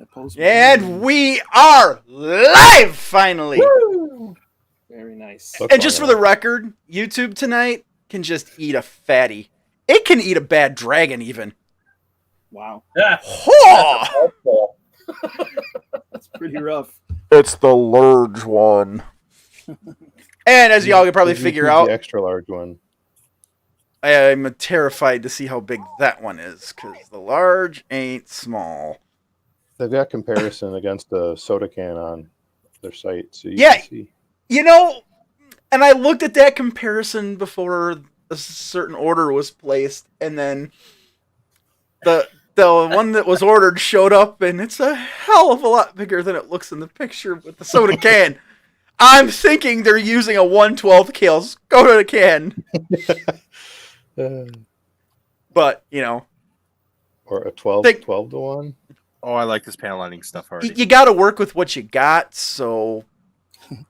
That post. And we are live finally. Woo! Very nice. And just for the record, YouTube tonight can just eat a fatty. It can eat a bad dragon even. Wow. Yeah. Oh! That's pretty rough. It's the large one. And as y'all can probably figure out, the extra large one. I'm terrified to see how big that one is, because the large ain't small. They've got comparison against a soda can on their site, so you Yeah. can see. You know, and I looked at that comparison before a certain order was placed, and then the one that was ordered showed up, and it's a hell of a lot bigger than it looks in the picture with the soda can. I'm thinking they're using a 1/12 scale soda can. But, you know. Or a 12 Think- to 1. Oh, I like this panel lighting stuff already. You got to work with what you got, so.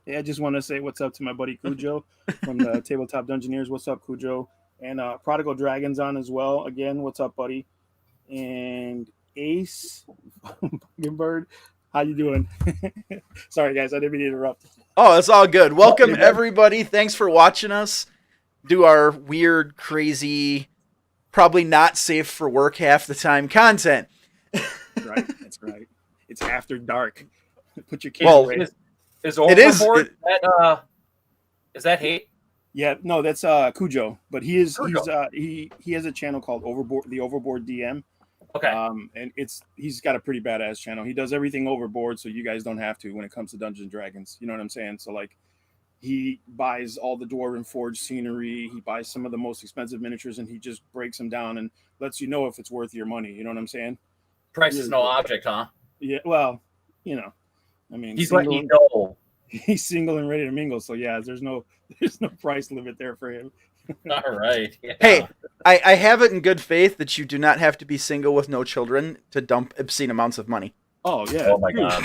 Yeah, I just want to say what's up to my buddy Cujo from the Tabletop Dungeoneers. What's up, Cujo? And Prodigal Dragon's on as well. Again, what's up, buddy? And Ace Bird, how you doing? Sorry, guys, I didn't mean to interrupt. Oh, it's all good. Welcome, everybody. Thanks for watching us do our weird, crazy, probably not safe for work half the time content. Right, that's right. It's after dark. Put your kids away. Is Overboard is that hate? Yeah, no, that's Cujo, but he has a channel called Overboard, the Overboard DM. Okay. And he's got a pretty badass channel. He does everything overboard, so you guys don't have to when it comes to Dungeons and Dragons. You know what I'm saying? So like, he buys all the Dwarven Forge scenery. He buys some of the most expensive miniatures, and he just breaks them down and lets you know if it's worth your money. You know what I'm saying? Price is no object, huh? Yeah. Well, you know, I mean, he's letting you know. He's single and ready to mingle. So yeah, there's no price limit there for him. All right. Yeah. Hey, I have it in good faith that you do not have to be single with no children to dump obscene amounts of money. Oh yeah. Oh my god.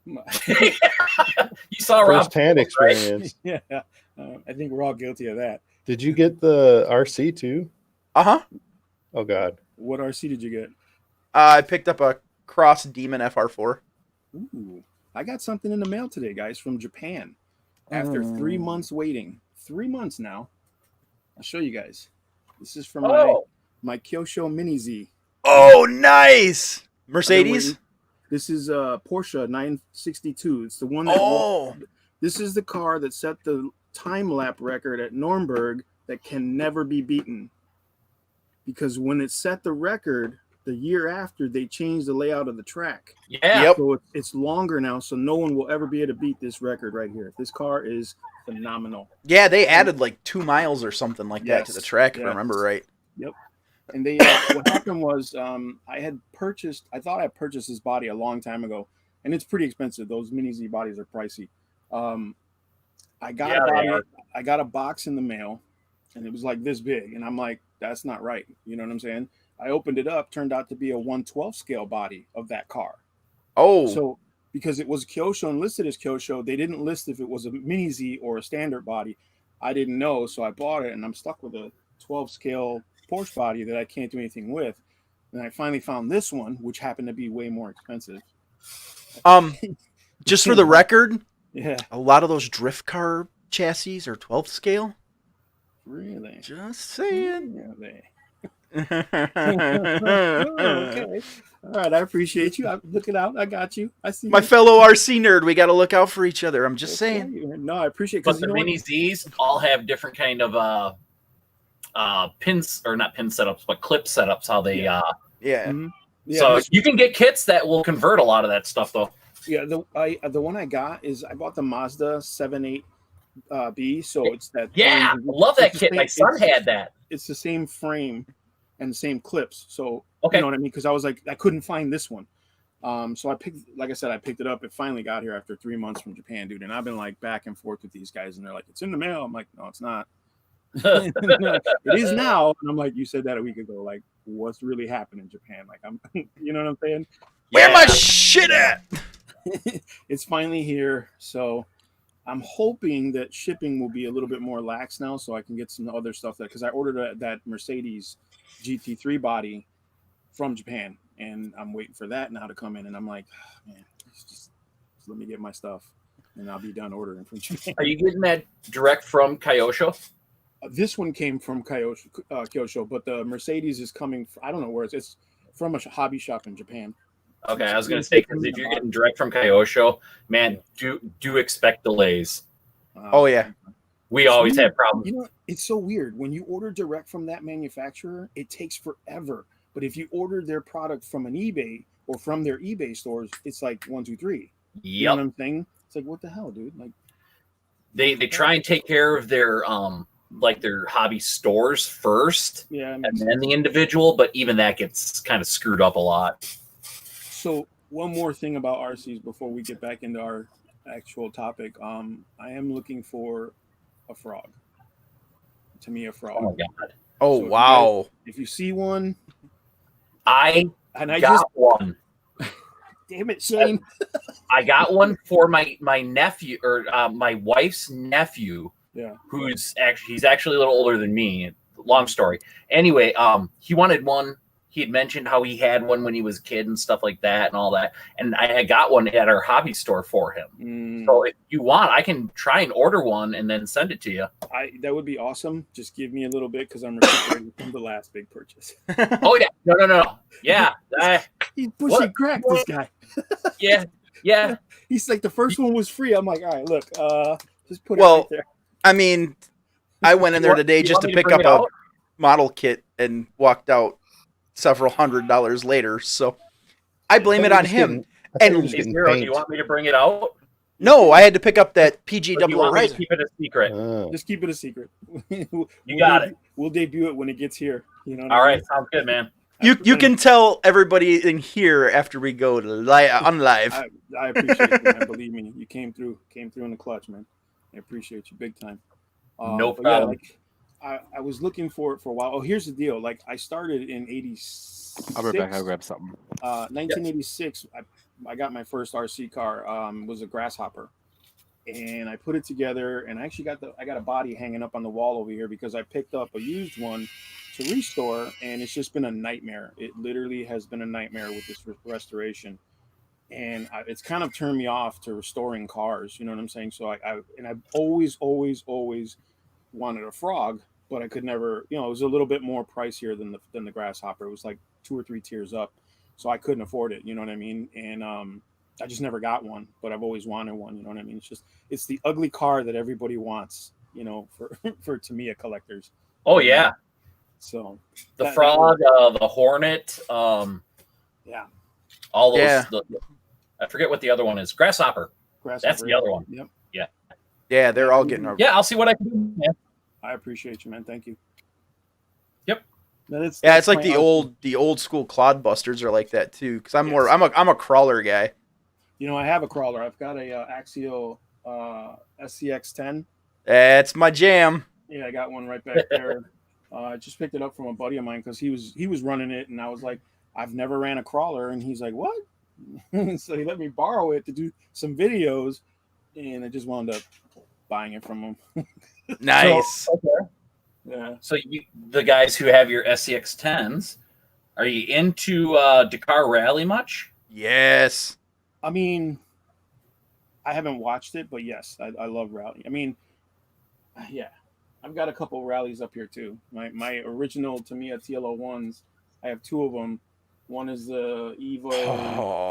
You saw Rob first-hand experience. Right? Yeah. I think we're all guilty of that. Did you get the RC too? Uh-huh. Oh god. What RC did you get? I picked up a Cross Demon FR4. Ooh. I got something in the mail today, guys, from Japan. After 3 months waiting. 3 months now. I'll show you guys. This is from my Kyosho Mini Z. Oh, nice! Mercedes? This is a Porsche 962. It's the one that this is the car that set the time lap record at Nuremberg that can never be beaten. Because when it set the record, the year after, they changed the layout of the track. Yeah. Yep. So it's longer now, so no one will ever be able to beat this record right here. This car is phenomenal. Yeah, they added like 2 miles or something like that to the track, if I remember right. Yep. And they what happened was I thought I purchased this body a long time ago, and it's pretty expensive. Those Mini Z bodies are pricey. I got a box in the mail, and it was like this big, and I'm like, that's not right. You know what I'm saying? I opened it up, turned out to be a 1/12 scale body of that car. Oh. So because it was Kyosho and listed as Kyosho, they didn't list if it was a Mini Z or a standard body. I didn't know, so I bought it, and I'm stuck with a 12 scale Porsche body that I can't do anything with. And I finally found this one, which happened to be way more expensive. Just for the record, yeah, a lot of those drift car chassis are 12 scale. Really? Just saying. Yeah, they. Okay. All right, I appreciate you. Look it out. I got you. I see My you. fellow RC nerd, we got to look out for each other. I'm just saying. No, I appreciate it. But the Mini Zs all have different kind of pins, or not pin setups, but clip setups. How they Yeah. Mm-hmm. Yeah, so you can get kits that will convert a lot of that stuff, though. Yeah, the one I got is I bought the Mazda 7.8 B, so it's that. Yeah, love that kit. My son had that. It's the same frame and the same clips, so okay. You know what I mean? Because I was like, I couldn't find this one, so I picked it up. It finally got here after 3 months from Japan, dude. And I've been like back and forth with these guys, and they're like, it's in the mail. I'm like, no, it's not. It is now, and I'm like, you said that a week ago. Like, what's really happening in Japan? Like, I'm, you know what I'm saying? Where my shit at? It's finally here, so I'm hoping that shipping will be a little bit more lax now, so I can get some other stuff because I ordered that Mercedes GT3 body from Japan, and I'm waiting for that now to come in, and I'm like, man, just let me get my stuff, and I'll be done ordering from Japan. Are you getting that direct from Kyosho? This one came from Kyosho, but the Mercedes is coming. I don't know where it's from a hobby shop in Japan. Okay, I was gonna say because if you're getting direct from Kyosho, man, do expect delays. Oh yeah. We always have problems. You know, it's so weird when you order direct from that manufacturer. It takes forever. But if you order their product from an eBay or from their eBay stores, it's like 1, 2, 3. You know what I'm saying? It's like, what the hell, dude? Like they try and take care of their like their hobby stores first, yeah, and then the individual. But even that gets kind of screwed up a lot. So one more thing about RCs before we get back into our actual topic. I am looking for a frog. To me, a frog. Oh my god! Oh So wow. If you see one, I and I got just one. damn it, Shane. I got one for my nephew or my wife's nephew. Yeah. He's actually a little older than me. Long story. Anyway, he wanted one. He had mentioned how he had one when he was a kid and stuff like that and all that. And I got one at our hobby store for him. So if you want, I can try and order one and then send it to you. That would be awesome. Just give me a little bit because I'm recuperating from the last big purchase. Oh yeah, no. Yeah, He's pushing crack. This guy. yeah. He's like the first one was free. I'm like, all right, look, just put it Well, right there. I mean, I went in there today You just want to me pick bring up it a out? model kit and walked out several $100s later. So I blame it on him. And Hey, Zero, do you want me to bring it out? no, I had to pick up that PG Or do you double want me to riser. keep it a secret? Just keep it a secret. You got it. We'll debut it when it gets here. You know. What All I right, mean? sounds good, man. You can tell everybody in here after we go on live. I appreciate you, man. Believe me, you came through in the clutch, man. I appreciate you big time. No but problem. like I was looking for it for a while. Oh, here's the deal. Like I started in '86. I'll be back. I'll grab something. 1986. I got my first RC car. Was a Grasshopper, and I put it together. And I actually got a body hanging up on the wall over here because I picked up a used one to restore, and it's just been a nightmare. It literally has been a nightmare with this restoration, and it's kind of turned me off to restoring cars. You know what I'm saying? So I've always wanted a frog, but I could never. You know, it was a little bit more pricier than the Grasshopper. It was like 2 or 3 tiers up, so I couldn't afford it. You know what I mean? And I just never got one, but I've always wanted one. You know what I mean? It's the ugly car that everybody wants. You know, for Tamiya collectors. Oh yeah, So the frog, the hornet, yeah, all those. Yeah. I forget what the other one is. Grasshopper. Grasshopper, the other one. Yep. Yeah, they're all getting over. Yeah, I'll see what I can do. Man. I appreciate you, man. Thank you. Yep. Yeah, it's like the old school clodbusters are like that too. Because I'm a crawler guy. You know, I have a crawler. I've got a Axial SCX10. That's my jam. Yeah, I got one right back there. I just picked it up from a buddy of mine because he was running it, and I was like, I've never ran a crawler, and he's like, what? So he let me borrow it to do some videos, and I just wound up buying it from him. Nice. Yeah. So the guys who have your SCX 10s, are you into Dakar Rally much? Yes. I mean, I haven't watched it, but yes, I love rally. I mean, yeah, I've got a couple rallies up here too. My original Tamiya TLO1s, I have 2 of them. One is the Evo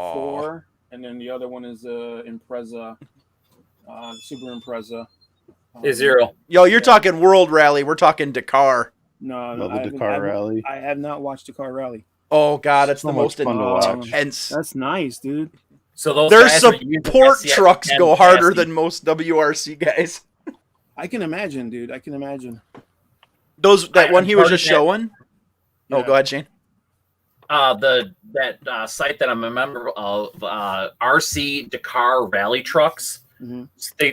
4, and then the other one is the Impreza, Super Impreza. Is Zero. Yo, you're talking World Rally. We're talking Dakar. No, Love I the haven't- Dakar Rally. I have not watched Dakar Rally. Oh God, it's So the much most fun to watch. intense. That's nice, dude. So those Their guys are using support SCX trucks 10 go harder chassis. than most WRC guys. I can imagine, dude. I can imagine. That one he was I'm just part of showing. Oh, Yeah. go ahead, Shane. That site that I'm a member of, RC Dakar Rally Trucks. Mhm.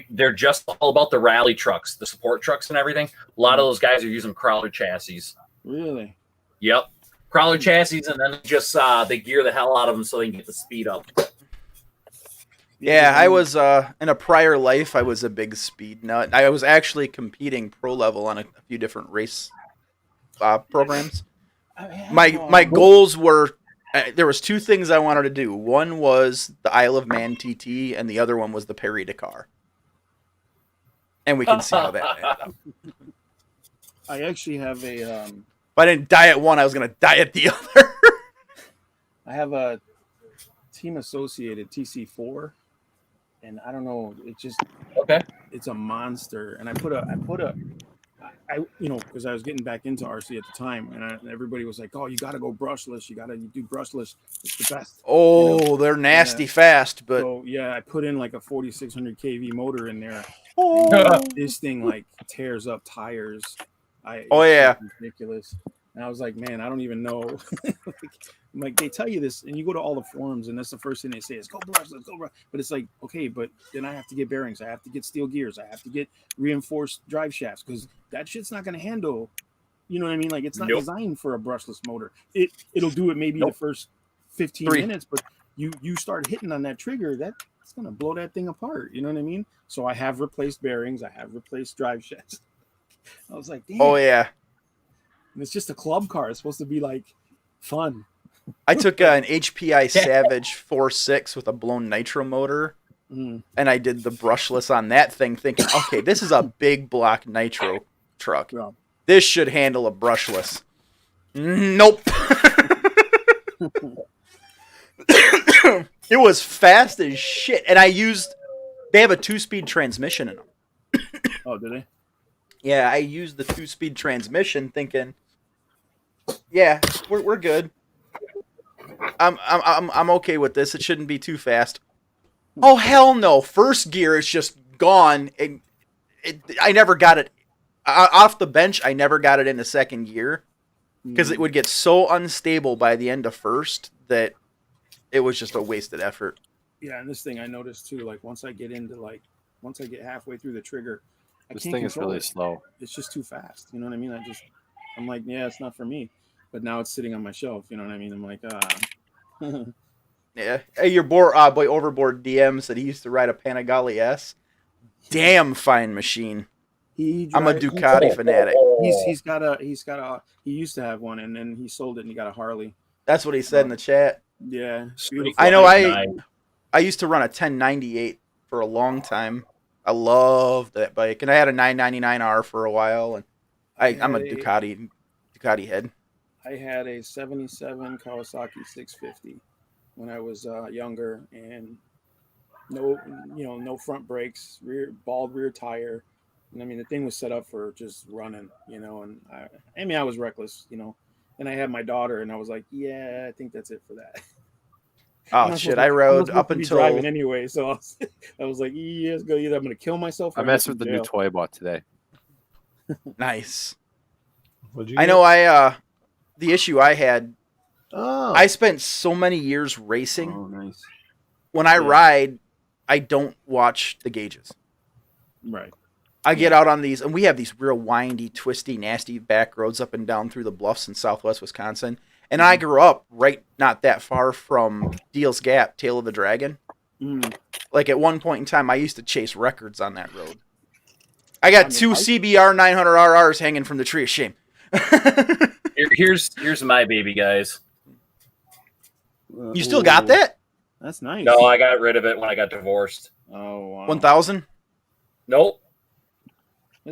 They're just all about the rally trucks, the support trucks, and everything. A lot of those guys are using crawler chassis. Really? Yep, crawler chassis, and then just they gear the hell out of them so they can get the speed up. Yeah, I was in a prior life. I was a big speed nut. I was actually competing pro level on a few different race programs. My goals were There was two things I wanted to do. One was the Isle of Man TT, and the other one was the Paris Dakar. And we can see how that ended up. I actually have a If I didn't die at one, I was going to die at the other. I have a Team Associated TC4, and I don't know, Okay. it's a monster. And I because I was getting back into RC at the time, and everybody was like, "Oh, you got to go brushless. You do brushless. It's the best." Oh, they're nasty fast, but So yeah, I put in like a 4600 kV motor in there. oh, This thing like tears up tires. Oh, it's yeah. ridiculous. And I was like, man, I don't even know. like they tell you this, and you go to all the forums, and that's the first thing they say is go brushless, go brush. But it's like, okay, but then I have to get bearings, I have to get steel gears, I have to get reinforced drive shafts, because that shit's not going to handle. You know what I mean? Like it's not Nope. designed for a brushless motor. It'll do it maybe Nope. the first 15 3. minutes, but you start hitting on that trigger, that's gonna blow that thing apart. You know what I mean? So I have replaced bearings, I have replaced drive shafts. I was like, damn. oh yeah. And it's just a club car. It's supposed to be like fun. I took an HPI Savage 4.6 with a blown nitro motor, Mm. and I did the brushless on that thing, thinking, okay, this is a big block nitro truck. Yeah. This should handle a brushless. Nope. It was fast as shit, and they have a 2-speed transmission in them. Oh, did they? Yeah, I used the 2-speed transmission, thinking, yeah, we're good. I'm okay with this. It shouldn't be too fast. Oh hell no! First gear is just gone, and I never got it off the bench. I never got it into second gear because it would get so unstable by the end of first that it was just a wasted effort. Yeah, and this thing I noticed too. Like once I get halfway through the trigger, This can't thing is control really it. slow. It's just too fast. You know what I mean? I'm like, yeah, it's not for me. But now it's sitting on my shelf. You know what I mean? I'm like, Yeah. Hey, your boy Overboard DM said he used to ride a Panigale S. Damn fine machine. I'm a Ducati fanatic. He used to have one, and then he sold it and he got a Harley. That's what he said in the chat. Yeah, Street I know. Fighter I used to run a 1098 for a long time. I loved that bike, and I had a 999R for a while. And I'm a Ducati head. I had a 77 Kawasaki 650 when I was younger, and no front brakes, bald rear tire. And I mean, the thing was set up for just running, and I was reckless, and I had my daughter, and I was like, yeah, I think that's it for that. Oh shit! I rode up until driving anyway, so I was like, yeah, let's go. Either I'm gonna kill myself. Or I messed with the new toy I bought today. nice. What'd you I get? know. The issue I had, Oh, I spent so many years racing. Oh, nice. When I ride, I don't watch the gauges. Right. I get out on these, and we have these real windy, twisty, nasty back roads up and down through the bluffs in southwest Wisconsin. And I grew up not that far from Deal's Gap, Tail of the Dragon. Mm. Like at one point in time, I used to chase records on that road. I got two CBR 900RRs hanging from the tree of shame. Here's my baby, guys. You still got that? That's nice. No, I got rid of it when I got divorced. Oh, wow. 1000? Nope.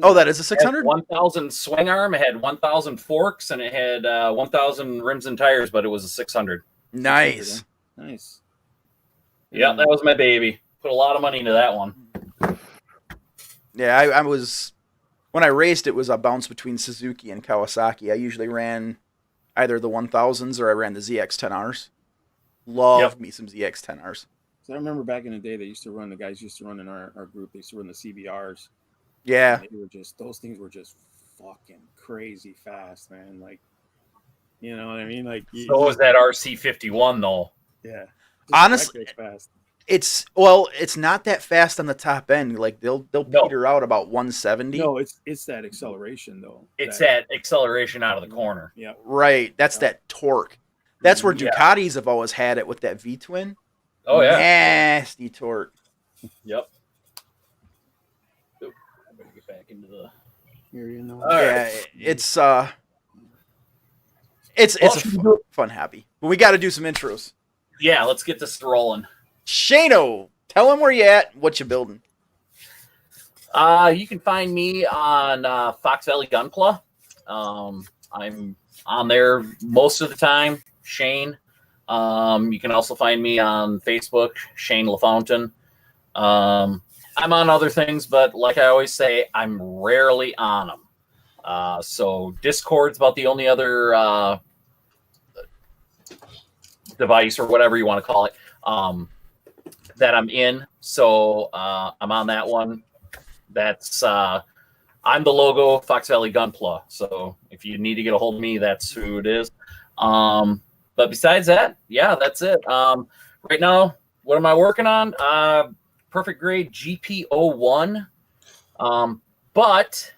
Oh, that is a It had 600? 1,000 swing arm. It had 1,000 forks, and it had 1,000 rims and tires, but it was a 600. Nice. Nice. Yeah, that was my baby. Put a lot of money into that one. Yeah, I was... When I raced, it was a bounce between Suzuki and Kawasaki. I usually ran either the 1000s or I ran the ZX-10Rs. Loved me some ZX-10Rs. So I remember back in the day, the guys used to run in our group, they used to run the CBRs. Yeah. Those things were just fucking crazy fast, man. Like, you know what I mean? Like, So was that RC51, though. yeah. Honestly, That fast. it's not that fast on the top end. Like they'll peter out about 170. No, it's that acceleration though. It's that acceleration out of the corner. Yeah. Right. That's that torque. That's where Yeah. Ducatis have always had it with that V-twin. Oh, yeah. Nasty torque. Yep. Oop, I better get back into the... Here, you know. All right. Yeah, it's It's Well, a should we fun hobby. But we got to do some intros. Yeah, let's get this rolling. Shano, tell them where you at, what you building. You can find me on Fox Valley Gunpla. I'm on there most of the time. Shane. You can also find me on Facebook, Shane LaFountain. I'm on other things, but like I always say, I'm rarely on them. So Discord's about the only other device or whatever you want to call it that I'm in. So I'm on that one. That's I'm the logo Fox Valley Gunpla. So if you need to get a hold of me, that's who it is. But besides that, yeah, that's it. Right now, what am I working on? Perfect grade GP01. But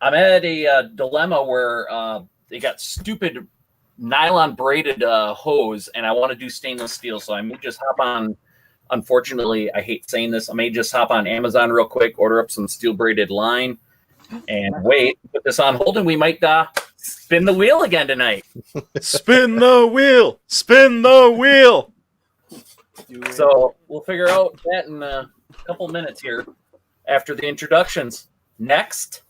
I'm at a dilemma where they got stupid nylon braided hose, and I want to do stainless steel. So I may just hop on. Unfortunately, I hate saying this. I may just hop on Amazon real quick, order up some steel braided line, and wait, put this on hold, and we might spin the wheel again tonight. Spin the wheel. Spin the wheel. So we'll figure out that in a couple minutes here after the introductions. Next.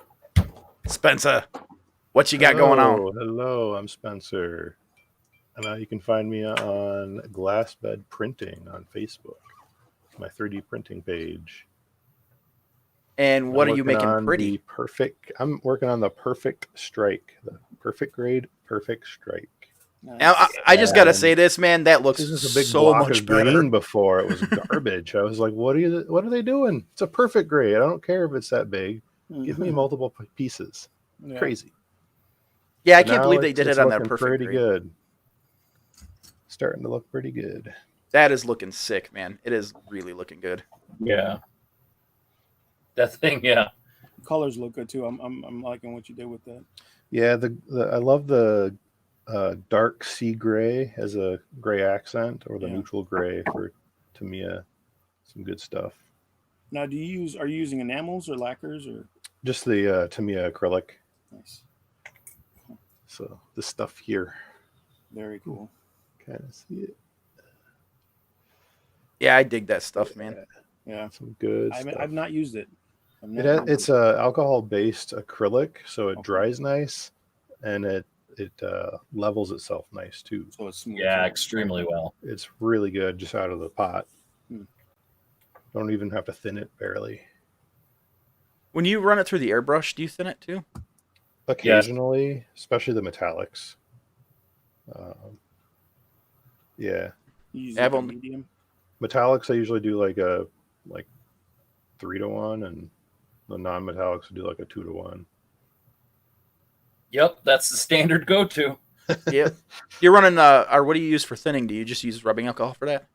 Spencer, what you got going on? Hello, I'm Spencer. And you can find me on Glassbed Printing on Facebook, my 3D printing page. And what are you making pretty? I'm working on the Perfect Strike, the perfect grade, Perfect Strike. Now, I just got to say this, man, that looks This is a big so block much of better. green before. It was garbage. I was like, what are they doing? It's a perfect grade. I don't care if it's that big. Give me multiple pieces. Yeah. Crazy. Yeah, I can't Now believe they did it's it on that looking perfect pretty grade. good. Starting to look pretty good. That is looking sick, man. It is really looking good. Yeah. That thing, yeah. Colors look good too. I'm liking what you did with that. Yeah, I love the dark sea gray as a gray accent, or the neutral gray for Tamiya. Some good stuff. Now, are you using enamels or lacquers or Just the Tamiya acrylic. nice? So this stuff here, Very cool. kind of see it. Yeah, I dig that stuff, man. Yeah, Some good stuff. I've not used it. It's a alcohol-based acrylic, so it Okay. dries nice, and it levels itself nice too. So it's smooth. Yeah, extremely well. It's really good just out of the pot. Hmm. Don't even have to thin it barely. When you run it through the airbrush, do you thin it too? Occasionally, especially the metallics. Yeah, You use I've like a only- medium. metallics I usually do like 3-to-1, and the non-metallics I do like a 2-to-1. Yep, that's the standard go-to. Yep. You're running, or what do you use for thinning? Do you just use rubbing alcohol for that?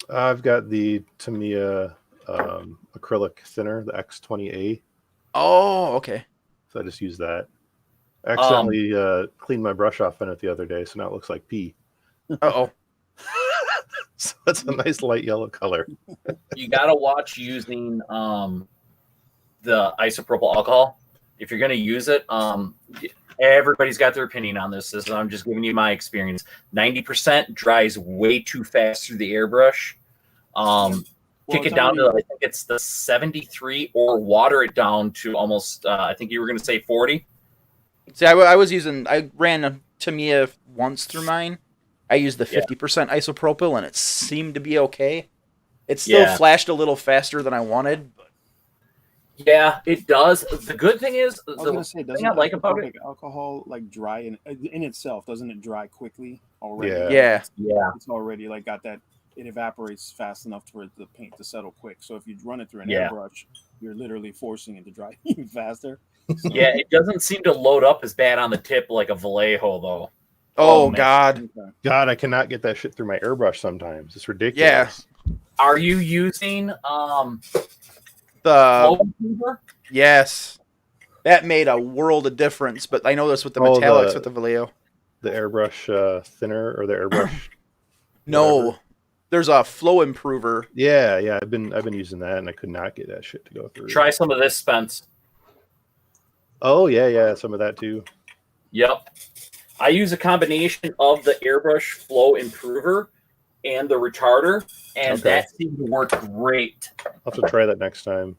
I've got the Tamiya acrylic thinner, the X20A, Oh, okay. so I just use that. I accidentally cleaned my brush off in it the other day, so now it looks like pee. Uh-oh. So it's a nice light yellow color. You gotta watch using the isopropyl alcohol if you're gonna use it. Everybody's got their opinion on this. I'm just giving you my experience. 90% dries way too fast through the airbrush. Kick it down to, I think it's the 73, or water it down to almost, I think you were going to say 40. See, I ran a Tamiya once through mine. I used the 50% isopropyl, and it seemed to be okay. It still flashed a little faster than I wanted. But... Yeah, it does. The good thing is, I was gonna say, doesn't I like about it, alcohol like dry in itself? Doesn't it dry quickly already? Yeah. It's already like got that. It evaporates fast enough for the paint to settle quick. So if you run it through an airbrush, you're literally forcing it to dry even faster. So, yeah, it doesn't seem to load up as bad on the tip like a Vallejo, though. Oh, man. God. okay. God, I cannot get that shit through my airbrush sometimes. It's ridiculous. Are you using The flow improver? yes, that made a world of difference. But I know this with the metallics with the Vallejo. The airbrush thinner, or the airbrush. No, whatever. there's a flow improver. Yeah. I've been using that, and I could not get that shit to go through. Try some of this, Spence. Oh yeah, some of that too. Yep. I use a combination of the airbrush flow improver and the retarder, and Okay. that seemed to work great. I'll have to try that next time.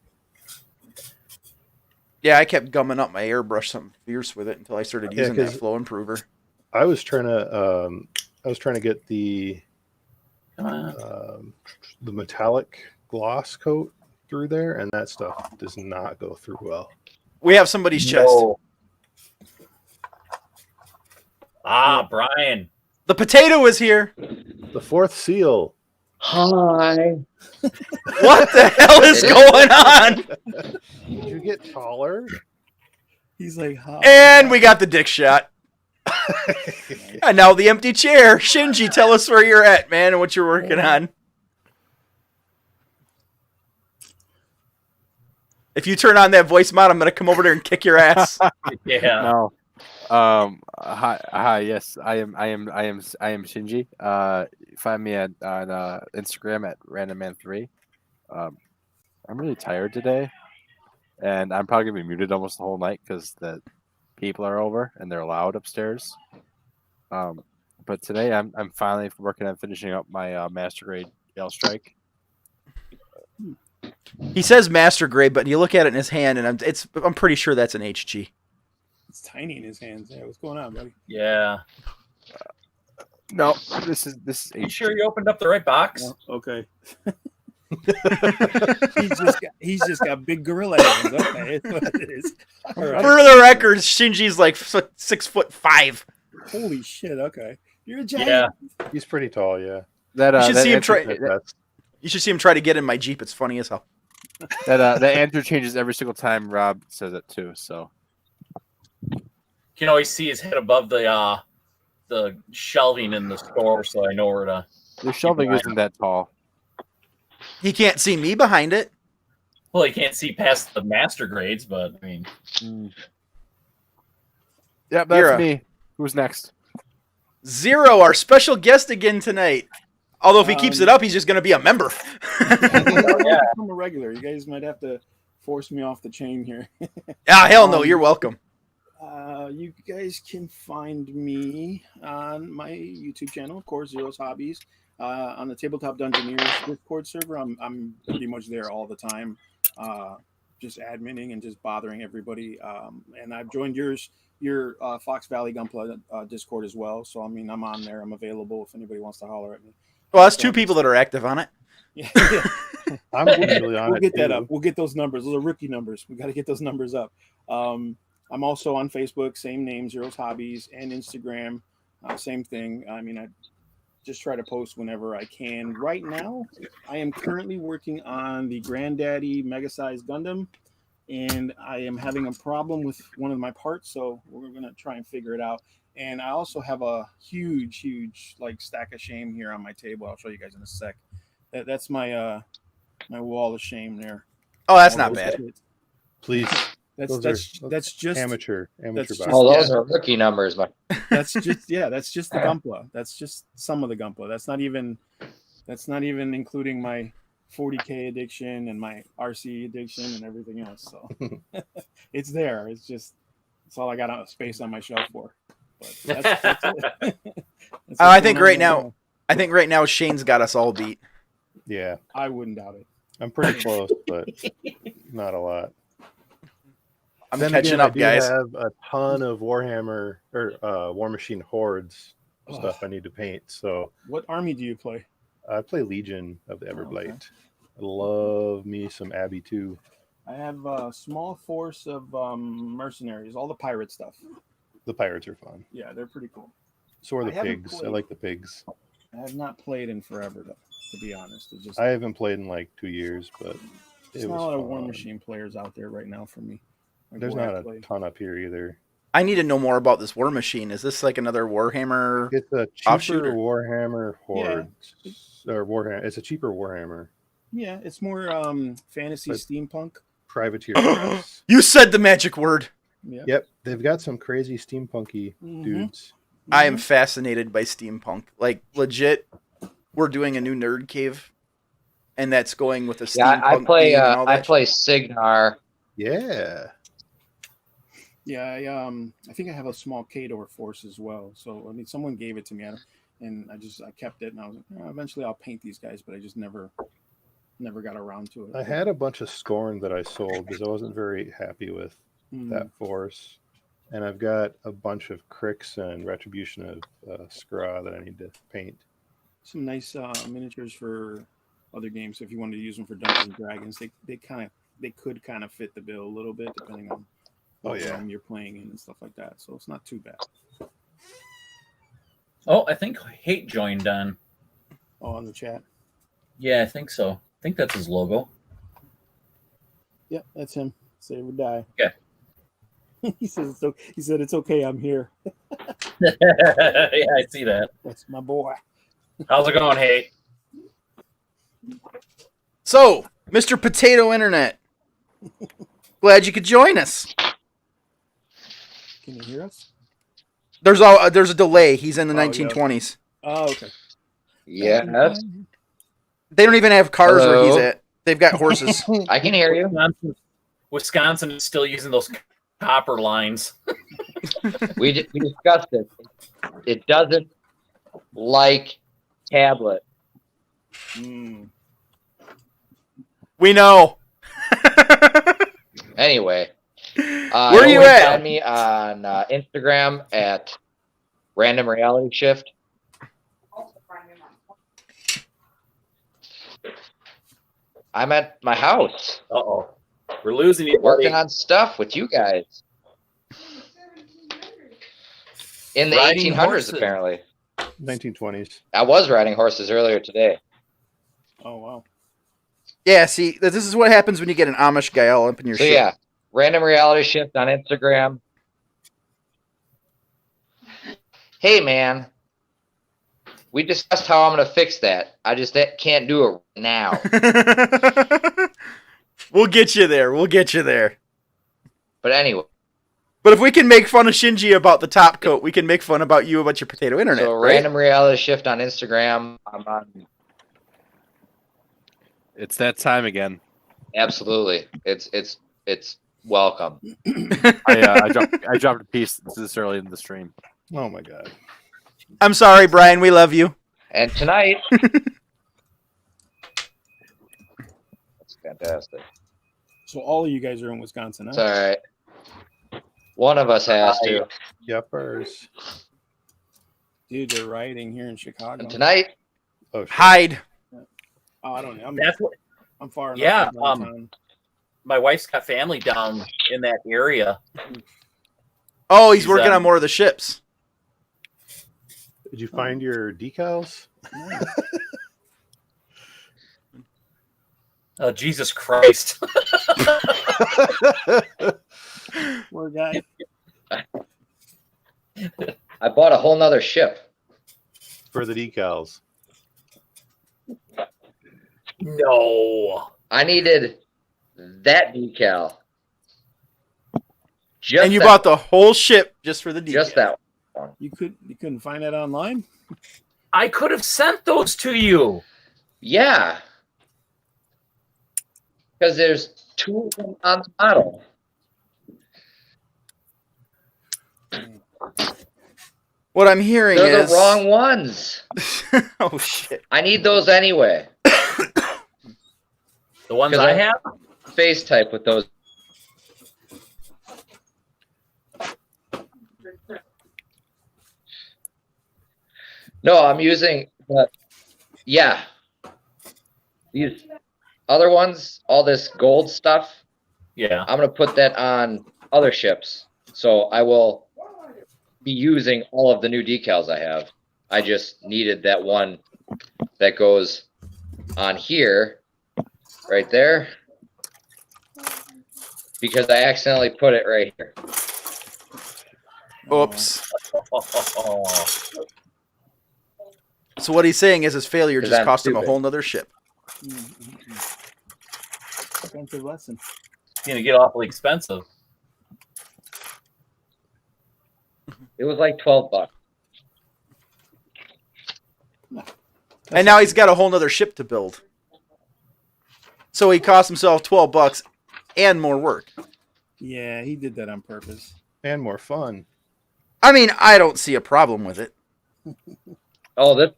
Yeah, I kept gumming up my airbrush something fierce with it until I started Yeah, using that 'cause- flow improver. I was trying to get the metallic gloss coat through there, and that stuff does not go through well. We have somebody's chest. No. Ah, Brian. The potato is here. The fourth seal. Hi. What the hell is going on? Did you get taller? He's like, huh. And we got the dick shot. And now the empty chair. Shinji, tell us where you're at, man, and what you're working on. If you turn on that voice mod, I'm gonna come over there and kick your ass. Yeah. No. Hi. Yes, I am Shinji. Find me on Instagram at randomman3. I'm really tired today, and I'm probably gonna be muted almost the whole night because the people are over and they're loud upstairs. But today I'm finally working on finishing up my master grade Yell Strike. He says master grade, but you look at it in his hand, and I'm pretty sure that's an HG. It's tiny in his hands. Yeah, what's going on, buddy? Yeah. No, this is You sure you opened up the right box? Oh, okay. he's just got big gorilla hands. Okay, that's what it is. All right. For the record, Shinji's like 6'5". Holy shit. Okay, you're a giant. Yeah. He's pretty tall, yeah. that. You should That see him answer- try- That, You should see him try to get in my Jeep. It's funny as hell. that answer changes every single time Rob says it too. So You can always see his head above the shelving in the store, so I know where to. your shelving isn't that tall. He can't see me behind it. Well, you can't see past the master grades, but I mean, Yeah, You're that's a- me. Who's next? Zero, our special guest again tonight. Although if he keeps it up, he's just going to be a member. yeah. I'm a regular. You guys might have to force me off the chain here. Ah, hell no, you're welcome. You guys can find me on my YouTube channel, of course, Zero's Hobbies. On the Tabletop Dungeoneers Discord server, I'm pretty much there all the time, just adminning and just bothering everybody. And I've joined your Fox Valley Gunpla Discord as well. So I mean, I'm on there. I'm available if anybody wants to holler at me. Well, that's two people that are active on it. Yeah, I'm usually on we'll it get that too. up. We'll get those numbers. Those are rookie numbers. We got to get those numbers up. I'm also on Facebook, same name, Zero's Hobbies, and Instagram, same thing. I mean, I just try to post whenever I can. Right now, I am currently working on the Granddaddy Mega Size Gundam, and I am having a problem with one of my parts, so we're gonna try and figure it out. And I also have a huge like stack of shame here on my table. I'll show you guys in a sec. That's my my wall of shame there. Oh, that's All not those bad. kids. Please, That's Those just amateur that's box. just- Oh, those are rookie numbers, but that's just that's just the Gunpla. That's just some of the Gunpla. That's not even including my 40K addiction and my RC addiction and everything else. So it's there. It's all I got on space on my shelf for. But that's it. That's what's I think going on right I think right now Shane's got us all beat. Yeah, I wouldn't doubt it. I'm pretty close, but not a lot. I'm Then catching again, up, I do guys. have a ton of Warhammer or War Machine Hordes Oh. stuff I need to paint. So What army do you play? I play Legion of the Oh, okay. Everblight. I love me some Abbey too. I have a small force of mercenaries, all the pirate stuff. The pirates are fun. Yeah, they're pretty cool. So are I the haven't pigs. I played. like the pigs. I have not played in forever, though, to be honest. It's just I haven't played in like 2 years, but there's it not was a lot of War fun. Machine players out there right now for me. Like There's where I not a play. ton up here either. I need to know more about this War Machine. Is this like another Warhammer? It's a Offshoot cheaper or- Warhammer Horde Yeah. or Warhammer. It's a cheaper Warhammer. Yeah, it's more fantasy But- steampunk. Privateer Press. You said the magic word. Yeah. Yep, they've got some crazy steampunky Mhm. dudes. I am fascinated by steampunk. Like legit, we're doing a new nerd cave, and that's going with a steampunk. yeah, I play theme and all I that play Signar. Yeah, Yeah, I think I have a small Kador force as well. So I mean, someone gave it to me, and I kept it, and I was like, eventually I'll paint these guys, but I just never got around to it. I had a bunch of Scorn that I sold because I wasn't very happy with that force, and I've got a bunch of Cricks and Retribution of Skra that I need to paint. Some nice miniatures for other games. If you wanted to use them for Dungeons and Dragons, they could kind of fit the bill a little bit depending on what room you're playing in and stuff like that. So it's not too bad. Oh, I think Hate joined on. Oh, on the chat. Yeah, I think so. I think that's his logo. Yep, that's him. Save or die. Yeah. He says he said it's okay. I'm here. Yeah, I see that. That's my boy. How's it going, Hate? So, Mr. Potato Internet, glad you could join us. Can you hear us? There's a delay. He's in the 1920s. Oh, okay. Yes, They don't even have cars where he's Hello? at. They've got horses. I can hear you. Wisconsin is still using those copper lines. We discussed it. It doesn't like tablet. We know. Anyway, Where are you can at? Find me on Instagram at Random Reality Shift. I'm at my house Uh-oh. We're losing you. working on stuff with you guys. In the Riding 1800s, horses. apparently. 1920s. I was riding horses earlier today. Oh wow. Yeah, see, this is what happens when you get an Amish guy all up in your So shit. yeah, Random Reality Shift on Instagram. Hey man, we discussed how I'm gonna fix that. I just can't do it now. We'll get you there. We'll get you there. But anyway, But if we can make fun of Shinji about the top coat, we can make fun about you about your potato internet. so right? Random Reality Shift on Instagram. I'm on. It's that time again. Absolutely, it's welcome. I dropped a piece this early in the stream. Oh my god. I'm sorry, Brian. We love you. And tonight, that's fantastic. So all of you guys are in Wisconsin, huh? It's all right. One of us has to. Yuppers. Dude, they're rioting here in Chicago. And tonight, Oh shit. Hide. Oh, I don't know. That's what I'm far enough. Yeah, from downtown. my wife's got family down in that area. Oh, he's working on more of the ships. Did you find your decals? Oh, Jesus Christ. Poor guy. I bought a whole nother ship. For the decals. No. I needed that decal. Just And you that- bought the whole ship just for the decal. just that. You couldn't find that online? I could have sent those to you. Yeah. Because there's two of them on the model. What I'm hearing They're is the wrong ones. oh shit. I need those anyway. The ones 'Cause I I- have? Face type with those. No, I'm using, yeah. These other ones, all this gold stuff, Yeah. I'm going to put that on other ships. So I will be using all of the new decals I have. I just needed that one that goes on here, right there, because I accidentally put it right here. Oops. Oh. So what he's saying is his failure 'Cause just I'm cost him a stupid. whole nother ship. Expensive lesson. It's going to get awfully expensive. It was like $12. And now he's got a whole nother ship to build. So he cost himself $12 and more work. Yeah, he did that on purpose. And more fun. I mean, I don't see a problem with it. Oh, that.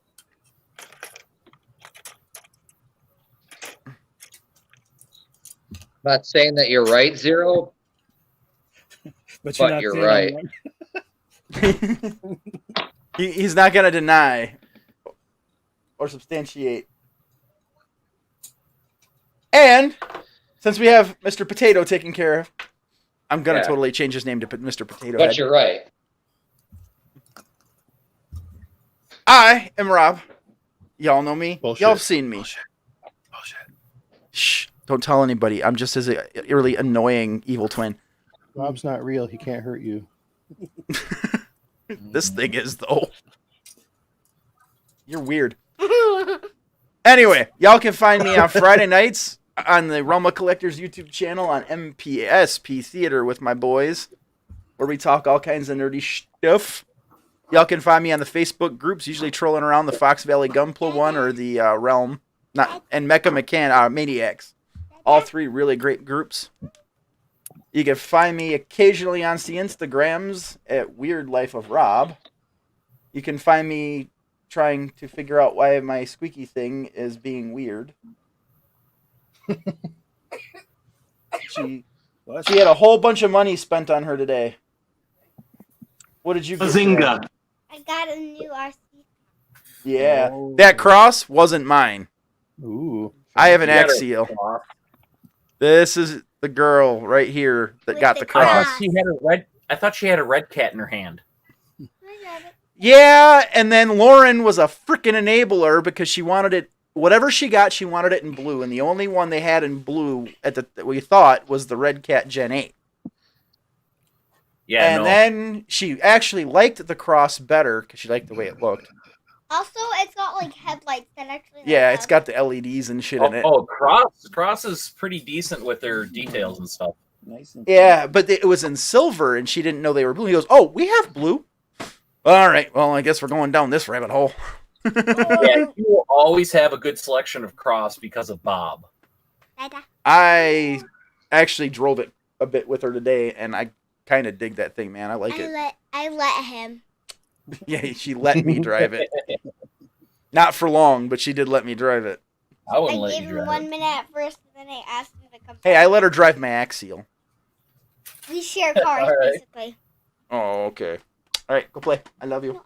Not saying that you're right, Zero. But But you're right. He's not going to deny or substantiate. And since we have Mr. Potato taken care of, I'm going to Yeah. totally change his name to Mr. Potato But Head. you're right. I am Rob. Y'all know me. Bullshit. Y'all have seen me. Bullshit. Shh. Don't tell anybody. I'm just as a really annoying evil twin. Rob's not real. He can't hurt you. This thing is, though. You're weird. Anyway, y'all can find me on Friday nights on the Realm of Collectors YouTube channel on MPSP Theater with my boys, where we talk all kinds of nerdy stuff. Y'all can find me on the Facebook groups, usually trolling around the Fox Valley Gunpla one or the Realm, and Mecha Maniacs. All three really great groups. You can find me occasionally on the Instagrams at Weird Life of Rob. You can find me trying to figure out why my squeaky thing is being weird. She had a whole bunch of money spent on her today. What did you get? Bazinga. I got a new RC. Yeah. Oh. That cross wasn't mine. Ooh. I have an You gotta- axial. This is the girl right here that With got the the I cross. thought she had a red. I thought she had a red cat in her hand. I got it. Yeah, and then Lauren was a freaking enabler because she wanted it. Whatever she got, she wanted it in blue, and the only one they had in blue that we thought was the Red Cat Gen 8. Yeah, And no. then she actually liked the cross better because she liked the way it looked. Also, it's got like headlights that actually. Yeah, it's got the LEDs and shit in it. Cross is pretty decent with their details and stuff. Nice. And Yeah, but it was in silver, and she didn't know they were blue. He goes, "Oh, we have blue." All right, well, I guess we're going down this rabbit hole. Yeah, you will always have a good selection of Cross because of Bob. I actually drove it a bit with her today, and I kind of dig that thing, man. I like it. I let him. Yeah, she let me drive it. Not for long, but she did let me drive it. I I wouldn't let gave you him drive 1 it. minute at first, and then I asked him to come. Hey, I let her drive my Axial. We share cars, All right. basically. Oh, okay. All right, go play. I love you.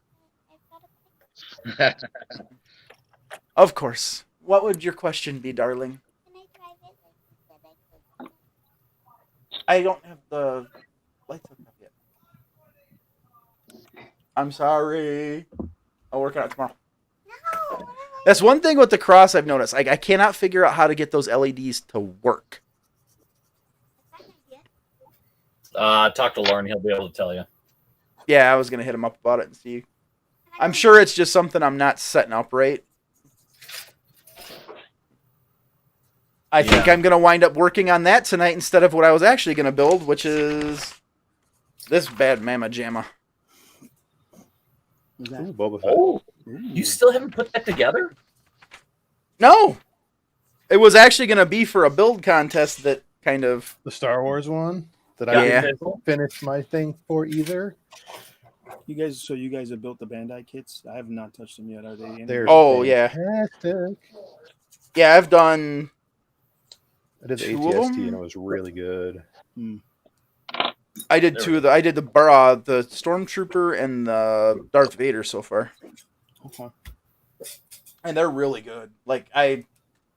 Of course. What would your question be, darling? Can I drive it? I don't have the lights hooked up yet. I'm sorry. I'll work on it tomorrow. No. That's one thing with the cross I've noticed. Like, I cannot figure out how to get those LEDs to work. Talk to Lauren; he'll be able to tell you. Yeah, I was gonna hit him up about it and see. I'm sure it's just something I'm not setting up right. I think Yeah. I'm gonna wind up working on that tonight instead of what I was actually gonna build, which is this bad mama jamma. Is Ooh, that- Boba Fett. Oh, Ooh. you still haven't put that together? No, it was actually gonna be for a build contest that kind of. The Star Wars one that Got I Yeah. didn't finish my thing for either. You guys have built the Bandai kits? I have not touched them yet. Are they in? They're Oh, yeah. fantastic. Yeah, I've done. I did the Two of ATST them? and it was really good. I did There two we of the. I did the Stormtrooper and the Darth Vader so far, Okay. and they're really good. Like, I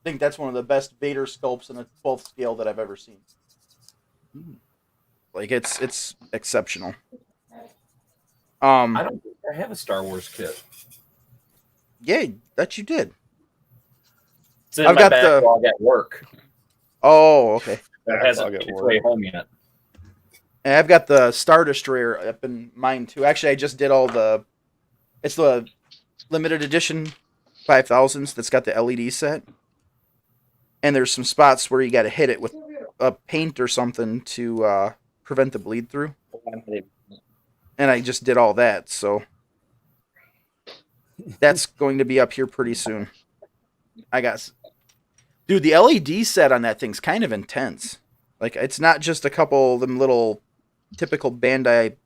think that's one of the best Vader sculpts in a 12th scale that I've ever seen. Like, it's exceptional. I don't think I have a Star Wars kit. Yeah, that you did. It's in I've my got the- backlog at work. Oh, okay. It hasn't Backlog at made its work. way home yet. And I've got the Star Destroyer up in mine too. Actually, I just did all the. It's the limited edition 5000s that's got the LED set. And there's some spots where you got to hit it with a paint or something to prevent the bleed through. And I just did all that, so that's going to be up here pretty soon. Dude, the LED set on that thing's kind of intense. Like, it's not just a couple of them little typical Bandai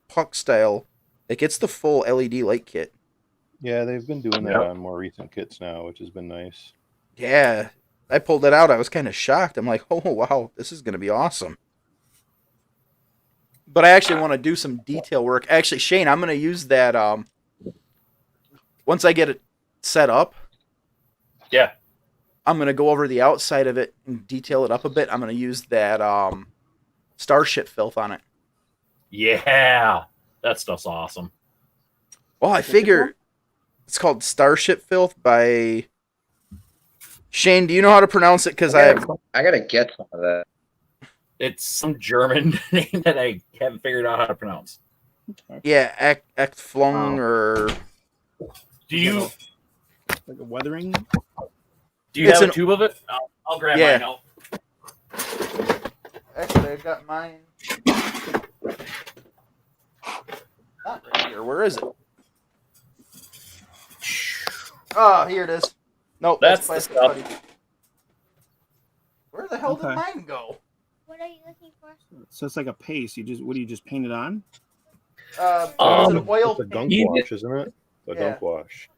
puck style, like it's the full LED light kit. Yeah, they've been doing that Yep. on more recent kits now, which has been nice. Yeah, I pulled it out. I was kind of shocked. I'm like, oh wow, this is gonna be awesome. But I actually want to do some detail work. Actually, Shane, I'm gonna use that. Once I get it set up, Yeah. I'm gonna go over the outside of it and detail it up a bit. I'm gonna use that Starship filth on it. Yeah. That stuff's awesome. Well, I figure it's called Starship Filth by Shane. Do you know how to pronounce it? Because I gotta get some of that. It's some German name that I haven't figured out how to pronounce. yeah, Echtflung or Do you Like a weathering. do you It's have a an- tube of it? I'll grab Yeah. mine out. actually I got mine. Not right here. Where is it? Oh, here it is. Nope, That's the plastic stuff. putty. Where the hell Okay. did mine go? What are you looking for? So it's like a paste. What do you just paint it on? It's an oil It's a gunk you- wash, isn't it? A Yeah. gunk wash.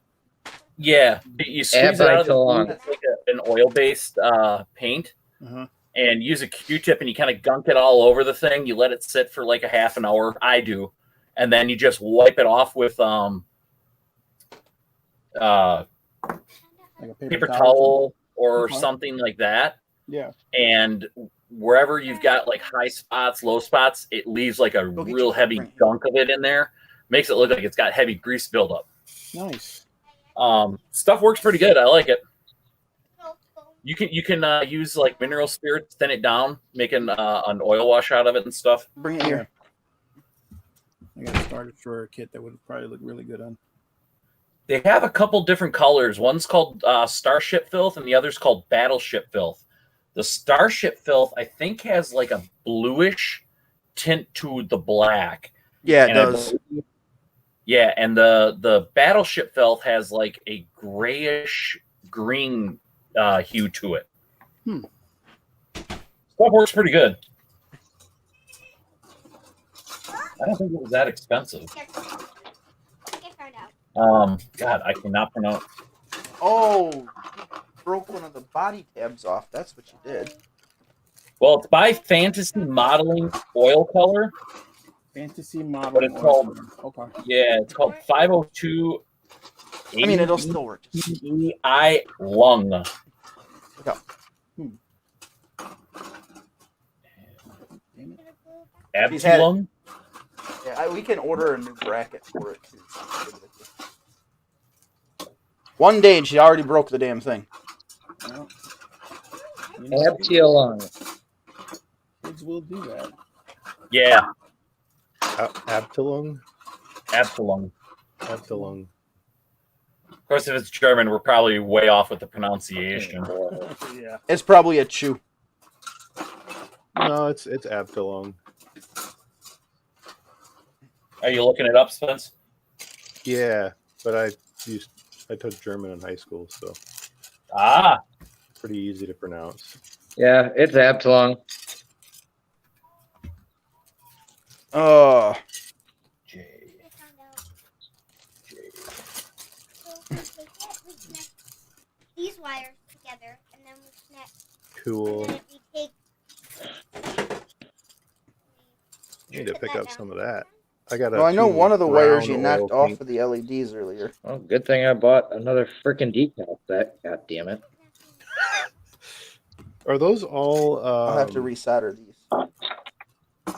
Yeah. You squeeze it out of the Abatilon. it's like an oil-based paint. Uh-huh. And use a Q-tip and you kind of gunk it all over the thing. You let it sit for like a half an hour. I do. And then you just wipe it off with Like a paper towel or Okay. something like that. Yeah. And wherever you've got like high spots, low spots, it leaves like a Go get real your heavy ring. gunk of it in there. Makes it look like it's got heavy grease buildup. Nice. Stuff works pretty good. I like it. You can use like mineral spirits, thin it down, make an oil wash out of it and stuff. Bring it here. I got a Star Destroyer kit that would probably look really good on. They have a couple different colors. One's called Starship Filth, and the other's called Battleship Filth. The Starship Filth, I think, has like a bluish tint to the black. Yeah, it And I does. believe- yeah, and the Battleship Filth has like a grayish green hue to it. Stuff works pretty good. I don't think it was that expensive. Here. I think I found out. God, I cannot pronounce. Oh, you broke one of the body tabs off. That's what you did. Well, it's by Fantasy Modeling Oil Color. Fantasy model. What it's called. Okay. Yeah, it's called 502. I mean, it'll still work. I Lung. Damn it. He's had it. Abtulung. Yeah, we can order a new bracket for it too. One day and she already broke the damn thing. Well, you know, Abtiolung. kids will do that. Yeah, Abtilung? Abtulung. Abtilung. Of course, if it's German, we're probably way off with the pronunciation. Yeah. It's probably a chew. No, it's Abtilung. Are you looking it up, Spence? Yeah, but I took German in high school, so Ah, pretty easy to pronounce. Yeah, it's Abtilung. Oh, J. I found out. So we connect these wires together, and then we connect. Cool. And then we take. Need to pick up some of that. I got. well, I know one of the wires you brown knocked oil off paint. of the LEDs earlier. Well, good thing I bought another freaking decal set. God damn it. Are those all? I'll have to resolder these. Okay, but I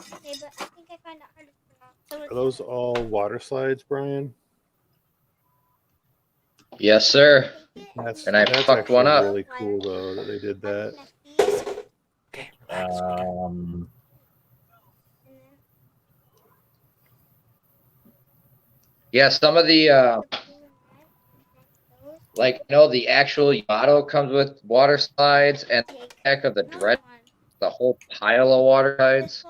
think I found out how to pronounce. So Are those all water slides, Brian? Yes, sir. That's, And I that's fucked actually one up. really cool though that they did that. Okay. Yeah, some of the like the actual Yamato comes with water slides, and heck of the dread, the whole pile of water slides.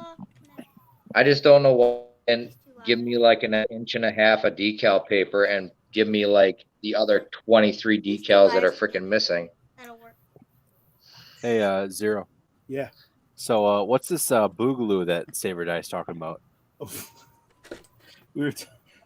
I just don't know what. And give me like an inch and a half of decal paper, and give me like the other 23 decals that are freaking missing. That'll work. Hey, Zero. Yeah. So, what's this boogaloo that Saber Dice talking about? We were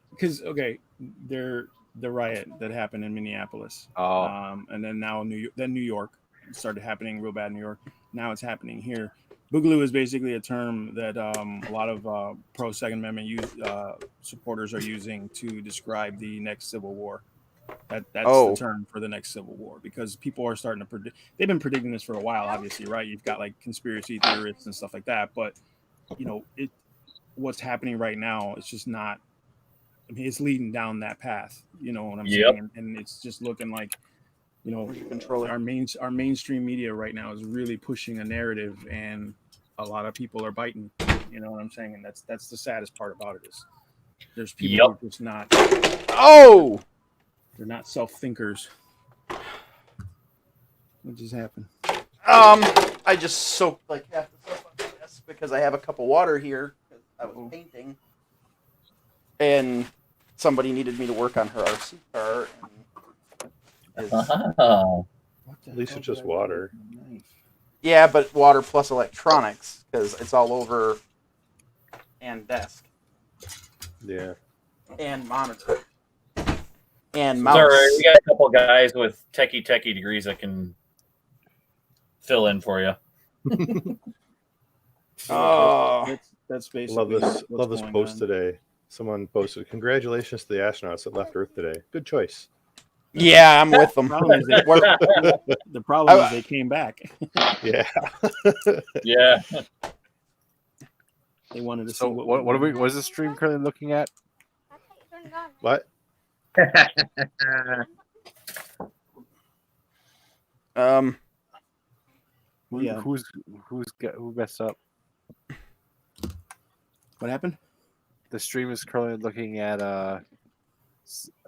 because the riot that happened in Minneapolis, Oh, and then now New York started happening real bad in New York. Now it's happening here. Boogaloo is basically a term that a lot of pro Second Amendment supporters are using to describe the next civil war. That's the term for the next civil war, because people are starting to predict. They've been predicting this for a while, obviously, right? You've got like conspiracy theorists and stuff like that, but what's happening right now, it's just not. I mean, it's leading down that path. You know what I'm saying? And it's just looking like, our mainstream media right now is really pushing a narrative, and a lot of people are biting. You know what I'm saying? And that's the saddest part about it is there's people who are just not. Oh. They're not self-thinkers. What just happened? I just soaked like half the stuff on the desk because I have a cup of water here because I was painting, and somebody needed me to work on her RC car. At least it's just water. Yeah, but water plus electronics because it's all over, and desk, Yeah. and monitor. And mouse. It's all right. We got a couple guys with techie degrees that can fill in for you. That's basically. Love this post today. Someone posted, "Congratulations to the astronauts that left Earth today. Good choice." Yeah, I'm with them. The problem is they came back. Yeah. Yeah. They wanted to see so what is the stream currently looking at? What? Yeah. Who messed up? What happened? The stream is currently looking at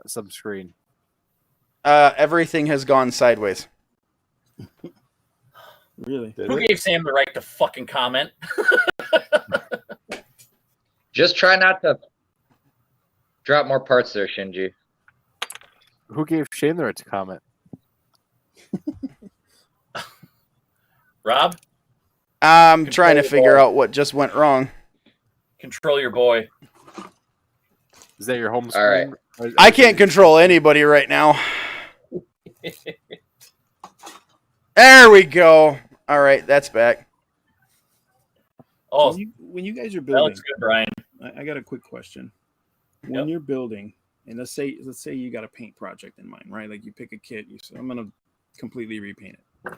some screen. Everything has gone sideways. Really? Who gave Sam the right to fucking comment? Just try not to drop more parts there, Shinji. Who gave Shane the right to comment? Rob, I'm trying to figure out what just went wrong. control your boy. Is that your home All screen? right. I can't control anybody right now. There we go. All right, that's back. Oh, When you guys are that building, looks good, Brian. I got a quick question. When you're building, and let's say you got a paint project in mind, right? Like you pick a kit, you say, I'm gonna completely repaint it.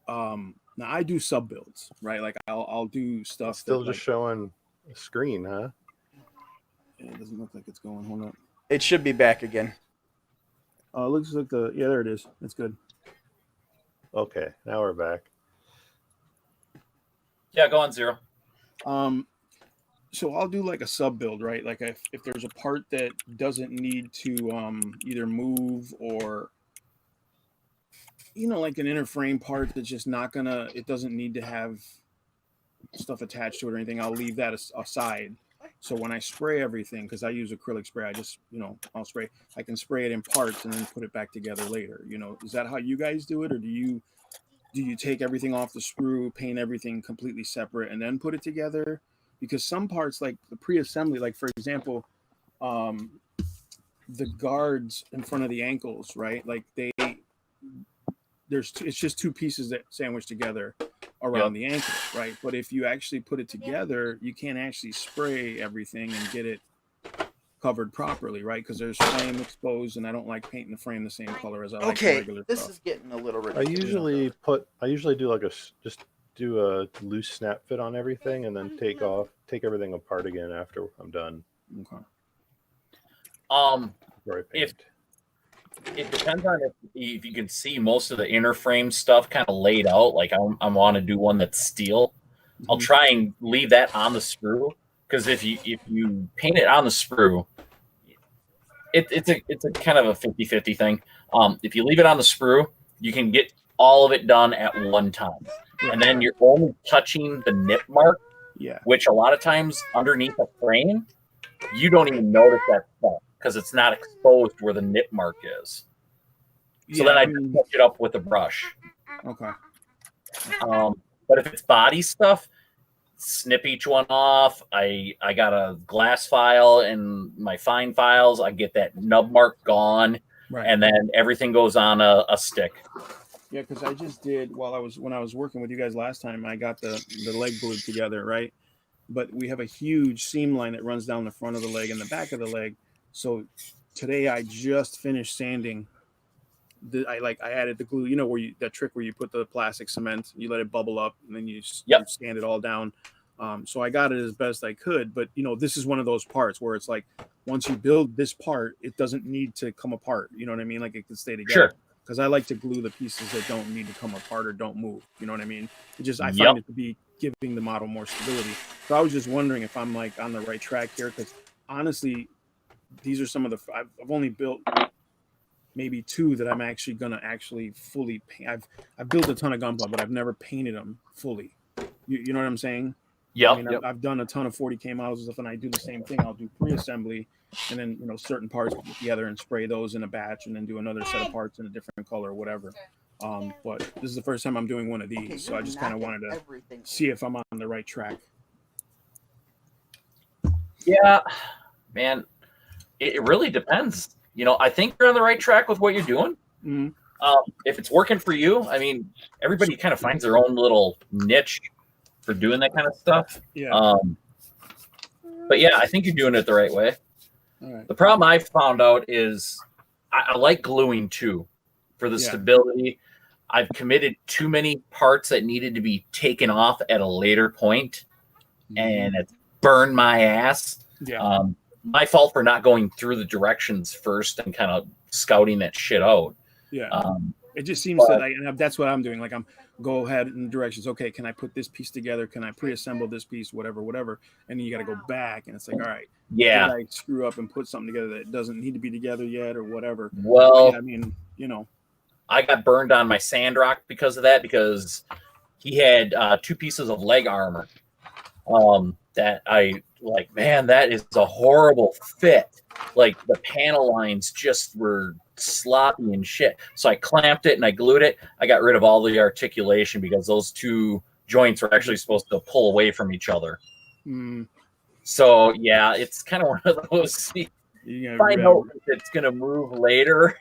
Now I do sub builds, right? Like I'll do stuff. Still just showing a screen, huh? It doesn't look like it's going. Hold up. It should be back again. Oh, it looks like there it is. It's good. Okay, now we're back. Yeah, go on, Zero. So I'll do like a sub build, right? Like if there's a part that doesn't need to either move or like an inner frame part that's just not gonna, it doesn't need to have stuff attached to it or anything, I'll leave that aside. So when I spray everything, because I use acrylic spray, I just, I'll spray, I can spray it in parts and then put it back together later. Is that how you guys do it? Or do you take everything off the sprue, paint everything completely separate and then put it together? Because some parts, like the pre-assembly, like for example, the guards in front of the ankles, right? Like it's just two pieces that sandwich together around the ankle, right? But if you actually put it together, you can't actually spray everything and get it covered properly, right? Because there's flame exposed, and I don't like painting the frame the same color as I like regular this stuff. is getting a little I ridiculous. usually do like do a loose snap fit on everything and then take everything apart again after I'm done. Okay. Before I paint. It depends on if you can see most of the inner frame stuff kind of laid out. Like I want to do one that's steel. I'll try and leave that on the sprue, because if you paint it on the sprue, it's a kind of a 50-50 thing. If you leave it on the sprue, you can get all of it done at one time, and then you're only touching the nip mark. Yeah. Which a lot of times underneath a frame, you don't even notice that stuff because it's not exposed where the nip mark is. So then I just touch it up with a brush. Okay. But if it's body stuff, snip each one off. I got a glass file and my fine files. I get that nub mark gone, Right. and then everything goes on a stick. Yeah, because I just did when I was working with you guys last time. I got the leg glued together, right? But we have a huge seam line that runs down the front of the leg and the back of the leg. So today I just finished sanding. I added the glue. You know that trick where you put the plastic cement, you let it bubble up, and then you sand it all down. So I got it as best I could. But this is one of those parts where it's like once you build this part, it doesn't need to come apart. You know what I mean? Like it can stay together. Sure. Because I like to glue the pieces that don't need to come apart or don't move. You know what I mean? I find it to be giving the model more stability. So I was just wondering if I'm like on the right track here, because honestly, these are some of the I've only built maybe 2 that I'm actually gonna fully paint. I've built a ton of Gunpla, but I've never painted them fully. You know what I'm saying? Yep. I mean, I've done a ton of 40K models and stuff, and I do the same thing. I'll do pre-assembly, and then certain parts put together and spray those in a batch, and then do another set of parts in a different color or whatever. But this is the first time I'm doing one of these, so I just kind of wanted to see if I'm on the right track. Yeah, man, it really depends. I think you're on the right track with what you're doing. Mm-hmm. If it's working for you, I mean, everybody kind of finds their own little niche for doing that kind of stuff. Yeah. But yeah, I think you're doing it the right way. All right. The problem I found out is I like gluing too for the stability. I've committed too many parts that needed to be taken off at a later point, and it's burned my ass. Yeah. My fault for not going through the directions first and kind of scouting that shit out. Yeah. It just seems and that's what I'm doing. Like I'm go ahead in directions. Okay, can I put this piece together? Can I pre-assemble this piece? Whatever. And then you got to go back, and it's like, all right, yeah, did I screw up and put something together that doesn't need to be together yet, or whatever. Well, yeah, I mean, I got burned on my Sandrock because of that, because he had 2 pieces of leg armor that I like. Man, that is a horrible fit. Like the panel lines just were sloppy and shit. So I clamped it and I glued it. I got rid of all the articulation because those 2 joints were actually supposed to pull away from each other. So yeah, it's kind of one of those. If I know it's gonna move later.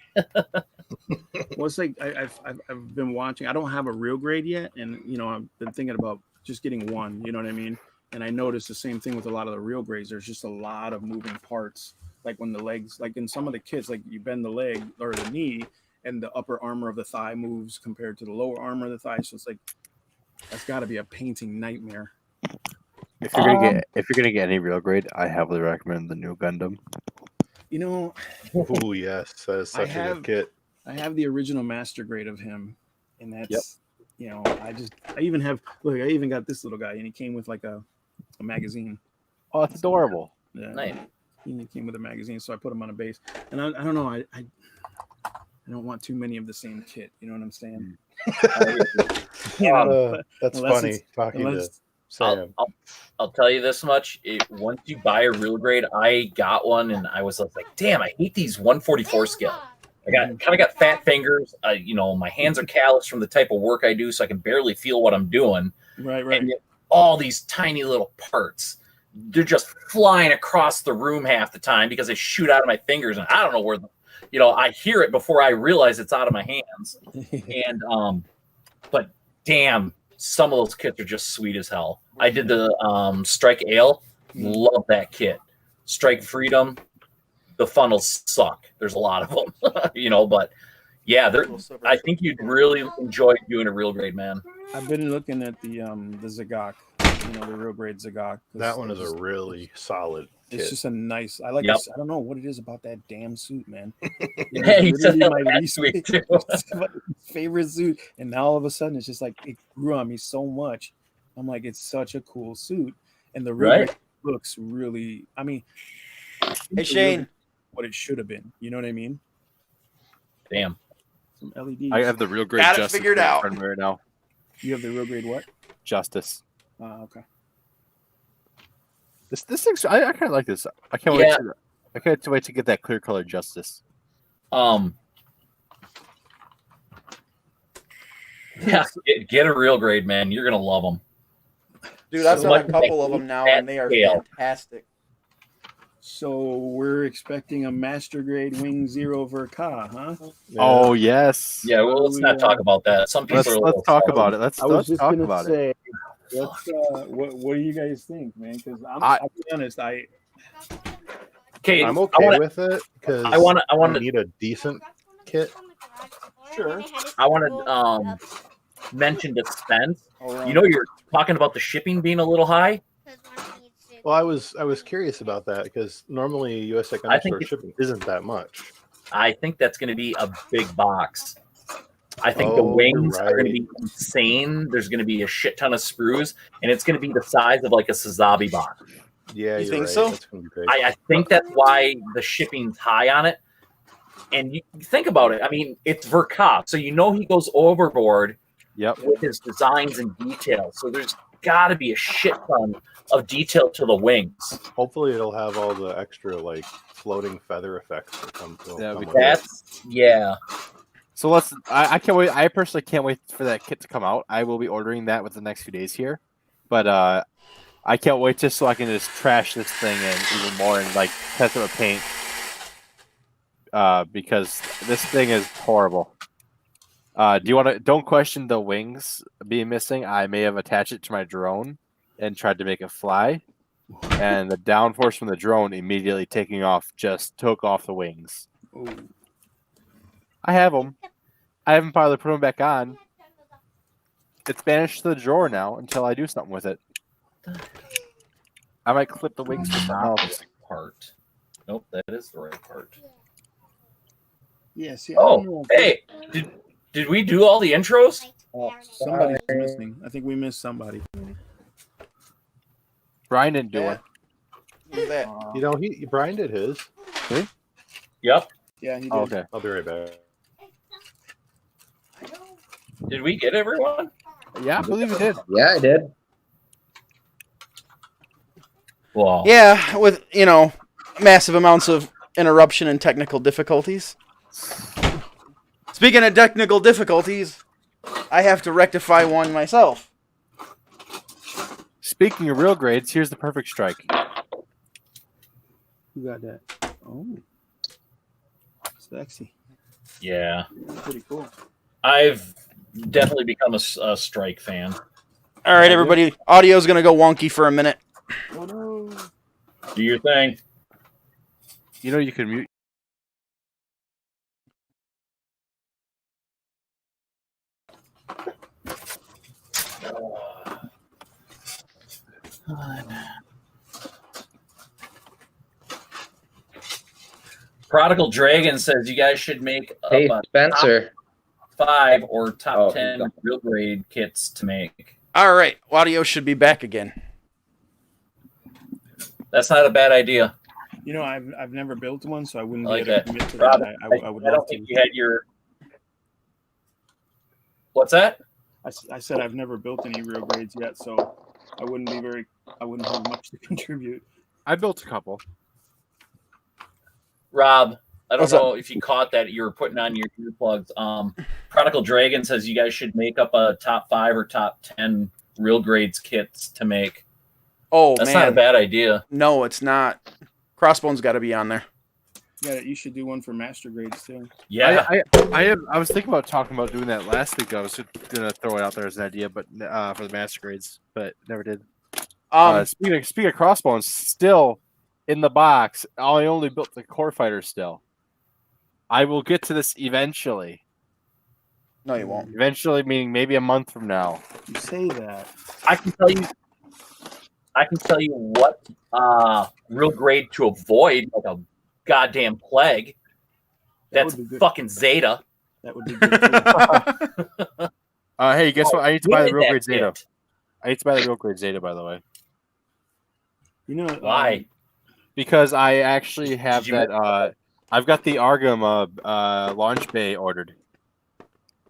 Well, it's like I've been watching. I don't have a real grade yet, and I've been thinking about just getting one. You know what I mean? And I noticed the same thing with a lot of the real grades. There's just a lot of moving parts. Like when the legs, like in some of the kits, like you bend the leg or the knee, and the upper armor of the thigh moves compared to the lower armor of the thigh. So it's like that's got to be a painting nightmare. If you're gonna get any real grade, I heavily recommend the new Gundam. Oh yes, that is such a good kit. I have the original master grade of him, and that's I even got this little guy, and he came with like a magazine. Oh, that's adorable. Yeah, nice. He came with a magazine, so I put him on a base. And I don't know, I don't want too many of the same kit. You know what I'm saying? That's funny talking to Sam. I'll tell you this much: once you buy a real grade, I got one, and I was like, "Damn, I hate these 144 scale." I kind of got fat fingers. My hands are calloused from the type of work I do, so I can barely feel what I'm doing. Right. And yet all these tiny little parts, they're just flying across the room half the time because they shoot out of my fingers, and I don't know where. I hear it before I realize it's out of my hands. And but damn, some of those kits are just sweet as hell. I did the Strike Ale, love that kit. Strike Freedom. The funnels suck. There's a lot of them, but yeah, I think you'd really enjoy doing a real grade, man. I've been looking at the Zagok, the real grade Zagok. That one is a really solid kit. It's just a nice. I like. I don't know what it is about that damn suit, man. It's my least favorite suit, and now all of a sudden it's just like it grew on me so much. I'm like, it's such a cool suit, and the real grade looks really. I mean, hey Shane. What it should have been. You know what I mean? Damn. Some LEDs. I have the real grade Got it Justice figured out right now. You have the real grade what? Justice. Okay. This thing's I kind of like this. I can't wait. I can't wait to get that clear color Justice. Yeah, get a real grade, man. You're gonna love them. Dude, I've So done a much couple of them now, and they are scale. fantastic. So we're expecting a master grade Wing Zero Verka, huh? Oh yes. Yeah, well, let's not talk about that. Some people Let's are a little talk salty. about it. Let's I was just talk gonna about it. say, let's, what do you guys think, man? Because I- I'll be honest, Okay, I'm I okay wanna- with it because I want to need a decent kit. Sure. I wanna mention to Spence. I'll You know, you're talking about the shipping being a little high. Well, I was curious about that because normally USA I Gunner think Store shipping isn't that much. I think that's going to be a big box. I think the Oh, wings you're are going to right. be insane. There's going to be a shit ton of screws, and it's going to be the size of like a Sazabi box. Yeah, You you're think right. so? That's gonna be great. I think that's why the shipping's high on it. And you think about it. I mean, it's Verkov, so you know he goes overboard Yep. with his designs and details. So there's got to be a shit ton of detail to the wings. Hopefully, it'll have all the extra like floating feather effects that come. That'd be come with cool. it. That's yeah. So let's. I can't wait. I personally can't wait for that kit to come out. I will be ordering that within the next few days here, but I can't wait just so I can just trash this thing in even more and like test it with paint. Because this thing is horrible. Do you want to? Don't question the wings being missing. I may have attached it to my drone and tried to make it fly, and the downforce from the drone immediately taking off just took off the wings. Ooh. I have them. I haven't bothered to put them back on. It's banished to the drawer now until I do something with it. I might clip the wings with something Not the else. right part. Nope, that is the right part. Yeah, see, I don't know. Oh, hey, did we do all the intros? Somebody's missing. I think we missed somebody. Brian didn't do Yeah. one. Who's that? You know, Brian did his. Yep. Yeah, he did. Oh, okay. I'll be right back. Did we get everyone? Yeah, I believe it did. Yeah, I did. Well, Yeah, with massive amounts of interruption and technical difficulties. Speaking of technical difficulties, I have to rectify one myself. Speaking of real grades, here's the perfect strike. Who got that? Oh, sexy. yeah. Pretty cool. I've definitely become a strike fan. All right, everybody. Audio's going to go wonky for a minute. Oh no. Do your thing. You know you can mute. Prodigal Dragon says you guys should make Hey, up a Spencer. top 5 or top Oh, 10 he's real grade kits to make. All right, audio should be back again. That's not a bad idea. You know, I've never built one, so I wouldn't I like be able that. to commit to Rob, that. I would I love don't to. think you had your. What's that? I said I've never built any real grades yet, so I wouldn't have much to contribute. I built a couple. Rob, I don't What's up? know if you caught that you were putting on your earplugs. Prodigal Dragon says you guys should make up a top 5 or top 10 real grades kits to make. Oh, That's man. not a bad idea. No, it's not. Crossbone's got to be on there. Yeah, you should do one for master grades too. Yeah. I was thinking about talking about doing that last week. I was gonna throw it out there as an idea, but for the master grades, but never did. Speaking of crossbones, still in the box. I only built the core fighter still. I will get to this eventually. No, you won't. Eventually, meaning maybe a month from now. You say that. I can tell you what real grade to avoid, like a goddamn plague. That That's would be good. fucking Zeta. That would be good too. Hey, guess what? I need to buy the real grade Zeta. Kit. I need to buy the real grade Zeta, by the way, You know Why? because I actually have Did you that. I've got the Argum launch bay ordered,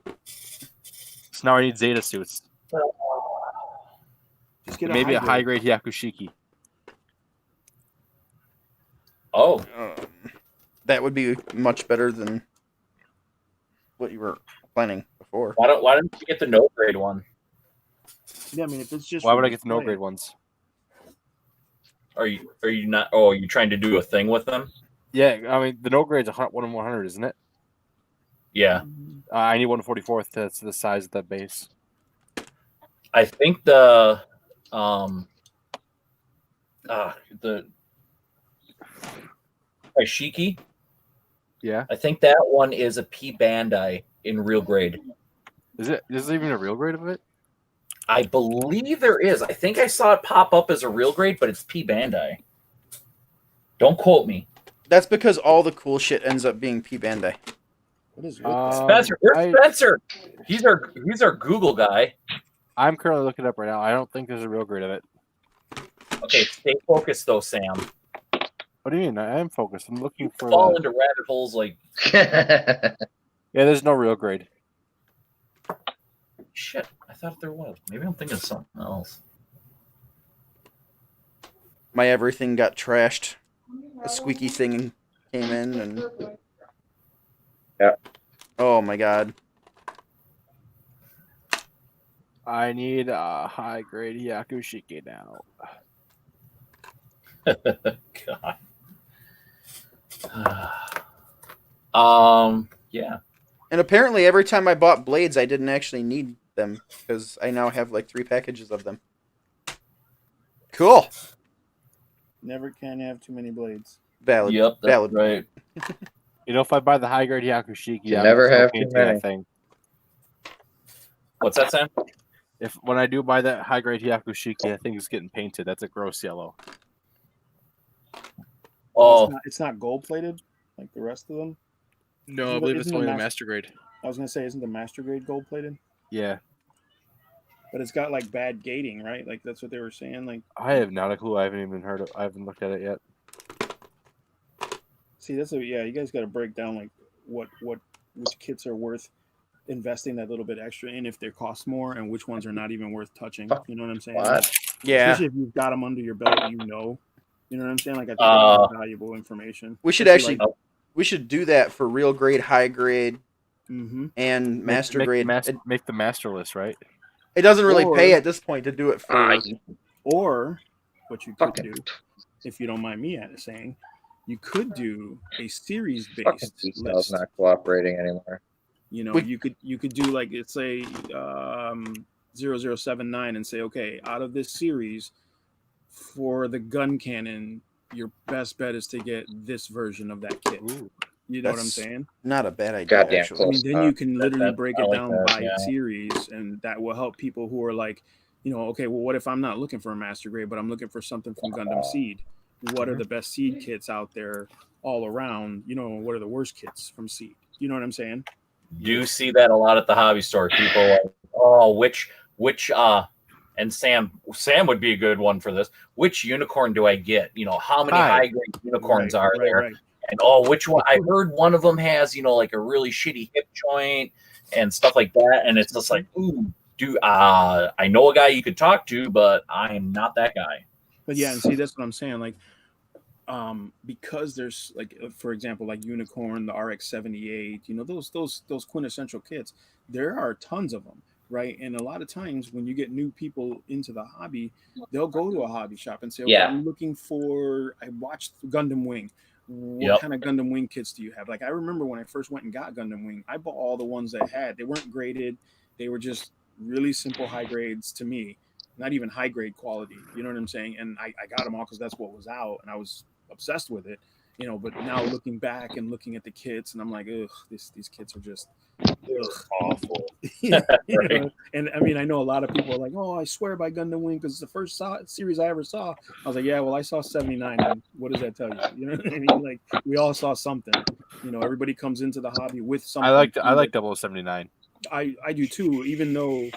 so now I need Zeta suits. Just get Maybe a high high grade Yakushiki. Oh, That would be much better than what you were planning before. 4. Why don't you get the no grade one? Yeah, I mean, if it's just Why for would I get the no display- grade ones? Are you not? Oh, you're trying to do a thing with them? Yeah, I mean the no grade's 1 in 100, isn't it? Yeah, I need 1/44th. That's the size of the base. I think the Ashiki. Yeah, I think that one is a P Bandai in real grade. is it? Is there even a real grade of it? I believe there is. I think I saw it pop up as a real grade, but it's P Bandai. Don't quote me. That's because all the cool shit ends up being P Bandai. What is it? Spencer, where's Spencer? He's our Google guy. I'm currently looking it up right now. I don't think there's a real grade of it. Okay, stay focused though, Sam. What do you mean? I am focused. I'm looking for. Fall into rabbit holes like Yeah, there's no real grade. shit. I thought there was. Maybe I'm thinking of something else. My everything got trashed. A squeaky thing came in and. Yeah. Oh my god. I need a high grade Yakushiki now. God. Yeah. And apparently, every time I bought blades, I didn't actually need them because I now have like 3 packages of them. Cool. Never can have too many blades. Valid. Yep. That's Valid. right. You know, if I buy the high grade Yakushiki, You I'm never still have too painting many. that thing. What's that, Sam? If when I do buy that high grade Yakushiki, I think it's getting painted. That's a gross yellow. Oh, It's not gold plated like the rest of them. No, Isn't I the- believe it's isn't the only the master- master grade. I was gonna say, isn't the master grade gold plated? Yeah, But it's got like bad gating, right? Like that's what they were saying. Like, I have not a clue. I haven't even heard of. I haven't looked at it yet. see, yeah. You guys got to break down like which kits are worth investing that little bit extra in if they cost more, and which ones are not even worth touching. You know what I'm saying? What? Yeah. Especially if you've got them under your belt, you know. You know what I'm saying? Like I think that's valuable information. We should Especially, actually. We should do that for real grade, high grade, mm-hmm. and master make, grade. Make the master list, right? It doesn't really Or- pay at this point to do it for. Or what you could Fucking, do, if you don't mind me saying, you could do a series fucking based details list. not cooperating anymore. You know, We- you could do like it's a 0079 and say, okay, out of this series, for the gun cannon, your best bet is to get this version of that kit. Ooh. You know what I'm That's saying? Not a bad idea. Goddamn Actually. I mean, close. then you can literally that- break I it like down that, by yeah. series, and that will help people who are like, you know, okay, well, what if I'm not looking for a master grade, but I'm looking for something from Gundam Seed? What are the best Seed kits out there all around? You know, what are the worst kits from Seed? You know what I'm saying? do see that a lot at the hobby store. People are like, oh, which and Sam would be a good one for this. Which unicorn do I get? You know, how many Hi. high grade unicorns Right, are right, there? right. And oh, which one? I heard one of them has, you know, like a really shitty hip joint and stuff like that. And it's just like, ooh, I know a guy you could talk to, but I am not that guy. But yeah, and see, that's what I'm saying. Like, because there's like, for example, like Unicorn, the RX-78, you know, those quintessential kits. There are tons of them, right? And a lot of times when you get new people into the hobby, they'll go to a hobby shop and say, okay, Yeah. I'm looking for. I watched Gundam Wing. What Yep. kind of Gundam Wing kits do you have? Like, I remember when I first went and got Gundam Wing, I bought all the ones that had. They weren't graded. They were just really simple high grades to me. Not even high grade quality. You know what I'm saying? And I got them all because that's what was out, and I was obsessed with it. You know, but now looking back and looking at the kits, and I'm like, ugh, these kits are just awful. You know? Right. And I mean, I know a lot of people are like, oh, I swear by Gundam Wing because it's the first series I ever saw. I was like, yeah, well, I saw 79. And what does that tell you? You know what I mean? Like, we all saw something. You know, everybody comes into the hobby with something. I like too. 0079. I do too, even though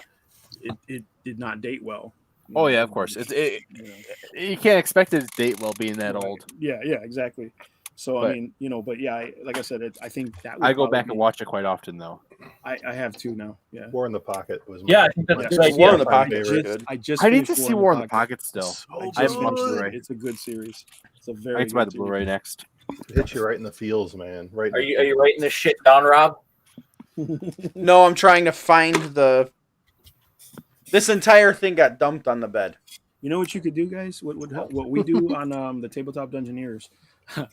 it did not date well. You Oh know, yeah, of course. you know. You can't expect it to date well being that Right. old. Yeah, exactly. So I But- mean, you know, but yeah, like I said, I think that would I go probably back be- and watch it quite often though. I have two now. Yeah. War in the Pocket was Yeah, I think that's my a good favorite. idea. War in the My Pocket is favorite. good. I just I need to finished see War in the Pocket still. I I just haven't watched finished it. Blu-ray. It's a good series. It's a I very need to buy good the Blu-ray series. next. Hit you right in the feels, man. Right. Are you writing this shit down, Rob? No, I'm trying to find the. This entire thing got dumped on the bed. You know what you could do, guys? What we do on the Tabletop Dungeoneers?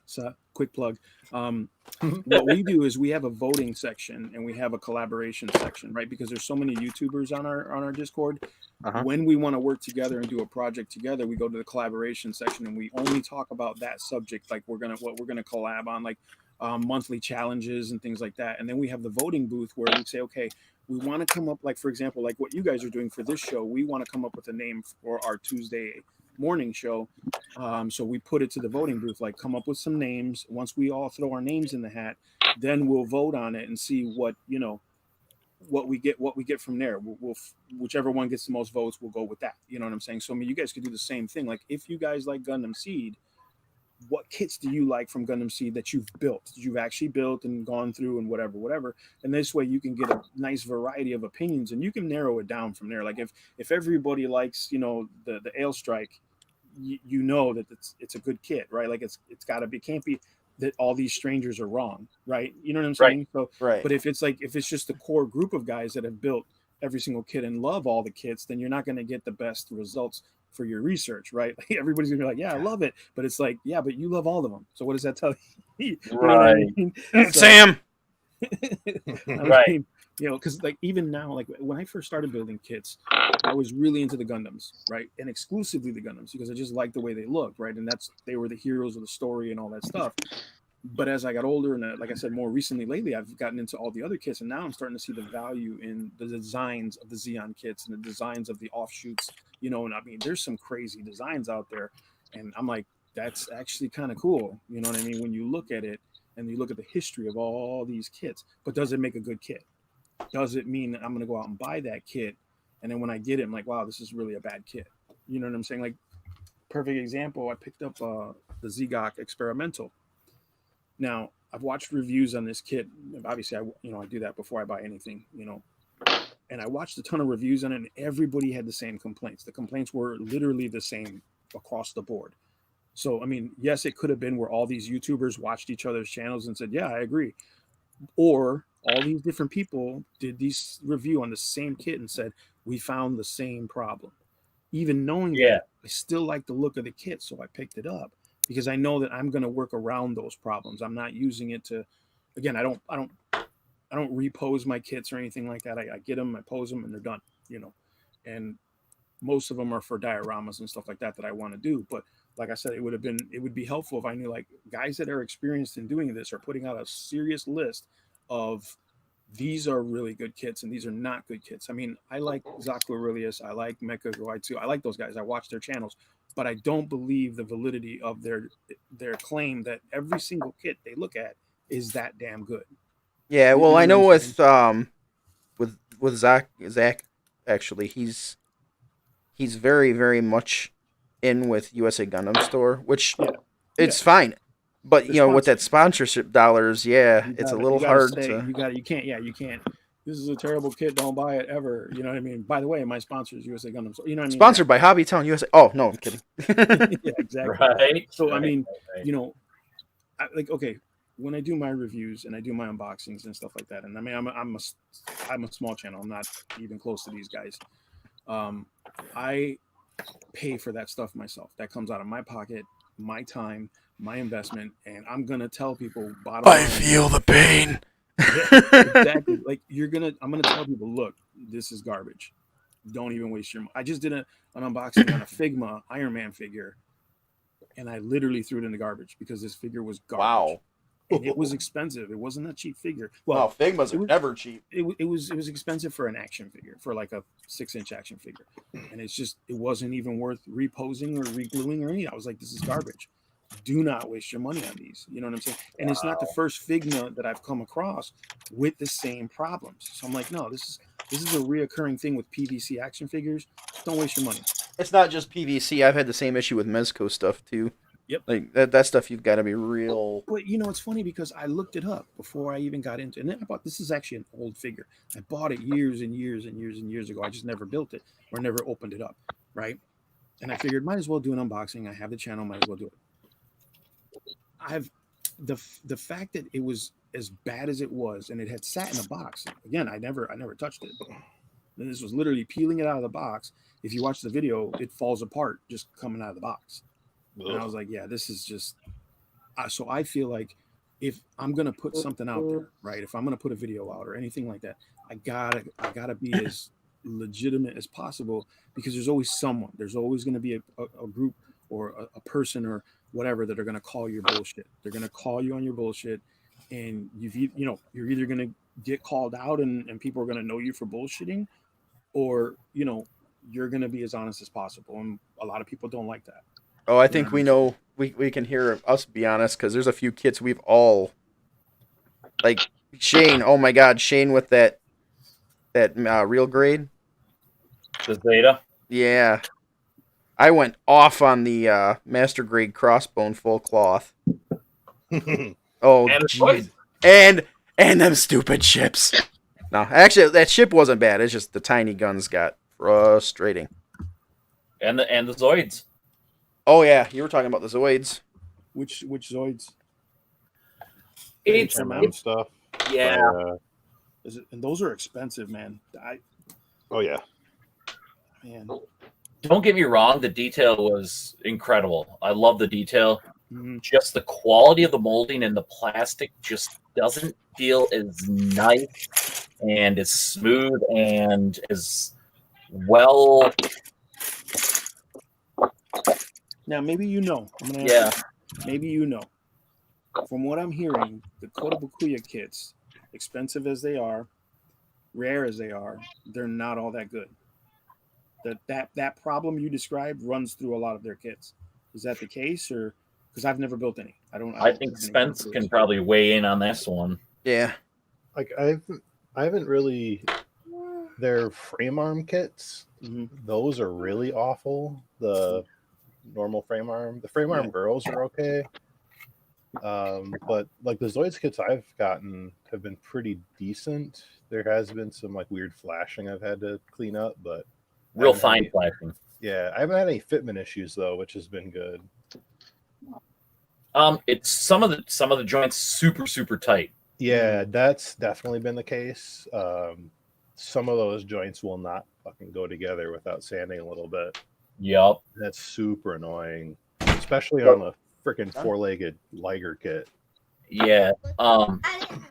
So, quick plug. What we do is we have a voting section and we have a collaboration section, right? Because there's so many YouTubers on our Discord. Uh-huh. When we want to work together and do a project together, we go to the collaboration section and we only talk about that subject, like what we're gonna collab on, like monthly challenges and things like that. And then we have the voting booth where we say, okay, we want to come up, like for example, like what you guys are doing for this show. We want to come up with a name for our Tuesday morning show. So we put it to the voting booth, like come up with some names. Once we all throw our names in the hat, then we'll vote on it and see what what we get from there. We'll whichever one gets the most votes, we'll go with that. You know what I'm saying? So I mean, you guys could do the same thing. Like if you guys like Gundam Seed, what kits do you like from Gundam Seed that you've built, that you've actually built and gone through and whatever. And this way you can get a nice variety of opinions and you can narrow it down from there. Like if everybody likes, the Ale Strike, you know that it's a good kit, right? Like it's got to be, can't be that all these strangers are wrong, right? You know what I'm saying? So, Right. but if it's just the core group of guys that have built every single kit and love all the kits, then you're not going to get the best results for your research, right? Like everybody's gonna be like, yeah, I love it, but it's like, yeah, but you love all of them. So what does that tell you? You know what I mean? So, Sam. Right. Because like even now, like when I first started building kits, I was really into the Gundams, right, and exclusively the Gundams because I just liked the way they looked, right, and they were the heroes of the story and all that stuff. But as I got older and like I said, more recently lately, I've gotten into all the other kits, and now I'm starting to see the value in the designs of the Xeon kits and the designs of the offshoots. And I mean, there's some crazy designs out there, and I'm like, that's actually kind of cool. You know what I mean? When you look at it and you look at the history of all these kits, but does it make a good kit? Does it mean that I'm going to go out and buy that kit, and then when I get it, I'm like, wow, this is really a bad kit? You know what I'm saying? Like, perfect example, I picked up the Zgok Experimental. Now, I've watched reviews on this kit. Obviously, I do that before I buy anything, and I watched a ton of reviews on it, and everybody had the same complaints. The complaints were literally the same across the board. So, I mean, yes, it could have been where all these YouTubers watched each other's channels and said, yeah, I agree. Or all these different people did these review on the same kit and said, we found the same problem. Even knowing that, I still like the look of the kit, so I picked it up. Because I know that I'm going to work around those problems. I'm not using it to, again, I don't repose my kits or anything like that. I get them, I pose them, and they're done. And most of them are for dioramas and stuff like that I want to do. But like I said, it would be helpful if I knew like guys that are experienced in doing this are putting out a serious list of these are really good kits and these are not good kits. I mean, I like Zaku Aurelius, I like Mecha Goichi, I like those guys. I watch their channels. But I don't believe the validity of their claim that every single kit they look at is that damn good. Yeah, well, I know with Zach actually, he's very, very much in with USA Gundam Store, which it's fine. But with that sponsorship dollars, it's a little hard to. You can't. This is a terrible kit. Don't buy it ever. You know what I mean? By the way, my sponsor is USA Gundam. So, you know what I mean? Sponsored by Hobbytown USA. Oh, no, I'm kidding. Yeah, exactly. Right. So, I mean, okay, when I do my reviews and I do my unboxings and stuff like that, and I mean, I'm a small channel. I'm not even close to these guys. I pay for that stuff myself. That comes out of my pocket, my time, my investment, and I'm going to tell people, bottom line, feel the pain. Yeah, exactly. Like I'm gonna tell people, look, this is garbage. Don't even waste your money. I just did an unboxing on a Figma Iron Man figure, and I literally threw it in the garbage because this figure was garbage. Wow. And it was expensive. It wasn't a cheap figure. Well, Figmas are never cheap. It was expensive for an action figure, for like a 6-inch action figure, and it wasn't even worth reposing or regluing or anything. I was like, this is garbage. Do not waste your money on these. You know what I'm saying? And It's not the first Figma that I've come across with the same problems. So I'm like, no, this is a reoccurring thing with PVC action figures. Don't waste your money. It's not just PVC. I've had the same issue with Mezco stuff too. Yep. Like that stuff, you've got to be real. But it's funny because I looked it up before I even got into it. And then I bought, this is actually an old figure. I bought it years and years and years and years ago. I just never built it or never opened it up. Right. And I figured might as well do an unboxing. I have the channel, might as well do it. I've the fact that it was as bad as it was, and it had sat in a box. Again, I never touched it. And this was literally peeling it out of the box. If you watch the video, it falls apart just coming out of the box. And I was like, yeah, this is just. So I feel like if I'm gonna put something out there, right? If I'm gonna put a video out or anything like that, I gotta be as legitimate as possible, because there's always someone. There's always gonna be a group or a person or whatever that are gonna call your bullshit. They're gonna call you on your bullshit, and you're either gonna get called out and people are gonna know you for bullshitting, or you're gonna be as honest as possible. And a lot of people don't like that. Oh, I think we know. We can hear us be honest, because there's a few kits we've all like Shane. Oh my God, Shane with that real grade. The Zeta. Yeah, I went off on the master grade crossbone full cloth. Oh, And it's jeez. And them stupid ships. No, actually, that ship wasn't bad. It's just the tiny guns got frustrating. And the Zoids. Oh yeah, you were talking about the Zoids. Which Zoids? It's HMM stuff. yeah. Is it? And those are expensive, man. Oh yeah. Man. Don't get me wrong, the detail was incredible. I love the detail. Mhm. Just the quality of the molding and the plastic just doesn't feel as nice and as smooth and as well. Now, maybe I'm gonna Yeah. maybe from what I'm hearing, the Kotobukiya kits, expensive as they are, rare as they are, they're not all that good. That problem you described runs through a lot of their kits. Is that the case, or because I've never built any? I I think have any Spence clue. can probably weigh in on this one. Yeah. Like I haven't really. Their frame arm kits, Mhm. those are really awful. The normal frame arm, the frame arm girls are okay. But like the Zoids kits I've gotten have been pretty decent. There has been some like weird flashing I've had to clean up, but Real I haven't had fine any- flashing. Yeah, I haven't had any fitment issues though, which has been good. It's some of the joints super tight. Yeah, that's definitely been the case. Some of those joints will not fucking go together without sanding a little bit. Yup. That's super annoying, especially on the freaking four-legged Liger kit. Yeah.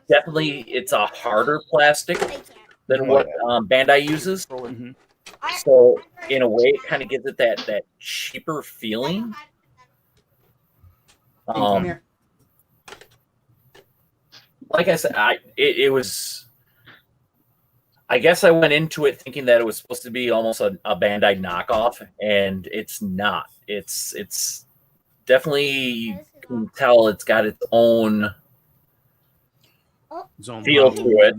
Definitely, it's a harder plastic than what Bandai uses. Mhm. So in a way, it kind of gives it that cheaper feeling. Like I said, it was. I guess I went into it thinking that it was supposed to be almost a Bandai knockoff, and it's not. It's definitely, you can tell it's got its own Zone feel problem. to it.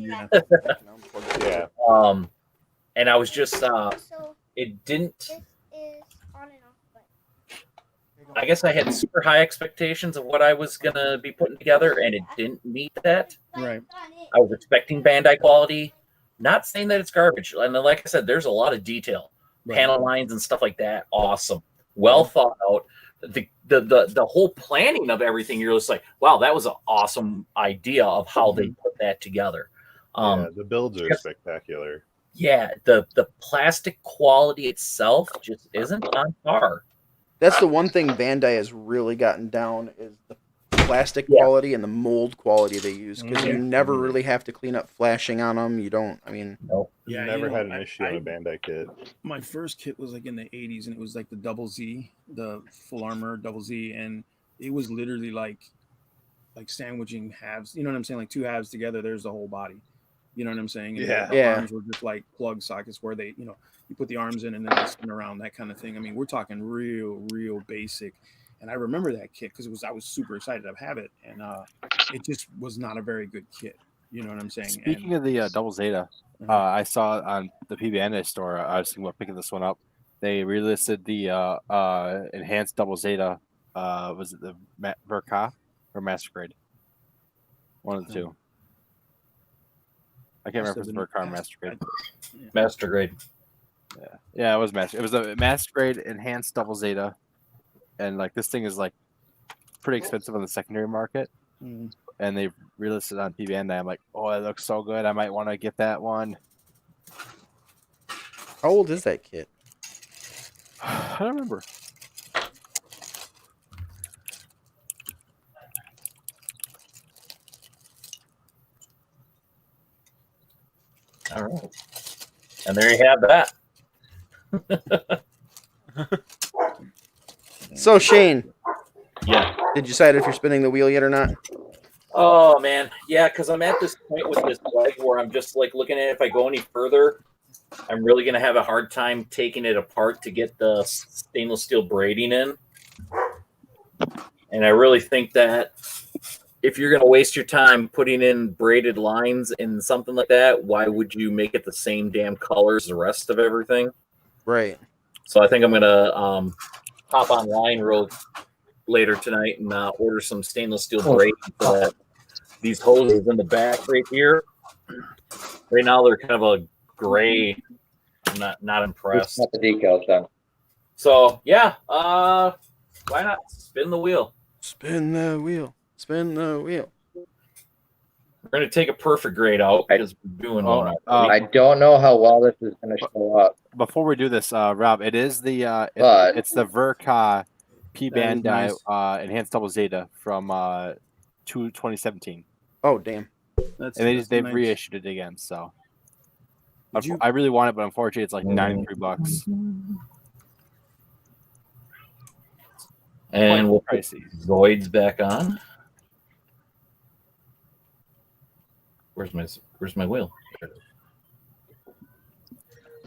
Yeah. Yeah, And I was just So it didn't. this is on and off, but I guess I had super high expectations of what I was gonna be putting together, and it didn't meet that. Right. I was expecting Bandai quality. Not saying that it's garbage. And like I said, there's a lot of detail, Right. panel lines and stuff like that. Awesome, well thought out. The whole planning of everything. You're just like, wow, that was an awesome idea of how they put that together. yeah, the builds are yes. spectacular. Yeah, the plastic quality itself just isn't on par. That's the one thing Bandai has really gotten down is the plastic Yeah. quality and the mold quality they use, because you Mhm. never really have to clean up flashing on them. You don't. I mean, Nope. Yeah, Never you know, had an issue on a Bandai kit. My first kit was like in the 80s, and it was like the double Z, the full armor double Z, and it was literally like sandwiching halves. You know what I'm saying? Like two halves together. There's the whole body. You know what I'm saying? And Yeah. The Yeah. arms were just like plug sockets where they, you put the arms in and then they spin around, that kind of thing. I mean, we're talking real basic. And I remember that kit because I was super excited to have it, and it just was not a very good kit. You know what I'm saying? Speaking of the Double Zeta, I saw on the PBNA store. I was thinking about picking this one up. They relisted the enhanced Double Zeta. Was it the Verka or Master Grade? One of the two. I can't remember if it's Verka or Master Grade. Master grade. Yeah, it was Master. It was a Master Grade enhanced Double Zeta, and like this thing is like pretty expensive on the secondary market. Mhm. and they relisted on P Bandai. I'm like, oh, it looks so good. I might want to get that one. How old is that kit? I don't remember. All right. And there you have that. So Shane, Yeah. did you decide if you're spinning the wheel yet or not? Oh man, yeah, because I'm at this point with this leg where I'm just like looking at it, if I go any further, I'm really gonna have a hard time taking it apart to get the stainless steel braiding in. And I really think that if you're gonna waste your time putting in braided lines in something like that, why would you make it the same damn color as the rest of everything? Right. So I think I'm gonna hop online real later tonight and order some stainless steel braiding for that. These hoses in the back right here. Right now they're kind of a gray. I'm not impressed. Got the decals done. So yeah, why not spin the wheel? Spin the wheel. Spin the wheel. We're gonna take a perfect grade out because we're doing one. I don't know how well this is going to show up. Before we do this, Rob, it is the But- it's the Verka P That is Bandai nice. Enhanced Double Zeta from 2017, Oh damn. That's, and that's they've nice. reissued it again. So Did you- I really want it, but unfortunately, it's like $93. And we'll put Pricey. Zoids back on. Where's my wheel?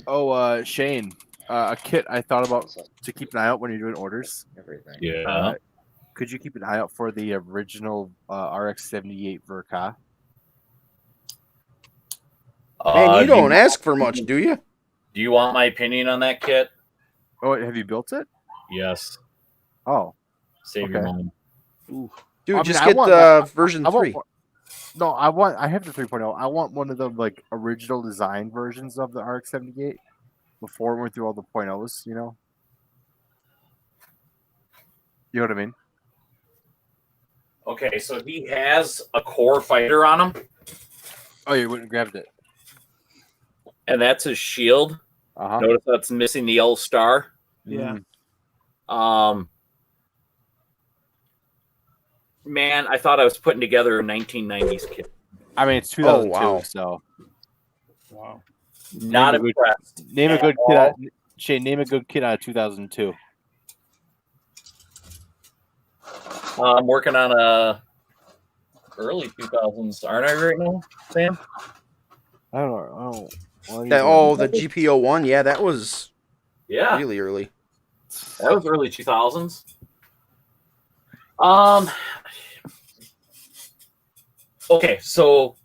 Oh, Shane, a kit I thought about to keep an eye out when you're doing orders. Everything. Yeah. Could you keep an eye out for the original RX-78 Verka? Man, you don't do ask for much, do you? do you want my opinion on that kit? Oh, have you built it? Yes. Oh, Save your Okay. money. Dude, I mean, just I get want the version I 3. want. No, I have the 3.0. I want one of the like original design versions of the RX-78 before we went through all the .0s. You know what I mean? Okay, so he has a core fighter on him, Oh, you went and grabbed it. and that's his shield. Uh-huh. Notice that's missing the yellow star. Yeah. Man, I thought I was putting together a 1990s kit. I mean, it's 2002, wow. so Wow. Not Name a good- impressed. name a at good all. kid. Shane, name a good kid out of 2002. I'm working on a early 2000s, aren't I right now, Sam? I don't know. What are you That, doing? the GPO 1, yeah, that was Yeah, really early. that was early 2000s. Okay, so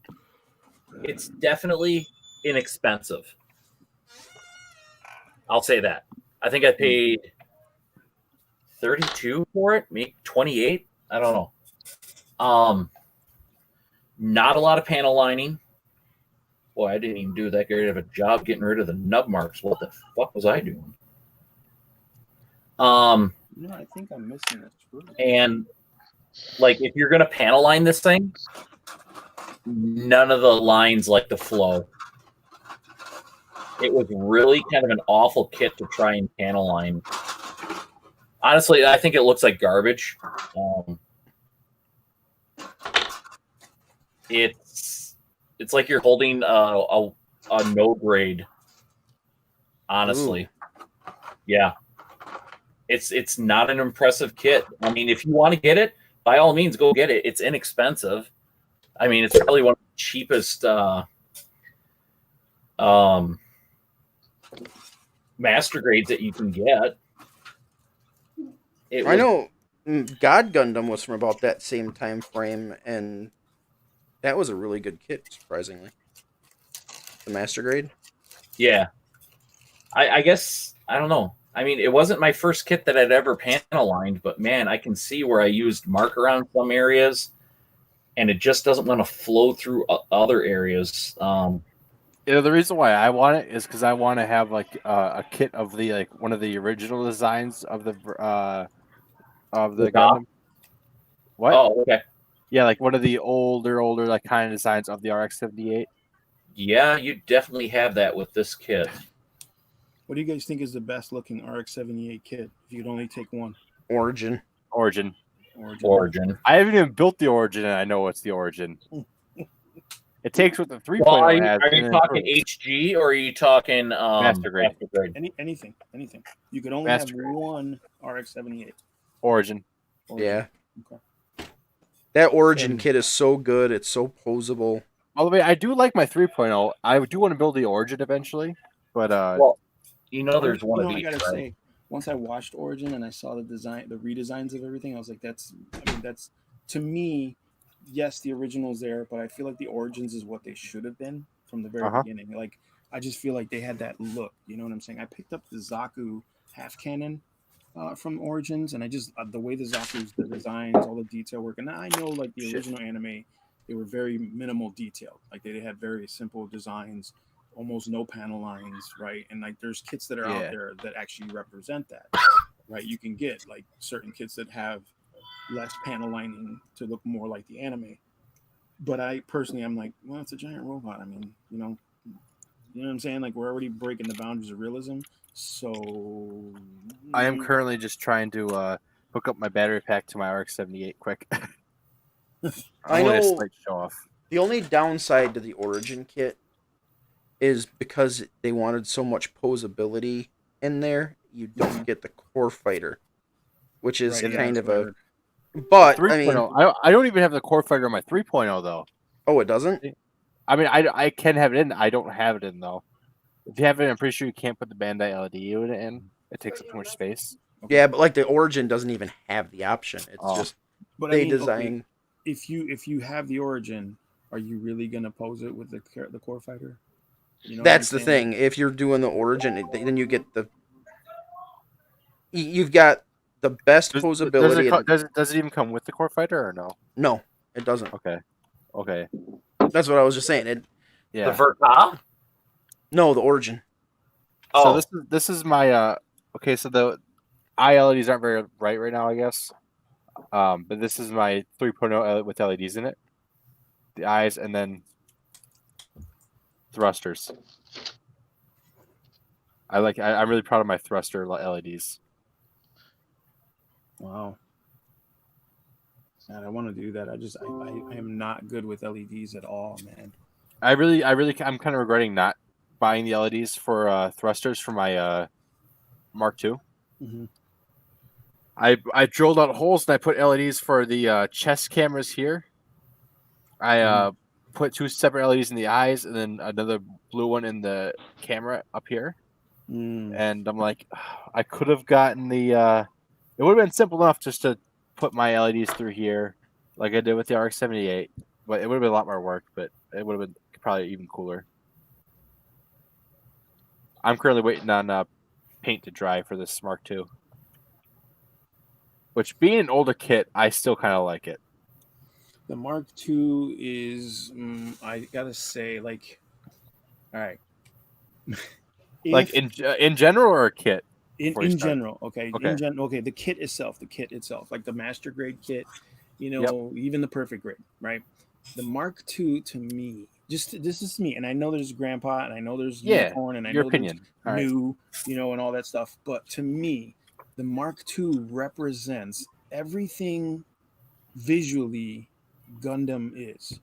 it's definitely inexpensive. I'll say that. I think I paid 32 for it, maybe 28. I don't know. Not a lot of panel lining. Boy, I didn't even do that great of a job getting rid of the nub marks. What the fuck was I doing? You know, I think I'm missing a screw. And like if you're gonna panel line this thing, none of the lines like the flow. It was really kind of an awful kit to try and panel line. Honestly, I think it looks like garbage. It's like you're holding a no grade. Honestly, yeah. It's not an impressive kit. I mean, if you want to get it, by all means, go get it. It's inexpensive. I mean, it's probably one of the cheapest master grades that you can get. I know God Gundam was from about that same time frame, and that was a really good kit, surprisingly. The master grade. Yeah. I guess, I don't know. I mean, it wasn't my first kit that I'd ever panel lined, but man, I can see where I used marker on some areas, and it just doesn't want to flow through other areas. The reason why I want it is because I want to have like a kit of the like one of the original designs of the The Gundam. What? Oh, okay. Yeah, like one of the older like kind of designs of the RX-78. Yeah, you definitely have that with this kit. What do you guys think is the best looking RX-78 kit? If you could only take one, Origin. Origin. Origin. I haven't even built the Origin, and I know it's the Origin. It takes what the 3.0 Well, are you has. and talking improves. HG or are you talking Master grade? anything. You could only Master have grade. one RX-78. Origin. Yeah. Okay. That Origin And- kit is so good. It's so posable. By the way, I do like my 3.0. I do want to build the Origin eventually, but Well, there's one of I each, gotta right? say, once I watched Origin and I saw the redesigns of everything, I was like, that's to me, yes, the original's there, but I feel like the Origins is what they should have been from the very beginning. Like, I just feel like they had that look. You know what I'm saying? I picked up the Zaku half cannon from Origins, and I just the way the Zaku's, the designs, all the detail work, and I know like the original anime, they were very minimal detailed. Like they had very simple designs, almost no panel lines, right? And like there's kits that are out there that actually represent that, right? You can get like certain kits that have less panel lining to look more like the anime. But I personally, I'm like, well, it's a giant robot. I mean, you know what I'm saying? Like we're already breaking the boundaries of realism. So I am currently just trying to hook up my battery pack to my RX-78 quick. I only a know slight show off. the only downside to the Origin kit is because they wanted so much posability in there, you don't get the core fighter, which is Right, yeah, kind that's of what I a. heard. But I 3.0. mean, I don't even have the core fighter on my 3.0 though. oh, it doesn't. I mean, I can have it in. I don't have it in though. If you have it, I'm pretty sure you can't put the Bandai LED unit in. It takes up too much space. Yeah, but like the Origin doesn't even have the option. It's just But they I mean, design. okay, if you have the Origin, are you really gonna pose it with the core fighter? You know, That's the thing. If you're doing the Origin, then you get the. You've got the best posability. Does it even come with the core fighter or no? No, it doesn't. Okay. That's what I was just saying. Yeah. The Verta? No, the Origin. Oh, So this is my okay. So the eye LEDs aren't very bright right now, I guess. But this is my 3.0 with LEDs in it. The eyes and then thrusters. I'm really proud of my thruster LEDs. Wow. God, I want to do that. I am not good with LEDs at all, man. I'm kind of regretting not buying the LEDs for thrusters for my Mark II. Mhm. I drilled out holes and I put LEDs for the chest cameras here. I put 2 separate LEDs in the eyes and then another blue one in the camera up here. And I'm like, I could have gotten the. It would have been simple enough just to put my LEDs through here, like I did with the RX-78. But it would have been a lot more work. But it would have been probably even cooler. I'm currently waiting on paint to dry for this Mark II. Which, being an older kit, I still kind of like it. The Mark II is, I gotta say, like, all right. Like in general or a kit? In general, okay. Okay. In general, okay. The kit itself, like the master grade kit, even the perfect grade, right? The Mark II to me, this is me, and I know there's Grandpa, and I know there's Unicorn, and I your know opinion. there's New, and all that stuff. But to me, the Mark II represents everything visually Gundam is,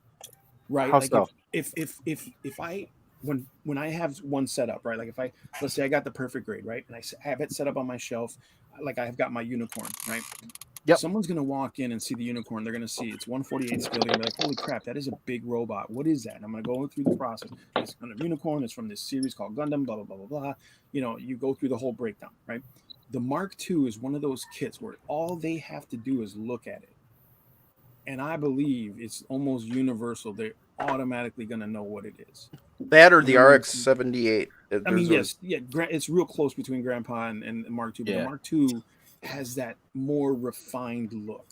right? How like so? if I when I have one set up, right? Like if let's say I got the perfect grade, right? And I have it set up on my shelf, like I've got my Unicorn, right? Yep. Someone's gonna walk in and see the Unicorn. They're gonna see it's 148 scale. They're gonna be like, "Holy crap, that is a big robot. What is that?" And I'm gonna go through the process. It's a Unicorn. It's from this series called Gundam. Blah blah blah blah blah. You go through the whole breakdown, right? The Mark II is one of those kits where all they have to do is look at it, and I believe it's almost universal. They're automatically gonna know what it is. That or the RX-78. I mean, yes, yeah, it's real close between Grandpa and Mark II, but the Mark II has that more refined look.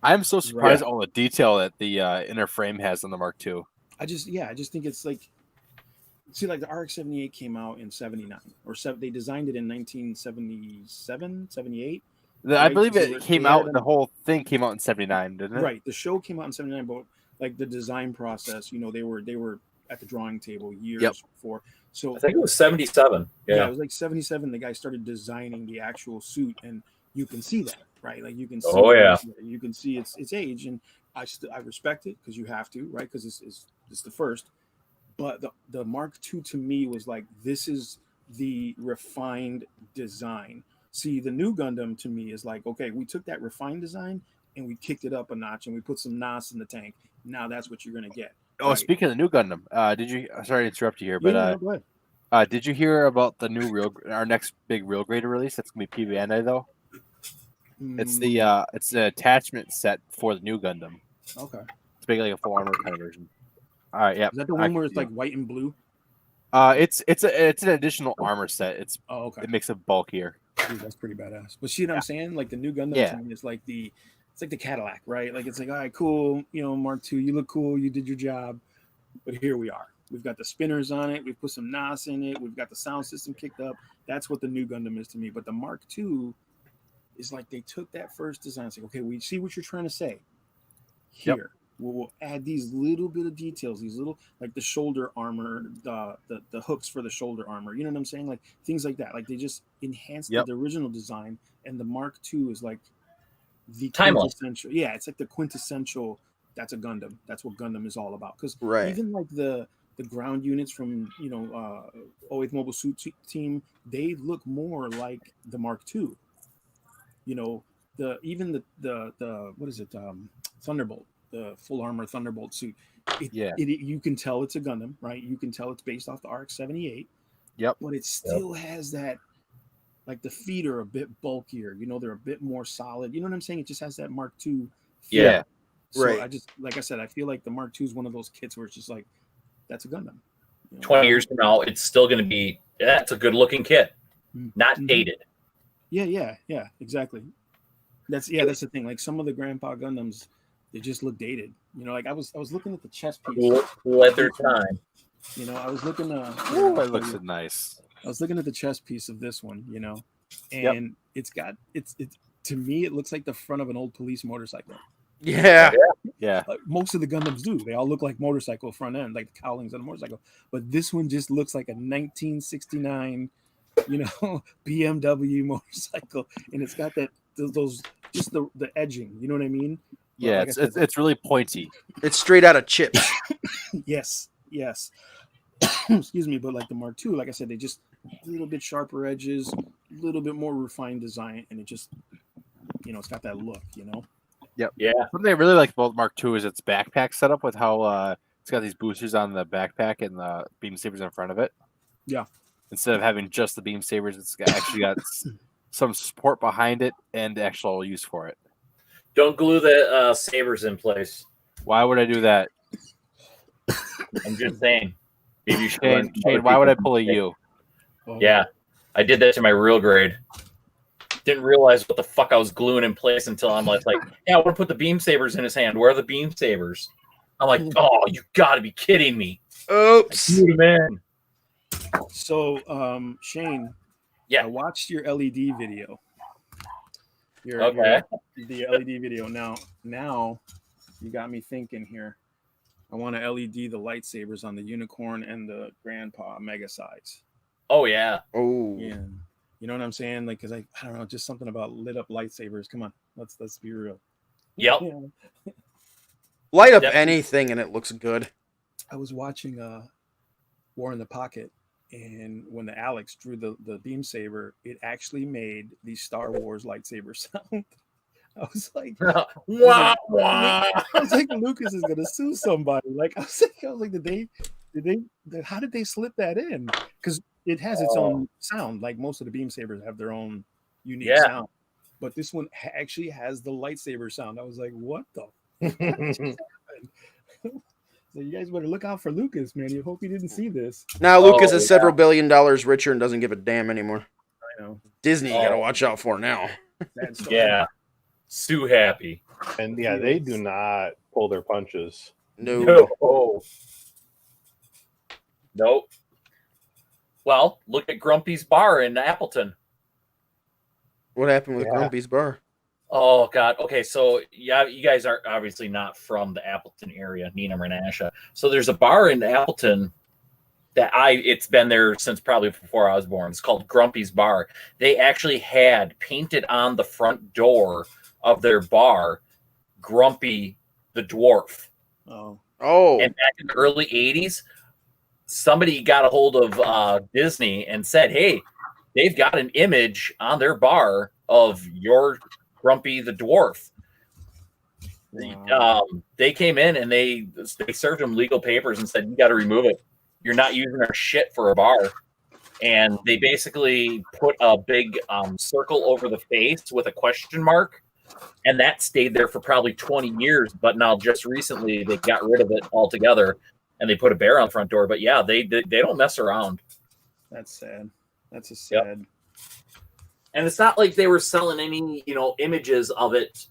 I'm so surprised at all the detail that the inner frame has on the Mark II. I just think it's like, see, like the RX-78 came out in 79 or they designed it in 1977, 78, I Right, believe so it came they out. had The whole thing came out in '79, didn't it? Right. The show came out in '79, but like the design process, they were at the drawing table years Yep. before. So I think it was 77. yeah, Yeah. it was like '77. The guy started designing the actual suit, and you can see that, right? Like you can see, Oh, yeah. you can see its age, and I respect it because you have to, right? Because it's the first. But the Mark II to me was like, this is the refined design. See, the new Gundam to me is like, okay, we took that refined design and we kicked it up a notch and we put some NOS in the tank. Now that's what you're gonna get. Oh, right? speaking of the new Gundam, did you? Sorry to interrupt you here, Yeah, but no, go ahead. did you hear about the new our next big real grader release? That's gonna be PBNA though. It's it's the attachment set for the new Gundam. Okay. It's basically like a full armor kind of version. All right, yeah. Is that the one where it's like white and blue? It's an additional armor set. Oh, okay. It makes it bulkier. Dude, that's pretty badass. But see what I'm saying? Like the new Gundam Yeah. to me is like it's like the Cadillac, right? Like it's like, all right, cool, Mark II, you look cool, you did your job, but here we are. We've got the spinners on it, we've put some NOS in it, we've got the sound system kicked up. That's what the new Gundam is to me. But the Mark II is like they took that first design, it's like, okay, we see what you're trying to say. Here. Yep. We'll add these little bit of details, these little like the shoulder armor, the hooks for the shoulder armor. You know what I'm saying? Like things like that. Like they just enhanced the original design, and the Mark II is like the Timeless. quintessential. Yeah, it's like the quintessential. That's a Gundam. That's what Gundam is all about. Because Right. even like the ground units from 08th Mobile Suit Team, they look more like the Mark II. The what is it? Thunderbolt. The full armor Thunderbolt suit. You can tell it's a Gundam, right? You can tell it's based off the RX-78. Yep. But it still has that, like the feet are a bit bulkier. They're a bit more solid. You know what I'm saying? It just has that Mark II. Feel. Yeah. So Right. I just, like I said, I feel like the Mark II is one of those kits where it's just like, that's a Gundam. 20 years from now, it's still going to be, it's a good looking kit, not Mhm. dated. Yeah, exactly. That's the thing. Like some of the Grandpa Gundams, they just look dated. Like I was looking at the chest piece. Let their time. I was looking Ooh, it looks nice. I was looking at the chest piece of this one, and it's to me it looks like the front of an old police motorcycle. Yeah. Yeah. Like most of the Gundams do. They all look like motorcycle front end, like the cowlings on a motorcycle. But this one just looks like a 1969, BMW motorcycle, and it's got those just the edging. You know what I mean? But Yeah, like I said, it's really pointy. It's straight out of Chips. yes. Excuse me, but like the Mark II, like I said, they just a little bit sharper edges, a little bit more refined design, and it just, it's got that look, Yep. Yeah. Something I really like about Mark II is its backpack setup with how it's got these boosters on the backpack and the beam sabers in front of it. Yeah. Instead of having just the beam sabers, it's actually got some support behind it and actual use for it. Don't glue the sabers in place. Why would I do that? I'm just saying. Maybe you should learn from Shane, other why would I people's pull a mistakes. U? Yeah, I did that to my real grade. Didn't realize what the fuck I was gluing in place until I'm like, yeah, I want to put the beam sabers in his hand. Where are the beam sabers? I'm like, oh, you got to be kidding me. Oops. Glued 'em in. So, Shane, Yeah. I watched your LED video. Okay. The LED video. Now, you got me thinking here. I want to LED the lightsabers on the Unicorn and the Grandpa Mega size. Oh yeah. Oh. Yeah. You know what I'm saying? Like, cause I don't know, just something about lit up lightsabers. Come on, let's be real. Yep. Yeah. Light up Definitely. anything and it looks good. I was watching War in the Pocket, and when the Alex drew the beam saber, it actually made the Star Wars lightsaber sound. I was like, Wah, wah. I was like, Lucas is gonna sue somebody. Like, I was like, how did they slip that in? Because it has its own sound. Like most of the beam sabers have their own unique sound, but this one actually has the lightsaber sound. I was like, what the? So you guys better look out for Lucas, man. You hope he didn't see this. Now Lucas Oh, is several $1 billion richer and doesn't give a damn anymore. I know. Disney, you gotta Oh. watch out for now. Sad story. Yeah. Sue happy. And yeah, they do not pull their punches. No. No. Nope. Well, look at Grumpy's Bar in Appleton. What happened with Yeah. Grumpy's Bar? Oh God. Okay, so yeah, you guys are obviously not from the Appleton area, Neenah Menasha. So there's a bar in Appleton that it's been there since probably before I was born. It's called Grumpy's Bar. They actually had painted on the front door of their bar Grumpy the Dwarf. Oh, Oh, And back in the early 80s, somebody got a hold of Disney and said, hey, they've got an image on their bar of your Grumpy the Dwarf. wow. They came in and they served them legal papers and said, you got to remove it. You're not using our shit for a bar. And they basically put a big circle over the face with a question mark. And that stayed there for probably 20 years. But now just recently they got rid of it altogether and they put a bear on the front door. But yeah, they don't mess around. That's sad. That's a Yep. sad. And it's not like they were selling any, images of it,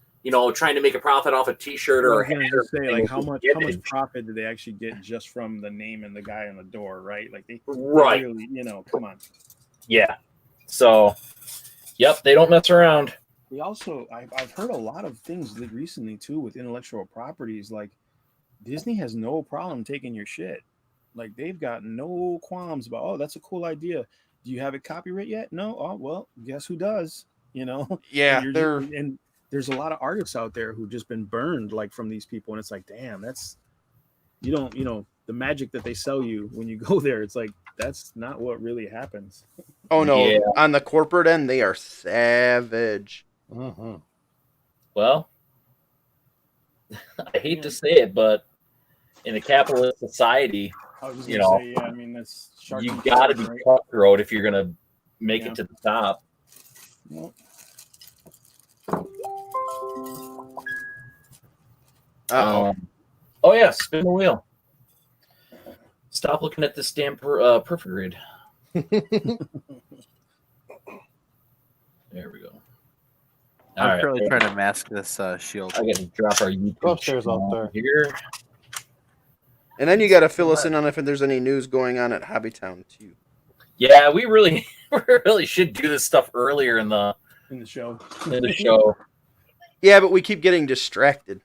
trying to make a profit off a T-shirt or I a was hat. gonna just say, like, how much image. profit did they actually get just from the name and the guy on the door, right? Like they Right. really, come on. Yeah. So, yep, they don't mess around. We also, I've heard a lot of things recently too with intellectual properties. Like Disney has no problem taking your shit. Like they've got no qualms about, oh, that's a cool idea. Do you have it copyright yet? No. Oh, well, guess who does? yeah, And they're and there's a lot of artists out there who've just been burned like from these people, and it's like, damn, that's the magic that they sell you when you go there. It's like that's not what really happens. oh no, Yeah. on the corporate end they are savage. Mm-hmm. Well, I hate to say it, but in a capitalist society, I was just You gonna know, say, yeah, I mean that's shark you and got to shark, be right? cutthroat if you're going to make Yeah. it to the top. Well, Uh-oh. Oh, yeah, spin the wheel. Stop looking at this damn perfect grid. There we go. All I'm right. currently trying to mask this shield. I got to drop our YouTube Go upstairs, channel Altar. here. And then you got to fill us in on if there's any news going on at Hobbytown too. Yeah, we really should do this stuff earlier in the in the show. show. Yeah, but we keep getting distracted.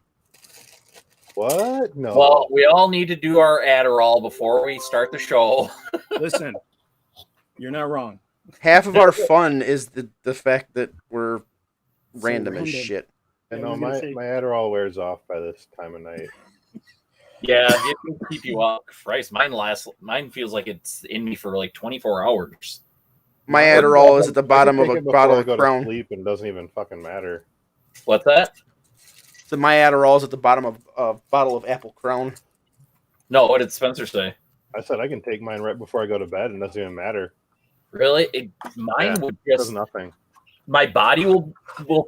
What? No. Well, we all need to do our Adderall before we start the show. Listen, you're not wrong. Half of our fun is the fact that we're So random as random. shit. I I know was my, gonna say- my Adderall wears off by this time of night. Yeah, it can keep you up. Christ, mine feels like it's in me for like 24 hours. My Yeah, Adderall is at the I can bottom of take a it before bottle I of go to Crown. sleep and it doesn't even fucking matter. What's that? So my Adderall is at the bottom of a bottle of Apple Crown. No, what did Spencer say? I said I can take mine right before I go to bed and it doesn't even matter. Really? Mine Yeah, would It does just nothing. my body will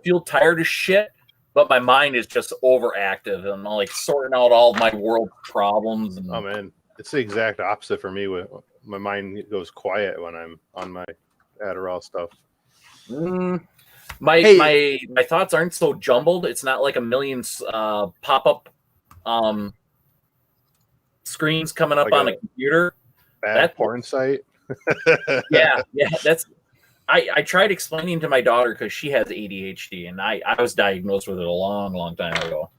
feel tired as shit, but my mind is just overactive and I'm like sorting out all my world problems. And Oh man, it's the exact opposite for me. With my mind goes quiet when I'm on my Adderall stuff. my Hey. my thoughts aren't so jumbled. It's not like a million pop up screens coming up Like on a- a computer. Bad That's- porn site. Yeah, that's. I tried explaining to my daughter because she has ADHD and I was diagnosed with it a long time ago.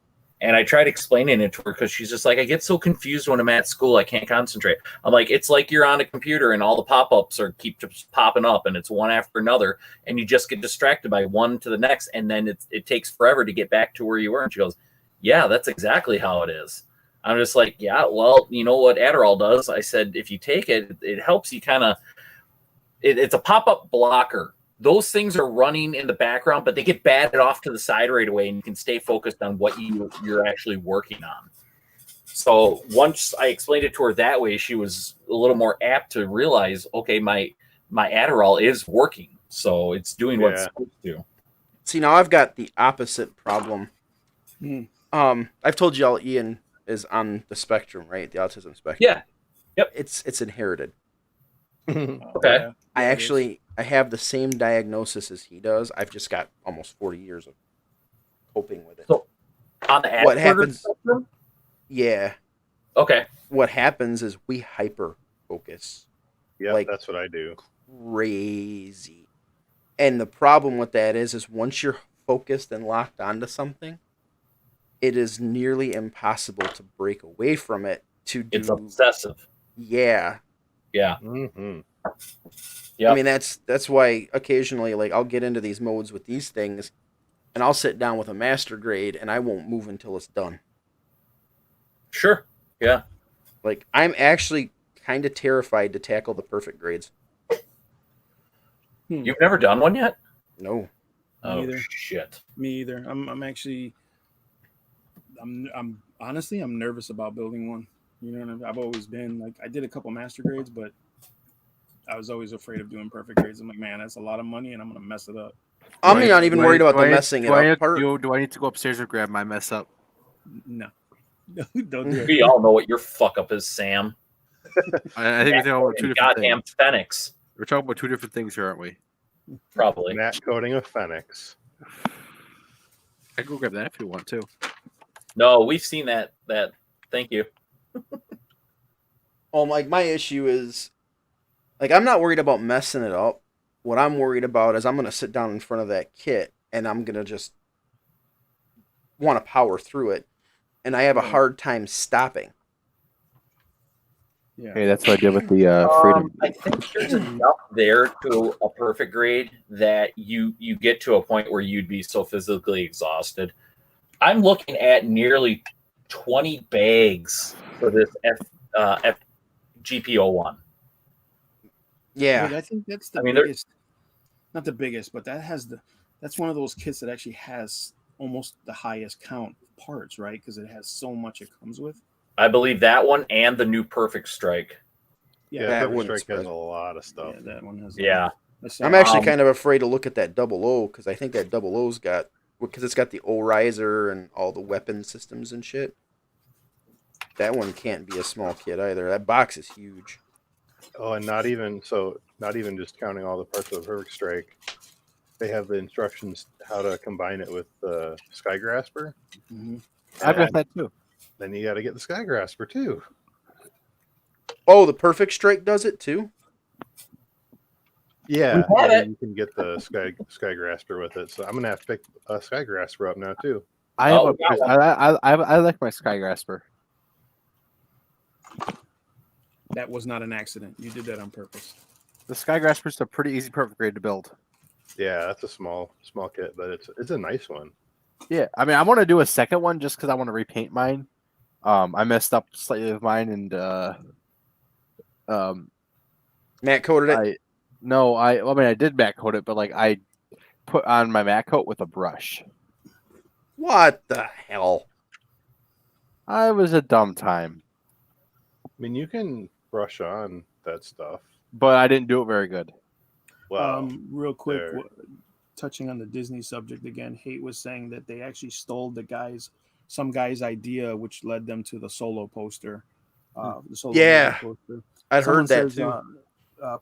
And I tried explaining it to her because she's just like, I get so confused when I'm at school, I can't concentrate. I'm like, it's like you're on a computer and all the pop-ups keep just popping up and it's one after another, and you just get distracted by one to the next, and then it takes forever to get back to where you were. And she goes, yeah, that's exactly how it is. I'm just like, yeah, well, you know what Adderall does? I said, if you take it, it helps you kind of. It's a pop-up blocker. Those things are running in the background, but they get batted off to the side right away, and you can stay focused on what you're actually working on. So once I explained it to her that way, she was a little more apt to realize, okay, my Adderall is working, so it's doing what it's Yeah. supposed to. See, now I've got the opposite problem. Hmm. I've told y'all Ian is on the spectrum, right? The autism spectrum. Yeah. Yep. It's inherited. Okay. I have the same diagnosis as he does. I've just got almost 40 years of coping with it. So on the What Asperger's happens- spectrum? Yeah. Okay. What happens is we hyper focus Yeah, Like- that's what I do. crazy. And the problem with that is once you're focused and locked onto something, it is nearly impossible to break away from it to do. It's obsessive. Yeah. Yeah. Mm-hmm. Yep. I mean, that's why occasionally, like, I'll get into these modes with these things, and I'll sit down with a master grade, and I won't move until it's done. Sure. Yeah. Like, I'm actually kind of terrified to tackle the perfect grades. You've never done one yet? No. Oh Neither. shit. Me either. I'm actually. I'm honestly I'm nervous about building one. You know what I mean? I've always been like I did a couple master grades, but I was always afraid of doing perfect grades. I'm like, man, that's a lot of money, and I'm gonna mess it up. I'm Do I- not even do I- worried about do the I- messing it do I up need- part. Do I need to go upstairs and grab my mess up? No, don't do it. We all know what your fuck up is, Sam. I think we're talking about two different Goddamn things. Phoenix. We're talking about two different things here, aren't we? Probably. Matte coating of Phoenix. I can go grab that if you want to. No, we've seen that. Thank you. Oh, like my issue is, like, I'm not worried about messing it up. What I'm worried about is I'm gonna sit down in front of that kit and I'm gonna just want to power through it, and I have a hard time stopping. Yeah. Hey, that's what I did with the freedom. I think there's enough there to a perfect grade that you get to a point where you'd be so physically exhausted. I'm looking at nearly 20 bags for this GPO1. Yeah. But I think that's the I mean, they're- biggest. Not the biggest, but that's one of those kits that actually has almost the highest count of parts, right? Because it has so much it comes with. I believe that one and the new Perfect Strike. Yeah, Yeah, that Perfect wouldn't Strike has surprise a lot of stuff. Yeah, that one has. Yeah. I'm actually Um, kind of afraid to look at that double O because I think that double O's got because it's got the O riser and all the weapon systems and shit. That one can't be a small kit either. That box is huge. Oh, and not even just counting all the parts of the Perfect Strike. They have the instructions how to combine it with the Sky Grasper. Mhm. I've got And that too. then you got to get the Sky Grasper too. Oh, the Perfect Strike does it too. Yeah, We've had and it. you can get the Sky Grasper with it. So I'm gonna have to pick a Sky Grasper up now too. I have Oh, a, we got one. I like my Sky Grasper. That was not an accident. You did that on purpose. The Sky Grasper is a pretty easy perfect grade to build. Yeah, that's a small kit, but it's a nice one. Yeah, I mean, I want to do a second one just because I want to repaint mine. I messed up slightly with mine, and Matt coated it. I did matte coat it, but like I put on my matte coat with a brush. What the hell? I was a dumb time, I mean, you can brush on that stuff. but I didn't do it very good. Wow. Real quick, there. touching on the Disney subject again, Hate was saying that they actually stole some guy's idea, which led them to the Solo poster. The Solo Yeah. poster. I'd Someone heard that says, too.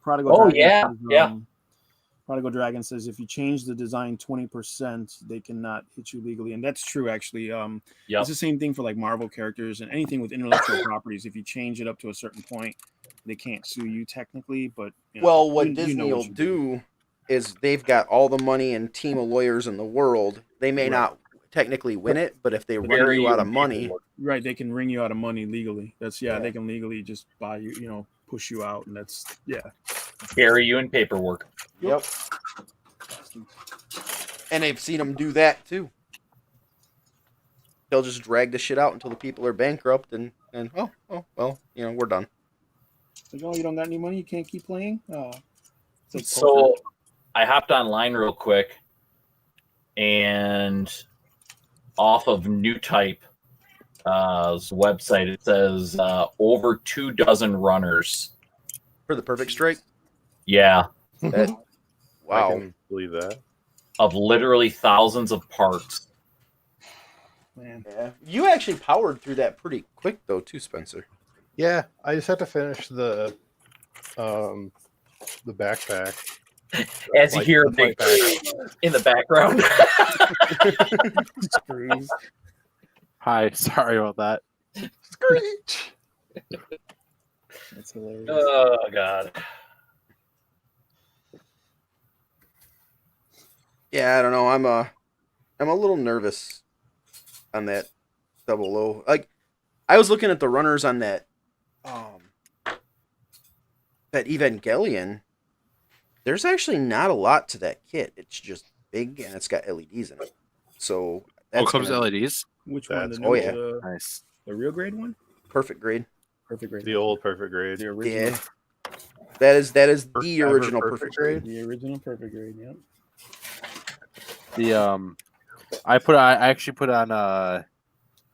Prodigal Oh, Dragon yeah, says, yeah. Prodigal Dragon says if you change the design 20%, they cannot hit you legally, and that's true actually. Yep. It's the same thing for like Marvel characters and anything with intellectual properties. If you change it up to a certain point, they can't sue you technically. But you know, Well, what you know Disney what will you do is they've got all the money and team of lawyers in the world. They may Right. not technically win it, but if they run Bury you out in of money, paperwork. Right, they can ring you out of money legally. That's Yeah. they can legally just buy you, push you out, and that's Bury you in paperwork. yep. And they've seen them do that too. They'll just drag the shit out until the people are bankrupt, and well, we're done. like, oh, you don't got any money, you can't keep playing. It's like So poker. I hopped online real quick, and off of New Type website, it says over 24 runners. For the Perfect Strike, Yeah, that I wow. can believe that. of literally thousands of parts. Man, Yeah. You actually powered through that pretty quick though, too, Spencer. Yeah, I just had to finish the backpack. As you hear a the big backpack. in the background. screws. Hi, sorry about that. Screech. That's hilarious. Oh God. Yeah, I don't know. I'm a little nervous on that 00. Like, I was looking at the runners on that that Evangelion. There's actually not a lot to that kit. It's just big and it's got LEDs in it. So Oh, it that's comes gonna with be LEDs. Which one? That's- The new, yeah. Nice. the real grade one? perfect grade. Perfect grade. The old perfect grade. The original. Yeah. That is First the ever original perfect perfect grade? grade. The original perfect grade. Yep. The I actually put on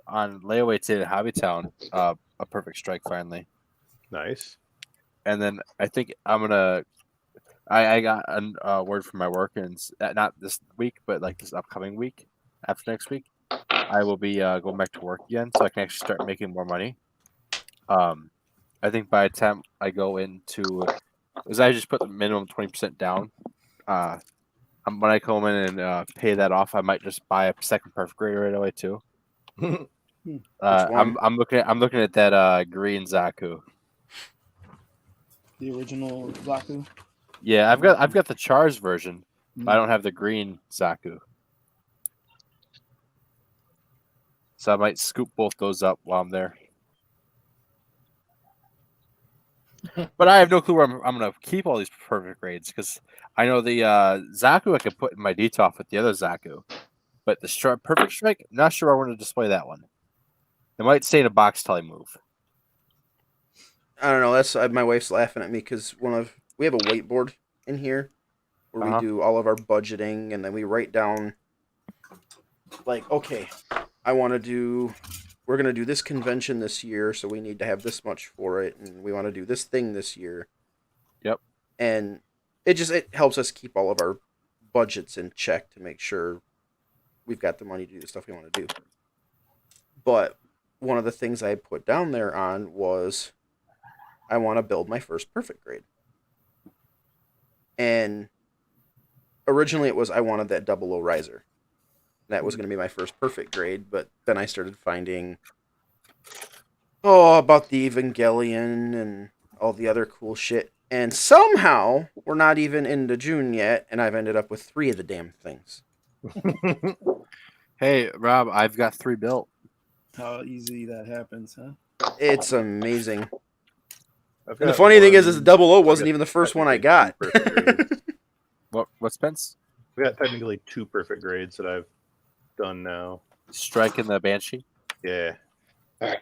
layaway today at Hobbytown a perfect strike finally, Nice. and then I think I'm gonna. I got a word from my work, and not this week, but like this upcoming week, after next week, I will be going back to work again, so I can actually start making more money. I think by the time I go into, because I just put the minimum 20% down. When I come in and pay that off, I might just buy a second perfect grade right away too. one? I'm looking at that green Zaku. The original Zaku. Yeah, I've got the Char's version, but I don't have the green Zaku. So I might scoop both those up while I'm there. But I have no clue where I'm going to keep all these perfect grades because I know the Zaku I can put in my DTOF with the other Zaku, but the perfect strike, not sure I want to display that one. It might stay in a box till I move. I don't know. That's my wife's laughing at me because we have a whiteboard in here where we do all of our budgeting, and then we write down like, okay, we're gonna do this convention this year, so we need to have this much for it, and we want to do this thing this year. Yep. And it helps us keep all of our budgets in check to make sure we've got the money to do the stuff we want to do. But one of the things I put down there on was I want to build my first perfect grade. And originally it was I wanted that 00 riser. That was going to be my first perfect grade, but then I started finding about the Evangelion and all the other cool shit. And somehow we're not even into June yet, and I've ended up with 3 of the damn things. Hey, Rob, I've got 3 built. How easy that happens, huh? It's amazing. I've And the got funny thing is one- the 00 wasn't got even the first one I got. perfect grades. What Spence? I've got technically 2 perfect grades that I've done now. Strike in the Banshee. Yeah. Alright.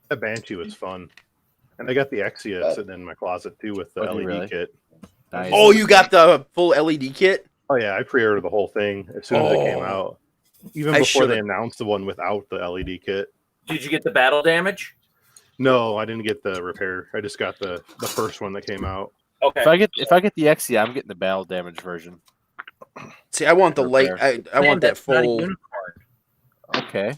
That Banshee was fun. And I got the Exia sitting in my closet too with the Oh, do you LED really? kit. Nice. Oh, you got the full LED kit? Oh yeah, I pre-ordered the whole thing as soon as it came out. Even I before they should've- announced the one without the LED kit. Did you get the battle damage? No, I didn't get the repair. I just got the first one that came out. Okay. If I get the Exia, I'm getting the battle damage version. See, I want the light. Repair. I want that That's not a full. unicorn. Okay.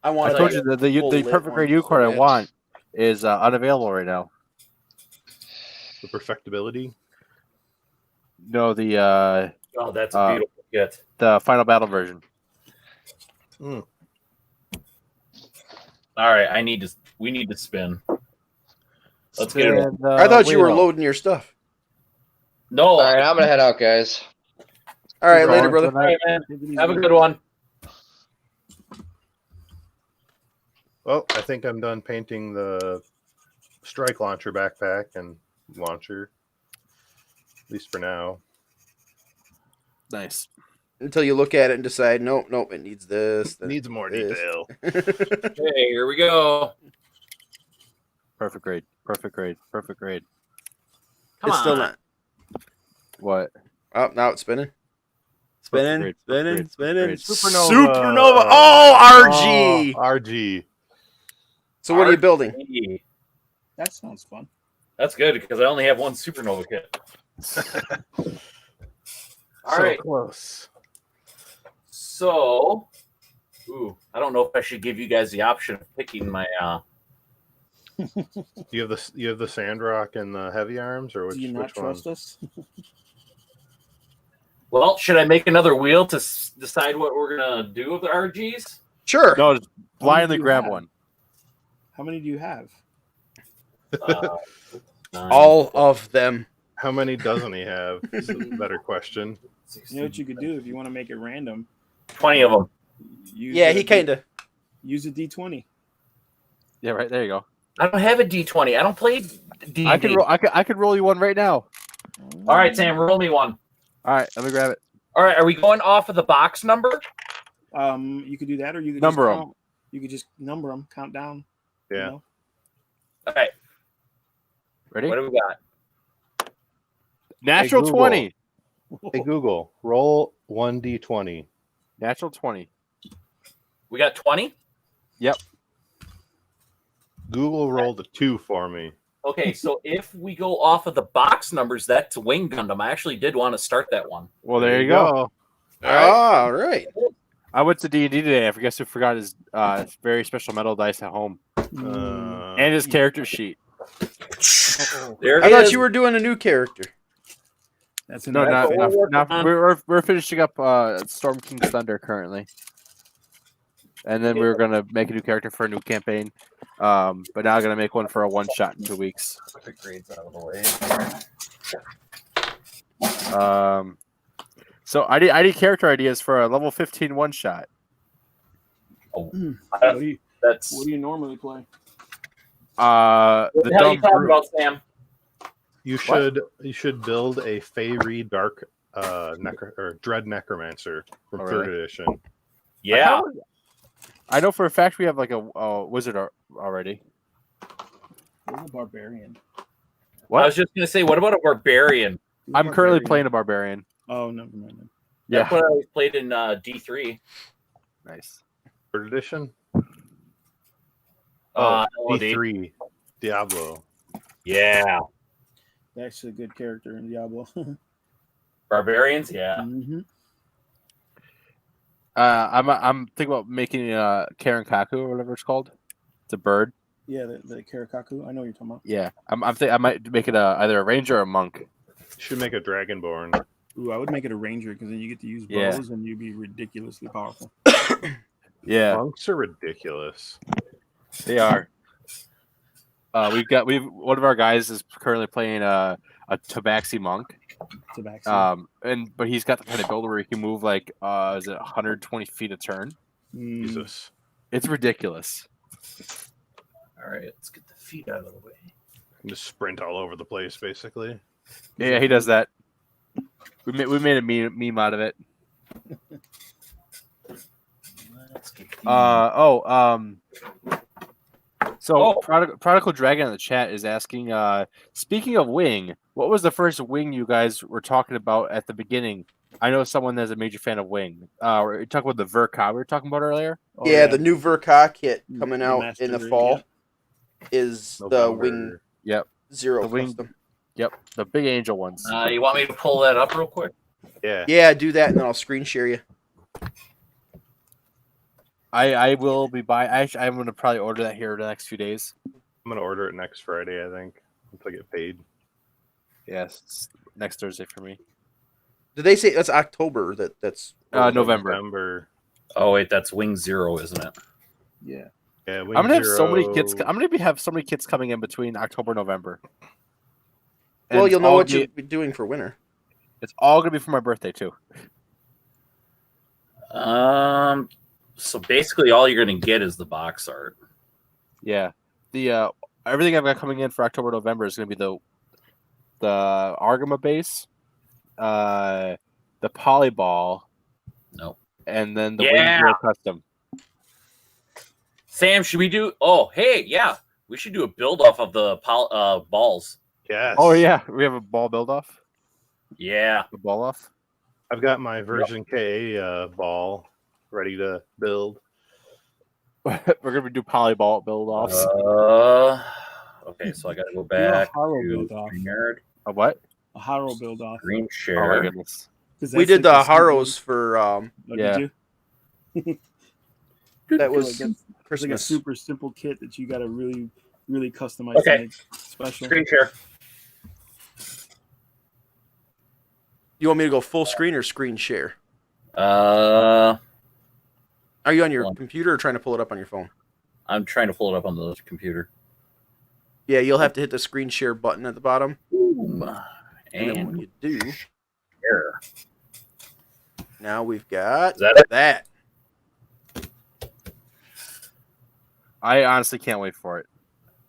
I I want. told like, you the full lit perfect grade one unicorn so I bad. want is unavailable right now. The perfectibility. No, the Oh, that's a beautiful kit. final battle version. All right, we need to spin. Let's get it. And, I thought you wait, were no. loading your stuff. No. All right, I'm gonna head out, guys. All right, Keep later, going brother. All right, man. Have a good one. Well, I think I'm done painting the strike launcher backpack and launcher. At least for now. Nice. Until you look at it and decide, nope, it needs this. It needs more this. detail. Okay, here we go. Perfect grade. Perfect grade. Perfect grade. Come It's on. still not. What? Oh, now it's spinning. Spinning, grade, spinning, perfect spinning. grade. Supernova. Supernova. Oh, RG. Oh, RG. So what are you building? RG. That sounds fun. That's good because I only have one supernova kit. All So right. close. So, I don't know if I should give you guys the option of picking my. You have the Sandrock and the heavy arms, or which, Do you not which one? trust us? Well, should I make another wheel to decide what we're gonna do with the RGs? Sure. No, just blindly do you grab have? one. How many do you have? 9. All of them. How many doesn't he have? It's a better question. You know what you could do if you want to make it random? 20 of them. Use Yeah, a he kind of. use a D20. Yeah, right there you go. I don't have a D20. I don't play D. I could roll you one right now. All right, Sam, roll me one. All right, let me grab it. All right, are we going off of the box number? You could do that, or you could Number just 'em. count. You could just number them, count down. you Yeah. know? All right, Ready? what do we got? Natural Google. 20. Hey Google, roll 1d20. Natural 20. We got 20. Google rolled a 2 for me. Okay, so if we go off of the box numbers, that's Wing Gundam. I actually did want to start that one. Well, there you go. All right. I went to D&D today. I guess who forgot his very special metal dice at home and his character sheet. There I it thought is. you were doing a new character. That's No, enough. we're finishing up Storm King's Thunder currently, and then we're gonna make a new character for a new campaign. But now I'm gonna make one for a one shot in 2 weeks. Quick grades out of the way. So I need character ideas for a level 15 one shot. What do you That's What do you normally play? what The the hell are you dumb talking brute. about, Sam? You should build a Feyre Dark Dread Necromancer from Oh, 3rd really? edition. Yeah, I know for a fact we have like a wizard already. Where's the barbarian? What? I was just gonna say, what about a barbarian? Who's I'm currently barbarian? playing a barbarian. Oh, never mind. Then. Yeah, That's what I played in D3. nice. 3rd edition? LOD. D3. Diablo. Yeah, That's a good character in Diablo. barbarians. Yeah, Mhm. I'm thinking about making Karen Kaku or whatever it's called. It's a bird. Yeah, the Karakaku. I know what you're talking about. Yeah, I might make it either a ranger or a monk. Should make a Dragonborn. Ooh, I would make it a ranger because then you get to use Yeah. bows and you'd be ridiculously powerful. Yeah, Monks are ridiculous. they are. We've one of our guys is currently playing a Tabaxi monk. Tabaxi. But he's got the kind of build where he can move like is it 120 feet a turn? Mm, Jesus. It's ridiculous. all right, let's get the feet out of the way. Just sprint all over the place, basically. Yeah, he does that. We made a meme out of it. Let's get So Prodigal Dragon in the chat is asking, speaking of wing, what was the first wing you guys were talking about at the beginning? I know someone that's a major fan of wing. We're talking about the Verka we were talking about earlier. oh, yeah, the new Verka kit coming The out Master in the Grade, fall is the November. Wing Yep, Zero The Wing- custom. yep, the big angel ones. You want me to pull that up real quick? Yeah. Yeah, do that and then I'll screen share you. I will be buying. I'm going to probably order that here in the next few days. I'm gonna order it next Friday, I think. Once I get paid. Yes, it's next Thursday for me. Did they say that's October? That's November. Oh wait, that's Wing Zero, isn't it? Yeah. Yeah, I'm gonna have so many Zero- kids. I'm gonna have so many kids coming in between October and November. well, And you'll it's know all what gonna you'll be doing for winter. It's all gonna be for my birthday too. So basically, all you're gonna get is the box art. Yeah, the everything I've got coming in for October, November is gonna be the Argama base, the Polyball, Nope. and then the Yeah. Wing Zero custom. Sam, should we do? Oh, hey, yeah, we should do a build off of the balls. Yes. Oh yeah, we have a ball build off. Yeah, The ball off. I've got my version KA ball ready to build. We're gonna do Polyball build offs. okay, so I got to go Do a back Haro to build off. StreamYard, A what? A Haro build off. screen Oh my share. goodness. 'Cause We that's did the like a Haros for simple- Oh, Yeah. Did you? that was It's like a Christmas. super simple kit that you got to really, really customize. Okay. To make special. Screen share. You want me to go full screen or screen share? Uh, Are you on your Hold on. computer or trying to pull it up on your phone? I'm trying to pull it up on the computer. Yeah, you'll have to hit the screen share button at the bottom. Boom. And then when you do, share. now we've got Is that it? that. I honestly can't wait for it.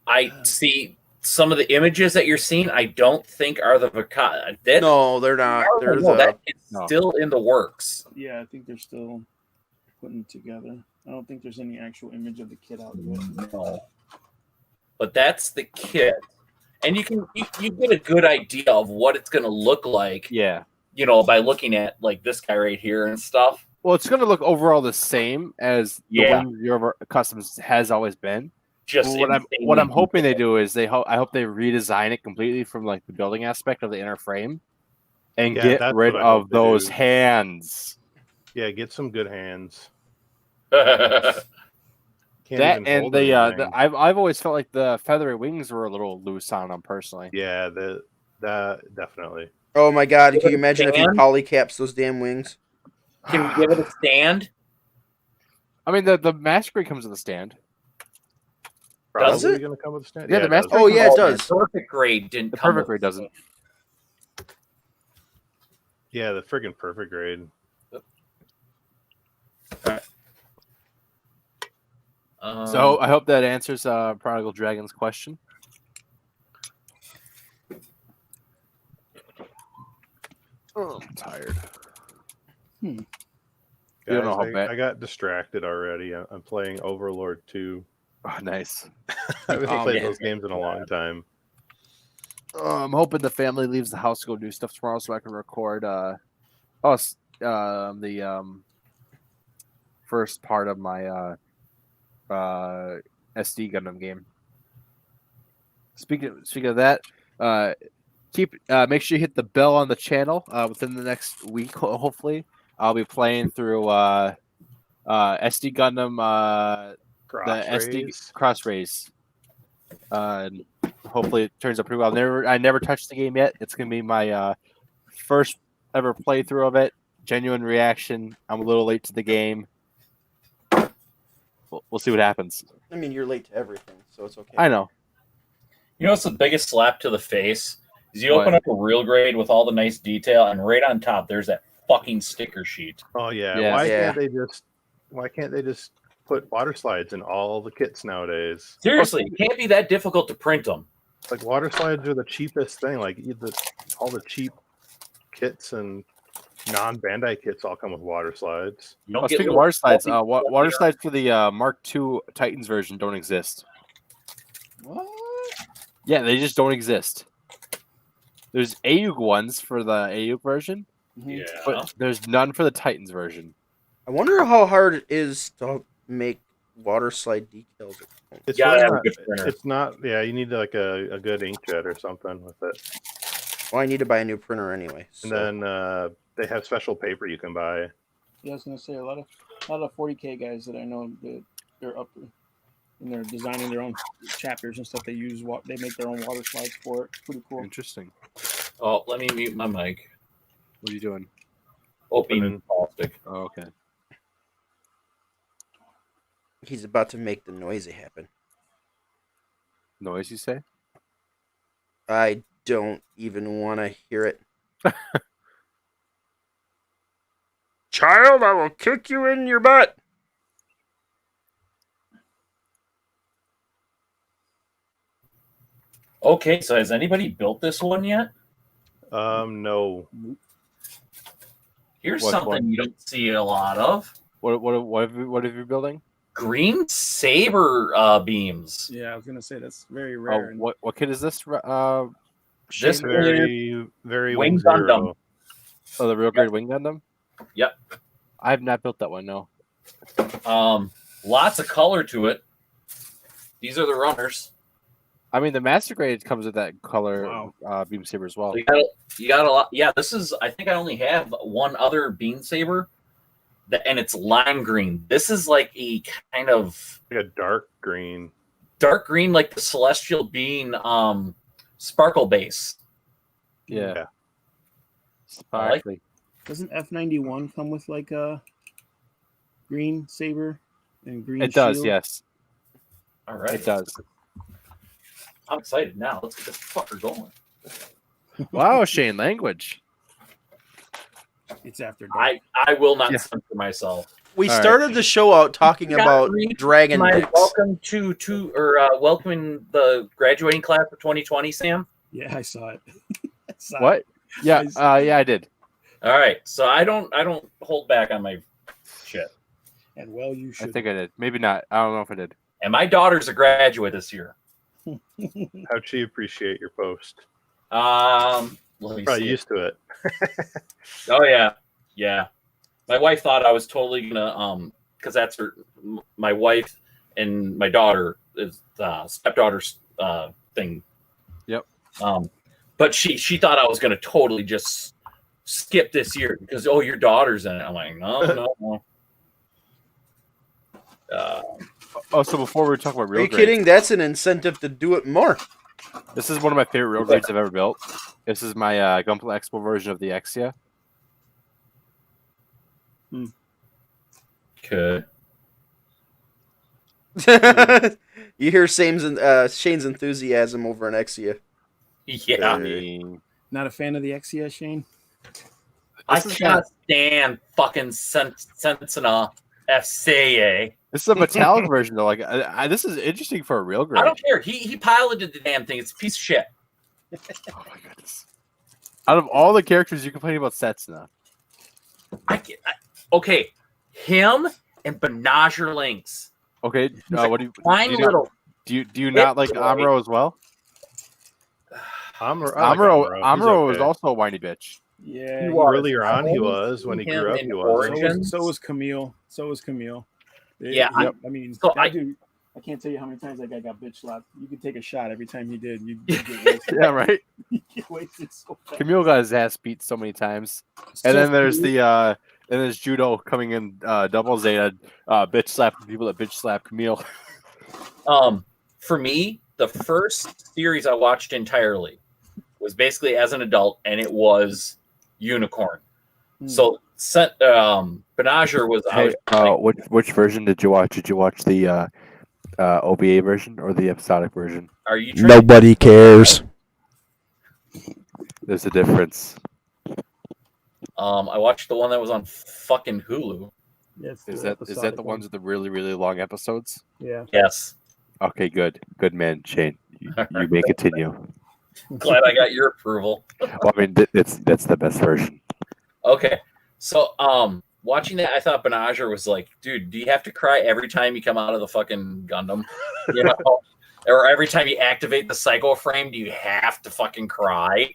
I see some of the images that you're seeing. I don't think are the Vakata. No, they're not. They're the that is No. still in the works. Yeah, I think they're still putting it together. I don't think there's any actual image of the kit out yet. No. But that's the kit. And you get a good idea of what it's going to look like, Yeah. by looking at like this guy right here and stuff. Well, it's going to look overall the same as Yeah. the Wings Your Customs has always been. Just What I'm insanely hoping they do is I hope they redesign it completely from like the building aspect of the inner frame and Yeah, get that's rid what I hope of they those do. hands. Yeah, get some good hands. detailed. Can't That even and hold the anything. I've always felt like the feathery wings were a little loose on them personally. Yeah, that definitely. Oh my god, can you Give it a imagine if you stand? polycaps those damn wings? Can we give it a stand? I mean the Masquerade comes with a stand. Does Probably it? gonna come with a stand. Yeah, the it master- does. Oh yeah, it The does. Perfect grade didn't The come perfect with grade doesn't. Yeah, the friggin' perfect grade. So I hope that answers Prodigal Dragon's question. Oh, I'm tired. You don't know how Guys, bad. I got distracted already. I'm playing Overlord 2. Oh, nice. I haven't Oh, played man. those games in a long time. I'm hoping the family leaves the house to go do stuff tomorrow so I can record the first part of my SD Gundam game. Speaking of that, make sure you hit the bell on the channel within the next week. Hopefully, I'll be playing through SD Gundam the SD Cross Rays. Hopefully, it turns out pretty well. I never touched the game yet. It's gonna be my first ever playthrough of it. Genuine reaction. I'm a little late to the game. We'll see what happens. I mean, you're late to everything, so it's okay. I know. You know what's the biggest slap to the face? Is you What? open up a real grade with all the nice detail, and right on top there's that fucking sticker sheet. Oh yeah. Yeah. Why can't they just put water slides in all the kits nowadays? Seriously, it can't be that difficult to print them. Like water slides are the cheapest thing. Like all the cheap kits and non-Bandai kits all come with water slides. You don't get Speaking of little water slides, fluffy- water fluffy- slides for the Mark II Titans version don't exist. What? Yeah, they just don't exist. There's AUG ones for the AUG version, Yeah. but there's none for the Titans version. I wonder how hard it is to make water slide decals. It's You gotta really have a not, good printer. it's not. Yeah, you need like a good inkjet or something with it. Well, I need to buy a new printer anyway. And So. then they have special paper you can buy. Yeah, I was gonna say a lot of 40K guys that I know that they're up and they're designing their own chapters and stuff. They make their own water slides for it. Pretty cool. Interesting. Oh, let me mute my mic. What are you doing? Opening plastic. Oh, okay. He's about to make the noisy happen. Noise, you say? I don't even want to hear it. Child, I will kick you in your butt. Okay, so has anybody built this one yet? No. Here's What something one? you don't see a lot of. What have you building? Green saber beams. Yeah, I was gonna say that's very Oh, rare. and what kit is this? This Shane? Very, very Wing Wing Zero. Gundam. Oh, the real grade Wing Gundam? Yep. I have not built that one, no. Lots of color to it. These are the runners. I mean, the Master Grade comes with that color Wow. beam saber as well. So you got a lot. Yeah, this is. I think I only have one other beam saber, and it's lime green. This is like a kind of Like a dark green. dark green, like the Celestial Bean sparkle base. Yeah. Yeah. Sparkly. doesn't F91 come with like a green saber and green? It does, shield? yes. All right, It does. I'm excited now. Let's get this fucker going. Wow, Shane, language. It's after dark. I will not Yeah. censor myself. We All right. started the show out talking Not about read dragon My dicks. welcome welcoming the graduating class of 2020, Sam. Yeah, I saw it. I saw it. What? Yeah, yeah, I did. All right, so I don't hold back on my shit. And well, you I should. think I did. Maybe not. I don't know if I did. And my daughter's a graduate this year. How'd she appreciate your post? Let me Probably see. used to it. Oh yeah. My wife thought I was totally gonna because that's my wife and my daughter is stepdaughter's thing. Yep. But she thought I was gonna totally just skip this year because your daughter's in it. I'm like, no. Oh, so before we talk about Are real you grades, kidding? That's an incentive to do it more. this is one of my favorite real grades I've ever built. This is my Gunpla Expo version of the Exia. Okay. You hear Shane's enthusiasm over an Exia. Yeah. I mean, Not a fan of the XCS, Shane? I This is can't stand fucking Sensina FCA. this is a metallic version though. Like, this is interesting for a real grade. I don't care. He piloted the damn thing. It's a piece of shit. Oh my goodness! Out of all the characters you complain about Setsuna, Okay, him and Benager Lynx. okay. What do you Fine little. do you not like Amuro as well? Amuro is also a whiny bitch. Yeah. He was. Earlier on, he I've was. When he seen him grew up, in he was. Origins. So was Camille. Yeah, I mean, So that dude, I can't tell you how many times that guy got bitch slapped. You could take a shot every time he did. You get wasted. Yeah, right. You get wasted so fast. Camille got his ass beat so many times. So And then there's Camille- there's Judo coming in double Zeta, bitch slapping people that bitch slap Camille. For me, the first series I watched entirely was basically as an adult, and it was Unicorn. So Benager was. I was which version did you watch? Did you watch the OVA version or the episodic version? are you? Trying Nobody cares. There's a difference. I watched the one that was on fucking Hulu. Yes, Is the that the episodic ones with the really really long episodes? Yeah. Yes. Okay, good man, Shane. You may continue. Glad I got your approval. Well, I mean, that's the best version. Okay. So, watching that, I thought Benager was like, dude, do you have to cry every time you come out of the fucking Gundam? You know? Or every time you activate the Psycho Frame, do you have to fucking cry?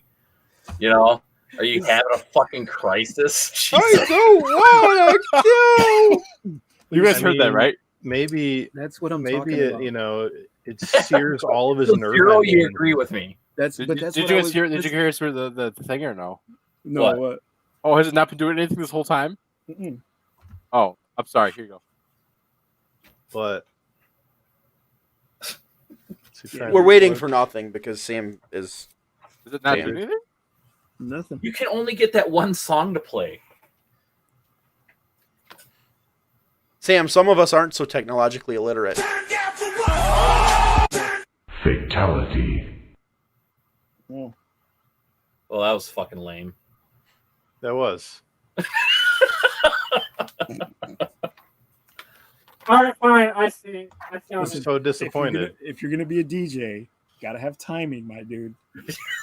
You know? Are you having a fucking crisis? Jesus. don't want to kill. You guys I heard that, mean, right? Maybe That's what I'm maybe talking it, about. you know, it sears all of his nerve Zero, you endings. agree with me. That's Did, but that's did what you I guys was- hear? Did you hear us for the thing or no? No, What? what? Oh, has it not been doing anything this whole time? Mm-mm. Oh, I'm sorry. Here you go. But We're waiting for nothing because Sam is. Is it not Damn. doing anything? Nothing. You can only get that one song to play. Sam, some of us aren't so technologically illiterate. Fatality. Oh. Well, that was fucking lame. that was. All right, fine. I see. I see. Listen, So disappointed. If you're gonna be a DJ, gotta have timing, my dude.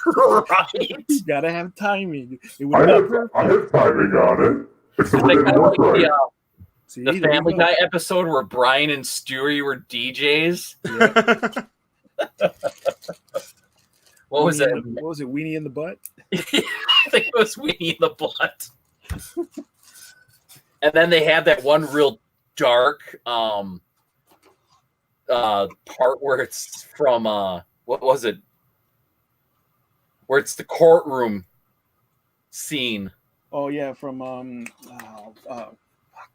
Right. You gotta have timing. It I would have, never. I have timing on it. It's the It's way like, it works right. See, the there you Family go. Guy episode where Brian and Stewie were DJs. What was it? Weenie in the- What was it? Weenie in the butt. I think it was Weenie in the butt. And then they had that one real dark part where it's from what was it? Where it's the courtroom scene. Oh yeah, from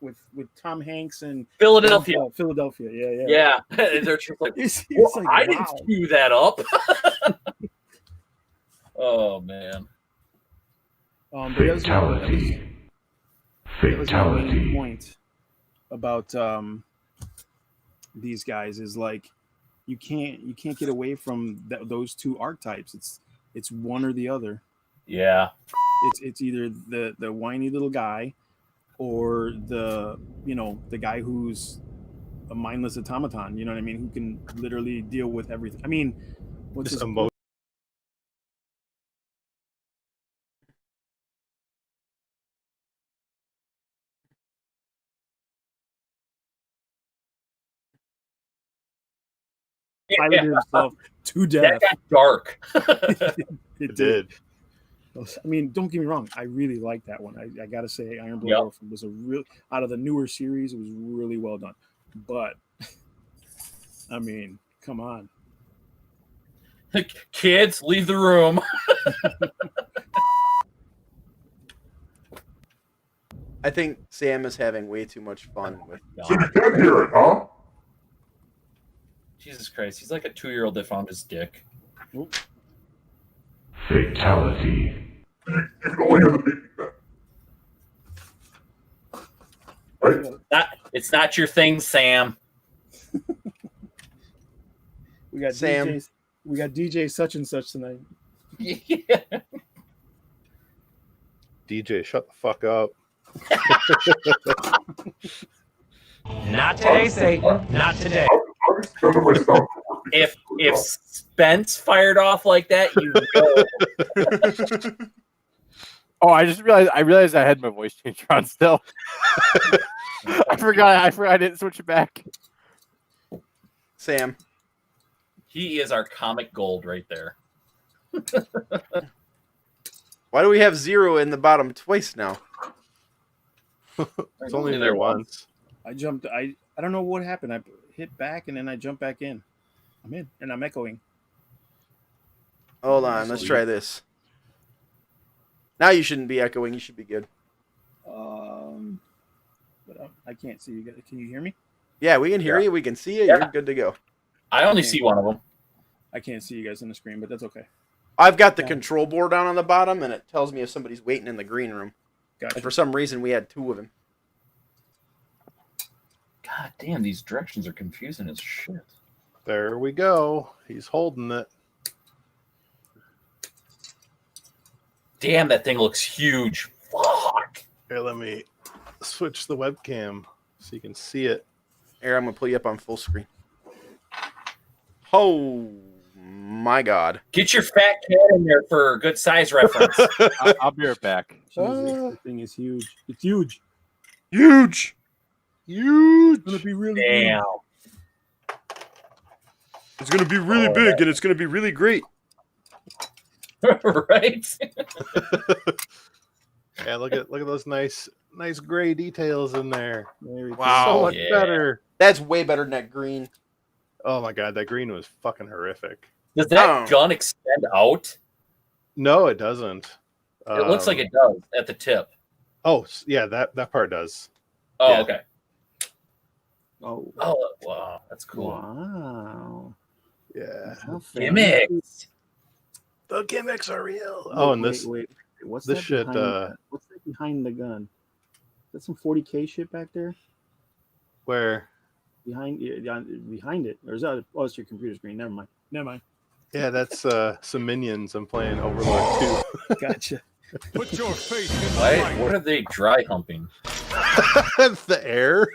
with Tom Hanks and Philadelphia. Philadelphia. Yeah. Yeah. And they're just like, It's well, like, I wow. didn't cue that up. Oh man. But that was my main Fatality. point about these guys is like you can't get away from those two archetypes. It's one or the other. Yeah. It's either the whiny little guy, or the guy who's a mindless automaton. You know what I mean? Who can literally deal with everything. I mean, what's Just his emo- piloted himself to death. That got dark. It It did. did. I mean, don't get me wrong. I really like that one. I gotta say, Iron Blood Yep. Orphan was a real out of the newer series. It was really well done. But I mean, come on. Kids, leave the room. I think Sam is having way too much fun with. So you can't hear it, huh? Jesus Christ, he's like a 2-year-old that found his dick. Fatality. You can only hear the beeping then. Right? It's not your thing, Sam. We got Sam. DJ, we got DJ such and such tonight. Yeah. DJ, shut the fuck up. Not today, Satan. Not today. I'll just turn my sound working. If Spence fired off like that, you know. Oh, I realized I had my voice changer on still. I forgot I didn't switch it back. Sam, He is our comic gold right there. why do we have 0 in the bottom twice now? It's only there once. I jumped. I don't know what happened. I hit back and then I jumped back in. I'm in and I'm echoing. Hold on, let's try this. Now you shouldn't be echoing. You should be good. But I can't see you guys. Can you hear me? Yeah, we can hear you. We can see you. Yeah. You're good to go. I only see one of them. I can't see you guys on the screen, but that's okay. I've got the Yeah. control board down on the bottom, and it tells me if somebody's waiting in the green room. Gotcha. And for some reason, we had 2 of them. God damn, these directions are confusing as shit. There we go. He's holding it. Damn, that thing looks huge. Fuck. Here, let me switch the webcam so you can see it. Here, I'm going to pull you up on full screen. Oh, my God. Get your fat cat in there for a good size reference. I'll be right back. Jesus, that thing is huge. It's huge. Huge! Huge. It's gonna be really Damn. It's going to be really big, and it's going to be really great. Right? Yeah, look at those nice gray details in there. There we go. Wow. So much yeah. better. That's way better than that green. Oh my god, that green was fucking horrific. Does that Oh. gun extend out? No, it doesn't. It looks like it does at the tip. Oh, yeah, that part does. Oh, Yeah. okay. Oh, Oh, wow. That's cool. wow. Yeah. How fancy. Gimmicks. The gimmicks are real. Oh, and this Wait. What's this that shit, behind, what's that behind the gun? Is that some 40K shit back there? where Behind it? Or is that? Oh, it's your computer screen. Never mind. yeah, that's some minions. I'm playing Overlord Gotcha. Put your faith in the light. What are they dry humping? 2. The air.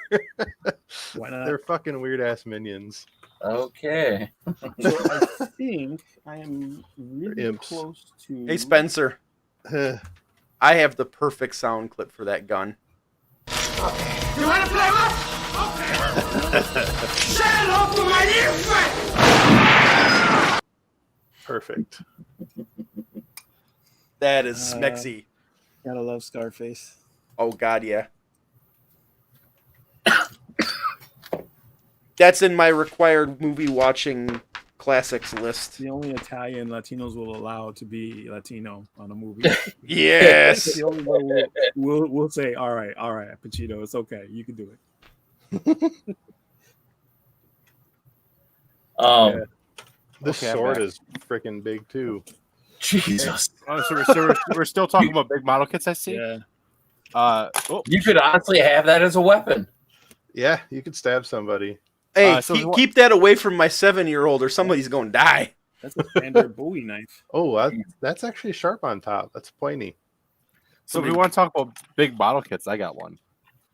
Why not? They're fucking weird ass minions. Okay. So I think I am really Imps. close to. Hey, Spencer. I have the perfect sound clip for that gun. You want to play rough? Okay. Say hello to my dear friend. Perfect. That is Uh, smexy. Gotta love Scarface. Oh, God, yeah. That's in my required movie watching classics list. The only Italian Latinos will allow to be Latino on a movie. Yes. The only way we'll say, all right, Pacino, it's okay, you can do it. Um, This Okay, I'm sword back. is freaking big too. Jesus. Oh, so we're still talking about big model kits, I see. Yeah. You could honestly have that as a weapon. Yeah, you could stab somebody. Hey, So keep that away from my 7-year-old or somebody's going to die. That's a standard Bowie knife. Oh, that's actually sharp on top. That's pointy. So if we want to talk about big bottle kits, I got one.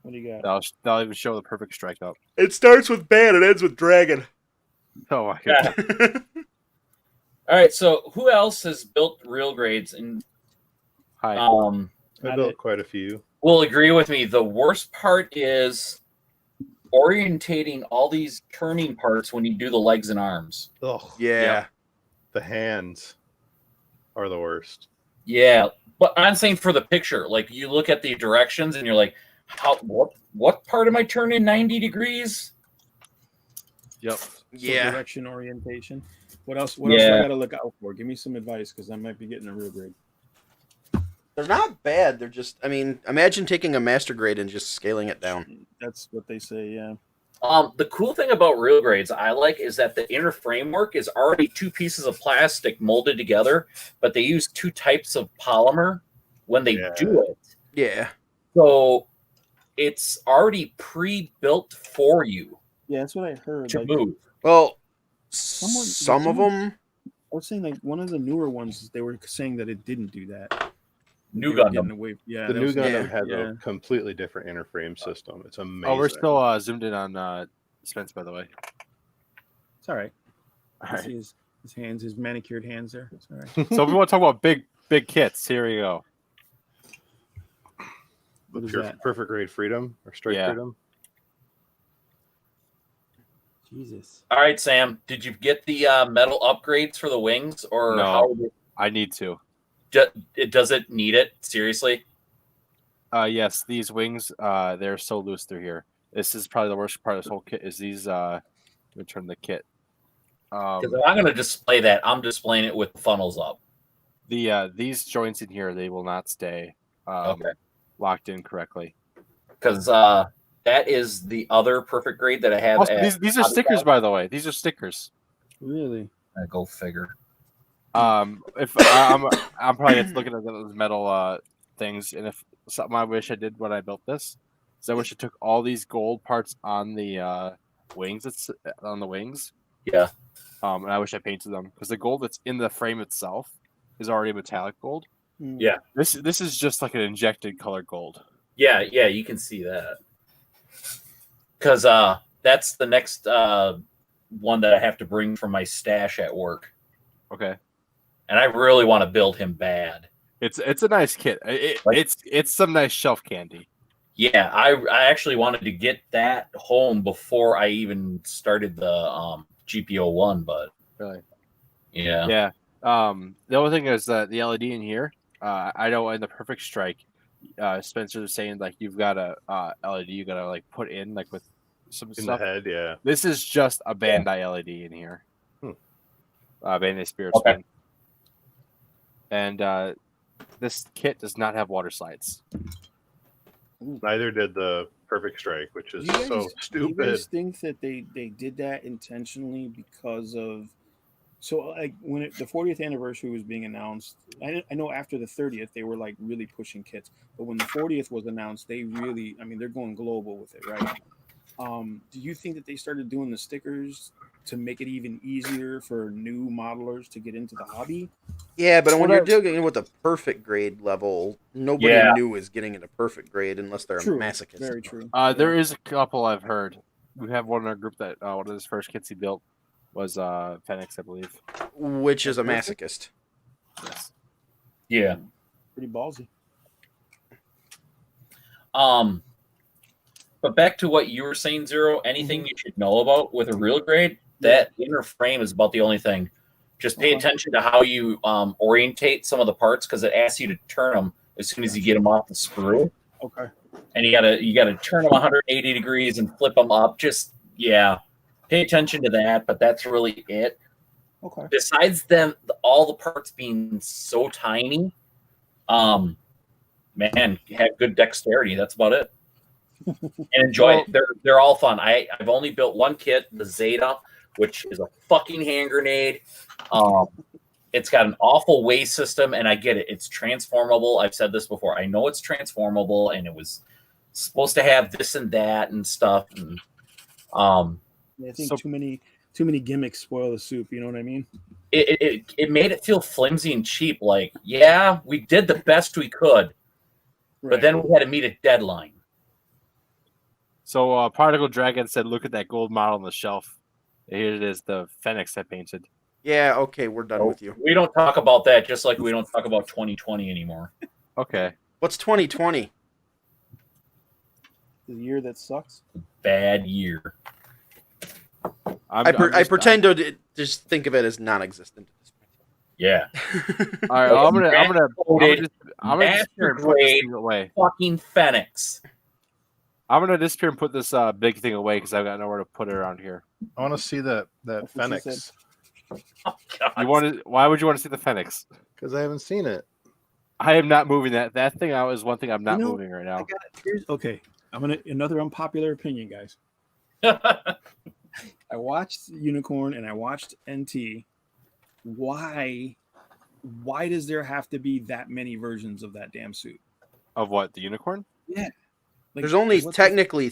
What do you got? That'll even show the perfect strike up. It starts with bad, it ends with dragon. Oh my Yeah. god. All right. So who else has built real grades? And Hi. I Got built it. quite a few. will agree with me. The worst part is orientating all these turning parts when you do the legs and arms. Oh, Yeah. the hands are the worst. Yeah, but I'm saying for the picture, like you look at the directions and you're like, what part am I turning 90 degrees? Yep. So Yeah. direction orientation. What else? What else do I got to look out for? Give me some advice because I might be getting a real grade. They're not bad. They're just, I mean, imagine taking a master grade and just scaling it down. That's what they say. Yeah. The cool thing about real grades I like is that the inner framework is already two pieces of plastic molded together, but they use two types of polymer when they do it. Yeah. So it's already pre-built for you Yeah, that's what I heard. to Like, move. Well, Someone- some of them. I was saying like one of the newer ones. They were saying that it didn't do that. New They were getting Gundam. away- Yeah. The that new was- Gundam yeah, has yeah. a completely different interframe system. It's amazing. Oh, we're still zoomed in on Spence, by the way. It's all right. All I right. see his hands, his manicured hands there. It's all right. So if we want to talk about big kits, here we go. What is Pure, that? perfect grade freedom or strike Yeah. freedom. Jesus. All right, Sam, did you get the metal upgrades for the wings or No. how I need to. does it need it? Seriously? Yes, these wings, they're so loose through here. This is probably the worst part of this whole kit. Is these? Let me turn the kit. Because if I'm going to display that, I'm displaying it with funnels up. These joints in here, they will not stay Okay. locked in correctly. Because that is the other perfect grade that I have. Also, at these are Hobby stickers, Shop. by the way. These are stickers. Really? Go figure. If I'm probably looking at those metal things, and if something I wish I did when I built this, is I wish I took all these gold parts on the wings. It's on the wings. Yeah. And I wish I painted them because the gold that's in the frame itself is already metallic gold. Yeah. This is just like an injected color gold. Yeah, you can see that. Because that's the next one that I have to bring from my stash at work. Okay. And I really want to build him bad. It's a nice kit. It's some nice shelf candy. Yeah, I actually wanted to get that home before I even started the GPO 1, but Really? yeah. Yeah. The only thing is that the LED in here, I know in the perfect strike, Spencer was saying like you've got a LED you gotta like put in like with some In stuff. the head, yeah. This is just a Bandai LED in here. Bandai Spirit Okay. Spin. And this kit does not have water slides. Neither did the perfect strike, which is Do you guys, so do you stupid. guys think that they did that intentionally because of so like when the 40th anniversary was being announced? I know after the 30th they were like really pushing kits, but when the 40th was announced, they really, I mean, they're going global with it, right? Do you think that they started doing the stickers to make it even easier for new modelers to get into the hobby? Yeah, but when Well, you're dealing with a perfect grade level, nobody Yeah. new is getting into perfect grade unless they're True, a masochist. very true. There is a couple I've heard. We have one in our group that one of his first kits he built was Phoenix, I believe. Which is a masochist. Yes. Yeah. Pretty ballsy. But back to what you were saying, Zero, anything you should know about with a real grade, that inner frame is about the only thing. Just pay attention to how you orientate some of the parts because it asks you to turn them as soon as you get them off the screw. Okay. And you gotta turn them 180 degrees and flip them up. Just pay attention to that. But that's really it. Okay. Besides them, all the parts being so tiny, man, have good dexterity. That's about it. And enjoy it. They're all fun. I've only built one kit, the Zeta, which is a fucking hand grenade. It's got an awful weigh system, and I get it. It's transformable. I've said this before. I know it's transformable, and it was supposed to have this and that and stuff. And I think So- too many too many gimmicks spoil the soup. You know what I mean? It made it feel flimsy and cheap. Like, yeah, we did the best we could, but then we had to meet a deadline. So Particle Dragon said, "Look at that gold model on the shelf. Here it is, the Fenix I painted." Yeah, okay, we're done with you. We don't talk about that, just like we don't talk about 2020 anymore. Okay. What's 2020? The year that sucks. Bad year. I pretend to just think of it as non-existent. Yeah. All right, I'm gonna Master disappear and put this grade thing away. fucking Fenix. I'm gonna disappear and put this big thing away because I've got nowhere to put it around here. I want to see that what she Fenix said. Oh, God. You wanted? Why would you want to see the Fenix? because I haven't seen it. I am not moving that. That thing out is one thing I'm not You know, moving right now. Okay, I'm gonna another unpopular opinion, guys. I watched Unicorn and I watched NT. Why does there have to be that many versions of that damn suit? Of what? The unicorn? Yeah, like, There's only what's the- technically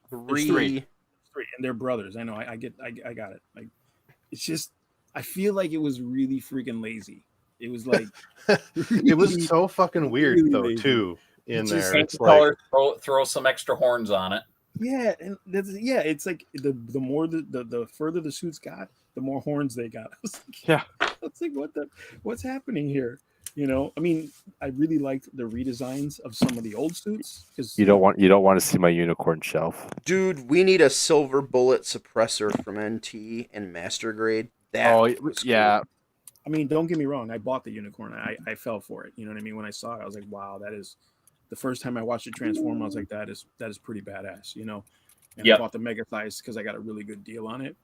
three. three. three, and they're brothers. I know. I got it. Like, it's just I feel like it was really freaking lazy. It was like It was so fucking weird really though lazy. too. In It's there, just Paint it's the like color, throw some extra horns on it. yeah, and it's like the more the further the suits got, the more horns they got. I was like, Yeah. I was like, what's happening here? You know, I mean, I really liked the redesigns of some of the old suits because You don't want to see my unicorn shelf. Dude, we need a silver bullet suppressor from NT and Master Grade. That Oh was yeah, cool. I mean, don't get me wrong. I bought the unicorn. I fell for it. You know what I mean? When I saw it, I was like, wow, that is the first time I watched it transform. I was like, that is pretty badass. You know. And Yep. I bought the Mega Thighs because I got a really good deal on it.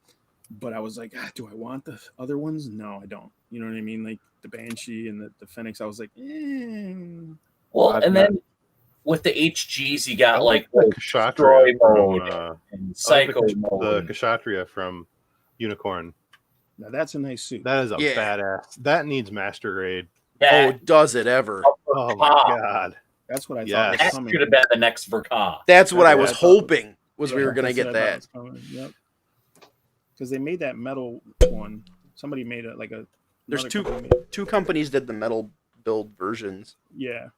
But I was like, do I want the other ones? No, I don't. You know what I mean? Like the Banshee and the Fenix. I was like, Well, I've and not- then with the HGs, you got like the Destroy Kshatriya from, mode I and like Psycho the mode. Kshatriya from Unicorn. now that's a nice suit. That is a Yeah. badass. That needs Master Grade. Oh, That, does it ever? Oh my Ah. god. That's what I Yes. thought was that coming. should have been the next Verka. That's what Yeah, I was I thought- hoping was we Yeah, were gonna that's get what I thought that. was coming. Yep. Because they made that metal one. Somebody made it like a. There's another two- company made- Two companies did the metal build versions, Yeah.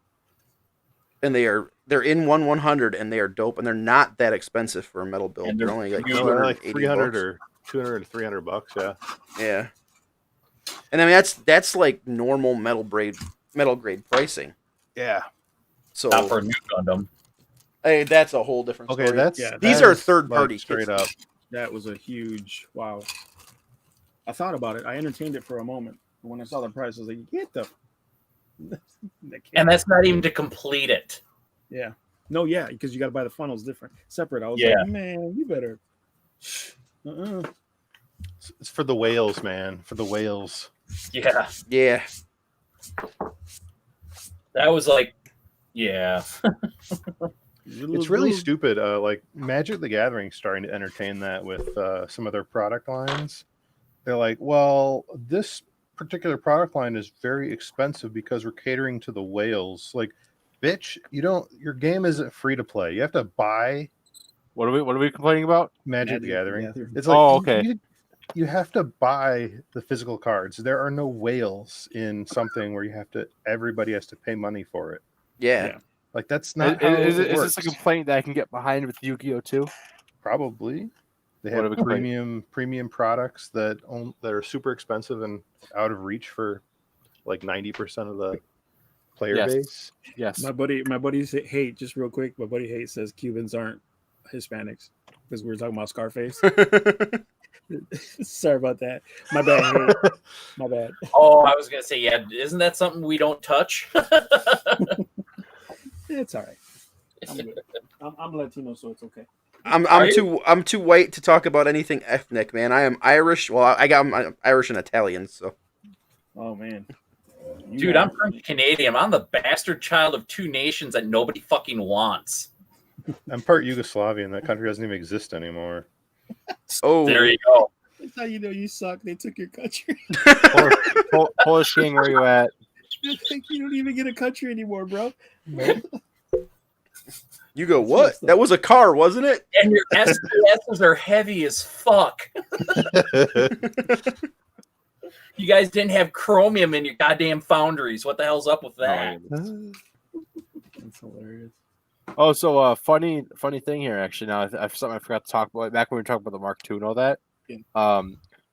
and they're in 1/100, and they are dope, and they're not that expensive for a metal build. And They're they're only like huge. No, they're like 280 300 bucks. or 200 to 300 bucks. Yeah. Yeah. And I mean that's like normal metal grade pricing. Yeah. So Not for a new Gundam. hey, that's a whole different Okay, story. that's Yeah, these that are is, third-party like, straight kits. up. That was a huge wow. I thought about it. I entertained it for a moment. But when I saw the price, I was like, get the. And that's not even to complete it. yeah. No, yeah, because you got to buy the funnels different, separate. I was Yeah. like, man, you better. It's for the whales, man. For the whales. Yeah. Yeah. That was like, yeah. It's really stupid. Like Magic the Gathering starting to entertain that with some of their product lines. They're like, well, this particular product line is very expensive because we're catering to the whales. Like, bitch, your game isn't free to play. You have to buy what are we complaining about? Magic the Magic the Gathering. Gathering. It's like, Oh, okay. You have to buy the physical cards. There are no whales in something where everybody has to pay money for it. Yeah. Yeah. Like that's not Is how it this works. a complaint that I can get behind with Yu-Gi-Oh too? Probably. They What have are we premium products that are super expensive and out of reach for like 90% of the player Yes. base. Yes. My buddy said, hey, just real quick. My buddy Hate says Cubans aren't Hispanics because we were talking about Scarface. Sorry about that. My bad. Hate. My bad. Oh, I was gonna say, yeah. Isn't that something we don't touch? It's all right. I'm good. I'm Latino, so it's okay. I'm Are too white to talk about anything ethnic, man. I am Irish. Well, I'm Irish and Italian, so Oh man, You Dude, know. I'm French Canadian. I'm the bastard child of two nations that nobody fucking wants. I'm part Yugoslavian. That country doesn't even exist anymore. oh, There you go. That's how you know you suck. They took your country. Polish King, where you at? You don't even get a country anymore, bro. You go, what? That was a car, wasn't it? And your SPSs are heavy as fuck. You guys didn't have chromium in your goddamn foundries. What the hell's up with that? That's hilarious. Oh, so funny thing here. Actually, now something I forgot to talk about back when we were talking about the Mark II and all that. Yeah.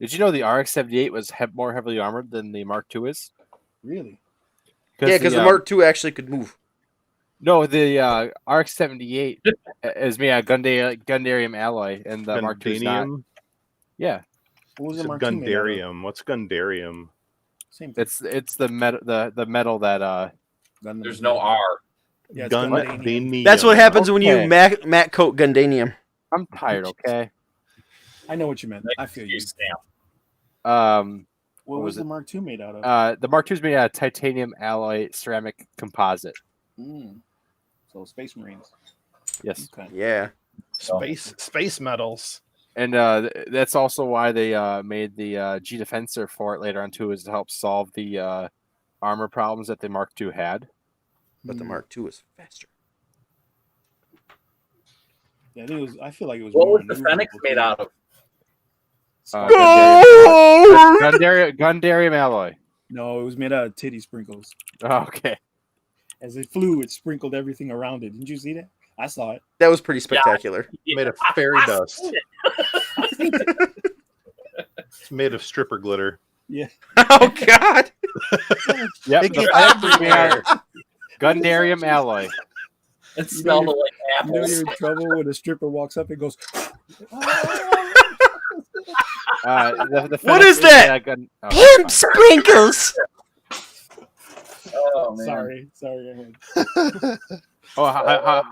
Did you know the RX-78 was more heavily armored than the Mark II is? Really? Yeah, because the Mark II actually could move. No, the RX-78 is made out of Gundarium alloy, and the Mark II is not. Gundanium? Yeah, What was the Mark II made out of? Gundarium. What's Gundarium? Same thing. it's the metal that There's no R. Yeah, it's Gundanium. Gundanium. That's what happens when you Okay. matte coat Gundanium. I'm tired. Okay. I know what you meant. I feel you. What was was the it? Mark II made out of? The Mark II is made out of titanium alloy ceramic composite. So Space Marines. Yes. Okay. Yeah. Space metals. And that's also why they made the G Defensor for it later on too, is to help solve the armor problems that the Mark II had. But the Mark II is faster. Yeah, I think it was. I feel like it was. What more was the maneuverable, Fenix made too. out of? Gundarium alloy. No, it was made out of titty sprinkles. Oh, okay. As it flew, it sprinkled everything around it. Didn't you see that? I saw it. That was pretty spectacular. Made of fairy dust. It's made of stripper glitter. Yeah. Oh God! Yep. Make The it Fenix was made out everywhere. of Gundarium alloy. It smelled like You know apples. you're in trouble when a stripper walks up and goes. The What Fenix is was made that? out of gun- oh, Pimp fine. sprinkles. Oh, man. Sorry. Oh,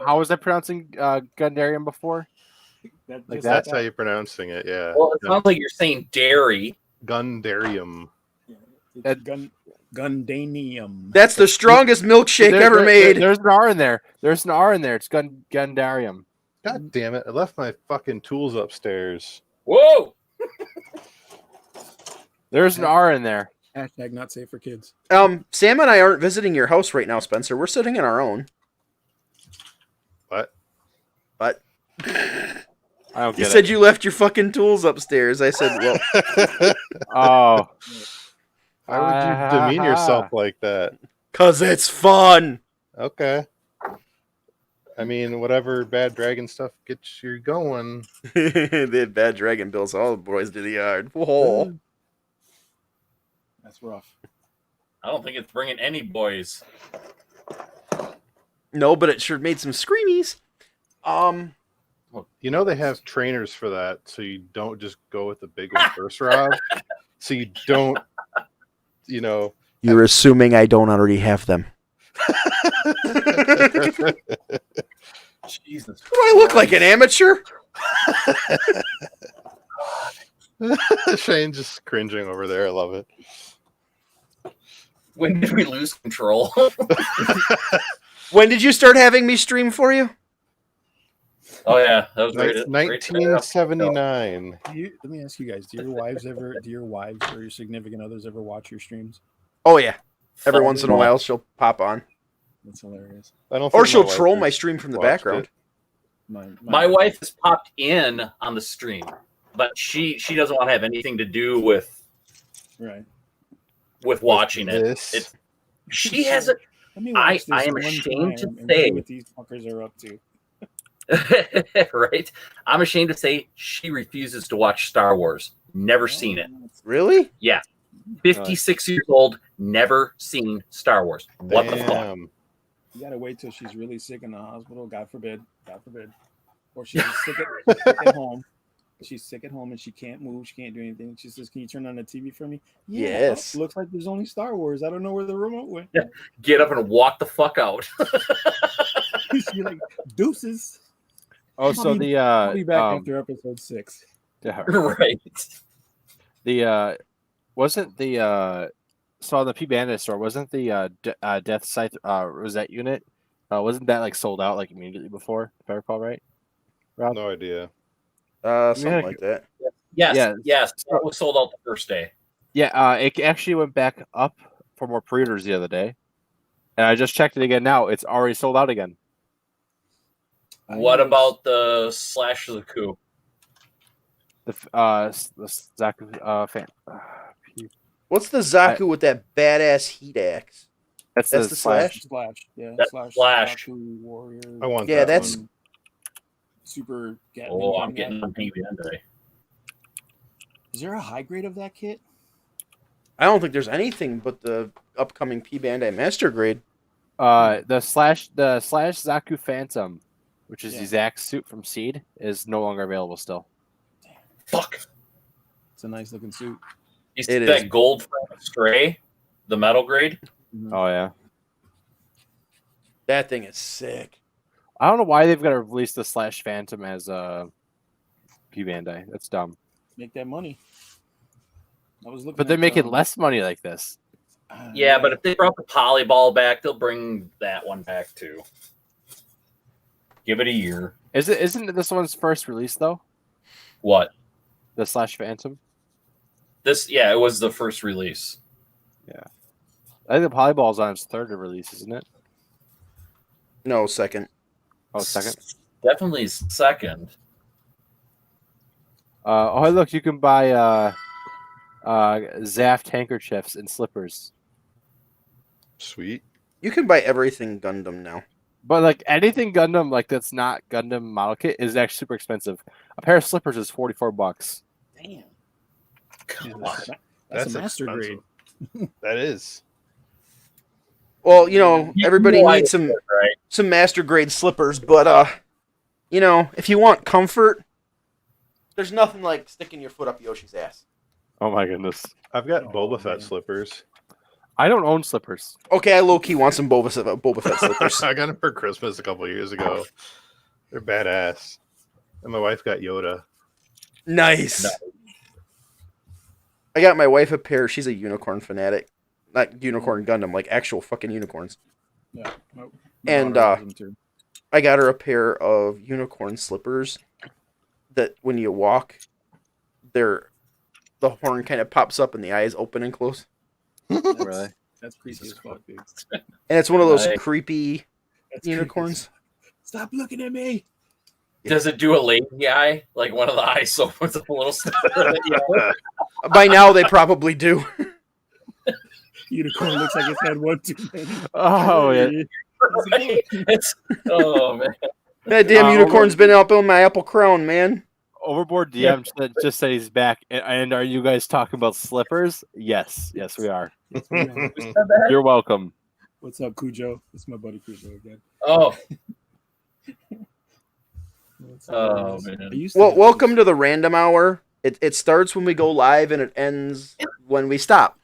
how was I pronouncing Gundarium before? That, Like just That's like how you're pronouncing it, yeah. Well, it sounds like you're saying dairy. Gundarium. It's Gundanium. That's the strongest milkshake ever made. There's an R in there. There's an R in there. It's Gundarium. God damn it. I left my fucking tools upstairs. Whoa! There's an R in there. Hashtag not safe for kids. Sam and I aren't visiting your house right now, Spencer. We're sitting in our own. What? But I don't you get said it. you left your fucking tools upstairs. I said, well, Oh. Why would you demean yourself like that? 'cause it's fun. Okay. I mean, whatever bad dragon stuff gets you going. They had bad dragon bills. All the boys to the yard. Whoa. That's rough. I don't think it's bringing any boys. No, but it sure made some screamies. You know they have trainers for that, so you don't just go with the big one first, Rob. So you don't, You're assuming I don't already have them. Jesus. Do I look like an amateur? Shane's just cringing over there. I love it. When did we lose control? When did you start having me stream for you? Oh yeah, that was great. 1979. Let me ask you guys: do your wives or your significant others ever watch your streams? Oh yeah. Every once in a while she'll pop on. That's hilarious. I don't. Or think she'll my wife troll has my stream from the watched background. it. My wife has popped in on the stream, but she doesn't want to have anything to do with watching it. This. She has a. Let me I watch this am one ashamed to time and say- see what these fuckers are up to. Right? I'm ashamed to say she refuses to watch Star Wars. Never seen it. Really? Yeah. 56 years old, never seen Star Wars. What the fuck? Damn. You gotta wait till she's really sick in the hospital. God forbid. Or she's sick at home. She's sick at home and she can't move. She can't do anything. She says, "Can you turn on the TV for me?" Yeah, Yes. Looks like there's only Star Wars. I don't know where the remote went. Get up and walk the fuck out. She's like, "Deuces." Oh, so the I'll be back after episode 6. yeah, Right. the wasn't the so on the P Bandit store wasn't the Death Scythe Rosette unit wasn't that like sold out like immediately before, if I recall right? Rob? No idea. Something like that. Yes. Yeah. Yes. That was sold out the first day. Yeah, it actually went back up for more pre-orders the other day, and I just checked it again now. It's already sold out again. What about the Slash of the Coup? The Zaku fan. What's the Zaku with that badass heat axe? That's That's the the Slash. Slash, yeah, That's Slash, Slash. Zaku, Warrior. I want Yeah, that that's- one. Super. Oh, I'm Gatling getting gun. on PBN. Is there a high grade of that kit? I don't think there's anything but the upcoming P Bandai Master Grade. The Slash Zaku Phantom, which is Yeah. the exact suit from Seed, is no longer available still. Fuck. It's a nice looking suit. You see It that is. gold from Stray, the metal grade? Oh yeah. That thing is sick. I don't know why they've got to release the Slash Phantom as a P Bandai. That's dumb. Make that money. I was looking. But they're at, making less money like this. Yeah, but if they brought the Polyball back, they'll bring that one back too. Give it a year. Isn't this one's first release though? What? The Slash Phantom? It was the first release. I think the Polyball's on its third release, isn't it? No, second. Oh, second. Definitely second. Oh, hey, look, you can buy Zaft handkerchiefs and slippers. Sweet. You can buy everything Gundam now. But like anything Gundam, like that's not Gundam model kit, is actually super expensive. A pair of slippers is $44. Damn. God. That's a master grade. That is. Well, you know, everybody No needs some idea, right? some master grade slippers, but you know, if you want comfort, there's nothing like sticking your foot up Yoshi's ass. Oh my goodness. I've got Oh, Boba Fett man. slippers. I don't own slippers. Okay, I low key want some Boba Fett slippers. I got them for Christmas a couple of years ago. They're badass. And my wife got Yoda. Nice. I got my wife a pair. She's a unicorn fanatic, not unicorn Gundam, like actual fucking unicorns. Yeah. And, I got her a pair of unicorn slippers that when you walk, the horn kind of pops up and the eyes open and close. Really? That's creepy as fuck, dude. And it's one of those Nice. creepy That's unicorns. creepy. Stop looking at me. Does it do a lazy eye? Like one of the eyes opens up a little stuff. By now, they probably do. Unicorn looks like it's had one too many. Oh yeah. Right? Oh man. That damn unicorn's been up on my apple crown, man. Overboard DM just said he's back. And are you guys talking about slippers? Yes, we are. You're welcome. What's up, Cujo? It's my buddy Cujo again. Oh. What's Oh, up, man. I used Well, have welcome these- to the random hour. It starts when we go live and it ends when we stop.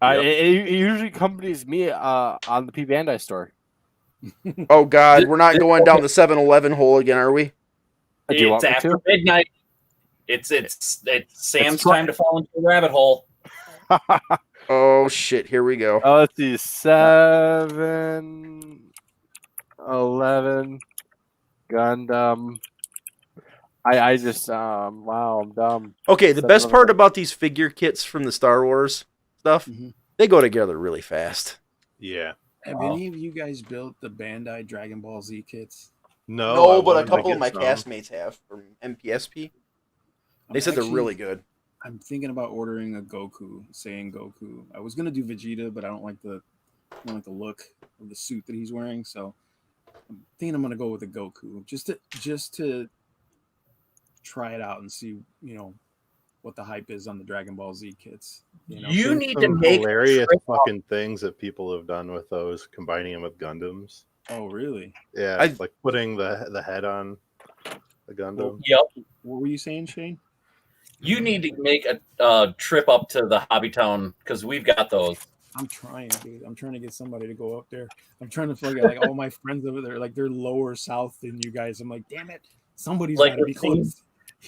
It usually accompanies me on the P Bandai store. Oh God, we're not going down the 7-Eleven hole again, are we? Do you want It's me after to? midnight. It's Sam's It's twi- time to fall into the rabbit hole. Oh shit, here we go. Let's see, 7, 11, Gundam. I just wow, I'm dumb. Okay, the 7-Eleven. best part about these figure kits from the Star Wars stuff, Mhm. they go together really fast. Yeah. Have Wow. any of you guys built the Bandai Dragon Ball Z kits? No, No, I but a wanted to couple of get my some. castmates have from MPSP. They said they're really good. I'm thinking about ordering a Goku, saying Goku. I was gonna do Vegeta, but I don't like the look of the suit that he's wearing, so I'm thinking I'm gonna go with a Goku just to try it out and see, what the hype is on the Dragon Ball Z kits. You There's need to some make hilarious trip fucking things that people have done with those, combining them with Gundams. Oh, really? Yeah, I- like putting the head on the Gundam. Yep. What were you saying, Shane? You need to make a trip up to the Hobby Town because we've got those. I'm trying, dude. I'm trying to get somebody to go up there. I'm trying to figure out, like, all my friends over there, like, they're lower south than you guys. I'm like, damn it, somebody's Like got to be the team? close.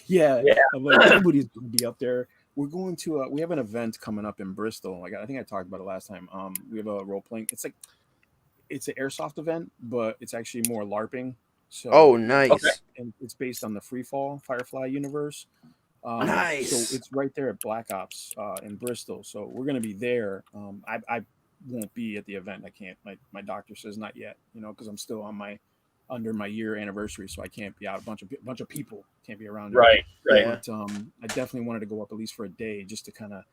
Yeah, Yeah. I'm like, somebody's gonna be up there. We're going to we have an event coming up in Bristol. Like, I think I talked about it last time. We have a role playing. It's an airsoft event, but it's actually more LARPing. So Oh, nice. Okay. and it's based on the Freefall Firefly universe. Nice. So it's right there at Black Ops in Bristol. So we're gonna be there. I won't be at the event. I can't. My doctor says not yet. Because I'm still on my under my year anniversary, so I can't be out. A bunch of people can't be around. Right. Yeah. But I definitely wanted to go up at least for a day just to kind of,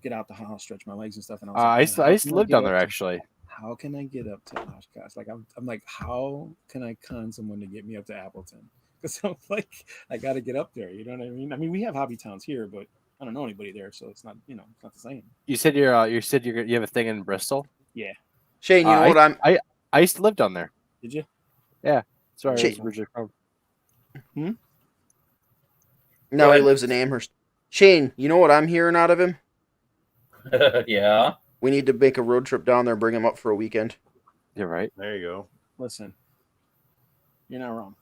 get out the house, stretch my legs and stuff. And I used to live down there actually. How can I get up to Oshkosh? Like I'm like, how can I con someone to get me up to Appleton? Because I'm like, I got to get up there. You know what I mean? I mean, we have hobby towns here, but I don't know anybody there, so it's not, it's not the same. You said you have a thing in Bristol. Yeah. Shane, you know what I used to live down there. Did you? Yeah. Sorry, I Shane. was originally from. Now he lives in Amherst. Shane, you know what I'm hearing out of him? Yeah. We need to make a road trip down there, bring him up for a weekend. You're right. There you go. Listen, you're not wrong.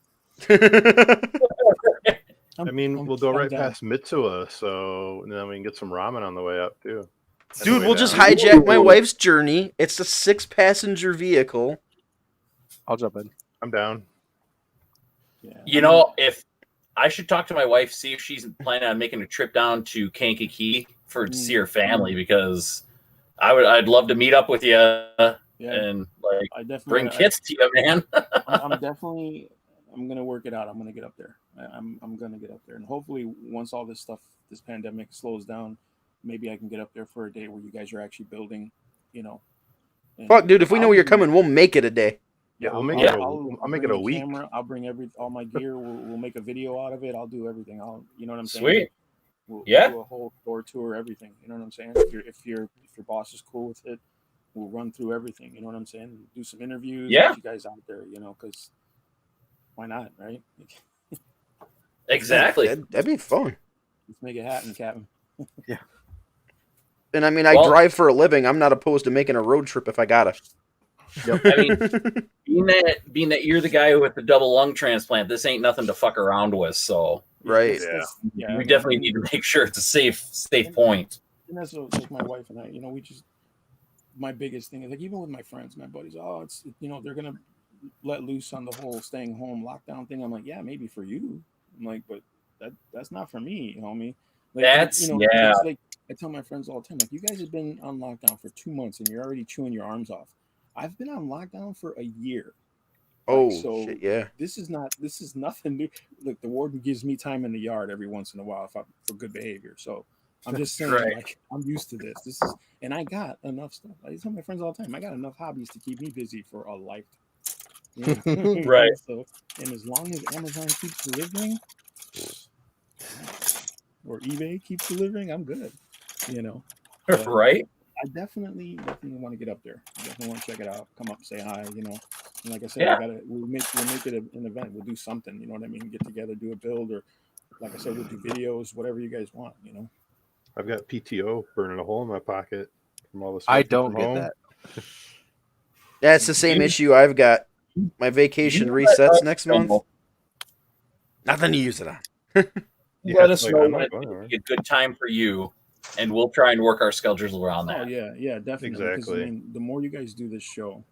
I mean, we'll go right past Mitsuwa, so then we can get some ramen on the way up too. Dude, we'll just hijack my wife's journey. It's a 6-passenger vehicle. I'll jump in. I'm down. Yeah. If I should talk to my wife, see if she's planning on making a trip down to Kankakee to see her family, because I'd love to meet up with you and like I definitely bring kids to you, man. I'm gonna work it out. I'm gonna get up there. I'm gonna get up there, and hopefully, once all this pandemic slows down, maybe I can get up there for a day where you guys are actually building. Fuck, dude! If we know you're coming, we'll make it a day. Yeah, I'll make it a week. Camera, I'll bring all my gear. We'll make a video out of it. I'll do everything. You know what I'm saying? Sweet. We'll Yeah. do a whole store tour, everything. You know what I'm saying? If your boss is cool with it, we'll run through everything. You know what I'm saying? Do some interviews. Yeah. Get you guys out there. Because why not, right? Exactly. That'd be fun. Let's make it happen, Captain. And I mean, I drive for a living. I'm not opposed to making a road trip if I gotta. I mean, being that you're the guy with the double lung transplant, this ain't nothing to fuck around with. So Right. we definitely need to make sure it's a safe point. And that's what, like my wife and I, we just, my biggest thing is like, even with my friends, my buddies, it's, they're going to let loose on the whole staying home lockdown thing. I'm like, yeah, maybe for you. I'm like, but that's not for me, homie. Like, That's, it's like, I tell my friends all the time, like, you guys have been on lockdown for 2 months and you're already chewing your arms off. I've been on lockdown for a year. Oh, so shit, yeah. This is nothing new. Look, the warden gives me time in the yard every once in a while for good behavior. So I'm just saying, like, I'm used to this. And I got enough stuff. I tell my friends all the time, I got enough hobbies to keep me busy for a lifetime. Right. So, and as long as Amazon keeps delivering, or eBay keeps delivering, I'm good. But right. I definitely want to get up there. I definitely want to check it out. Come up, say hi. And like I said, we'll make it an event. We'll do something. You know what I mean? Get together, do a build, or like I said, we'll do videos, whatever you guys want. I've got PTO burning a hole in my pocket from all the stuff. I don't get that. That's the same issue I've got. My vacation resets next month. Nothing to use it on. Let us know when it's a good time for you, and we'll try and work our schedules around that. Oh yeah, definitely. Exactly. The more you guys do this show,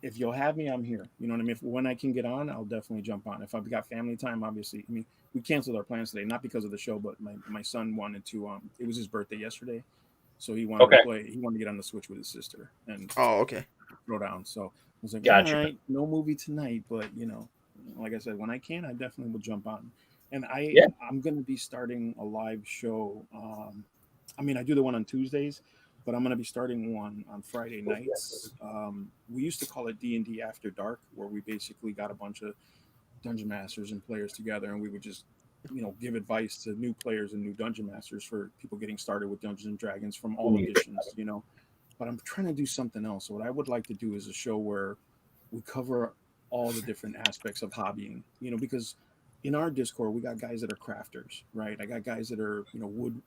if you'll have me, I'm here. You know what I mean? When I can get on, I'll definitely jump on. If I've got family time, obviously. I mean, we canceled our plans today, not because of the show, but my son wanted to. It was his birthday yesterday, so he wanted to play. He wanted to get on the Switch with his sister and throw down. So I was like, gotcha. All right, no movie tonight, but like I said, when I can, I definitely will jump on. And I'm going to be starting a live show. I do the one on Tuesdays, but I'm going to be starting one on Friday nights. We used to call it D&D After Dark, where we basically got a bunch of dungeon masters and players together, and we would just, give advice to new players and new dungeon masters for people getting started with Dungeons and Dragons from all editions, But I'm trying to do something else. So what I would like to do is a show where we cover all the different aspects of hobbying, because in our Discord, we got guys that are crafters, right? I got guys that are,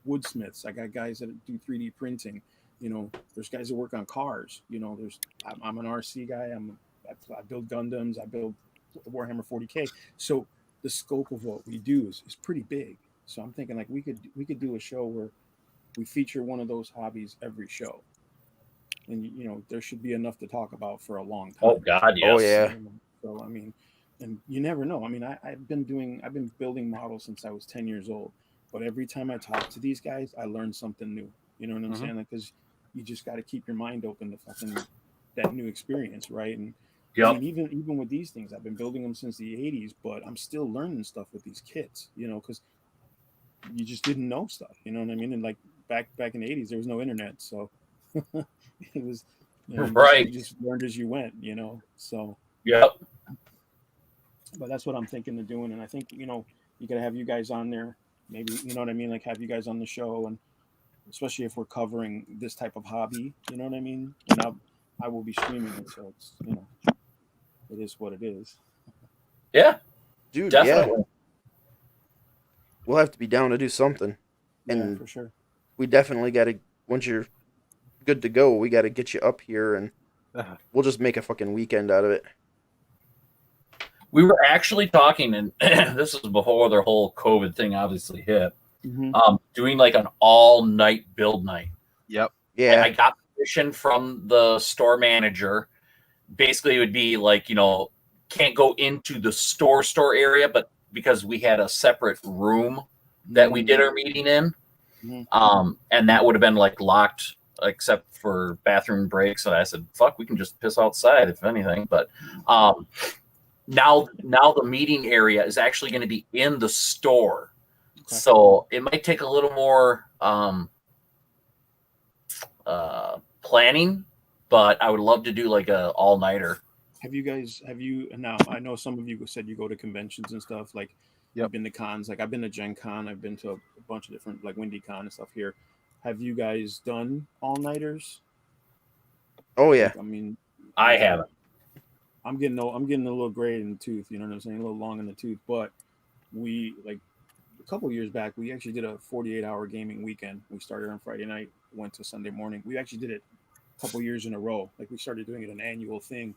woodsmiths. I got guys that do 3D printing. There's guys that work on cars. I'm an RC guy. I build Gundams. I build Warhammer 40K. So the scope of what we do is pretty big. So I'm thinking like we could do a show where we feature one of those hobbies every show. And there should be enough to talk about for a long time. Oh God, yes. Oh yeah. So and you never know. I've been building models since I was 10 years old. But every time I talk to these guys, I learn something new. You know what I'm saying? Because you just got to keep your mind open to fucking that new experience, right? And Yep. I mean, even with these things, I've been building them since the '80s, but I'm still learning stuff with these kits. Because you just didn't know stuff. You know what I mean? And like back in the '80s, there was no internet, so it was Right. you just learned as you went. So. Yep. But that's what I'm thinking of doing, and I think you gotta have you guys on there. Maybe what I mean, like have you guys on the show, and especially if we're covering this type of hobby, you know what I mean. And I will be streaming it, so it's it is what it is. Yeah. Dude, Definitely. yeah. We'll have to be down to do something. And Yeah, for sure. we definitely got to, once you're good to go, we got to get you up here, and we'll just make a fucking weekend out of it. We were actually talking, and this was before the whole COVID thing obviously hit. Doing like an all-night build night. Yep. Yeah. I got permission from the store manager. Basically, it would be like, can't go into the store area, but because we had a separate room that we did our meeting in, and that would have been like locked except for bathroom breaks. And I said, fuck, we can just piss outside if anything. But now the meeting area is actually going to be in the store. Okay. So it might take a little more planning, but I would love to do like a all-nighter. Now I know some of you said you go to conventions and stuff, like you've been to cons, like I've been to Gen Con, I've been to a bunch of different like WindyCon and stuff here. Have you guys done all-nighters? Oh yeah. I mean, I haven't. I'm getting a little gray in the tooth, you know what I'm saying? A little long in the tooth, but we like a couple of years back, we actually did a 48-hour gaming weekend. We started on Friday night, went to Sunday morning. We actually did it a couple years in a row. Like we started doing it an annual thing.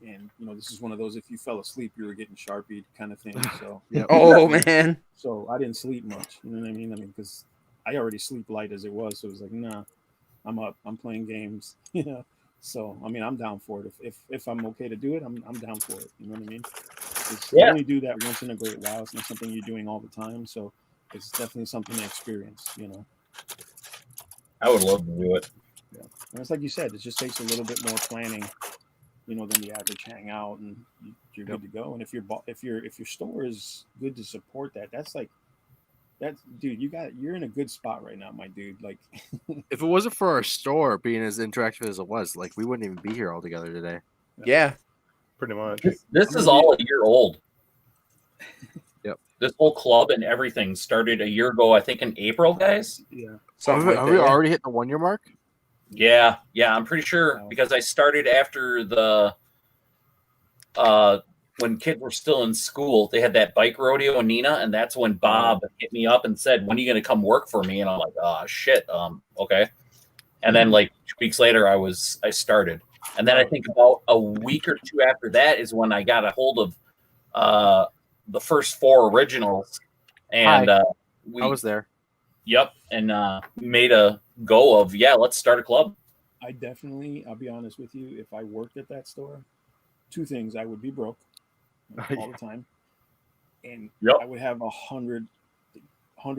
And this is one of those, if you fell asleep, you were getting Sharpied kind of thing. So oh man. So I didn't sleep much. You know what I mean? Because I already sleep light as it was. So it was like, nah, I'm up. I'm playing games. So I mean, I'm down for it. If I'm okay to do it, I'm down for it. You know what I mean? You only do that once in a great while. It's not something you're doing all the time. So it's definitely something to experience. I would love to do it. Yeah, and it's like you said, it just takes a little bit more planning. Than the average hangout, and you're good to go. And if your store is good to support that, dude, you're in a good spot right now, my dude. Like, if it wasn't for our store being as interactive as it was, like we wouldn't even be here all together today. Yeah, pretty much. This is all a year old. Yep. This whole club and everything started a year ago, I think in April, guys. Yeah. Have we already hit the 1 year mark? Yeah, I'm pretty sure because I started after the when kids were still in school. They had that bike rodeo in Neenah, and that's when Bob hit me up and said, "When are you going to come work for me?" And I'm like, "Oh shit, okay." And then like 2 weeks later, I started, and then I think about a week or two after that is when I got a hold of the first 4 originals, and I was there. Yep, and made a go of let's start a club. I'll be honest with you, if I worked at that store, 2 things: I would be broke all the time, and I would have 100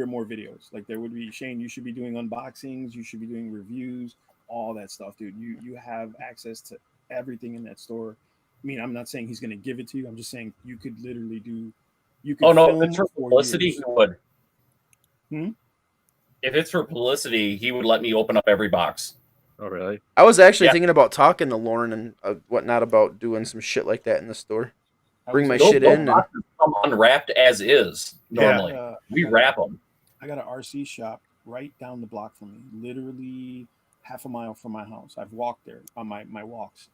more videos. Like there would be, Shane, you should be doing unboxings, you should be doing reviews, all that stuff, dude. You have access to everything in that store. I mean, I'm not saying he's going to give it to you. I'm just saying you could literally do. You could. Oh no, if it's for publicity, he would. Hmm? If it's for publicity, he would let me open up every box. Oh, really? I was actually thinking about talking to Lauren and whatnot about doing some shit like that in the store. Bring my shit in. And... come unwrapped as is normally. We wrap them. I got an RC shop right down the block from me, literally half a mile from my house. I've walked there on my walks,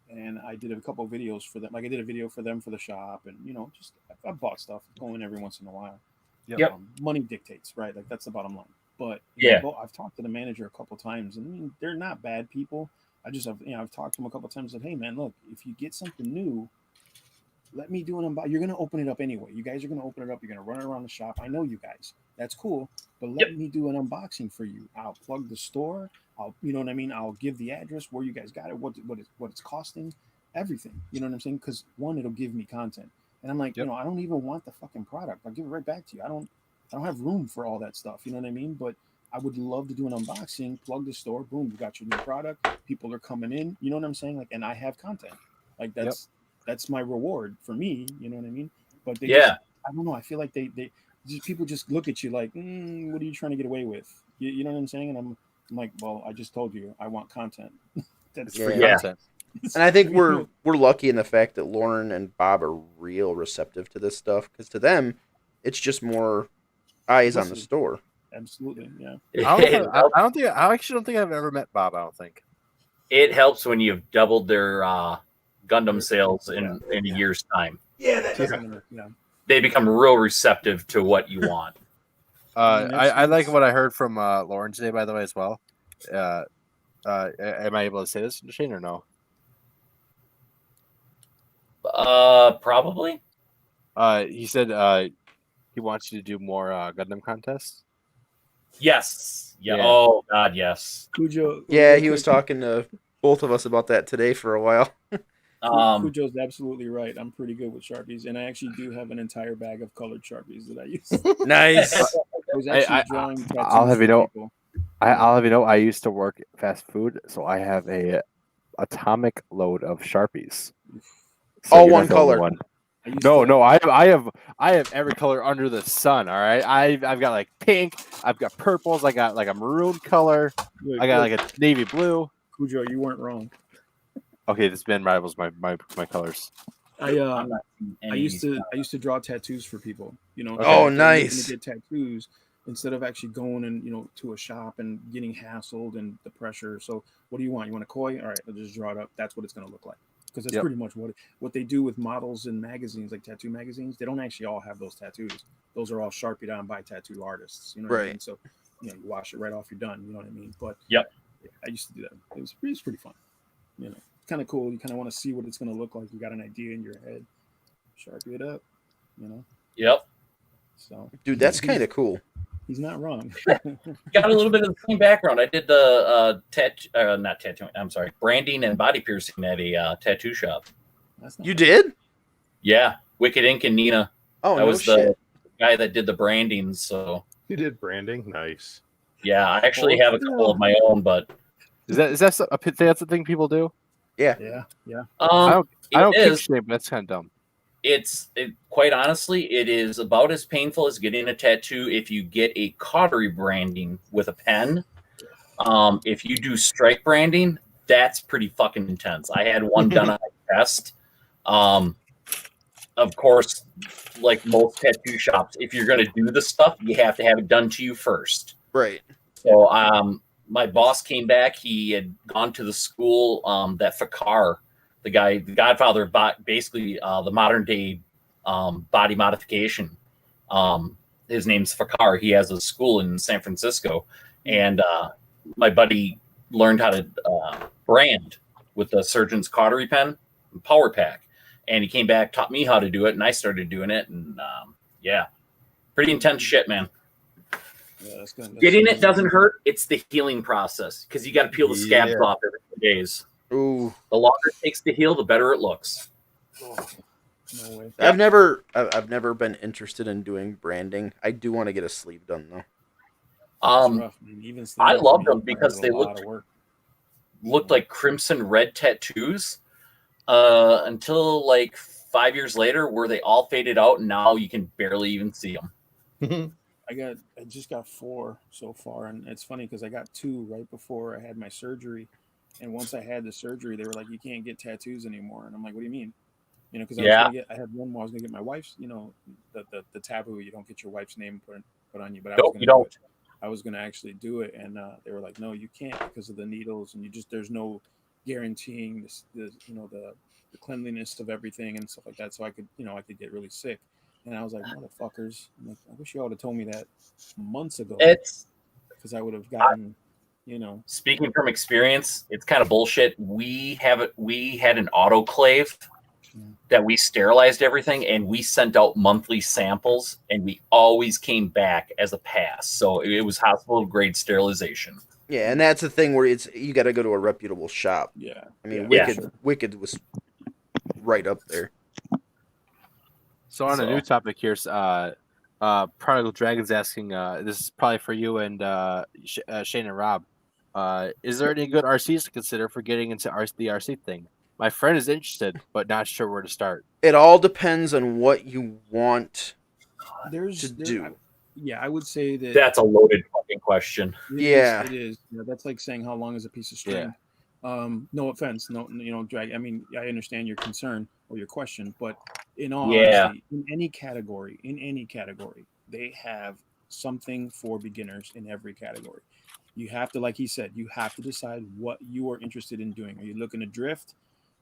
and I did a couple of videos for them. Like I did a video for them for the shop, and just I bought stuff, going every once in a while. Yep. Money dictates, right? Like that's the bottom line. But I've talked to the manager a couple times, and I mean, they're not bad people. I've talked to them a couple times. Said, hey man, look, if you get something new, let me do an unboxing. You're gonna open it up anyway. You guys are gonna open it up. You're gonna run around the shop. I know you guys. That's cool. But let me do an unboxing for you. I'll plug the store. You know what I mean? I'll give the address where you guys got it, what it's costing, everything. You know what I'm saying? Because one, it'll give me content, and I'm like, I don't even want the fucking product. I'll give it right back to you. I don't have room for all that stuff. You know what I mean? But I would love to do an unboxing, plug the store, boom, you got your new product. People are coming in. You know what I'm saying? Like, and I have content. Like that's that's my reward for me. You know what I mean? But they Yeah. just, I don't know. I feel like they just, people just look at you like, what are you trying to get away with? You know what I'm saying? And I'm like, well, I just told you, I want content. That's It's free Yeah. content. And I think we're lucky in the fact that Lauren and Bob are real receptive to this stuff, because to them, it's just more eyes on the Listen. store. Absolutely, yeah. I actually don't think I've ever met Bob. I don't think. It helps when you've doubled their Gundam sales in a year's time. Yeah. They become real receptive to what you want. I like what I heard from Lauren today, by the way, as well. Am I able to say this, Shane, or no? Probably. He said he wants you to do more Gundam contests. Yes. Yeah. Yeah. Oh God, yes. Cujo. Yeah, he was talking to both of us about that today for a while. Cujo's absolutely right. I'm pretty good with Sharpies, and I actually do have an entire bag of colored Sharpies that I use. Nice. I was actually drawing tattoos I'll have you for know. people. I'll have you know. I used to work fast food, so I have a atomic load of Sharpies. So All you're one not the only color. one. I used No, to- no, I have every color under the sun. All right, I've got like pink, I've got purples, I got like a maroon color, Look, I got look, like a navy blue. Cujo, you weren't wrong. Okay, this band rivals my colors. I used to draw tattoos for people. You know. Oh, if they're looking nice. To get tattoos instead of actually going and to a shop and getting hassled and the pressure. So what do you want? You want a koi? All right, I'll just draw it up. That's what it's going to look like. Because that's Yep. pretty much what they do with models in magazines, like tattoo magazines. They don't actually all have those tattoos. Those are all sharpied on by tattoo artists. You know what I Right. mean? So you wash it right off, you're done. You know what I mean? But Yep. yeah, I used to do that. It was pretty fun. Kind of cool. You kind of want to see what it's going to look like. You got an idea in your head. Sharpie it up. Yep. So Dude, that's kind of cool. he's not wrong. Got a little bit of the same background. I did the not tattooing. I'm sorry, branding and body piercing at a tattoo shop. That's not You bad. did? Yeah, Wicked Ink and Nina. Oh, I no was shit. the guy that did the branding. So You did branding, nice. yeah, I actually have a couple of my own, but Is that that's the thing people do? Yeah. I don't it kick is. shame, but that's kind of dumb. Quite honestly, it is about as painful as getting a tattoo if you get a cautery branding with a pen. If you do strike branding, that's pretty fucking intense. I had one done on my chest. Of course, like most tattoo shops, if you're going to do the stuff, you have to have it done to you first. Right. So my boss came back. He had gone to the school that Fakar, the godfather of basically the modern day body modification. His name's Fakar. He has a school in San Francisco. And my buddy learned how to brand with the surgeon's cautery pen and power pack. And he came back, taught me how to do it, and I started doing it. And yeah, pretty intense shit, man. Yeah, that's good. Getting it doesn't hurt. It's the healing process because you got to peel the scabs Yeah. off every 2 days. Ooh. The longer it takes to heal, the better it looks. No way. I've never been interested in doing branding. I do want to get a sleeve done though. It's rough, man. Even I sleeves, love man, them because requires they a lot of work. looked like crimson red tattoos until like 5 years later, where they all faded out, and now you can barely even see them. I just got 4 so far, and it's funny because I got 2 right before I had my surgery, and once I had the surgery, they were like, "You can't get tattoos anymore," and I'm like, "What do you mean?" Because Yeah. I had one more. I was gonna get my wife's, the taboo. You don't get your wife's name put on you, but I Nope, was gonna you don't. do it. I was gonna actually do it, and they were like, "No, you can't because of the needles, and there's no guaranteeing the cleanliness of everything and stuff like that." So I could get really sick. And I was like, motherfuckers. I'm like, I wish you would have told me that months ago. It's Because I would have gotten, speaking from experience, it's kind of bullshit. We had an autoclave that we sterilized everything, and we sent out monthly samples, and we always came back as a pass. So it was hospital grade sterilization. Yeah, and that's the thing where you got to go to a reputable shop. Yeah. I mean, Yeah. Wicked was right up there. So on a new topic here, Prodigal Dragon's asking, this is probably for you and Shane and Rob. Is there any good RCs to consider for getting into the RC thing? My friend is interested, but not sure where to start. It all depends on what you want to There- do. yeah, I would say that That's a loaded fucking question. Yeah. it is. You know, that's like saying how long is a piece of Yeah. string. No offense, no, drag. I mean, I understand your concern or your question, but in all Yeah. honesty, in any category, they have something for beginners in every category. You have to, like he said, you have to decide what you are interested in doing. Are you looking to drift?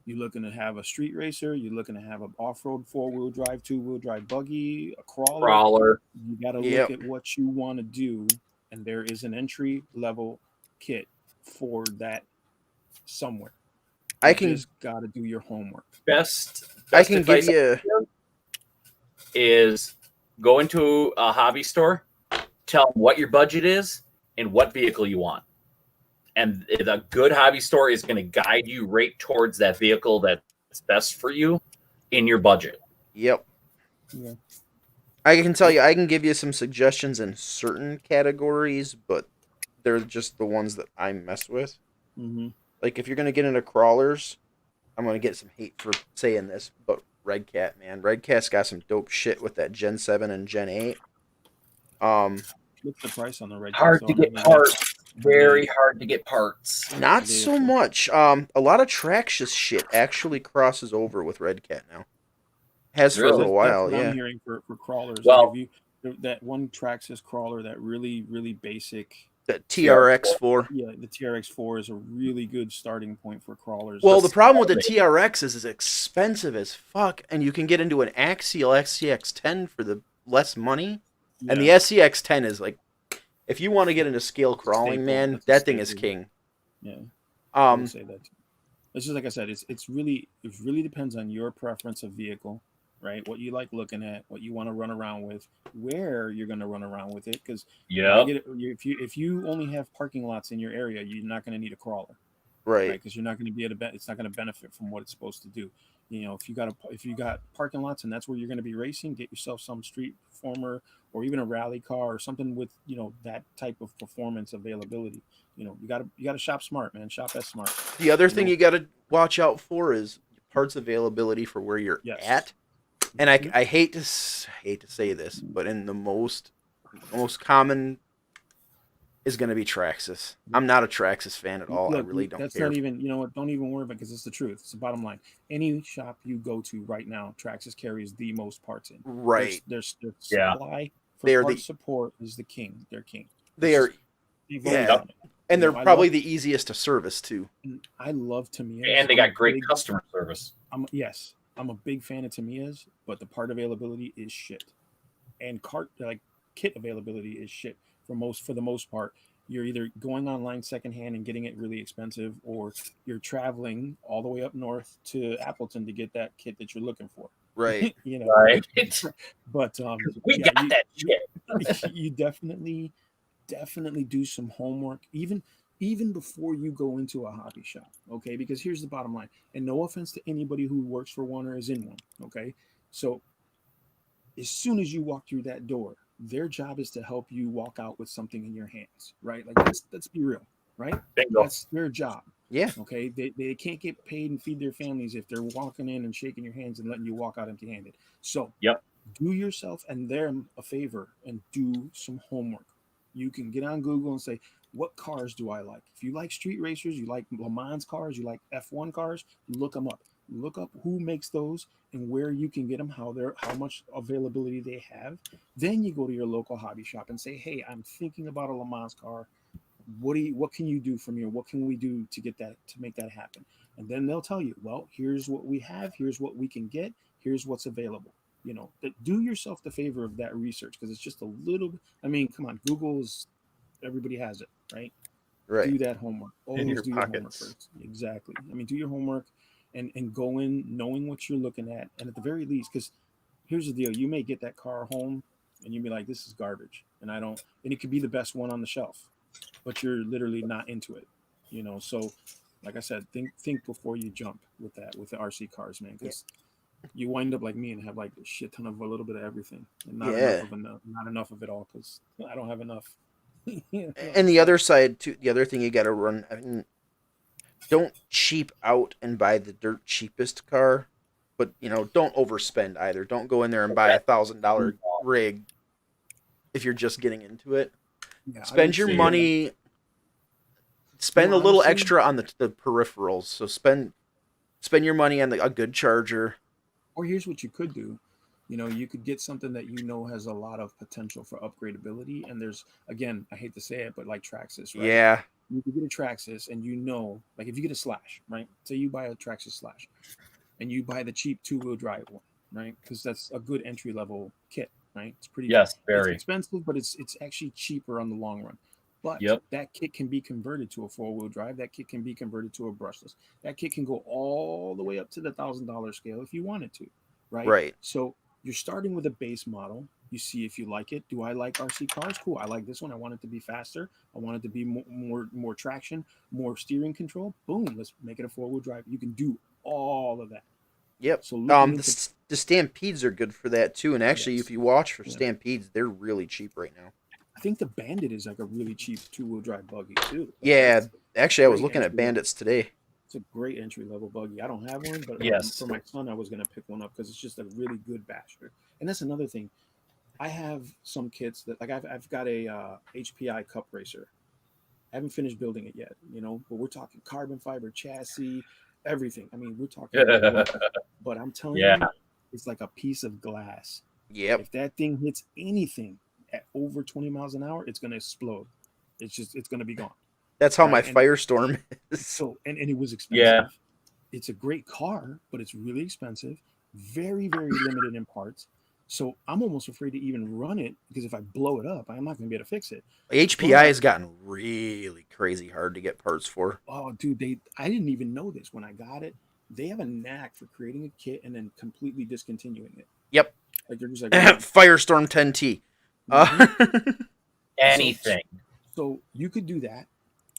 You looking to have a street racer? You looking to have an off-road four-wheel drive, two-wheel drive buggy, a crawler? Crawler. You got to Yep. look at what you want to do, and there is an entry level kit for that somewhere. I You can just got to do your homework. Best I can give advice you is go into a hobby store, tell them what your budget is and what vehicle you want. And the good hobby store is going to guide you right towards that vehicle that's best for you in your budget. Yep. Yeah. I can tell you, I can give you some suggestions in certain categories, but they're just the ones that I mess with. Mm-hmm. Like, if you're going to get into crawlers, I'm going to get some hate for saying this, but Red Cat, man. Red Cat's got some dope shit with that Gen 7 and Gen 8. What's the price on the red? Hard so to I'm get not- parts. Very hard to get parts. Not It is. so much. A lot of Traxxas shit actually crosses over with Red Cat now. Has for a Really? little while, That's what yeah. I'm hearing for crawlers. Well- Like if you, that one Traxxas crawler, that really, really basic. That TRX4. Yeah, the TRX4 is a really good starting point for crawlers. Well, the That's problem with the amazing. TRX is it's expensive as fuck, and you can get into an Axial SCX10 for the less money. And the SCX10 is like, if you want to get into scale crawling, staple. man, That's a that thing is staple. king. Yeah, I Um, would say that. Too. It's just like I said. It really depends on your preference of vehicle, right? What you like looking at, what you want to run around with, where you're going to run around with it. Because Yeah. if you only have parking lots in your area, you're not going to need a crawler, right. Because you're not going to be able to. It's not going to benefit from what it's supposed to do. You know, if you got parking lots and that's where you're going to be racing, get yourself some street performer or even a rally car or something with that type of performance availability. You got to shop smart, man. Shop as smart. The other thing know- you got to watch out for is parts availability for where you're Yes. at. And I hate to say this, but in the most common is going to be Traxxas. I'm not a Traxxas fan at all. I Look, really don't that's care. not even. You know what? Don't even worry about it because it's the truth. It's the bottom line. Any shop you go to right now, Traxxas carries the most parts in. Right. Their Yeah. supply for They are part the- support is the king. They're king. They are, They've yeah. always done it. and they're You know, I probably love- the easiest to service too. I love Tamiya's. And they I'm a got great big- customer service. I'm a big fan of Tamiya's, but the part availability is shit, and kit availability is shit for the most part. You're either going online secondhand and getting it really expensive, or you're traveling all the way up north to Appleton to get that kit that you're looking for. Right. You know, Right. but We yeah, got that shit. you definitely do some homework even before you go into a hobby shop, okay? Because here's the bottom line, and no offense to anybody who works for one or is in one, okay? So as soon as you walk through that door, their job is to help you walk out with something in your hands, right? Like let's be real, right? Bingo. That's their job. Yeah. Okay. They can't get paid and feed their families if they're walking in and shaking your hands and letting you walk out empty handed. So Yep. do yourself and them a favor and do some homework. You can get on Google and say, what cars do I like? If you like street racers, you like Le Mans cars, you like F1 cars, look them up. Look up who makes those and where you can get them, how much availability they have. Then you go to your local hobby shop and say, hey, I'm thinking about a Le Mans car. What can you do for me, or what can we do to make that happen? And then they'll tell you, well, here's what we have, here's what we can get, here's what's available. Do yourself the favor of that research, because it's just a little. I mean, come on, Google's everybody has it, right? Right. Do that homework. Always your do your homework pockets. first. Exactly. I mean, do your homework and go in knowing what you're looking at, and at the very least, because here's the deal: you may get that car home and you'll be like, "This is garbage," and it could be the best one on the shelf, but you're literally not into it, So, like I said, think before you jump with the RC cars, man, because you wind up like me and have like a shit ton of a little bit of everything, and not enough of it all, because I don't have enough. And the other side too, the other thing you got to run. I mean, don't cheap out and buy the dirt cheapest car, but don't overspend either. Don't go in there and buy $1,000 rig if you're just getting into it. Yeah, I Spend would your say- money. Spend No, a little honestly- extra on the peripherals. So spend your money on a good charger. Or here's what you could do. You could get something that has a lot of potential for upgradability. And there's, again, I hate to say it, but like Traxxas, right? Yeah. You could get a Traxxas and like if you get a Slash, right? Say you buy a Traxxas Slash and you buy the cheap 2-wheel drive one, right? Because that's a good entry level kit, right? It's pretty Yes, It's very. expensive, but it's actually cheaper on the long run. But Yep. that kit can be converted to a 4-wheel drive. That kit can be converted to a brushless. That kit can go all the way up to the $1,000 scale if you wanted to, right? Right. So you're starting with a base model. You see if you like it. Do I like RC cars? Cool. I like this one. I want it to be faster. I want it to be more traction, more steering control. Boom. Let's make it a 4-wheel drive. You can do all of that. Yep. So looking The Stampedes are good for that too. And actually, Yes. if you watch for Yeah. Stampedes, they're really cheap right now. I think the Bandit is like a really cheap 2-wheel drive buggy too. Yeah. It's Actually, I was great looking at entry level. Bandits today. It's a great entry level buggy. I don't have one, but Yes. for my son, I was going to pick one up because it's just a really good basher. And that's another thing. I have some kits that, like, I've got a HPI Cup Racer. I haven't finished building it yet, but we're talking carbon fiber chassis, everything. I mean, we're talking, but I'm telling Yeah. you, it's like a piece of glass. Yep. If that thing hits anything at over 20 miles an hour, it's going to explode. It's going to be gone. That's how my Right, and- Firestorm is. So, and it was expensive. Yeah. It's a great car, but it's really expensive, very, very limited in parts. So I'm almost afraid to even run it because if I blow it up, I'm not going to be able to fix it. HPI has gotten really crazy hard to get parts for. Oh, dude, I didn't even know this when I got it. They have a knack for creating a kit and then completely discontinuing it. Yep. Like they're just like, Firestorm 10T. Anything. So you could do that,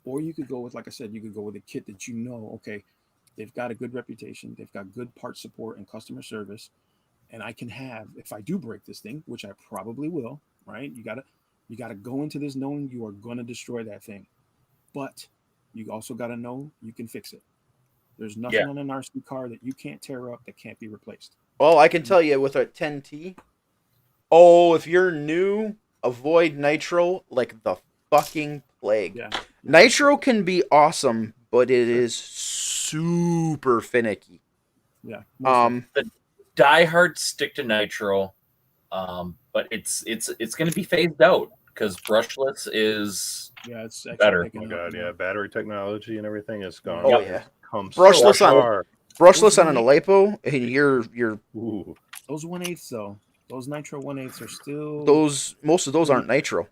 or you could go with, like I said, you could go with a kit that okay, they've got a good reputation, they've got good part support and customer service, and I can have, if I do break this thing, which I probably will, right? You gotta go into this knowing you are gonna destroy that thing, but you also gotta know you can fix it. There's nothing Yeah. on an RC car that you can't tear up that can't be replaced. Well, I can tell you with a 10T. Oh, if you're new, avoid nitro like the fucking plague. Yeah. Nitro can be awesome, but it is super finicky. Yeah. Diehards stick to nitro, but it's going to be phased out because brushless is Yeah, it's actually better. Oh picking my up, god, yeah, battery technology and everything is gone. Oh, It's yeah. come Brushless so on- far. Brushless on an Alepo, and you're Ooh. Those 1/8 though, those nitro 1/8 are still most of those aren't nitro.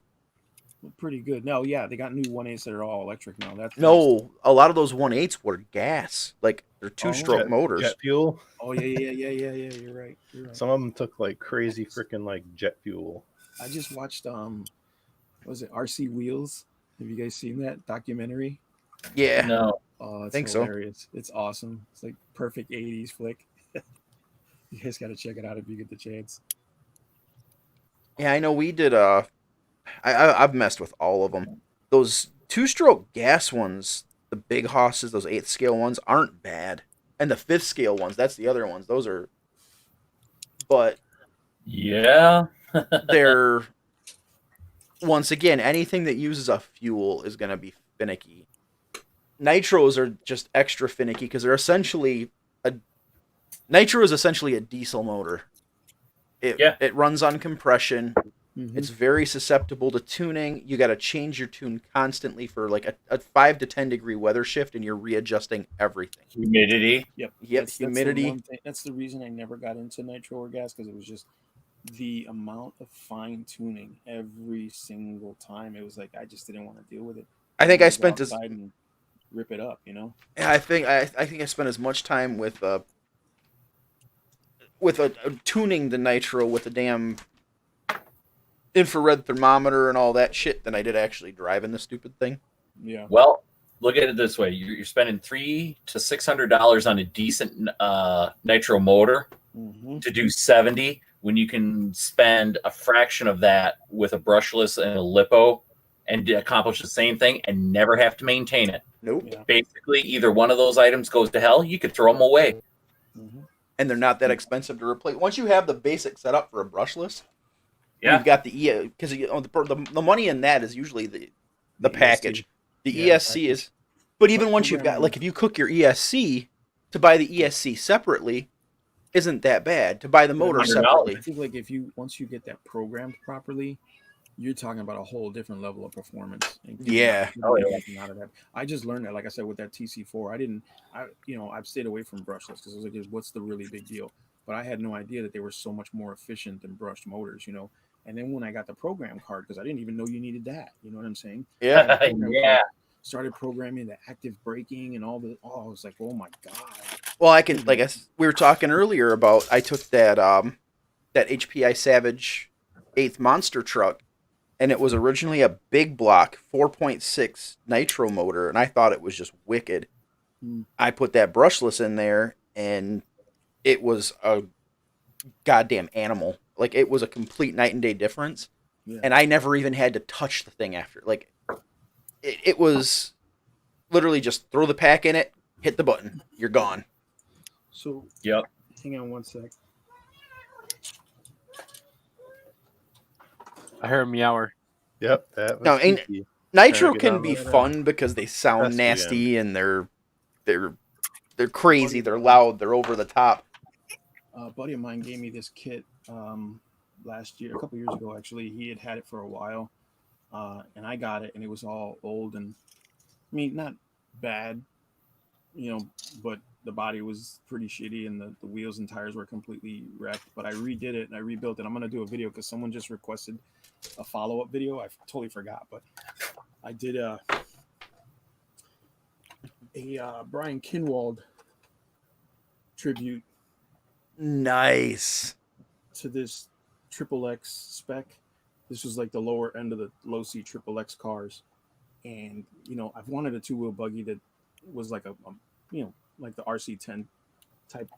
pretty good. No, yeah, they got new 1/8 that are all electric now. That's No, a lot of those 1/8s were gas. Like they're Oh, two-stroke motors. Jet fuel. Oh yeah. You're right. Some of them took like crazy freaking like jet fuel. I just watched what was it, RC Wheels? Have you guys seen that documentary? Yeah. no. Oh, it's Think so. hilarious. It's awesome. It's like perfect 80s flick. You guys got to check it out if you get the chance. Yeah, I know we did. I've messed with all of them. Those two-stroke gas ones, the big hosses, those 8th scale ones, aren't bad, and the 5th scale ones, that's the other ones. Those are, but Yeah. they're once again anything that uses a fuel is gonna be finicky. Nitros are just extra finicky because they're essentially nitro is essentially a diesel motor. It runs on compression. Mhm. It's very susceptible to tuning. You got to change your tune constantly for like a 5 to 10 degree weather shift, and you're readjusting everything. Humidity. Yep. Yep, the humidity. one thing- That's the reason I never got into nitro or gas because it was just the amount of fine tuning every single time. It was like I just didn't want to deal with it. I think I Go spent as outside and rip it up, I think I spent as much time with tuning the nitro with the damn infrared thermometer and all that shit than I did actually driving the stupid thing. Yeah. Well, look at it this way: you're spending $300 to $600 on a decent nitro motor Mm-hmm. to do 70 when you can spend a fraction of that with a brushless and a lipo and accomplish the same thing and never have to maintain it. Nope. Yeah. Basically, either one of those items goes to hell, you could throw them away. Mhm. And they're not that expensive to replace. Once you have the basic setup for a brushless, Yeah. you've got the because the money in that is usually the package. The Yeah, ESC is, but even once you've got, like, if you cook your ESC, to buy the ESC separately isn't that bad. To buy the motor $100. separately, I think like once you get that programmed properly, you're talking about a whole different level of performance. And Yeah. Oh, yeah. getting out of that. I just learned that, like I said, with that TC4. I've stayed away from brushless because I was like, what's the really big deal? But I had no idea that they were so much more efficient than brushed motors, you know. And then when I got the program card, because I didn't even know you needed that, you know what I'm saying? yeah. Program Yeah. card, started programming the active braking and all the. Oh, I was like, oh my god. Well, I can, like we were talking earlier about, I took that that HPI Savage 8th monster truck, and it was originally a big block 4.6 nitro motor, and I thought it was just wicked. Mm. I put that brushless in there, and it was a goddamn animal. Like, it was a complete night and day difference. Yeah. And I never even had to touch the thing after. Like, it was literally just throw the pack in it, hit the button, you're gone. So Yep. hang on one sec. I heard a meower. Yep, that was No, ain't- sneaky. Nitro Trying to get can on be that, fun because they sound Best nasty and they're crazy, they're loud, they're over the top. A buddy of mine gave me this kit last year, a couple years ago actually. He had it for a while, and I got it, and it was all old and, I mean, not bad, you know, but the body was pretty shitty and the wheels and tires were completely wrecked. But I redid it and I rebuilt it. I'm gonna do a video because someone just requested a follow-up video. I totally forgot, but I did a Brian Kinwald tribute Nice. to this Triple X spec. This was like the lower end of the low C Triple X cars, and you know, I've wanted a two-wheel buggy that was like a you know, like the RC10 type.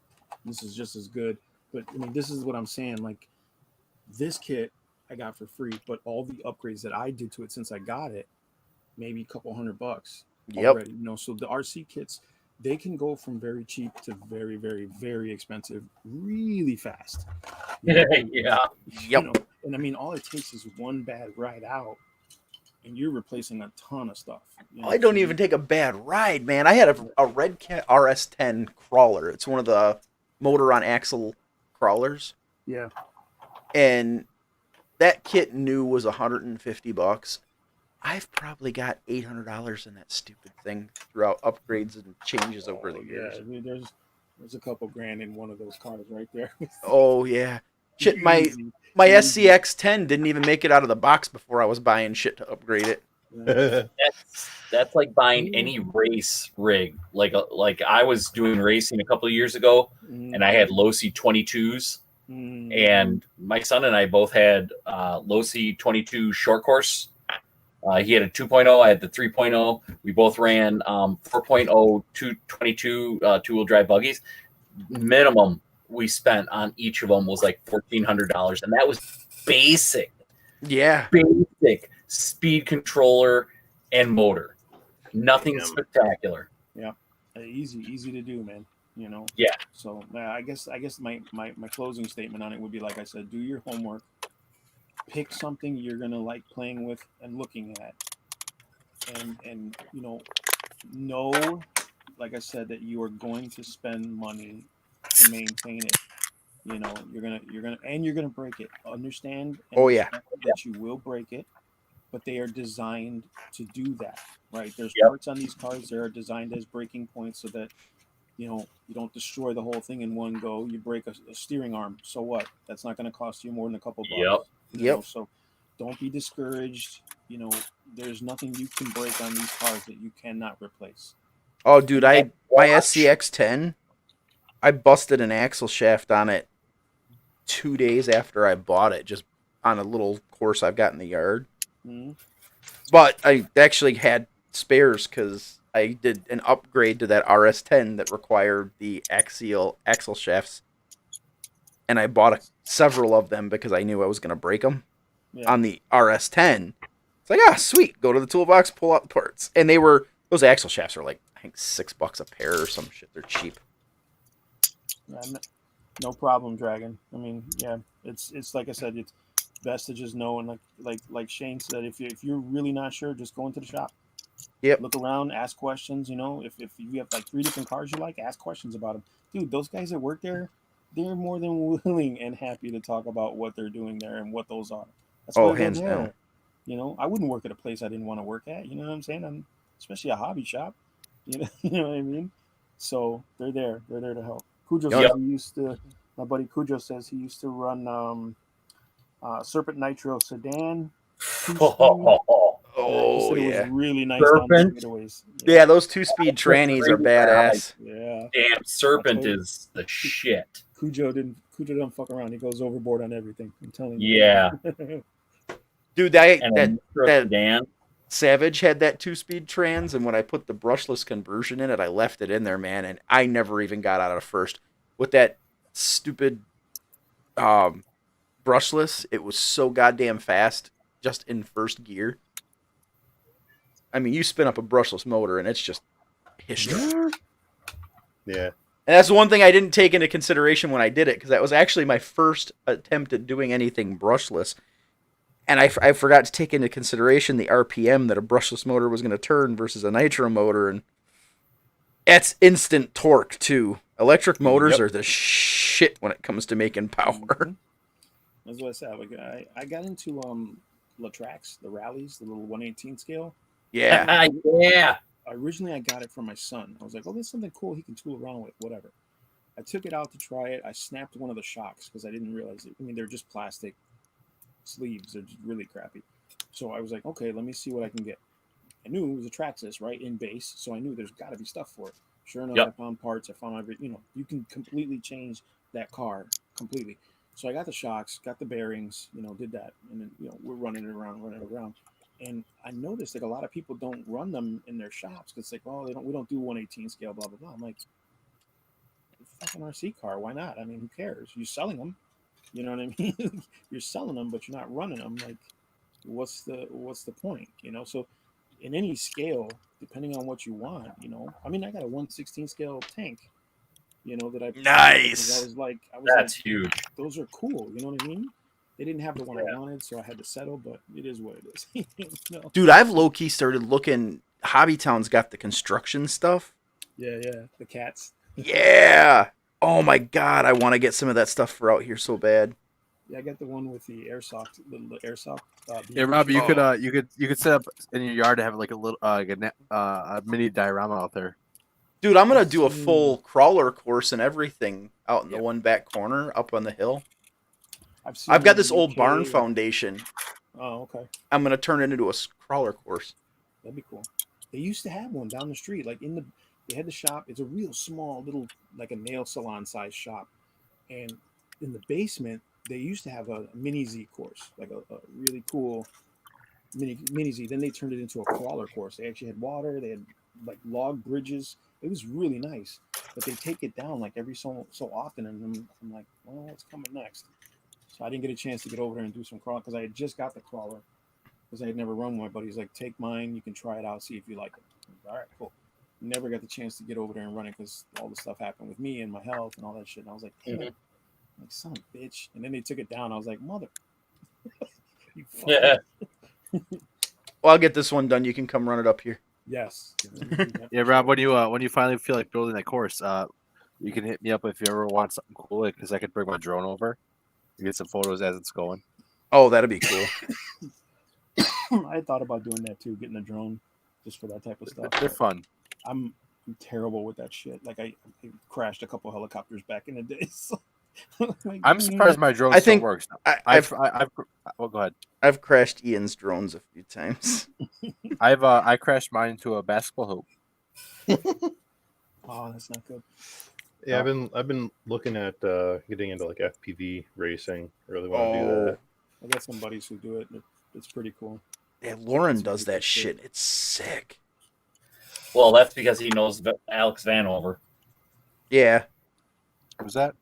This is just as good, but I mean, this is what I'm saying. Like, this kit I got for free, but all the upgrades that I did to it since I got it, maybe a couple $100 Yep. already. You know, so the RC kits, they can go from very cheap to very, very, very expensive really fast. You know, Yeah. you Yep. know, and I mean, all it takes is one bad ride out, and you're replacing a ton of stuff. You know, I don't so even take a bad ride, man. I had a Red Cat RS10 crawler. It's one of the motor on axle crawlers, Yeah. and that kit new was $150. I've probably got $800 in that stupid thing throughout upgrades and changes over the Yeah. years. I mean, there's a couple grand in one of those cars right there. Oh yeah, shit. My Easy. Easy. SCX10 didn't even make it out of the box before I was buying shit to upgrade it. Yeah. That's like buying any race rig. Like I was doing racing a couple of years ago, and I had Losi 22s, and my son and I both had Losi 22 short course. He had a 2.0, I had the 3.0. We both ran 4.0 222 two-wheel drive buggies. Minimum we spent on each of them was like $1,400, and that was basic Yeah, speed controller and motor. Nothing Damn. spectacular. Easy to do, man. You know. Yeah. So I guess my closing statement on it would be, like I said, do your homework. Pick something you're gonna like playing with and looking at, and you know, like I said, that you are going to spend money to maintain it. You know, you're gonna break it. Understand? And Oh, yeah. respect that you will break it, but they are designed to do that, right? There's Yep. parts on these cars that are designed as breaking points so that, you know, you don't destroy the whole thing in one go. You break a steering arm, so what? That's not going to cost you more than a couple bucks. Yep. You know, Yep. so don't be discouraged. You know, there's nothing you can break on these cars that you cannot replace. Oh, dude, my Watch. SCX10, I busted an axle shaft on it 2 days after I bought it, just on a little course I've got in the yard. Mhm. But I actually had spares because I did an upgrade to that RS10 that required the axle shafts, and I bought several of them because I knew I was going to break them Yeah. on the RS10. It's like, sweet. Go to the toolbox, pull out the parts. And those axle shafts are like, I think $6 a pair or some shit. They're cheap. No problem, Dragon. I mean, yeah, it's like I said, it's best to just know, and like Shane said, if you're really not sure, just go into the shop. Yep. Look around, ask questions. You know, if you have like 3 different cars you like, ask questions about them. Dude, those guys that work there, they're more than willing and happy to talk about what they're doing there and what those are. That's why they're hands there. down. You know, I wouldn't work at a place I didn't want to work at. You know what I'm saying? Especially a hobby shop. You know what I mean? So they're there. They're there to help. Cujo says he used to. My buddy Cujo says he used to run Serpent Nitro sedan. Oh, it yeah. was really nice Serpent? down the straightaways. Yeah, those 2-speed trannies are badass. Yeah. Damn, Serpent is the shit. Cujo doesn't fuck around. He goes overboard on everything. I'm telling you. Yeah. Dude, And that Dan. Savage had that 2-speed trans, and when I put the brushless conversion in it, I left it in there, man, and I never even got out of first. With that stupid brushless, it was so goddamn fast just in first gear. I mean, you spin up a brushless motor, and it's just history. Yeah. And that's the one thing I didn't take into consideration when I did it, because that was actually my first attempt at doing anything brushless. And I forgot to take into consideration the RPM that a brushless motor was going to turn versus a nitro motor. And that's instant torque, too. Electric motors are the shit when it comes to making power. That's what I said. Like, I got into Latrax, the rallies, the little 1/18 scale. Yeah. Yeah. Originally, I got it from my son. I was like, oh, there's something cool he can tool around with, whatever. I took it out to try it. I snapped one of the shocks because I didn't realize it. I mean, they're just plastic sleeves. They're just really crappy. So I was like, okay, let me see what I can get. I knew it was a Traxxas, right, in base, so I knew there's got to be stuff for it. Sure enough, I found parts. I found everything. You can completely change that car completely. So I got the shocks, got the bearings, did that, and then we're running it around. And I noticed like a lot of people don't run them in their shops because it's like, well, we don't do 1/18 scale, blah blah blah. I'm like, fucking RC car, why not? I mean, who cares? You're selling them, you know what I mean? You're selling them, but you're not running them. Like, what's the point? So in any scale, depending on what you want, I mean, I got a 1/16 scale tank, that I Nice. I was like, That's huge. Those are cool. You know what I mean? They didn't have the one I wanted, so I had to settle, but it is what it is. Dude, I've low-key started looking. Hobbytown's got the construction stuff. Yeah, the cats. Yeah. Oh my god, I want to get some of that stuff for out here so bad. Yeah, I got the one with the airsoft, little airsoft. Yeah, Rob, you could set up in your yard to have like a little a mini diorama out there. Dude, I'm gonna do a full crawler course and everything out in the one back corner up on the hill. I've got this old barn foundation. Oh, okay. I'm gonna turn it into a crawler course. That'd be cool. They used to have one down the street, like they had the shop. It's a real small little, like a nail salon size shop, and in the basement they used to have a mini Z course, like a really cool mini Z. Then they turned it into a crawler course. They actually had water. They had like log bridges. It was really nice, but they take it down like every so often, and I'm like, well, what's coming next? So I didn't get a chance to get over there and do some crawl because I had just got the crawler because I had never run one. But he's like, take mine, you can try it out, see if you like it. Like, all right, cool. Never got the chance to get over there and run it because all the stuff happened with me and my health and all that shit. And I was like, damn, like, son of a bitch. And then they took it down. I was like, mother. Yeah. Well, I'll get this one done. You can come run it up here. Yes. Yeah, Rob, when you finally feel like building that course, you can hit me up if you ever want something cool, because I could bring my drone over. You get some photos as it's going. Oh, that'd be cool. I thought about doing that too, getting a drone just for that type of stuff. They're fun. I'm terrible with that shit. Like I crashed a couple helicopters back in the day. So, like, I'm surprised my drone still works. Well, go ahead. I've crashed Ian's drones a few times. I crashed mine into a basketball hoop. Oh, that's not good. Yeah, I've been looking at getting into like FPV racing. Really want to do that. I got some buddies who do it. It's pretty cool. Yeah, Lauren does that shit. It's sick. Well, that's because he knows Alex Vanover. Yeah. Who's that?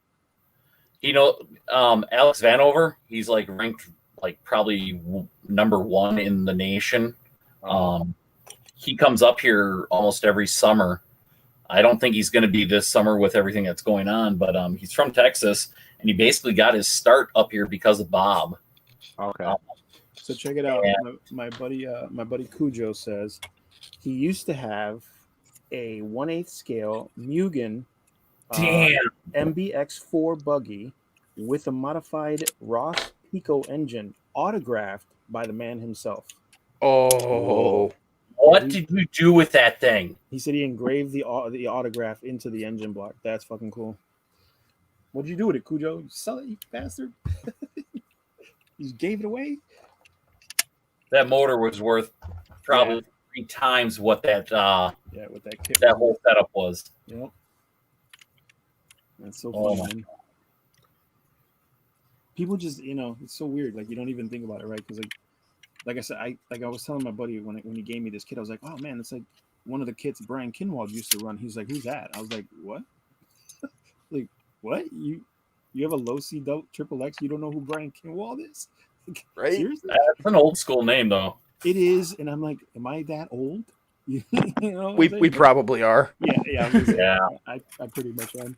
Alex Vanover. He's like ranked like probably number one in the nation. He comes up here almost every summer. I don't think he's going to be this summer with everything that's going on, but he's from Texas, and he basically got his start up here because of Bob. Okay. So check it out. Yeah. My buddy Cujo says he used to have a 1/8 scale Mugen Damn. MBX4 buggy with a modified Ross Pico engine, autographed by the man himself. Oh, What did you do with that thing? He said he engraved the autograph into the engine block. That's fucking cool. What'd you do with it, Cujo? You sell it, you bastard? You gave it away? That motor was worth probably 3 times what that Yeah, with that kit. that whole setup was. Yep. That's so Oh funny, my man. People just, it's so weird. Like, you don't even think about it, right? Because, like I said, I was telling my buddy when he gave me this kit, I was like, oh man, it's like one of the kits Brian Kinwald used to run. He's like, who's that? I was like, what? Like, what? You have a low C triple X? You don't know who Brian Kinwald is? Like, right? seriously? That's an old school name, though. It is, and I'm like, am I that old? You know what We I'm saying? we probably are. Yeah, I was gonna say, Yeah. I pretty much am.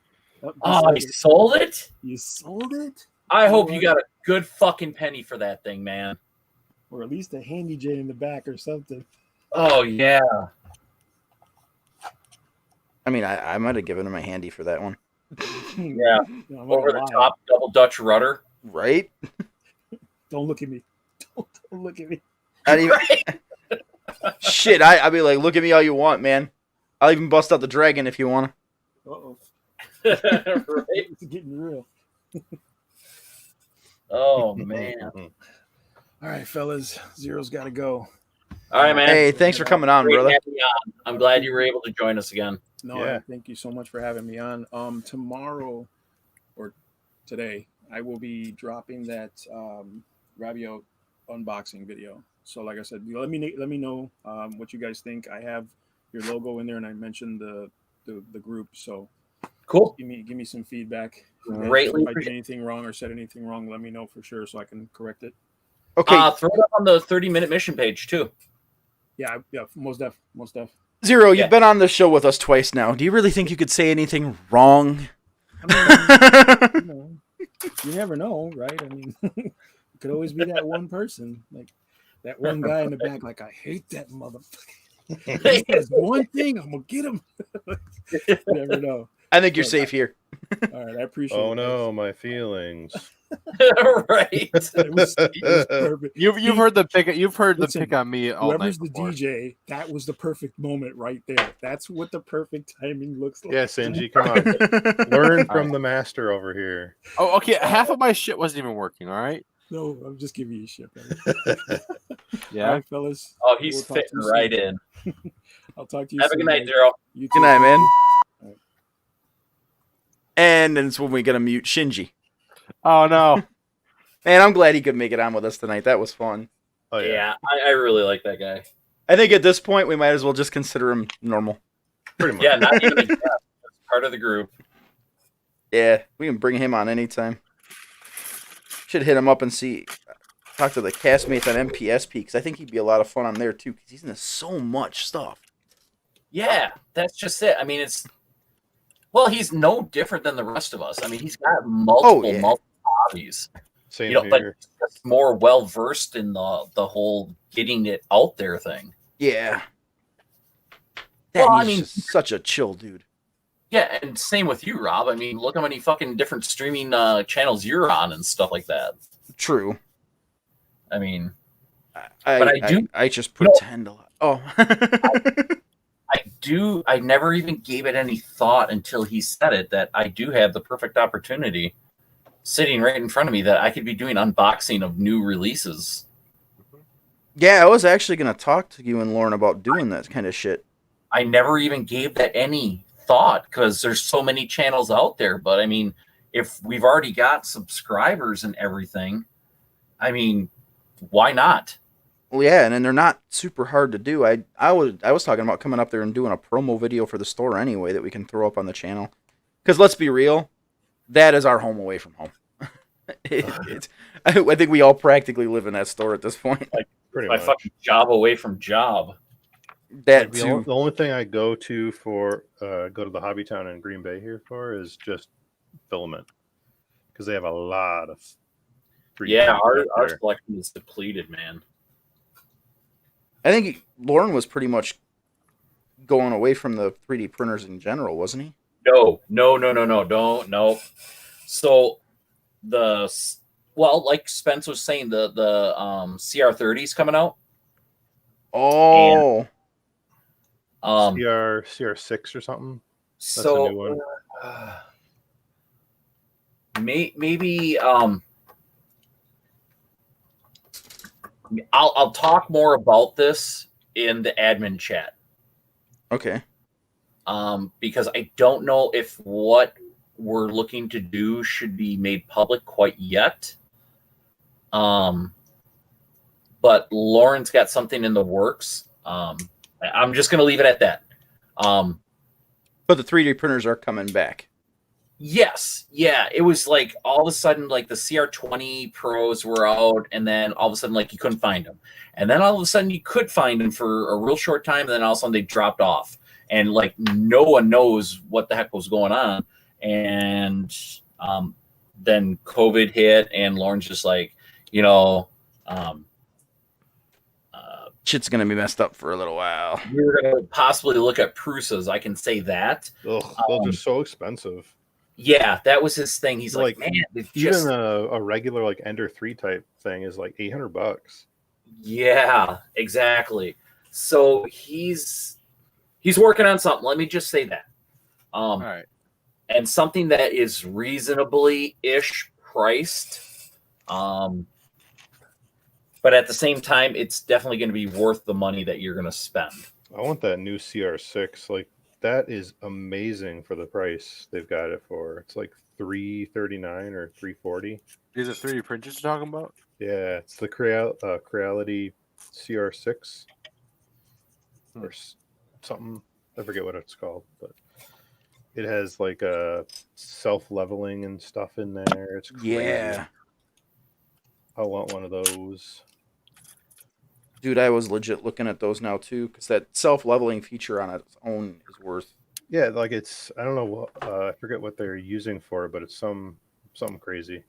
Oh, you sold it? You sold it? I hope you got a good fucking penny for that thing, man. Or at least a handy J in the back or something. Oh, yeah. I mean, I might have given him a handy for that one, Yeah. I'm not Over gonna the lie. top double Dutch rudder. right? Don't look at me. Don't look at me. I didn't even, shit, I'd be like, look at me all you want, man. I'll even bust out the dragon if you want. Uh-oh. Right? It's getting real. Oh, man. All right, fellas. Zero's got to go. All right, man. Hey, thanks for coming on, Great brother. having you on. I'm glad you were able to join us again. No, Yeah. thank you so much for having me on. Tomorrow or today, I will be dropping that Rabio unboxing video. So, like I said, let me know what you guys think. I have your logo in there, and I mentioned the group. So, Cool. give me some feedback. Greatly If I did appreciate- anything wrong or said anything wrong, let me know for sure so I can correct it. Okay, Throw it up on the 30-minute mission page, too. Yeah, most def. Zero, you've yeah. been on the show with us twice now. Do you really think you could say anything wrong? I mean, you never know, right? I mean, it could always be that one person, like that one guy in the back, like, I hate that motherfucker. He says one thing, I'm gonna get him. You never know. I think you're safe here. All right, I appreciate Oh it. no, my feelings. Right. It was perfect. You've heard the pick. You've heard Listen, the pick on me all night Whoever's the before. DJ, that was the perfect moment right there. That's what the perfect timing looks like. Yeah, Sinji, come on. Learn from the master over here. Oh, okay. Half of my shit wasn't even working. All right. No, I'm just giving you shit, brother. Yeah. All right, fellas. Oh, he's We'll talk to fitting you right soon. in. I'll talk to you Have a soon, good night, guys. Zero. You Good too. night, man. Alright. And then it's when we gotta mute Shinji. Oh no. Man, I'm glad he could make it on with us tonight. That was fun. Oh yeah. Yeah, I really like that guy. I think at this point we might as well just consider him normal. Pretty much. Yeah, not even a guest. That's part of the group. Yeah, we can bring him on anytime. Should hit him up and talk to the castmates on MPSP because I think he'd be a lot of fun on there too because he's into so much stuff. Yeah, that's just it. I mean, he's no different than the rest of us. I mean, he's got multiple hobbies. Same You know, but here. he's just more well versed in the whole getting it out there thing. Yeah. Well, I He's mean- just such a chill dude. Yeah, and same with you, Rob. I mean, look how many fucking different streaming channels you're on and stuff like that. True. I mean, I I just You know- pretend a lot. Oh. I never even gave it any thought until he said it that I do have the perfect opportunity sitting right in front of me that I could be doing unboxing of new releases. Yeah, I was actually gonna talk to you and Lauren about doing that kind of shit. I never even gave that any thought because there's so many channels out there. But I mean, if we've already got subscribers and everything, I mean, why not? Well, yeah, and then they're not super hard to do. I was talking about coming up there and doing a promo video for the store anyway that we can throw up on the channel. Because let's be real, that is our home away from home. I think we all practically live in that store at this point. Pretty My much. fucking job away from job. That The too. only thing I go to for go to the Hobby Town in Green Bay here for is just filament, because they have a lot of 3D Yeah, printers our up there. selection is depleted, man. I think Lauren was pretty much going away from the 3D printers in general, wasn't he? No, don't no. So like Spence was saying, the CR30 is coming out. Oh, CR6 or something. That's a new one. Maybe I'll talk more about this in the admin chat. okay. Because I don't know if what we're looking to do should be made public quite yet. But Lauren's got something in the works. I'm just going to leave it at that. But the 3D printers are coming back. Yes, yeah, it was like all of a sudden, like the CR20 Pros were out, and then all of a sudden, like you couldn't find them, and then all of a sudden you could find them for a real short time, and then all of a sudden they dropped off, and like no one knows what the heck was going on, and then COVID hit, and Lauren's just like, Shit's gonna be messed up for a little while. we're gonna possibly look at Prusas. I can say that. Ugh, those are so expensive. Yeah, that was his thing. He's like, Like, man, they've Even just a regular like Ender 3 type thing is like $800. Yeah, exactly. So he's working on something. Let me just say that. All right. And something that is reasonably ish priced. But at the same time, it's definitely going to be worth the money that you're going to spend. I want that new CR6. Like, that is amazing for the price they've got it for. It's like $339 or $340. These are 3D printers you're talking about? Yeah, it's the Creality CR6 or something. I forget what it's called, but it has like a self-leveling and stuff in there. It's crazy. Yeah, I want one of those. dude, I was legit looking at those now too, because that self-leveling feature on its own is worth. Yeah, like it's, I don't know what I forget what they're using for it, but it's something crazy.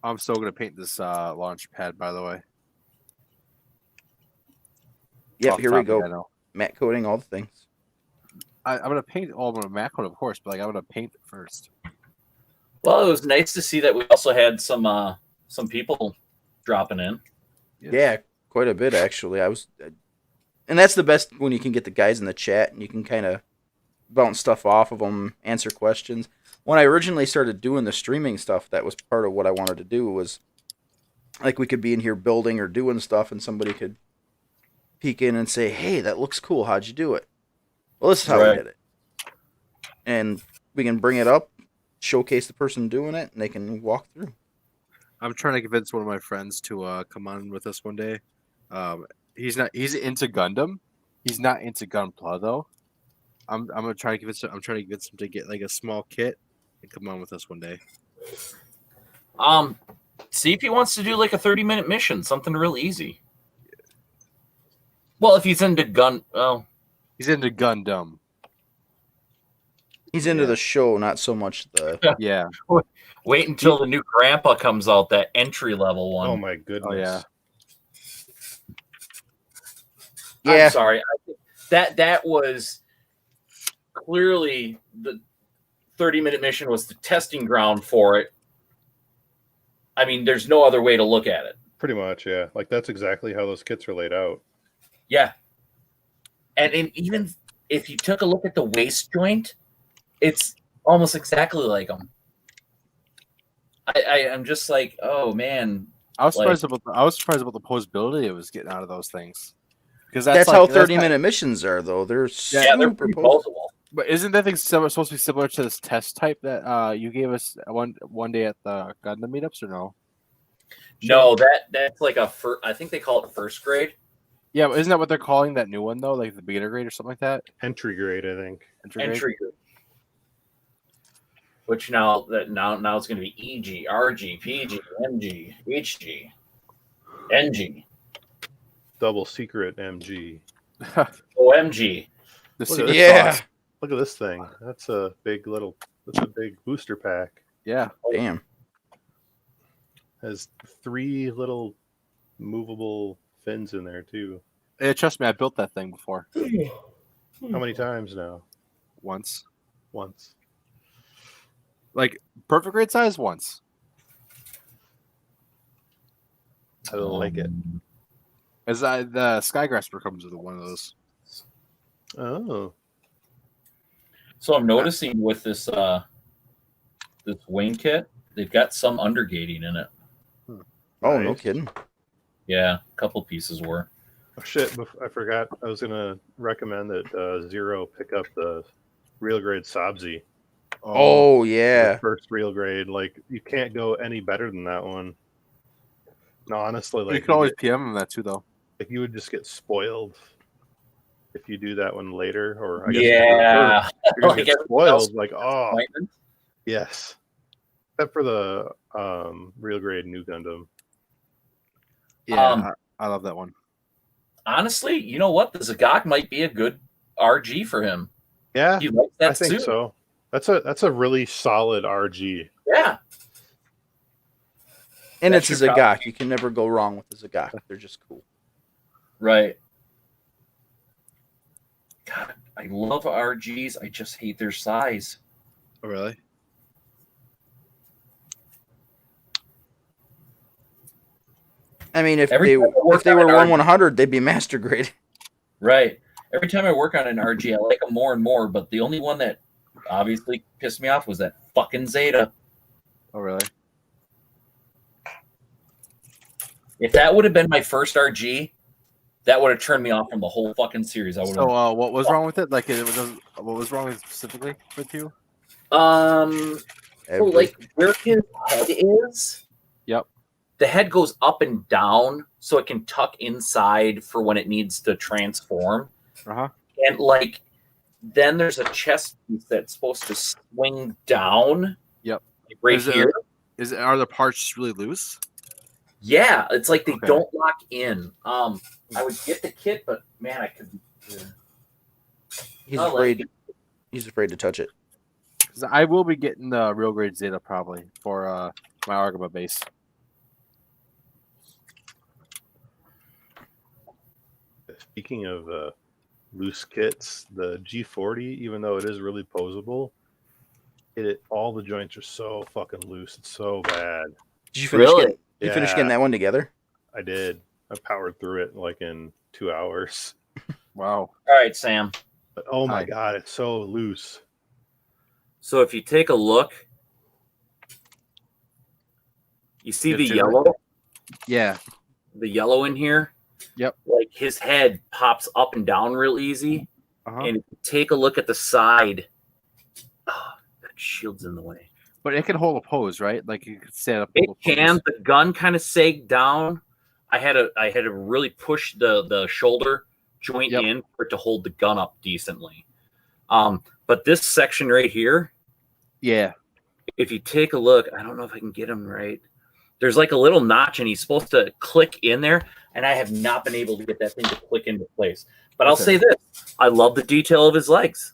I'm still going to paint this launch pad, by the way. Yep, Off here the we top of my go. head now. Matte coating, all the things. I'm going to paint all of my macro, of course, but like I'm going to paint it first. Well, it was nice to see that we also had some people dropping in. Yes. Yeah, quite a bit actually. And that's the best when you can get the guys in the chat and you can kind of bounce stuff off of them, answer questions. When I originally started doing the streaming stuff, that was part of what I wanted to do. Was like we could be in here building or doing stuff, and somebody could peek in and say, "Hey, that looks cool. How'd you do it?" Well, this is how Right. we did it, and we can bring it up, showcase the person doing it, and they can walk through. I'm trying to convince one of my friends to come on with us one day. He's into Gundam. He's not into Gunpla though. I'm gonna try to convince him. I'm trying to convince him to get like a small kit and come on with us one day. See if he wants to do like a 30-minute mission, something real easy. Well, if he's into He's into Gundam. He's into Yeah. the show, not so much the. Yeah. wait until the new Grandpa comes out, that entry level one. Oh my goodness. Oh yeah. Yeah, I'm sorry. That was clearly the 30-minute mission was the testing ground for it. I mean, there's no other way to look at it. Pretty much, yeah. Like that's exactly how those kits are laid out. Yeah. And even if you took a look at the waist joint, it's almost exactly like them. I'm just like, oh man. I was Like- surprised about the posability it was getting out of those things. Because that's how 30-minute missions are, though. They're Yeah, they're super pretty posable. posable. But isn't that thing supposed to be similar to this test type that you gave us one day at the Gundam meetups, or no? No, that's like I think they call it first grade. Yeah, but isn't that what they're calling that new one though, like the beginner grade or something like that? Entry grade, I think. Grade? Entry grade. Which now it's going to be EG, RG, PG, MG, HG, NG, Double secret MG. OMG. The Look at secret this Yeah. sauce. Look at this thing. That's a big booster pack. Yeah. Damn. Has 3 little movable fins in there too. Hey, trust me, I built that thing before How many times now? once. Once. Like perfect grade size once. I don't like it. As the Skygrasper comes with one of those. Oh. So I'm noticing with this this wing kit, they've got some undergating in it. Oh, no Nice. kidding. Yeah, a couple pieces were. Oh, shit, I forgot. I was gonna recommend that Zero pick up the real grade Sabzi. Oh, The yeah. first real grade. Like you can't go any better than that one. No, honestly, You like can always PM them that too, though. like you would just get spoiled if you do that one later, or I guess Yeah. you're gonna Like get everything else. spoiled. Like, oh Appointment. yes, except for the real grade New Gundam. Yeah, I love that one. Honestly, you know what? The Zagok might be a good RG for him. Yeah, He likes that I think suit. so. That's a really solid RG. Yeah. And That's it's a your Zagok. You can never go wrong with a Zagok. They're just cool. Right. God, I love RGs. I just hate their size. Oh, really? I mean, if Every they time I work if they on were an 1/100, they'd be master grade. Right. Every time I work on an RG, I like them more and more, but the only one that obviously pissed me off was that fucking Zeta. Oh, really? If that would have been my first RG, that would have turned me off from the whole fucking series. I would have. So, what was wrong with it? Like, what was wrong with specifically with you? So like where his head is. Yep. The head goes up and down so it can tuck inside for when it needs to transform. Uh-huh. And like then there's a chest piece that's supposed to swing down. Yep. Like right Is it- here. Are the parts just really loose? Yeah, it's like they Okay. don't lock in. I would get the kit, but man, I could. He's I like afraid. He's afraid to touch it. 'Cause I will be getting the real grade Zeta probably for my Argama base. Speaking of loose kits, the G40, even though it is really posable, all the joints are so fucking loose. It's so bad. Did you finish Really? getting? You finish getting that one together? I did. I powered through it like in 2 hours. Wow. All right, Sam. But oh my Hi. god, it's so loose. So if you take a look, you see the It's in yellow, Yeah. the yellow in here. Yep. Like his head pops up and down real easy. Uh-huh. And if you take a look at the side, oh, that shield's in the way. But it can hold a pose, right? Like you could stand up. It hold a pose. can. The gun kind of sagged down. I had to really push the shoulder joint Yep. in for it to hold the gun up decently. But this section right here, Yeah. if you take a look, I don't know if I can get him right. There's like a little notch, and he's supposed to click in there, and I have not been able to get that thing to click into place. But I'll Okay. say this: I love the detail of his legs.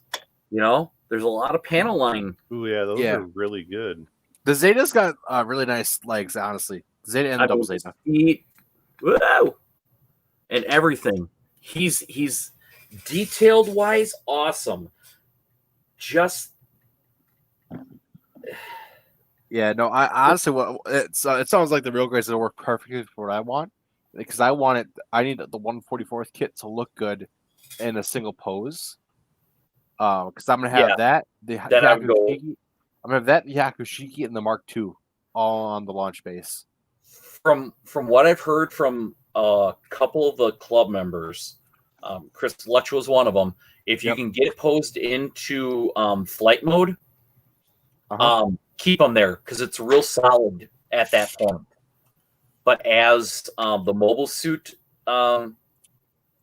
You know, there's a lot of panel line. Ooh, yeah, those Yeah. are really good. The Zeta's got really nice legs, honestly. Zeta and the I double mean, Zeta. feet, whoa, and everything. He's detailed wise awesome. Just Yeah, no, I honestly, it sounds like the real grades will work perfectly for what I want, because I need the 144th kit to look good in a single pose. Because I'm gonna have Yeah, that that I would go- Yakushiki. I'm gonna have that Yakushiki and the Mark II all on the launch base. from what I've heard from a couple of the club members, Chris Lutch was one of them. If you Yep. can get it posed into flight mode, Uh-huh. keep them there because it's real solid at that point. But as the mobile suit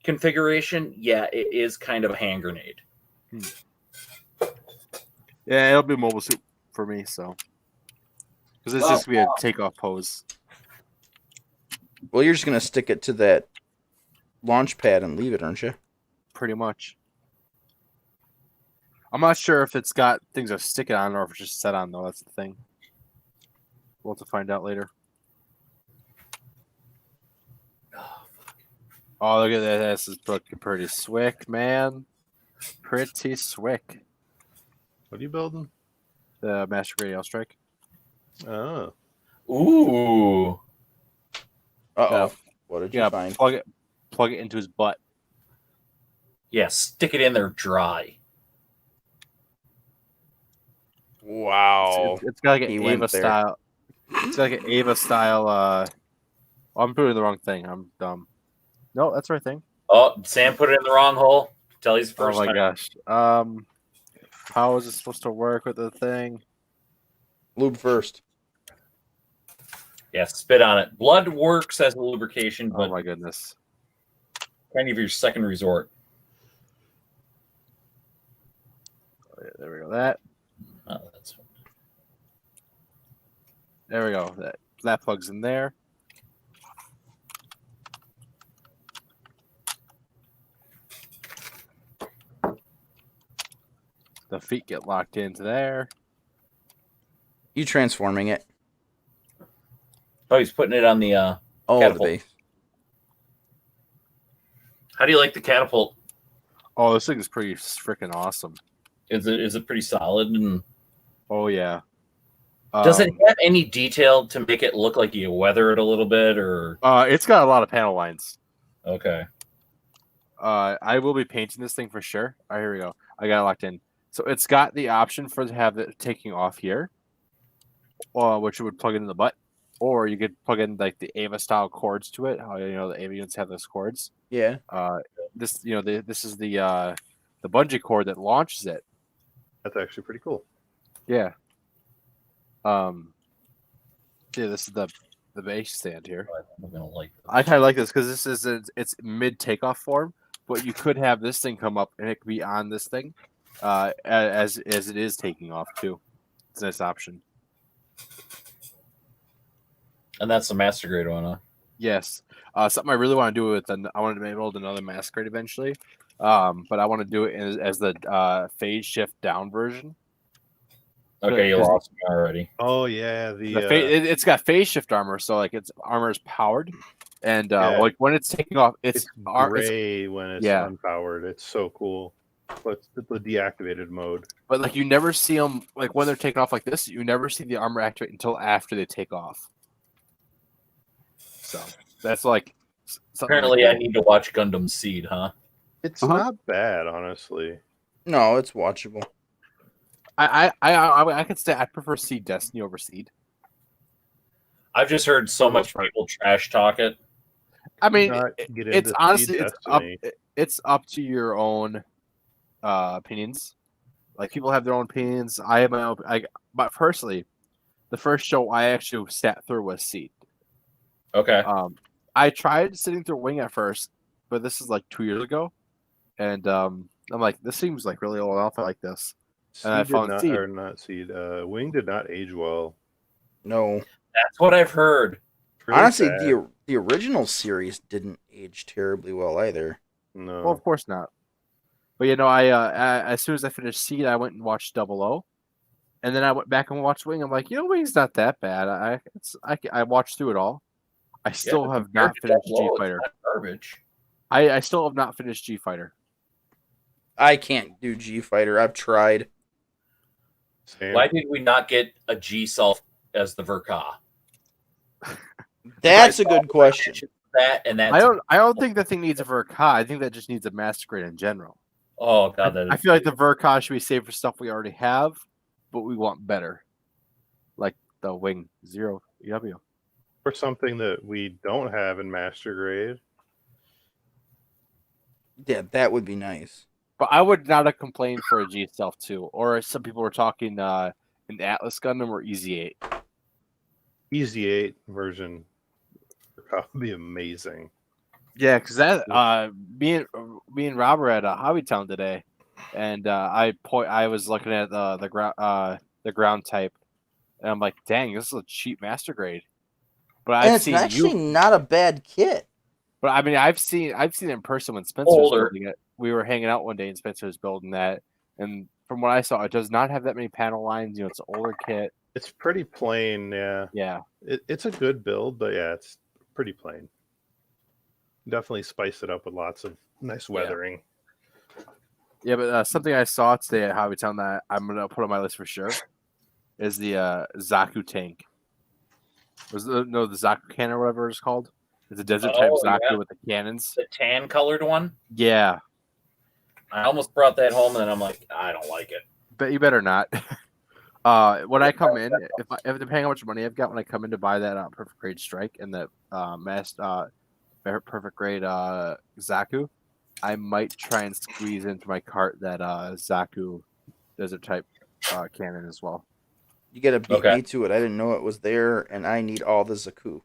configuration, yeah, it is kind of a hand grenade. Yeah, it'll be mobile suit. for me. So because it's just gonna be a takeoff pose. Well, you're just gonna stick it to that launch pad and leave it, aren't you? Pretty much. I'm not sure if it's got things that stick it on or if it's just set on though. That's the thing. We'll have to find out later. Oh, look at that. This is looking pretty swick, man. Pretty swick. What are you building? The Master Grade Strike. Oh, Ooh. Uh-oh. What did you Yeah, find? plug it into his butt. Yeah, stick it in there dry. Wow. It's got like an He went Ava there. style. It's got like an Ava style. I'm doing the wrong thing. I'm dumb. No, that's the right thing. Oh, Sam put it in the wrong hole. Tell he's Oh first my time. gosh. How is it supposed to work with the thing? Lube first. Yeah, spit on it. Blood works as a lubrication, Oh but my goodness. kind of your second resort. Oh, yeah, there we go. That. Oh, that's There we go. That plugs in there. The feet get locked into there. You transforming it. Oh, he's putting it on the Oh, Catapult. the base. How do you like the catapult? Oh, this thing is pretty freaking awesome. Is it pretty solid? And Oh yeah. does it Um, have any detail to make it look like you weather it a little bit, or It's got a lot of panel lines. okay? I will be painting this thing for sure. All right, here we go. I got it locked in. So it's got the option for to have it taking off here, which would plug into the butt, or you could plug in like the Ava style cords to it. How the Ava units have those cords. Yeah. This this is the bungee cord that launches it. that's actually pretty cool. Yeah. Yeah, this is the base stand here. I'm gonna like. I kind of like this because this is it's mid takeoff form, but you could have this thing come up and it could be on this thing, as it is taking off too. It's a nice option. And that's the master grade one, huh? Yes, something I really want to do with I want to build another masquerade eventually, but I want to do it as the phase shift down version. Okay, you Because- lost me already. Oh yeah, It's got phase shift armor, so like its armor is powered, and Yeah. like when it's taking off, it's it's gray when it's yeah. unpowered. It's so cool. But it's the deactivated mode. but like you never see them like when they're taking off like this. You never see the armor activate until after they take off. So that's like something Apparently, really I need to watch Gundam Seed, huh? It's Uh-huh. not bad, honestly. No, it's watchable. I could say I prefer Seed Destiny over Seed. I've just heard so much people trash talk it. I mean, Not it- get it's into honestly Seed Destiny. it's up to your own opinions. Like people have their own opinions. I have my own. But personally, the first show I actually sat through was Seed. Okay. I tried sitting through Wing at first, but this is like 2 years ago, and I'm like, this seems like really old enough. I like this. And I Seed did found not, Seed. or not Seed. Wing did not age well. No. That's what I've heard. It's really Honestly, sad. the original series didn't age terribly well either. No. Well, of course not. But I as soon as I finished Seed, I went and watched Double O, and then I went back and watched Wing. I'm like, Wing's not that bad. I watched through it all. I still Yeah, have not compared to finished Double G O, it's Fighter. not garbage. I still have not finished G Fighter. I can't do G Fighter. I've tried. Same. Why did we not get a G Self as the Verka? That's a good question. That and that. I don't think that thing needs a Verka. I think that just needs a Master Grade in general. Oh god, that I feel like the Verka should be saved for stuff we already have, but we want better, like the Wing Zero EW. For something that we don't have in Master Grade. Yeah, that would be nice. But I would not have complained for a G Stealth 2, or as some people were talking an Atlas Gundam or Easy 8. Easy 8 version would probably be amazing. Yeah, because that me and Rob were at Hobby Town today, and I was looking at the the ground type, and I'm like, dang, this is a cheap master grade. But And I've it's seen actually not a bad kit. But I mean, I've seen it in person when Spencer was building it. We were hanging out one day and Spencer was building that, and from what I saw, it does not have that many panel lines. You know, it's an older kit. It's pretty plain, yeah. Yeah. It's a good build, but yeah, it's pretty plain. Definitely spice it up with lots of nice weathering. Yeah, but something I saw today at Hobbytown that I'm gonna put on my list for sure is the Zaku tank. The Zaku cannon or whatever it's called. It's a desert type Zaku with the cannons. The tan colored one. Yeah. I almost brought that home, and then I'm like, I don't like it. But you better not. When I come in, if depending on how much money I've got, when I come in to buy that perfect grade strike and that perfect grade Zaku, I might try and squeeze into my cart that Zaku desert type cannon as well. You gotta beat me to it. I didn't know it was there, and I need all the Zaku.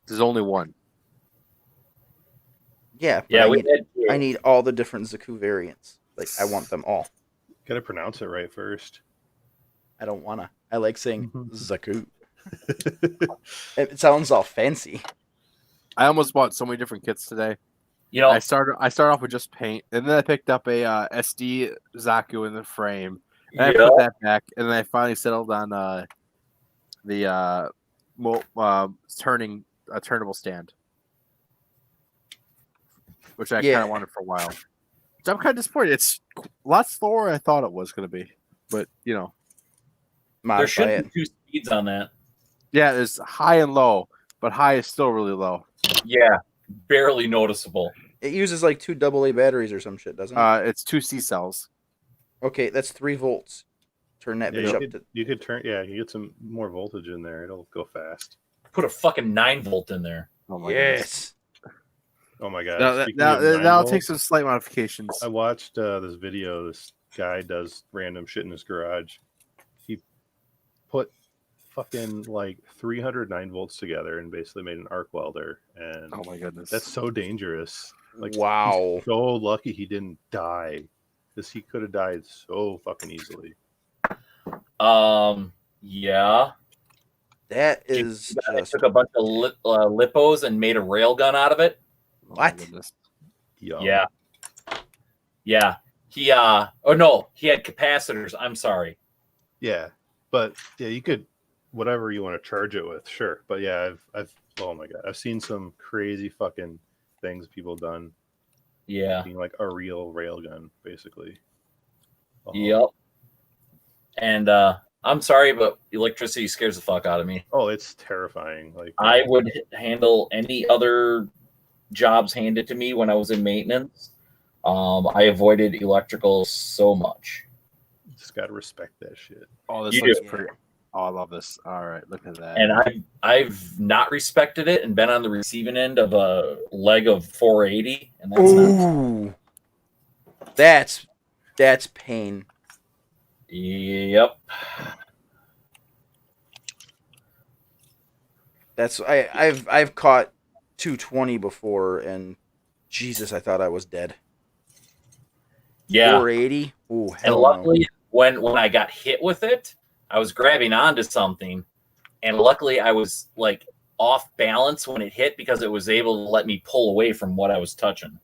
There's only one. Yeah, but I need all the different Zaku variants. Like, I want them all. Gotta pronounce it right first. I don't wanna. I like saying Zaku. It sounds all fancy. I almost bought so many different kits today. You know, I started off with just paint, and then I picked up a SD Zaku in the frame, and I put that back, and then I finally settled on the turnable stand, which I kind of wanted for a while. So I'm kind of disappointed. It's a lot slower than I thought it was going to be, but you know, there should be 2 speeds on that. Yeah, there's high and low, but high is still really low. Yeah, barely noticeable. It uses like 2 AA batteries or some shit, doesn't it? It's 2 C cells. Okay, that's 3 volts. Turn that bitch up to. You could turn. Yeah, you get some more voltage in there. It'll go fast. Put a fucking 9 volt in there. Oh my Yes. Oh my god! That'll take some slight modifications. I watched this video. This guy does random shit in his garage. He put fucking like 309 volts together and basically made an arc welder. And oh my goodness, that's so dangerous. Like, wow, he's so lucky he didn't die, because he could have died so fucking easily. Yeah. That is I took a bunch of lipos and made a railgun out of it. What? Yeah. Yeah. He he had capacitors. I'm sorry. Yeah. But yeah, you could whatever you want to charge it with, sure. But yeah, I've oh my god, I've seen some crazy fucking things people done. Yeah. Being like a real railgun, basically. Yep. And I'm sorry, but electricity scares the fuck out of me. Oh, it's terrifying. Like, I would handle any other jobs handed to me when I was in maintenance. I avoided electrical so much. You just gotta respect that shit. Oh, this looks pretty. Oh, I love this. All right, look at that. And I've not respected it and been on the receiving end of a leg of 480, and that's ooh, that's pain. Yep. That's I've caught 220 before, and Jesus, I thought I was dead. Yeah. 480. Ooh, hell and luckily, no. when I got hit with it, I was grabbing onto something, and luckily I was like off balance when it hit because it was able to let me pull away from what I was touching.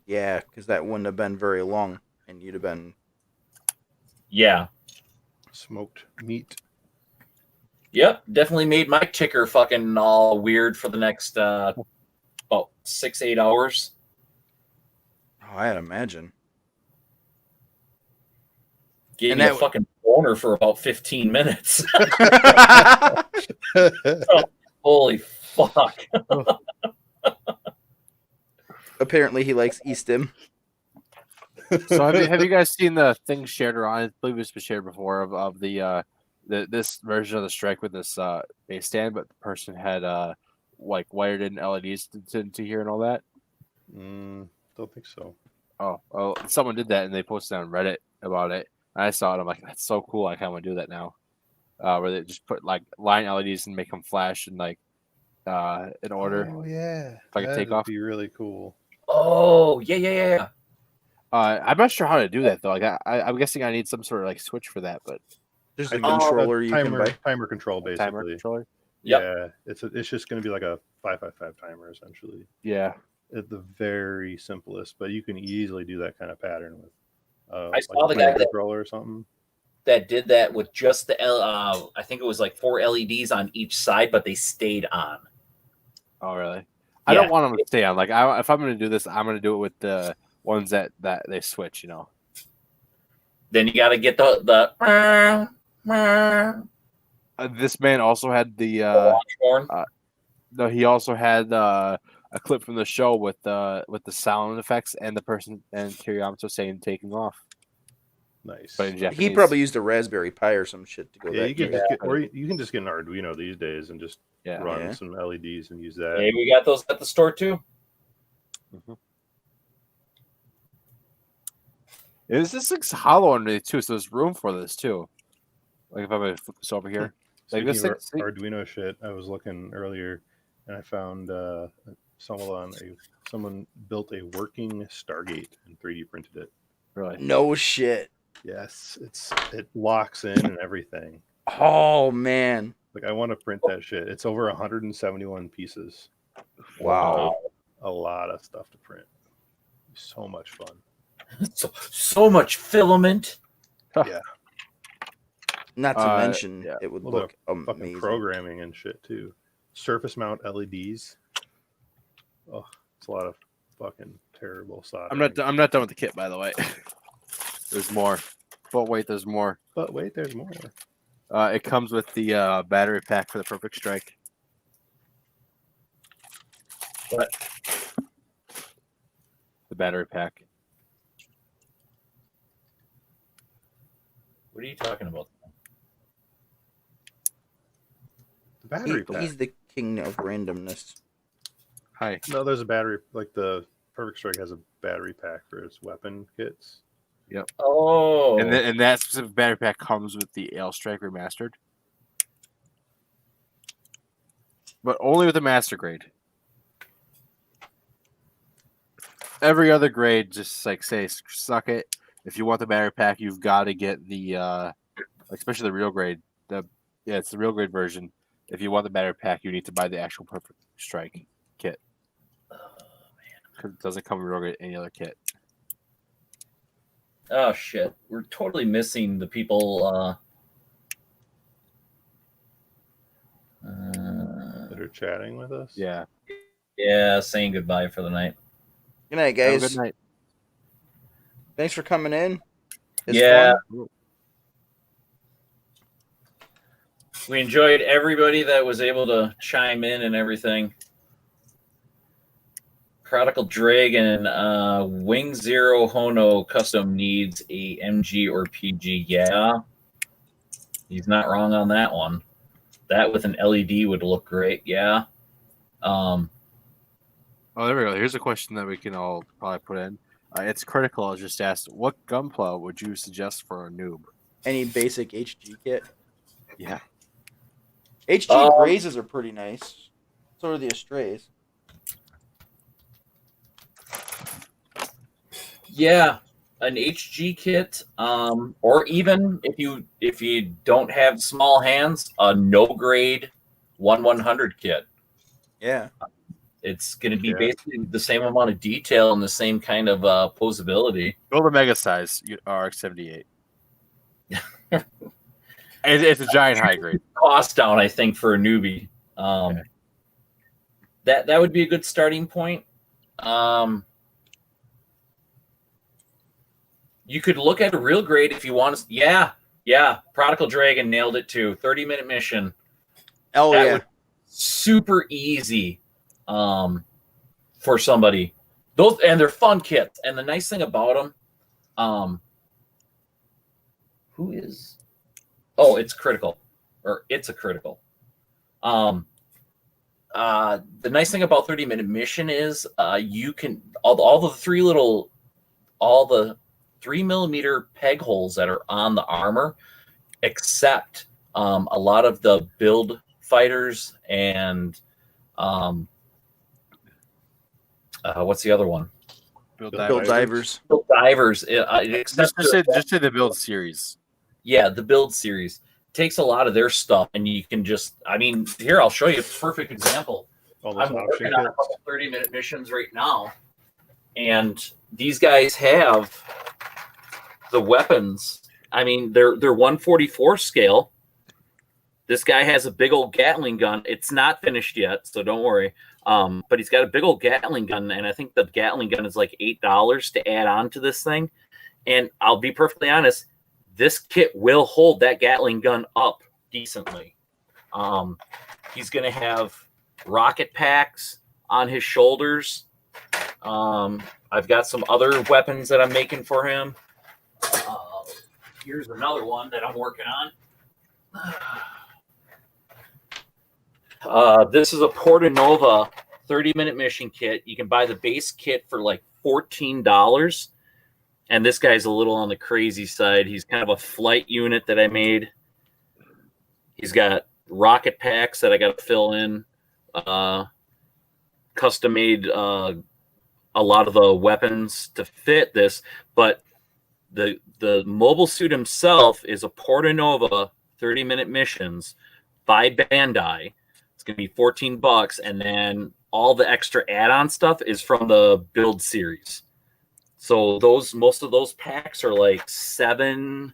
Yeah, because that wouldn't have been very long, and you'd have been. Yeah. Smoked meat. Yep, definitely made my ticker fucking all weird for the next about 6-8 hours. Oh, I'd imagine. Gave me a fucking boner for about 15 minutes. Holy fuck. Apparently he likes Eastim. So have you guys seen the thing shared around? I believe it's been shared before of the this version of the strike with this base stand, but the person had like wired in LEDs to here and all that. Don't think so. Oh, someone did that and they posted on Reddit about it. I saw it. I'm like, that's so cool. I kind of want to do that now. Where they just put like line LEDs and make them flash in like in order. Oh yeah, like a takeoff. Be really cool. Oh yeah. I'm not sure how to do that though. Like I'm guessing I need some sort of like switch for that, but There's I a think it's controller you can buy. timer control basically. timer controller. Yep. Yeah, it's just going to be like a 555 timer essentially Yeah. at the very simplest, but you can easily do that kind of pattern with I saw like the a guy that- controller or something. That did that with just the I think it was like 4 LEDs on each side, but they stayed on. Oh really? I don't want them to stay on. Like if I'm going to do this, I'm going to do it with the ones that they switch. You know. Then you got to get the This man also had the launch horn. no, he also had a clip from the show with the sound effects and the person and Kiriyamato saying taking off. Nice. But in Japanese. He probably used a Raspberry Pi or some shit to go Yeah, that you can quick. just get, or you can just get an Arduino these days and just Yeah. run Yeah. some LEDs and use that. Hey, we got those at the store too. This looks hollow underneath too, so there's room for this too. Like if I'm gonna flip this over here, like this Speaking thing. of Arduino shit, I was looking earlier and I found someone built a working Stargate and 3D printed it. Really? No shit. Yes, it locks in and everything. Oh man. Like I want to print that shit. It's over 171 pieces. Wow. A lot of stuff to print. So much fun. So much filament. Yeah. Not to mention, yeah. it would A little look Fucking amazing. programming and shit too. Surface mount LEDs. Oh, it's a lot of fucking terrible soldering. I'm not done with the kit, by the way. There's more. But wait, there's more. But wait, there's more. It comes with the battery pack for the Perfect Strike. What? The battery pack. What are you talking about? The battery pack. He's the king of randomness. Hi. No, there's a battery. Like the Perfect Strike has a battery pack for its weapon kits. Oh, And that specific battery pack comes with the Ale Strike Remastered. But only with the Master Grade. Every other grade, just like say, suck it. If you want the battery pack, you've got to get the, especially the real grade. It's the real grade version. If you want the battery pack, you need to buy the actual Perfect Strike kit. Because it doesn't come with real grade any other kit. oh shit! We're totally missing the people. That are chatting with us. Yeah. Yeah, saying goodbye for the night. Good night, Have a guys. good night. Thanks for coming in. It's Yeah. fun. We enjoyed everybody that was able to chime in and everything. Prodigal Dragon, Wing Zero Hono custom needs a MG or PG. Yeah, he's not wrong on that one. That with an LED would look great. Yeah. Oh, there we go. Here's a question that we can all probably put in. It's critical. I just asked, what gunpla would you suggest for a noob? Any basic HG kit? Yeah. HG grazes are pretty nice. So are the Astrays. Yeah, an HG kit, or even if you don't have small hands, a no grade 1/100 kit. Yeah. It's going to be Yeah. basically the same amount of detail and the same kind of posability. Build a mega size RX-78. It's a giant high grade. Cost down, I think, for a newbie. That would be a good starting point. You could look at a real grade if you want to. Yeah. Prodigal Dragon nailed it too. 30-minute mission. Oh, That yeah. would- super easy for somebody. Those, and they're fun kits. And the nice thing about them, who is? Oh, it's critical, or it's a critical. The nice thing about 30-minute mission is you can all the 3mm peg holes that are on the armor, except a lot of the build fighters and what's the other one? Build divers. Build divers. Except Just say the build series. yeah, the build series takes a lot of their stuff, and you can just. I mean, here I'll show you a perfect example. All those I'm option working on a kits. couple 30-minute missions right now, and these guys have the weapons. I mean, they're 144 scale. This guy has a big old Gatling gun. It's not finished yet, so don't worry. But he's got a big old Gatling gun, and I think the Gatling gun is like $8 to add on to this thing. And I'll be perfectly honest, this kit will hold that Gatling gun up decently. He's going to have rocket packs on his shoulders. I've got some other weapons that I'm making for him. Here's another one that I'm working on. This is a Portanova 30-minute mission kit. You can buy the base kit for like $14. And this guy's a little on the crazy side. He's kind of a flight unit that I made. He's got rocket packs that I got to fill in. Custom made a lot of the weapons to fit this, but the mobile suit himself is a Portanova 30-minute missions by Bandai. It's going to be $14, and then all the extra add-on stuff is from the build series. So most of those packs are like $7,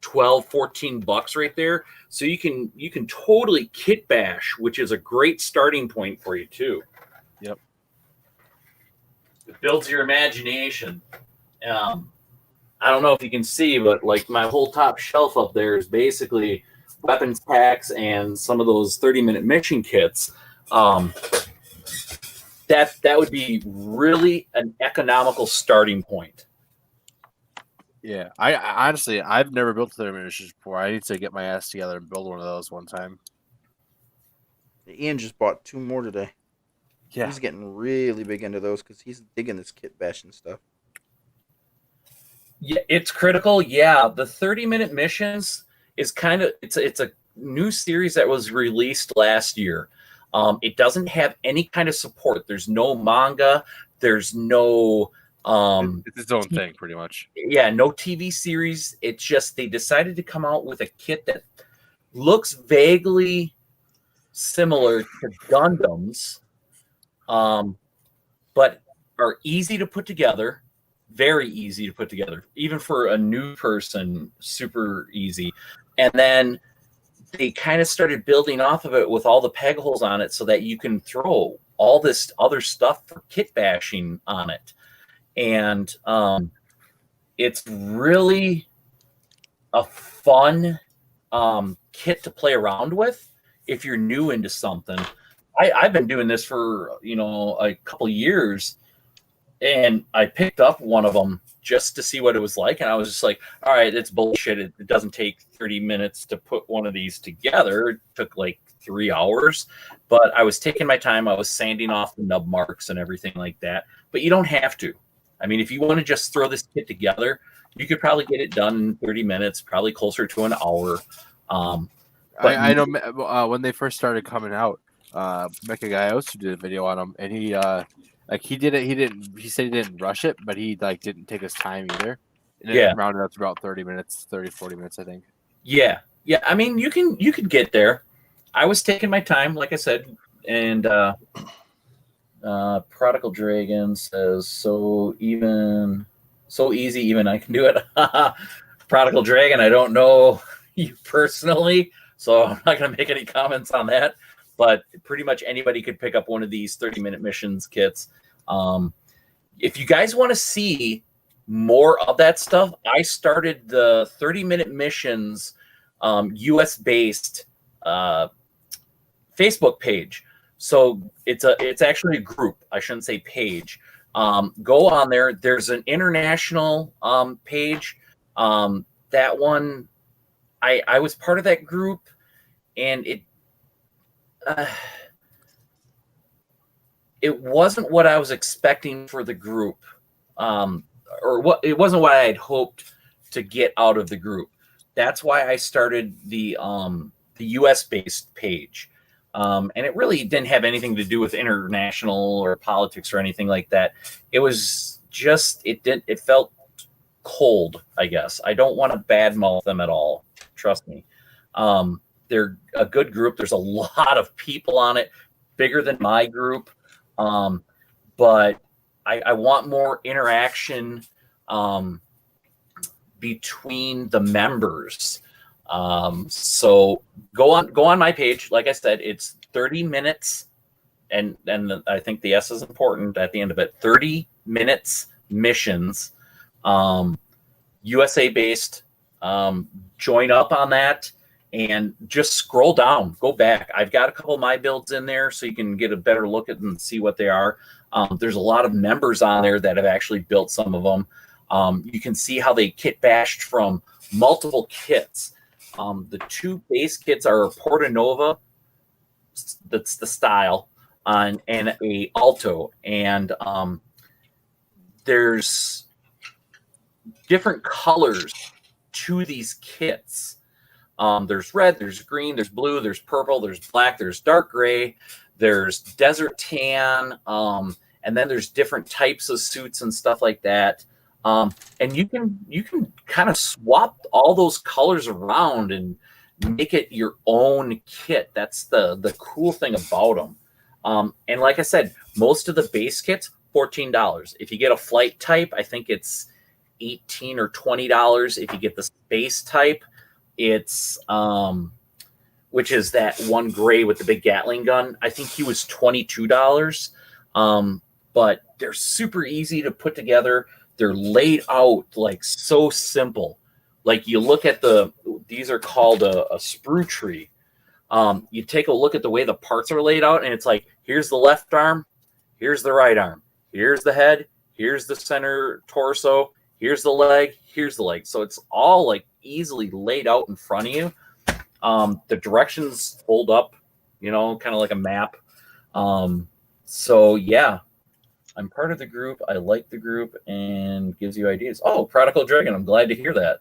$12, $14 right there. So you can totally kit bash, which is a great starting point for you too. Yep. It builds your imagination. I don't know if you can see, but like my whole top shelf up there is basically weapons packs and some of those 30-minute mission kits. That would be really an economical starting point. Yeah, I honestly I've never built 30-minute missions before. I need to get my ass together and build one of those one time. Ian just bought 2 more today. Yeah, He's getting really big into those because he's digging this kit bashing stuff. Yeah, it's critical. Yeah, the 30-minute missions is kind of it's a new series that was released last year. It doesn't have any kind of support. There's no manga. There's no it's its own thing, pretty much. yeah, no TV series. It's just they decided to come out with a kit that looks vaguely similar to Gundams, but are easy to put together. Very easy to put together, even for a new person, super easy. And then they kind of started building off of it with all the peg holes on it so that you can throw all this other stuff for kit bashing on it. And it's really a fun kit to play around with if you're new into something. I've been doing this for, a couple years. And I picked up one of them just to see what it was like. And I was just like, all right, it's bullshit. It doesn't take 30 minutes to put one of these together. It took like 3 hours. But I was taking my time. I was sanding off the nub marks and everything like that. But you don't have to. I mean, if you want to just throw this kit together, you could probably get it done in 30 minutes, probably closer to an hour. I know when they first started coming out, Mecha Guy also did a video on them, and he said he didn't rush it, but he didn't take his time either. And it rounded up to about 30 minutes, 40 minutes, I think. Yeah. I mean, you could get there. I was taking my time, like I said, and Prodigal Dragon says so easy, even I can do it. Prodigal Dragon, I don't know you personally, so I'm not going to make any comments on that. But pretty much anybody could pick up one of these 30-minute missions kits. If you guys want to see more of that stuff, I started the 30-minute missions US-based Facebook page. So it's actually a group. I shouldn't say page. Go on there. There's an international page. That one, I was part of that group, and it wasn't what I was expecting for the group, it wasn't what I had hoped to get out of the group. That's why I started the US based page, and it really didn't have anything to do with international or politics or anything like that. It was just it felt cold, I guess. I don't want to badmouth them at all. Trust me. They're a good group. There's a lot of people on it, bigger than my group. But I want more interaction between the members. So go on my page. Like I said, it's 30 minutes, and I think the S is important at the end of it. 30 minutes missions, USA based. Join up on that and just scroll down. Go back. I've got a couple of my builds in there so you can get a better look at them and see what they are. There's a lot of members on there that have actually built some of them. You can see how they kit bashed from multiple kits. The two base kits are a Portanova, that's the style, and a Alto. And there's different colors to these kits. There's red, there's green, there's blue, there's purple, there's black, there's dark gray, there's desert tan, and then there's different types of suits and stuff like that. And you can kind of swap all those colors around and make it your own kit. That's the cool thing about them. And like I said, most of the base kits, $14. If you get a flight type, I think it's $18 or $20. If you get the space type, it's which is that one gray with the big Gatling gun, I think he was $22. But they're super easy to put together. They're laid out like so simple. Like you look at these are called a sprue tree. You take a look at the way the parts are laid out, and it's like, here's the left arm, here's the right arm, here's the head, here's the center torso, here's the leg, here's the leg. So it's all like easily laid out in front of you. The directions fold up, kind of like a map. So yeah, I'm part of the group. I like the group and gives you ideas. Oh, Prodigal Dragon, I'm glad to hear that.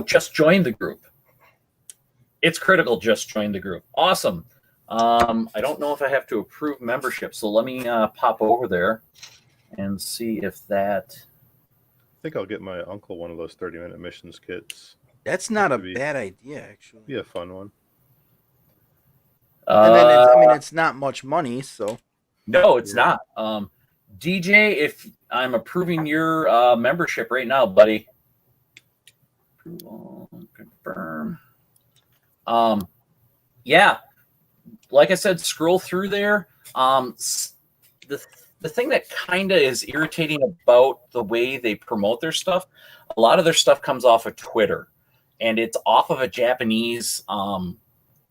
Just join the group. It's critical. Just join the group. Awesome. I don't know if I have to approve membership, so let me pop over there and see if that. I think I'll get my uncle one of those 30-minute missions kits. That's not a bad idea, actually. Be a fun one. And then it's not much money, so. No, it's not. DJ, if I'm approving your membership right now, buddy. Approval, confirm. Yeah, like I said, scroll through there. The thing that kind of is irritating about the way they promote their stuff, a lot of their stuff comes off of Twitter, and it's off of a Japanese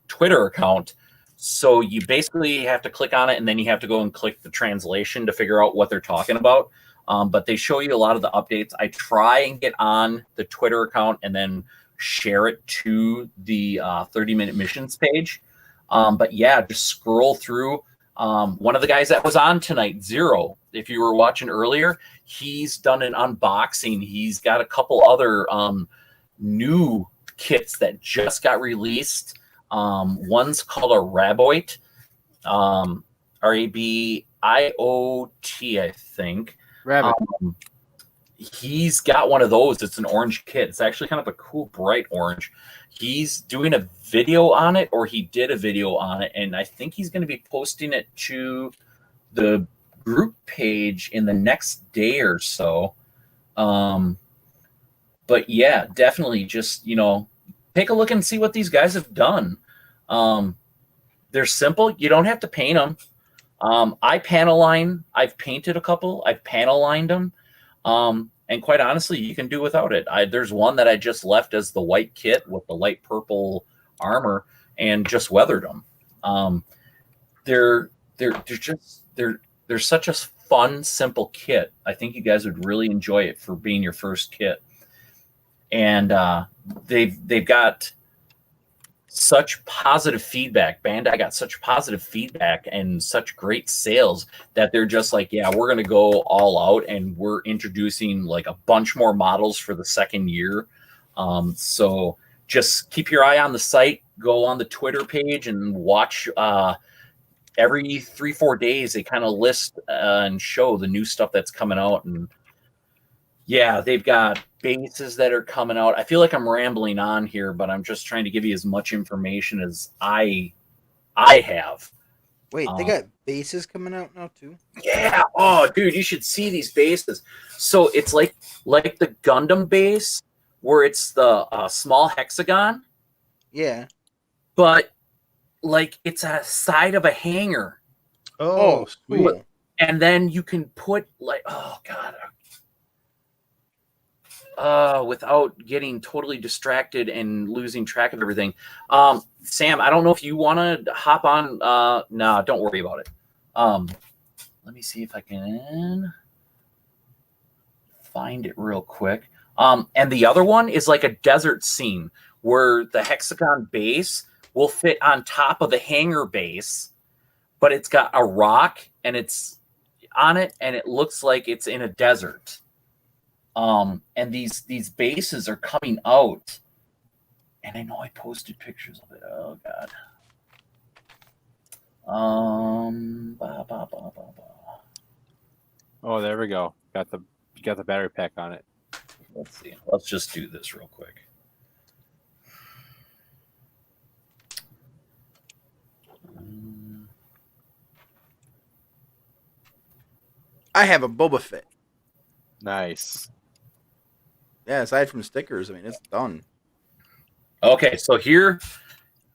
Twitter account. So you basically have to click on it, and then you have to go and click the translation to figure out what they're talking about. But they show you a lot of the updates. I try and get on the Twitter account and then share it to the 30-minute missions page. But yeah, just scroll through. One of the guys that was on tonight, Zero, if you were watching earlier, he's done an unboxing. He's got a couple other new kits that just got released. One's called a Raboit, Rabiot, I think. Rabbit. He's got one of those. It's an orange kit. It's actually kind of a cool, bright orange. He's doing a video on it, or he did a video on it, and I think he's going to be posting it to the group page in the next day or so. But yeah, definitely just, take a look and see what these guys have done. They're simple. You don't have to paint them. I panel line. I've painted a couple. I've panel lined them. And quite honestly, you can do without it. There's one that I just left as the white kit with the light purple armor and just weathered them. They're such a fun, simple kit. I think you guys would really enjoy it for being your first kit. And they've got such positive feedback. Bandai got such positive feedback and such great sales that they're just like, yeah, we're going to go all out, and we're introducing like a bunch more models for the second year. So just keep your eye on the site, go on the Twitter page and watch every 3-4 days. They kind of list and show the new stuff that's coming out. And Yeah, they've got bases that are coming out. I feel like I'm rambling on here, but I'm just trying to give you as much information as I have. Wait, they got bases coming out now too? Yeah. Oh, dude, you should see these bases. So it's like the Gundam base, where it's the small hexagon, Yeah. but like it's a side of a hangar, Oh, sweet. cool. and then you can put like, oh god, without getting totally distracted and losing track of everything. Sam, I don't know if you want to hop on. No, don't worry about it. Let me see if I can find it real quick. And the other one is like a desert scene where the hexagon base will fit on top of the hangar base, but it's got a rock and it's on it, and it looks like it's in a desert. And these bases are coming out, and I know I posted pictures of it. Oh god. Oh, there we go. Got the battery pack on it. Let's see. Let's just do this real quick. I have a Boba Fett. Nice. Yeah, aside from stickers, I mean, it's done. Okay, so here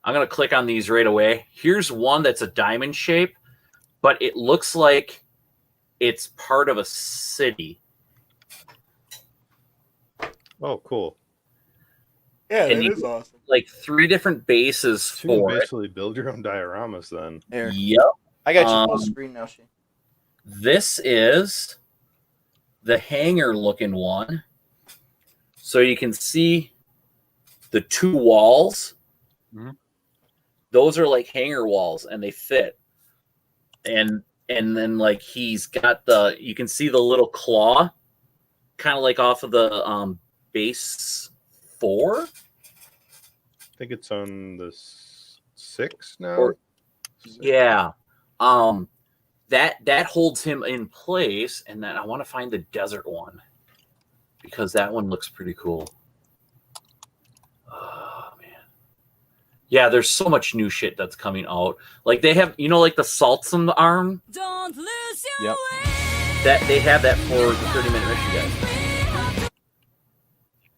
I'm gonna click on these right away. Here's one that's a diamond shape, but it looks like it's part of a city. Oh, cool. Yeah, And that you- is awesome. Like 3 different bases So you for can it. basically build your own dioramas then. Here, Yep. I got you full Um, screen now, Shane. This is the hangar looking one. So you can see the 2 walls. Mhm. Those are like hangar walls, and they fit. And then like he's got you can see the little claw kind of like off of the base 4. I think it's on the 6 now. Or- Yeah. That holds him in place, and then I want to find the desert one because that one looks pretty cool. Oh man. Yeah, there's so much new shit that's coming out. Like they have, like the Saltsum arm. Don't lose your Yep. That they have that for the 30-minute mission, guys.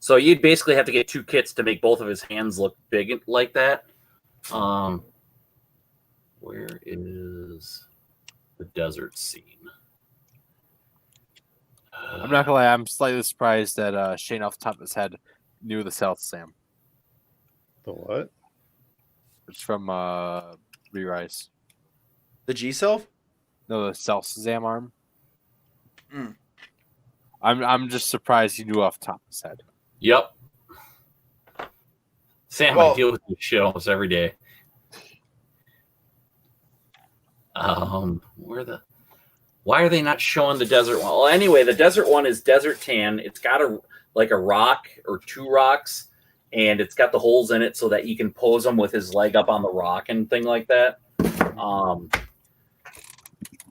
So you'd basically have to get 2 kits to make both of his hands look big like that. Where is the desert scene? I'm not gonna lie, I'm slightly surprised that Shane off the top of his head knew the South Sam. The what? It's from Re-Rise. The G Self? No, the South Sam arm. Hmm. I'm just surprised he knew off the top of his head. Yep. Sam, Well- I deal with this shit almost every day. Why are they not showing the desert one? Well, anyway, the desert one is Desert Tan. It's got a rock or 2 rocks, and it's got the holes in it so that you can pose him with his leg up on the rock and thing like that.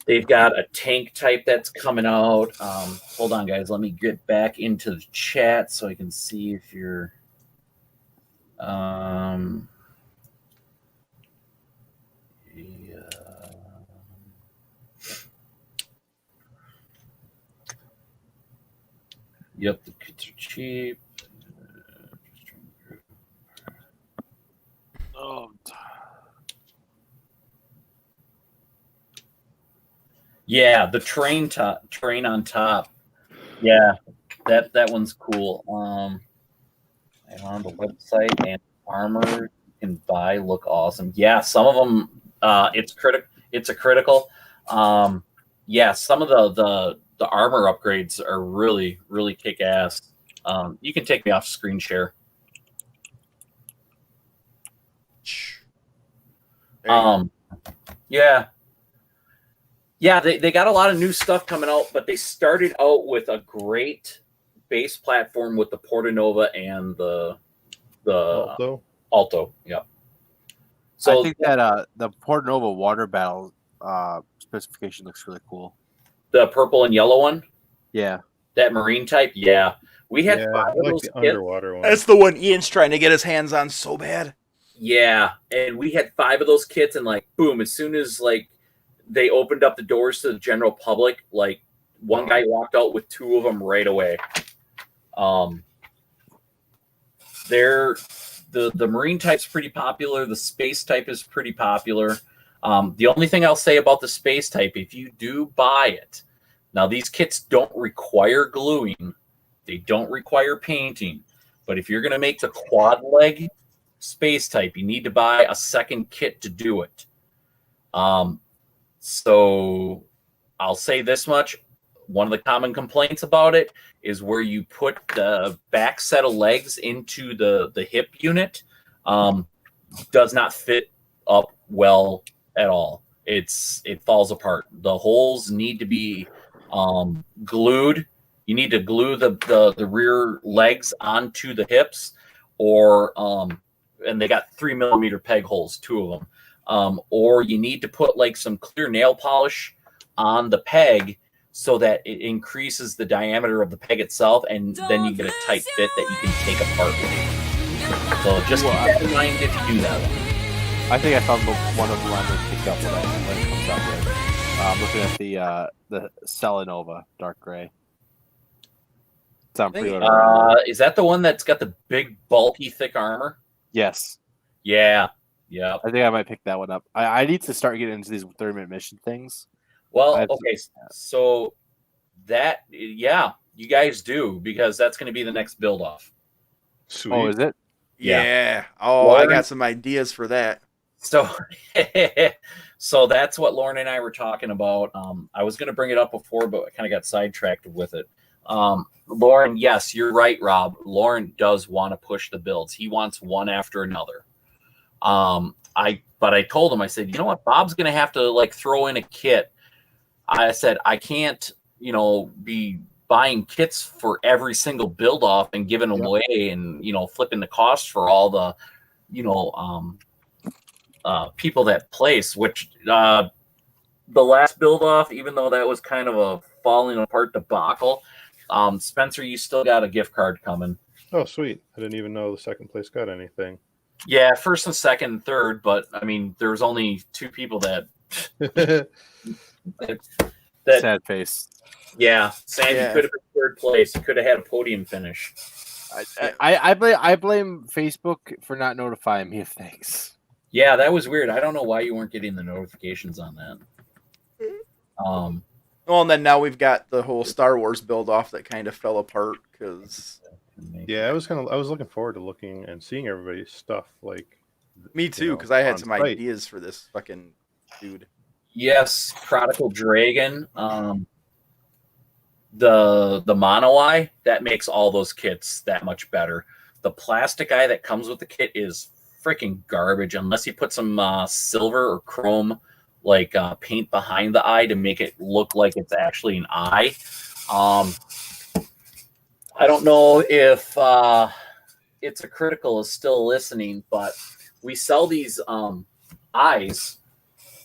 They've got a tank type that's coming out. Hold on, guys. Let me get back into the chat so I can see if you're. Yep, the kits are cheap. Oh, Yeah, the train on top. Yeah, that one's cool. And on the website and armor you can buy look awesome. Yeah, some of them it's a critical. Yeah, some of the armor upgrades are really really kick ass. You can take me off screen share. Yeah, they got a lot of new stuff coming out, but they started out with a great base platform with the Portanova and the Alto? Alto. Yep. So I think that the Portanova water battle specification looks really cool. the purple and yellow one. Yeah. That marine type, yeah. We had Yeah, 5 I of like those the kits. underwater one. That's the one Ian's trying to get his hands on so bad. Yeah, and we had 5 of those kits, and like, boom! As soon as like they opened up the doors to the general public, like one guy walked out with 2 of them right away. They're the marine type's pretty popular. The space type is pretty popular. The only thing I'll say about the space type, if you do buy it, now these kits don't require gluing, they don't require painting, but if you're going to make the quad leg space type, you need to buy a second kit to do it. So I'll say this much. One of the common complaints about it is where you put the back set of legs into the hip unit does not fit up well at all. It falls apart. The holes need to be glued. You need to glue the rear legs onto the hips, or and they got 3mm peg holes, 2 of them. Or you need to put like some clear nail polish on the peg so that it increases the diameter of the peg itself, and then you get a tight fit that you can take apart with it. So just keep that in mind if you do that one. I think I found one of the ones that picked up when it comes up with. I'm looking at the Selenova Dark Gray. It's on pre-order. Is that the one that's got the big, bulky, thick armor? Yes. Yeah. Yeah. I think I might pick that one up. I need to start getting into these 30-minute mission things. Well, okay, so that, yeah, you guys do, because that's going to be the next build off. Sweet. Oh, is it? Yeah. Oh, Lauren? I got some ideas for that. So, so that's what Lauren and I were talking about. I was going to bring it up before, but I kind of got sidetracked with it. Lauren, yes, you're right, Rob. Lauren does want to push the builds. He wants one after another. But I told him, I said, you know what, Bob's going to have to like throw in a kit. I said, I can't, be buying kits for every single build off and giving them away and, flipping the cost for all the, people that place, which the last build off, even though that was kind of a falling apart debacle, Spencer, you still got a gift card coming. Oh, sweet. I didn't even know the second place got anything. Yeah, first and second and third, but I mean, there was only 2 people that Sad face. Yeah, Sam, Yeah. you could have been 3rd place. You could have had a podium finish. I blame Facebook for not notifying me of things. Yeah, that was weird. I don't know why you weren't getting the notifications on that. Well, and then now we've got the whole Star Wars build off that kind of fell apart because Yeah, I was looking forward to looking and seeing everybody's stuff. Like, me too, because I had on some site. ideas for this fucking dude. Yes, Prodigal Dragon. The mono eye, that makes all those kits that much better. The plastic eye that comes with the kit is freaking garbage unless you put some silver or chrome like paint behind the eye to make it look like it's actually an eye. I don't know if It's a Critical is still listening, but we sell these eyes.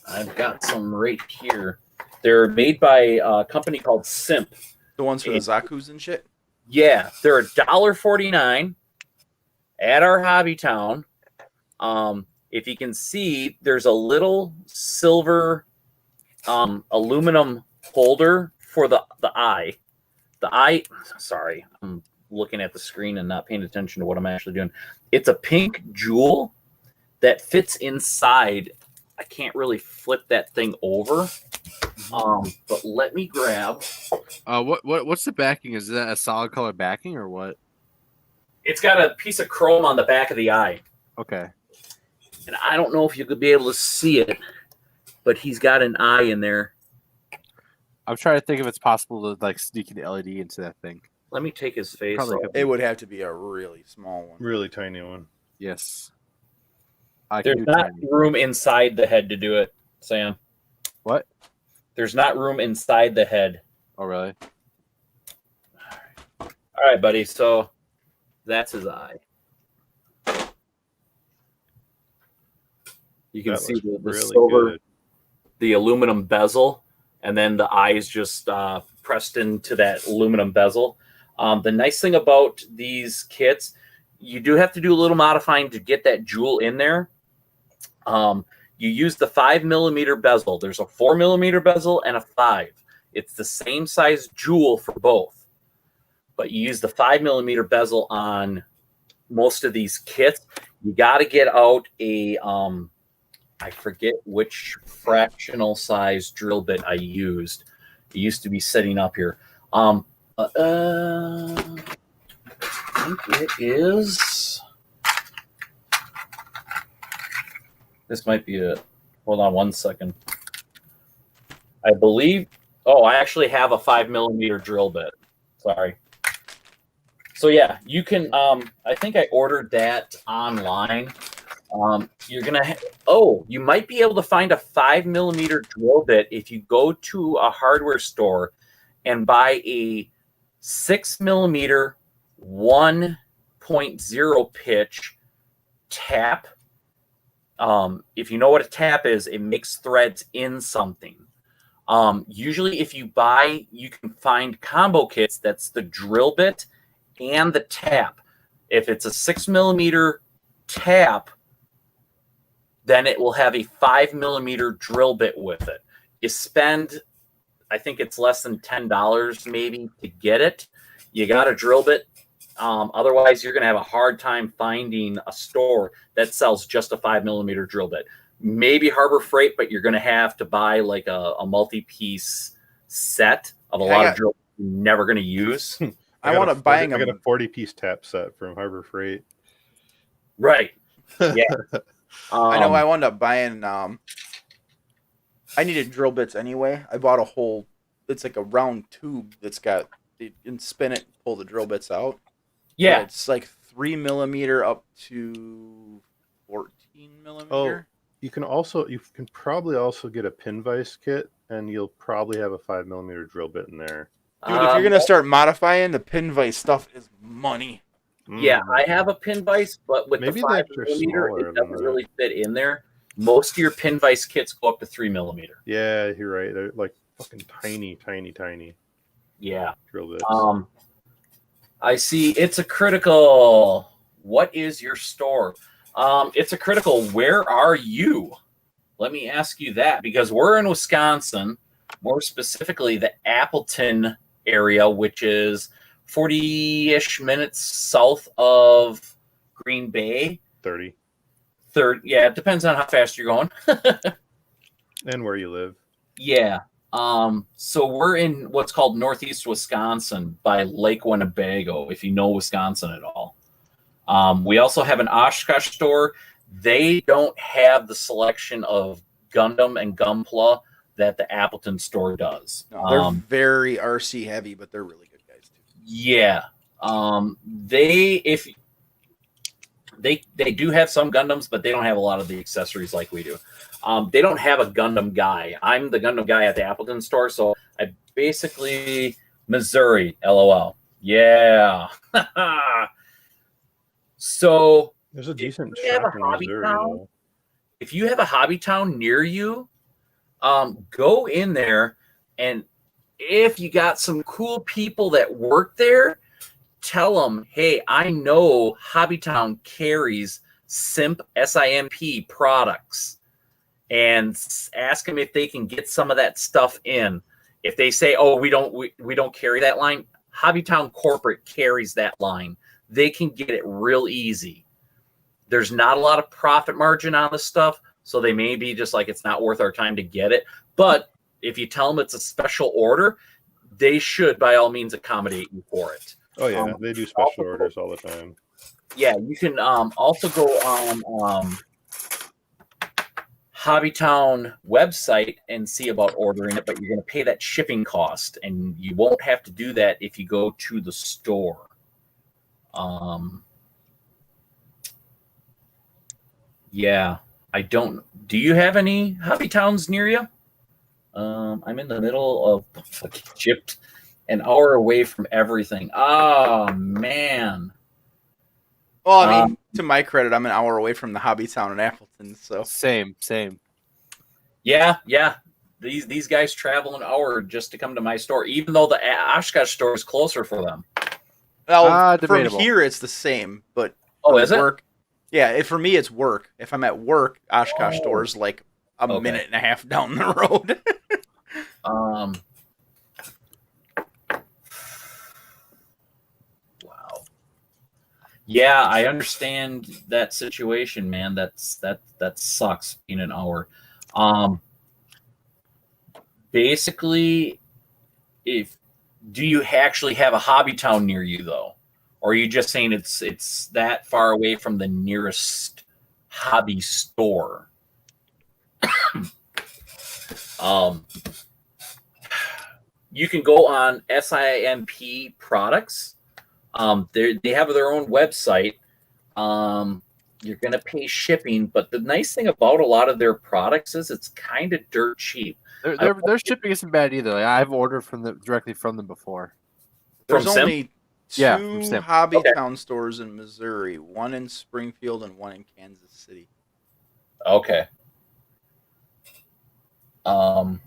I've got some right here. They're made by a company called Simp. The ones for the Zaku's and shit? Yeah, they're $1.49 at our Hobby Town. If you can see, there's a little silver aluminum holder for the eye. The eye, sorry, I'm looking at the screen and not paying attention to what I'm actually doing. It's a pink jewel that fits inside. I can't really flip that thing over. But let me grab. What's the backing? Is that a solid color backing or what? It's got a piece of chrome on the back of the eye. Okay. And I don't know if you could be able to see it, but he's got an eye in there. I'm trying to think if it's possible to like sneak an LED into that thing. Let me take his face Probably off. could be. It would have to be a really small one. Really tiny one. Yes. There's not room inside the head to do it, Sam. What? There's not room inside the head. Oh, really? All right, buddy. So that's his eye. You can That see looks the really silver, good. the aluminum bezel, and then the eyes just pressed into that aluminum bezel. The nice thing about these kits, you do have to do a little modifying to get that jewel in there. You use the 5mm bezel. There's a 4mm bezel and a 5. It's the same size jewel for both, but you use the 5mm bezel on most of these kits. You got to get out a I forget which fractional size drill bit I used. It used to be sitting up here. I think it is. This might be it. Hold on one second. I believe. Oh, I actually have a 5mm drill bit. Sorry. So yeah, you can. I think I ordered that online. You're gonna. You might be able to find a 5mm drill bit if you go to a hardware store and buy a 6mm 1.0 pitch tap. If you know what a tap is, it makes threads in something. Usually if you buy, you can find combo kits that's the drill bit and the tap. If it's a 6mm tap, then it will have a 5mm drill bit with it. You spend, I think it's less than $10 maybe to get it. You got a drill bit. Otherwise, you're going to have a hard time finding a store that sells just a 5mm drill bit. Maybe Harbor Freight, but you're going to have to buy like a multi-piece set of a lot of drill bits you're never going to use. I want to buy them. I got a 40-piece tap set from Harbor Freight. Right. Yeah. I know I wound up buying. I needed drill bits anyway. I bought a whole. It's like a round tube that's got. You can spin it, pull the drill bits out. Yeah, but it's like 3mm up to 14mm. Oh, you can probably also get a pin vise kit, and you'll probably have a 5mm drill bit in there. Dude, if you're gonna start modifying, the pin vise stuff is money. Yeah, I have a pin vise, but with Maybe the 5mm, it doesn't really fit in there. Most of your pin vise kits go up to 3mm. Yeah, you're right. They're like fucking tiny. Yeah. Drill bits. I see. It's a critical. What is your store? It's a critical. Where are you? Let me ask you that, because we're in Wisconsin, more specifically the Appleton area, which is 40-ish minutes south of Green Bay. 30. Yeah, it depends on how fast you're going. And where you live. Yeah. So we're in what's called Northeast Wisconsin by Lake Winnebago, if you know Wisconsin at all. We also have an Oshkosh store. They don't have the selection of Gundam and Gunpla that the Appleton store does. No, they're very RC heavy, but they're really good guys too. Yeah. They do have some Gundams, but they don't have a lot of the accessories like we do. They don't have a Gundam guy. I'm the Gundam guy at the Appleton store, so I basically Missouri, LOL. Yeah. So there's a decent shop in Missouri. If you have a hobby town near you, go in there, and if you got some cool people that work there, tell them, hey, I know Hobbytown carries SIMP products, and ask them if they can get some of that stuff in. If they say, oh, we don't carry that line, Hobbytown Corporate carries that line. They can get it real easy. There's not a lot of profit margin on this stuff, so they may be just like, it's not worth our time to get it. But if you tell them it's a special order, they should by all means accommodate you for it. Oh yeah, they do special orders all the time. Yeah, you can also go on Hobbytown website and see about ordering it, but you're going to pay that shipping cost, and you won't have to do that if you go to the store. Yeah, I don't. Do you have any hobby towns near you? I'm in the middle of Egypt, an hour away from everything. Oh man. Well, I mean, to my credit, I'm an hour away from the hobby town in Appleton. So same. Yeah. these guys travel an hour just to come to my store, even though the Oshkosh store is closer for them. Well, from debatable. here it's the same, but Oh, from is it? work, yeah, for me it's work. If I'm at work, Oshkosh Oh. store's like a Okay. minute and a half down the road. Wow. Yeah, I understand that situation, man. That sucks being an hour. Basically, do you actually have a hobby town near you though? Or are you just saying it's that far away from the nearest hobby store? You can go on SIMP products. They have their own website. You're going to pay shipping, but the nice thing about a lot of their products is it's kind of dirt cheap. Their shipping isn't bad either. Like, I've ordered directly from them before. There's From Simp? only Yeah, from two Simp. hobby Okay. town stores in Missouri, one in Springfield and one in Kansas City. Okay. I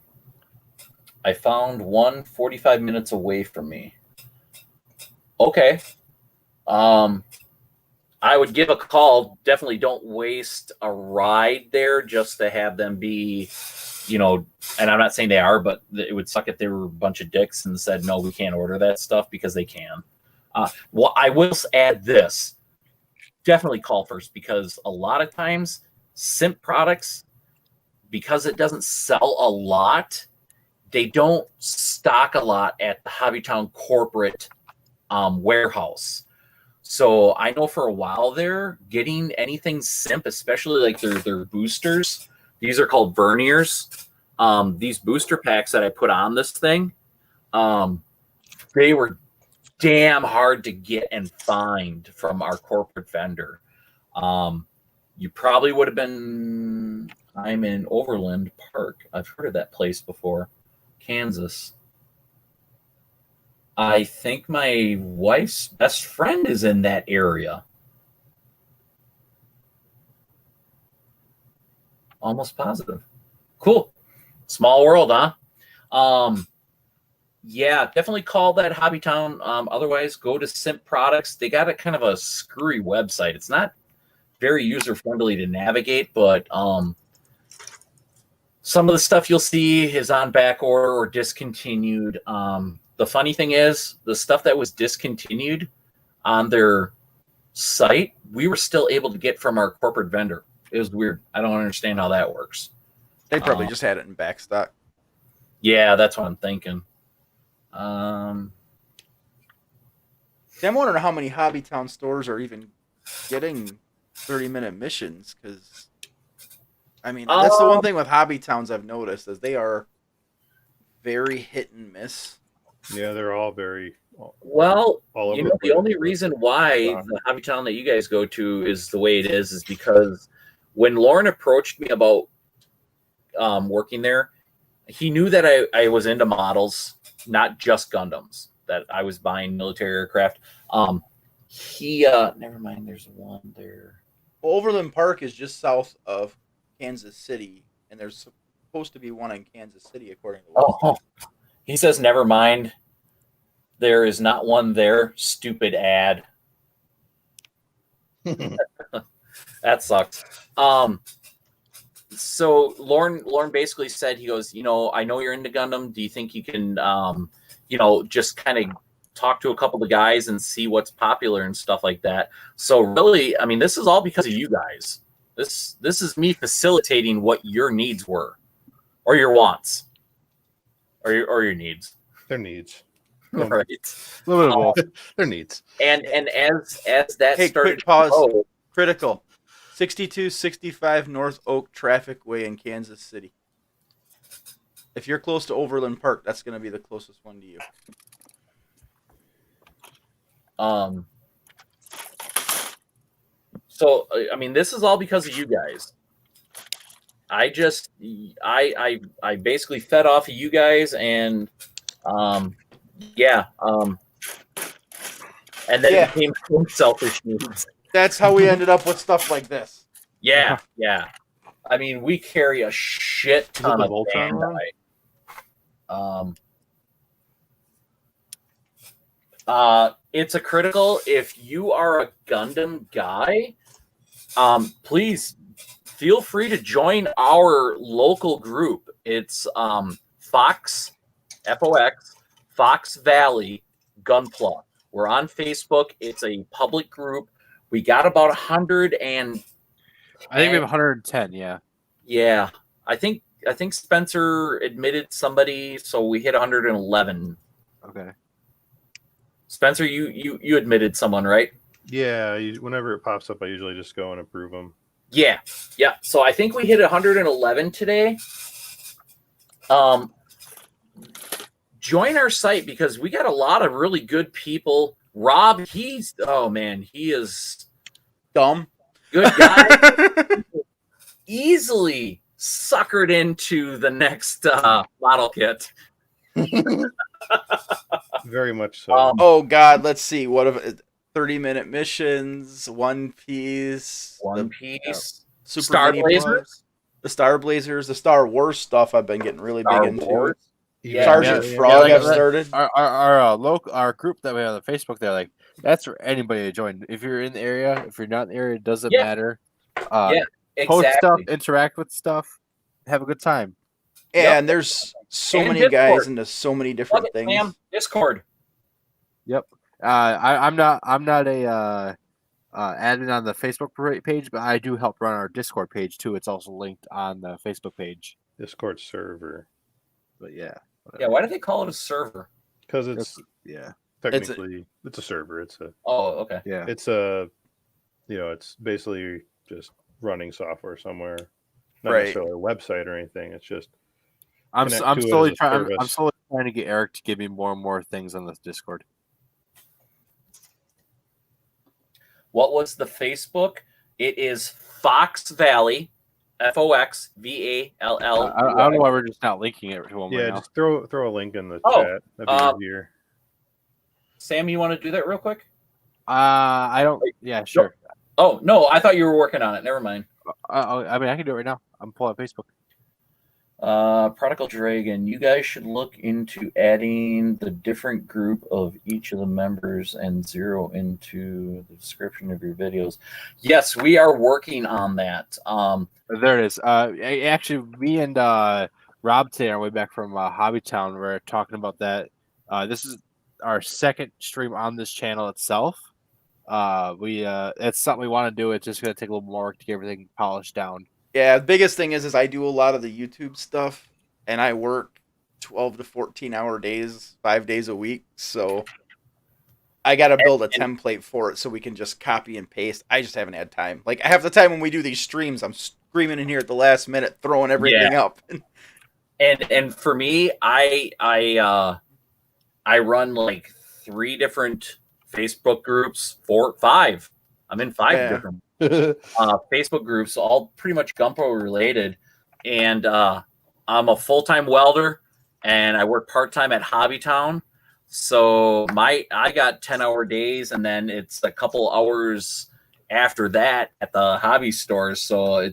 found one 45 minutes away from me. Okay. I would give a call. Definitely don't waste a ride there just to have them be, and I'm not saying they are, but it would suck if they were a bunch of dicks and said, no, we can't order that stuff, because they can. Well, I will add this. Definitely call first, because a lot of times Simp products, because it doesn't sell a lot, they don't stock a lot at the Hobbytown corporate warehouse. So I know for a while there, getting anything Simp, especially like their boosters, these are called Verniers. These booster packs that I put on this thing, they were damn hard to get and find from our corporate vendor. You probably would have been. I'm in Overland Park. I've heard of that place before. Kansas. I think my wife's best friend is in that area. Almost positive. Cool. Small world, huh? Yeah, definitely call that Hobbytown. Otherwise, go to Simp Products. They got a kind of a screwy website. It's not very user friendly to navigate, but some of the stuff you'll see is on back order or discontinued. The funny thing is, the stuff that was discontinued on their site, we were still able to get from our corporate vendor. It was weird. I don't understand how that works. They probably just had it in backstock. Yeah, that's what I'm thinking. See, I'm wondering how many Hobbytown stores are even getting 30-minute missions, because I mean, that's the one thing with Hobbytowns I've noticed, is they are very hit and miss. Yeah, they're all very Well, all over the only reason why the Hobbytown that you guys go to is the way it is because when Lauren approached me about working there, he knew that I was into models, not just Gundams, that I was buying military aircraft. Never mind, there's one there. Overland Park is just south of Kansas City, and there's supposed to be one in Kansas City, according to Oh, he says, never mind. There is not one there. Stupid ad. That sucks. So Lauren basically said, he goes, I know you're into Gundam. Do you think you can, just kind of talk to a couple of guys and see what's popular and stuff like that? So really, I mean, this is all because of you guys. This is me facilitating what your needs were, or your wants, or your needs. their needs. Right. A little bit of both. Their needs. And as that Hey, started quick pause. to grow, Critical. 6265 North Oak Traffic Way in Kansas City. If you're close to Overland Park, that's going to be the closest one to you. So I mean, this is all because of you guys. I basically fed off of you guys, and and then Yeah. it became some selfish needs. That's how we ended up with stuff like this. Yeah. I mean, we carry a shit ton the of Voltron one? Bandai. It's a critical. If you are a Gundam guy, please feel free to join our local group. It's Fox, F-O-X, Fox Valley Gunpla. We're on Facebook. It's a public group. We got about 100 and I think we have 110. Yeah. yeah, I think Spencer admitted somebody, so we hit 111. Okay. Spencer, you admitted someone, right? Yeah, whenever it pops up, I usually just go and approve them. Yeah. So I think we hit 111 today. Join our site because we got a lot of really good people. Rob, he is Dumb. good guy. Easily suckered into the next model kit. Very much so. Oh God, let's see. What if 30-minute missions, One Piece, One Piece, Super Star Mini Blazers? Plus, the Star Blazers, the Star Wars stuff. I've been getting really Star big into. Wars. Yeah, Sergeant yeah, Frog, like I've that. started. Our group that we have on Facebook, they're like, that's for anybody to join. If you're in the area, if you're not in the area, it doesn't matter. Yeah, Post stuff, exactly. interact with stuff, have a good time. Yeah, and there's so And many Discord. guys into so many different Love it, things. Sam. Discord. Yep. I'm not a admin on the Facebook page, but I do help run our Discord page too. It's also linked on the Facebook page. Discord server. But yeah. Yeah, why do they call it a server? Because it's Yeah. technically it's a server. It's a Okay. Yeah. it's a it's basically just running software somewhere. Not Right. necessarily a website or anything. It's just I'm connect I'm to it slowly as a trying. I'm service. slowly trying to get Eric to give me more and more things on this Discord. What was the Facebook? It is Fox Valley, FOXVALL. I don't know why we're just not linking it to him yeah. right now. Just throw a link in the Oh, chat. That'd be easier. Sam, you want to do that real quick? I don't. Yeah, sure. Oh no, I thought you were working on it. Never mind. I mean, I can do it right now. I'm pulling up Facebook. Prodigal Dragon, you guys should look into adding the different group of each of the members and zero into the description of your videos. Yes, we are working on that. There it is. Actually, me and Rob today on our way back from Hobbytown, we're talking about that. This is our second stream on this channel itself. It's something we want to do. It's just going to take a little more work to get everything polished down. Yeah, the biggest thing is I do a lot of the YouTube stuff, and I work 12 to 14-hour days, 5 days a week. So I got to build a template for it so we can just copy and paste. I just haven't had time. Like half the time when we do these streams, I'm screaming in here at the last minute, throwing everything up. And for me, I run like 3 different Facebook groups, 4, 5. I'm in 5 different Facebook groups, all pretty much Gunpla related. And I'm a full-time welder, and I work part-time at Hobbytown. So I got 10-hour days, and then it's a couple hours after that at the hobby stores. So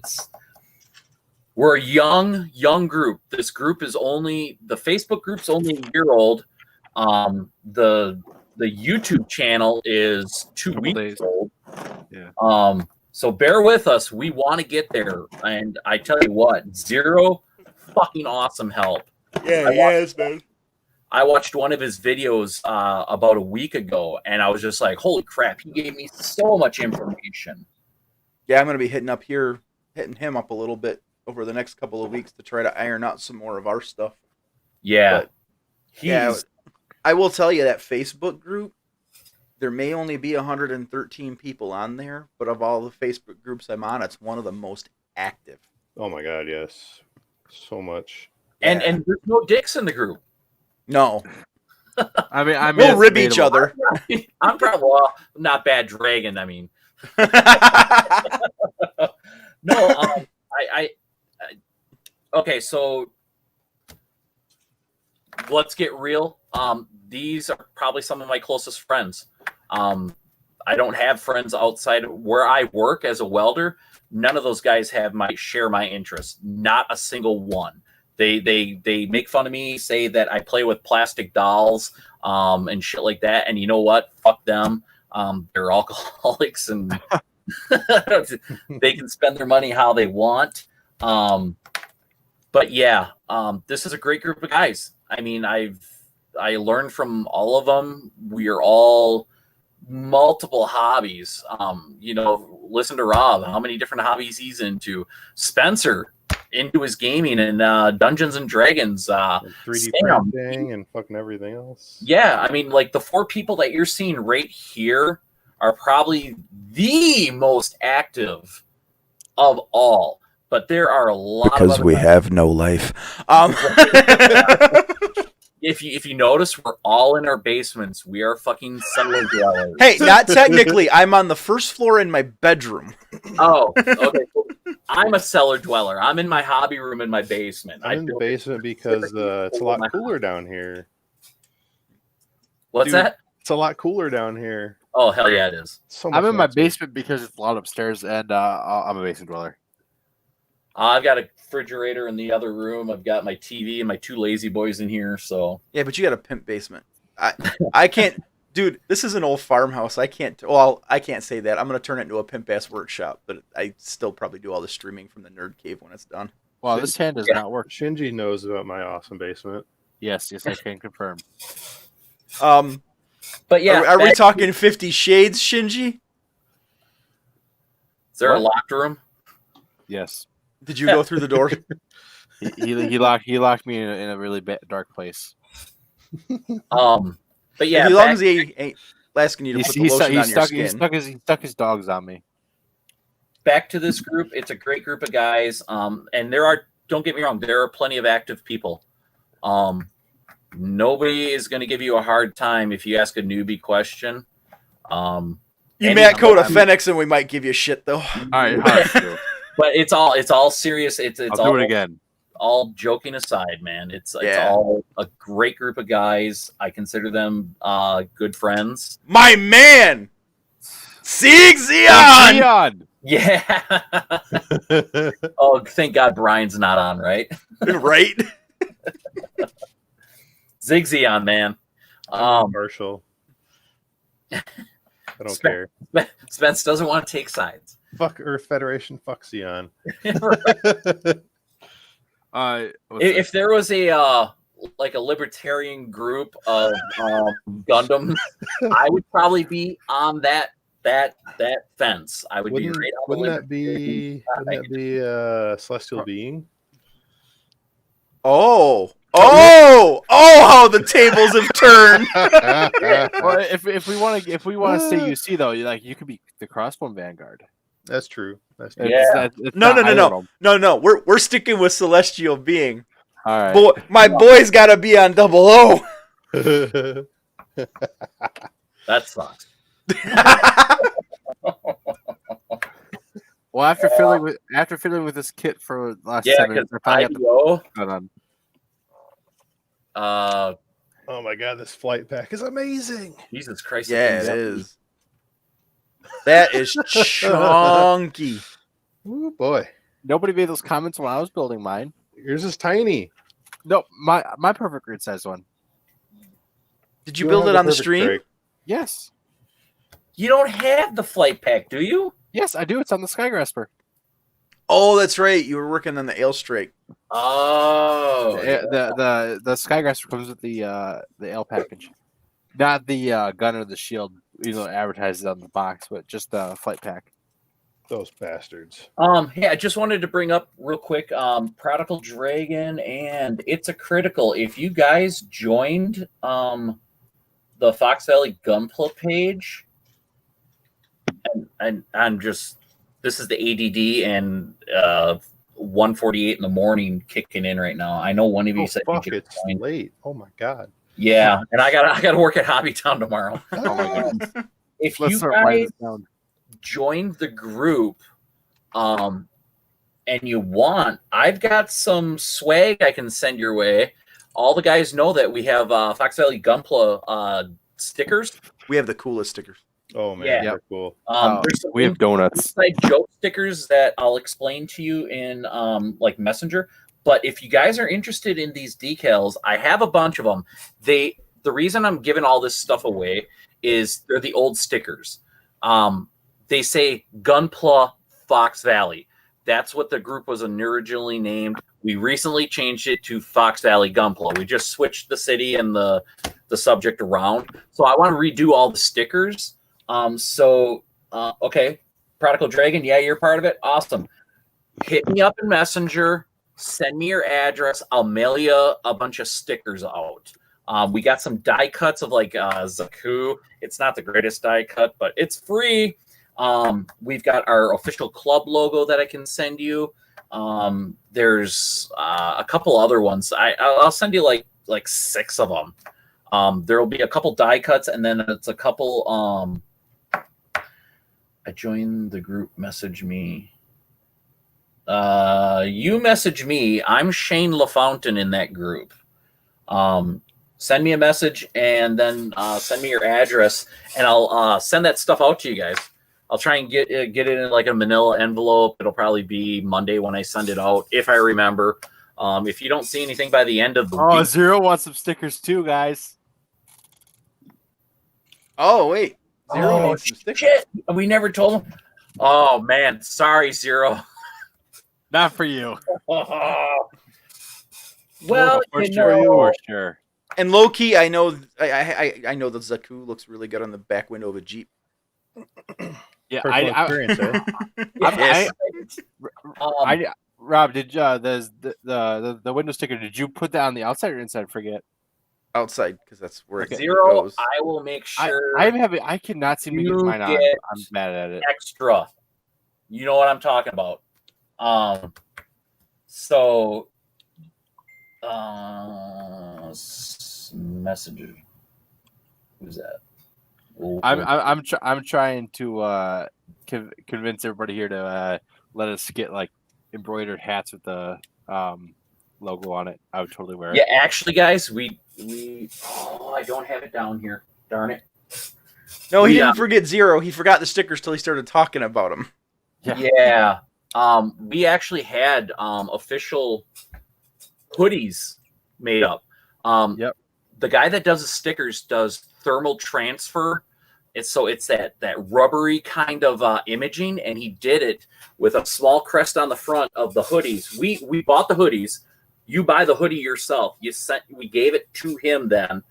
we're a young group. This group is the Facebook group's only a year old. The YouTube channel is 2 weeks old. Yeah. So bear with us. We want to get there. And I tell you what, Zero fucking awesome help. Yeah, man. I watched one of his videos about a week ago, and I was just like, holy crap, he gave me so much information. Yeah, I'm going to be hitting him up a little bit over the next couple of weeks to try to iron out some more of our stuff. Yeah. But, I will tell you that Facebook group, there may only be 113 people on there, but of all the Facebook groups I'm on, it's one of the most active. Oh my god, yes, so much. And there's no dicks in the group. No. I mean, we'll rib each other. I'm probably not bad dragon. I mean, no. Okay, so let's get real. These are probably some of my closest friends. I don't have friends outside of where I work as a welder. None of those guys share my interests. Not a single one. They make fun of me, say that I play with plastic dolls and shit like that. And you know what? Fuck them. They're alcoholics and they can spend their money how they want. But yeah, this is a great group of guys. I mean, I learned from all of them. We are all multiple hobbies. Listen to Rob, how many different hobbies he's into. Spencer, into his gaming and Dungeons and Dragons. 3D Sam, printing and fucking everything else. yeah, I mean, like the 4 people that you're seeing right here are probably the most active of all. But there are a lot Because of we other have no life. If you notice, we're all in our basements. We are fucking cellar dwellers. Hey, not technically. I'm on the first floor in my bedroom. Oh, okay. Cool. I'm a cellar dweller. I'm in my hobby room in my basement. I'm in the basement because it's a lot cooler down here. What's Dude, that? It's a lot cooler down here. Oh, hell yeah, it is. So I'm in my nicer. basement because it's loud upstairs, and I'm a basement dweller. I've got a refrigerator in the other room. I've got my TV and my 2 lazy boys in here. So Yeah, but you got a pimp basement. I can't, dude. This is an old farmhouse. I can't. Well, I can't say that. I'm gonna turn it into a pimp ass workshop, but I still probably do all the streaming from the Nerd Cave when it's done. Well, this hand does not work. Shinji knows about my awesome basement. Yes, I can confirm. but yeah, are we talking 50 Shades, Shinji? Is there a locked room? Yes. Did you go through the door? He locked me in a really dark place. But yeah, as long as he ain't asking you to put the lotion on your skin. He stuck his dogs on me. Back to this group. It's a great group of guys. And don't get me wrong, there are plenty of active people. Nobody is going to give you a hard time if you ask a newbie question. You may code a Phoenix and we might give you shit though. All right. But it's all serious. It's I'll all do it again. All joking aside, man. It's all a great group of guys. I consider them good friends. My man, Xeon. Yeah. Oh, thank God Brian's not on, right? Right. Zigzeon, man. Commercial. I don't care. Spence doesn't want to take sides. Fuck Earth Federation. Fuck Xeon. If there was a libertarian group of Gundam, I would probably be on that fence. I would be right on Wouldn't that be Celestial Being? Oh, how the tables have turned. Well, if we want to stay UC though, you could be the Crossbone Vanguard. That's true. That's true. Yeah. No. We're sticking with Celestial Being. All right. My boy's got to be on 00. That sucks. Well, after fiddling with this kit for the last 10 minutes, I finally got the oh my God, this flight pack is amazing. Jesus Christ. Yeah, it is. That is chunky. Oh boy. Nobody made those comments when I was building mine. Yours is tiny. No, my perfect grid size one. Did you build it on the stream? Break. Yes. You don't have the flight pack, do you? Yes, I do. It's on the Skygrasper. Oh, that's right. You were working on the Ailstrike. Oh. The Skygrasper comes with the Ale package. Not the gun or the shield, even though it advertises on the box, but just the flight pack. Those bastards. Yeah, I just wanted to bring up real quick, Prodigal Dragon and It's a Critical. If you guys joined the Fox Valley Gunpla page, and I'm just, this is the ADD and 1:48 in the morning kicking in right now. I know one of you said fuck, you it's joined. late. Oh my God. Yeah, and I got to work at Hobbytown tomorrow. Oh my God. If Let's you start writing guys this down. join the group, and you want, I've got some swag I can send your way. All the guys know that we have Fox Valley Gunpla stickers. We have the coolest stickers. Oh man, Yeah. they're cool. There's some We have donuts. inside joke stickers that I'll explain to you in like Messenger. But if you guys are interested in these decals, I have a bunch of them. The reason I'm giving all this stuff away is they're the old stickers. They say Gunpla Fox Valley. That's what the group was originally named. We recently changed it to Fox Valley Gunpla. We just switched the city and the subject around. So I want to redo all the stickers. Okay, Prodigal Dragon, yeah, you're part of it. Awesome. Hit me up in Messenger. Send me your address. I'll mail you a bunch of stickers out. We got some die cuts of like Zaku. It's not the greatest die cut, but it's free. We've got our official club logo that I can send you. There's a couple other ones. I'll send you like 6 of them. There'll be a couple die cuts, and then it's a couple. I joined the group. Message me. You message me. I'm Shane LaFountain in that group. Send me a message and then send me your address, and I'll send that stuff out to you guys. I'll try and get it in like a manila envelope. It'll probably be Monday when I send it out, if I remember. If you don't see anything by the end of the week. Zero wants some stickers too, guys. Oh wait, Zero needs some stickers. Shit. We never told him. Oh man, sorry, Zero. Not for you. Well, for you sure, you know, were sure. And low key, I know the Zaku looks really good on the back window of a Jeep. Yeah, Personal experience, eh? Yes. Rob, did the window sticker? Did you put that on the outside or inside? Forget. Outside, because that's where it Zero, goes. I will make sure. I cannot seem to get mine on. get I'm mad at it. extra. You know what I'm talking about. Messenger. Who's that? I'm trying to convince everybody here to let us get like embroidered hats with the logo on it. I would totally wear it. Yeah, actually, guys, we I don't have it down here. Darn it. No, he didn't forget Zero. He forgot the stickers till he started talking about them. Yeah. We actually had official hoodies made up. Yep. The guy that does the stickers does thermal transfer. It's that rubbery kind of imaging, and he did it with a small crest on the front of the hoodies. We bought the hoodies. You buy the hoodie yourself. We gave it to him then,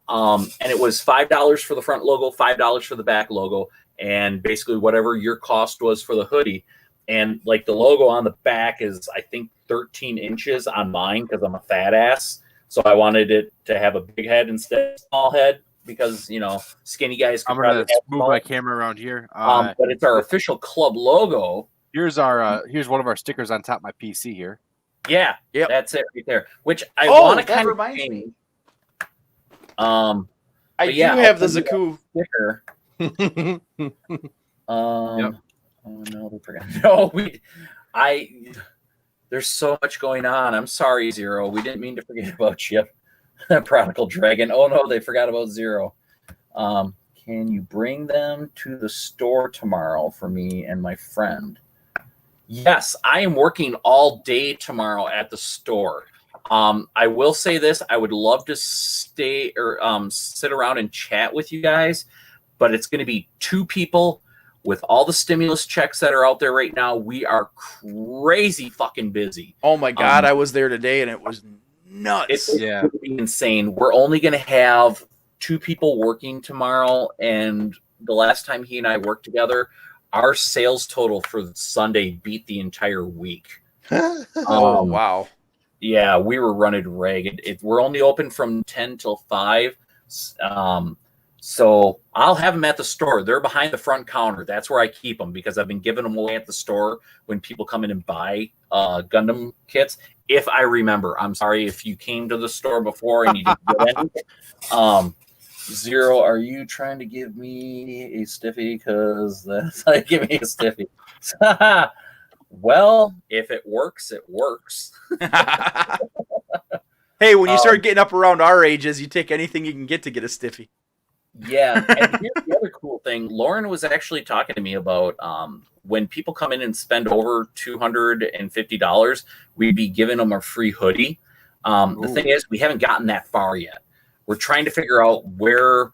and it was $5 for the front logo, $5 for the back logo, and basically whatever your cost was for the hoodie. And like the logo on the back is, I think, 13 inches on mine because I'm a fat ass. So I wanted it to have a big head instead of a small head because, you know, skinny guys. I'm going to move my camera around here. But it's our official club logo. Here's one of our stickers on top of my PC here. Yeah, Yep. That's it right there. Which I want to that kind of reminds change. me. I I do have the Zaku. sticker. Yep. Oh no, we forgot. No, there's so much going on. I'm sorry, Zero. We didn't mean to forget about you. Prodigal Dragon. Oh no, they forgot about Zero. Can you bring them to the store tomorrow for me and my friend? Yes, I am working all day tomorrow at the store. I will say this: I would love to stay or sit around and chat with you guys, but it's going to be 2 people. With all the stimulus checks that are out there right now, we are crazy fucking busy. Oh my god, I was there today and it was nuts. It's gonna be insane. We're only going to have 2 people working tomorrow, and the last time he and I worked together, our sales total for Sunday beat the entire week. Oh wow. Yeah, we were running ragged. We're only open from 10 till 5. So I'll have them at the store. They're behind the front counter. That's where I keep them because I've been giving them away at the store when people come in and buy Gundam kits. If I remember, I'm sorry if you came to the store before and you didn't get any. Zero, are you trying to give me a stiffy? Because that's like give me a stiffy. Well, if it works, it works. Hey, when you start getting up around our ages, you take anything you can get to get a stiffy. Yeah, and here's the other cool thing. Lauren was actually talking to me about when people come in and spend over $250, we'd be giving them a free hoodie. The thing is, we haven't gotten that far yet. We're trying to figure out where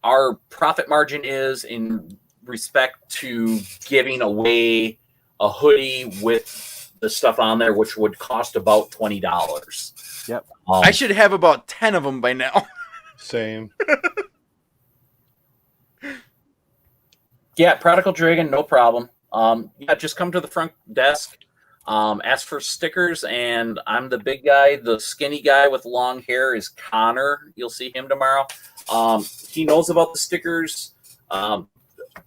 our profit margin is in respect to giving away a hoodie with the stuff on there, which would cost about $20. Yep. I should have about 10 of them by now. Same. Yeah, Prodigal Dragon, no problem. Yeah, just come to the front desk, ask for stickers, and I'm the big guy. The skinny guy with long hair is Connor. You'll see him tomorrow. He knows about the stickers.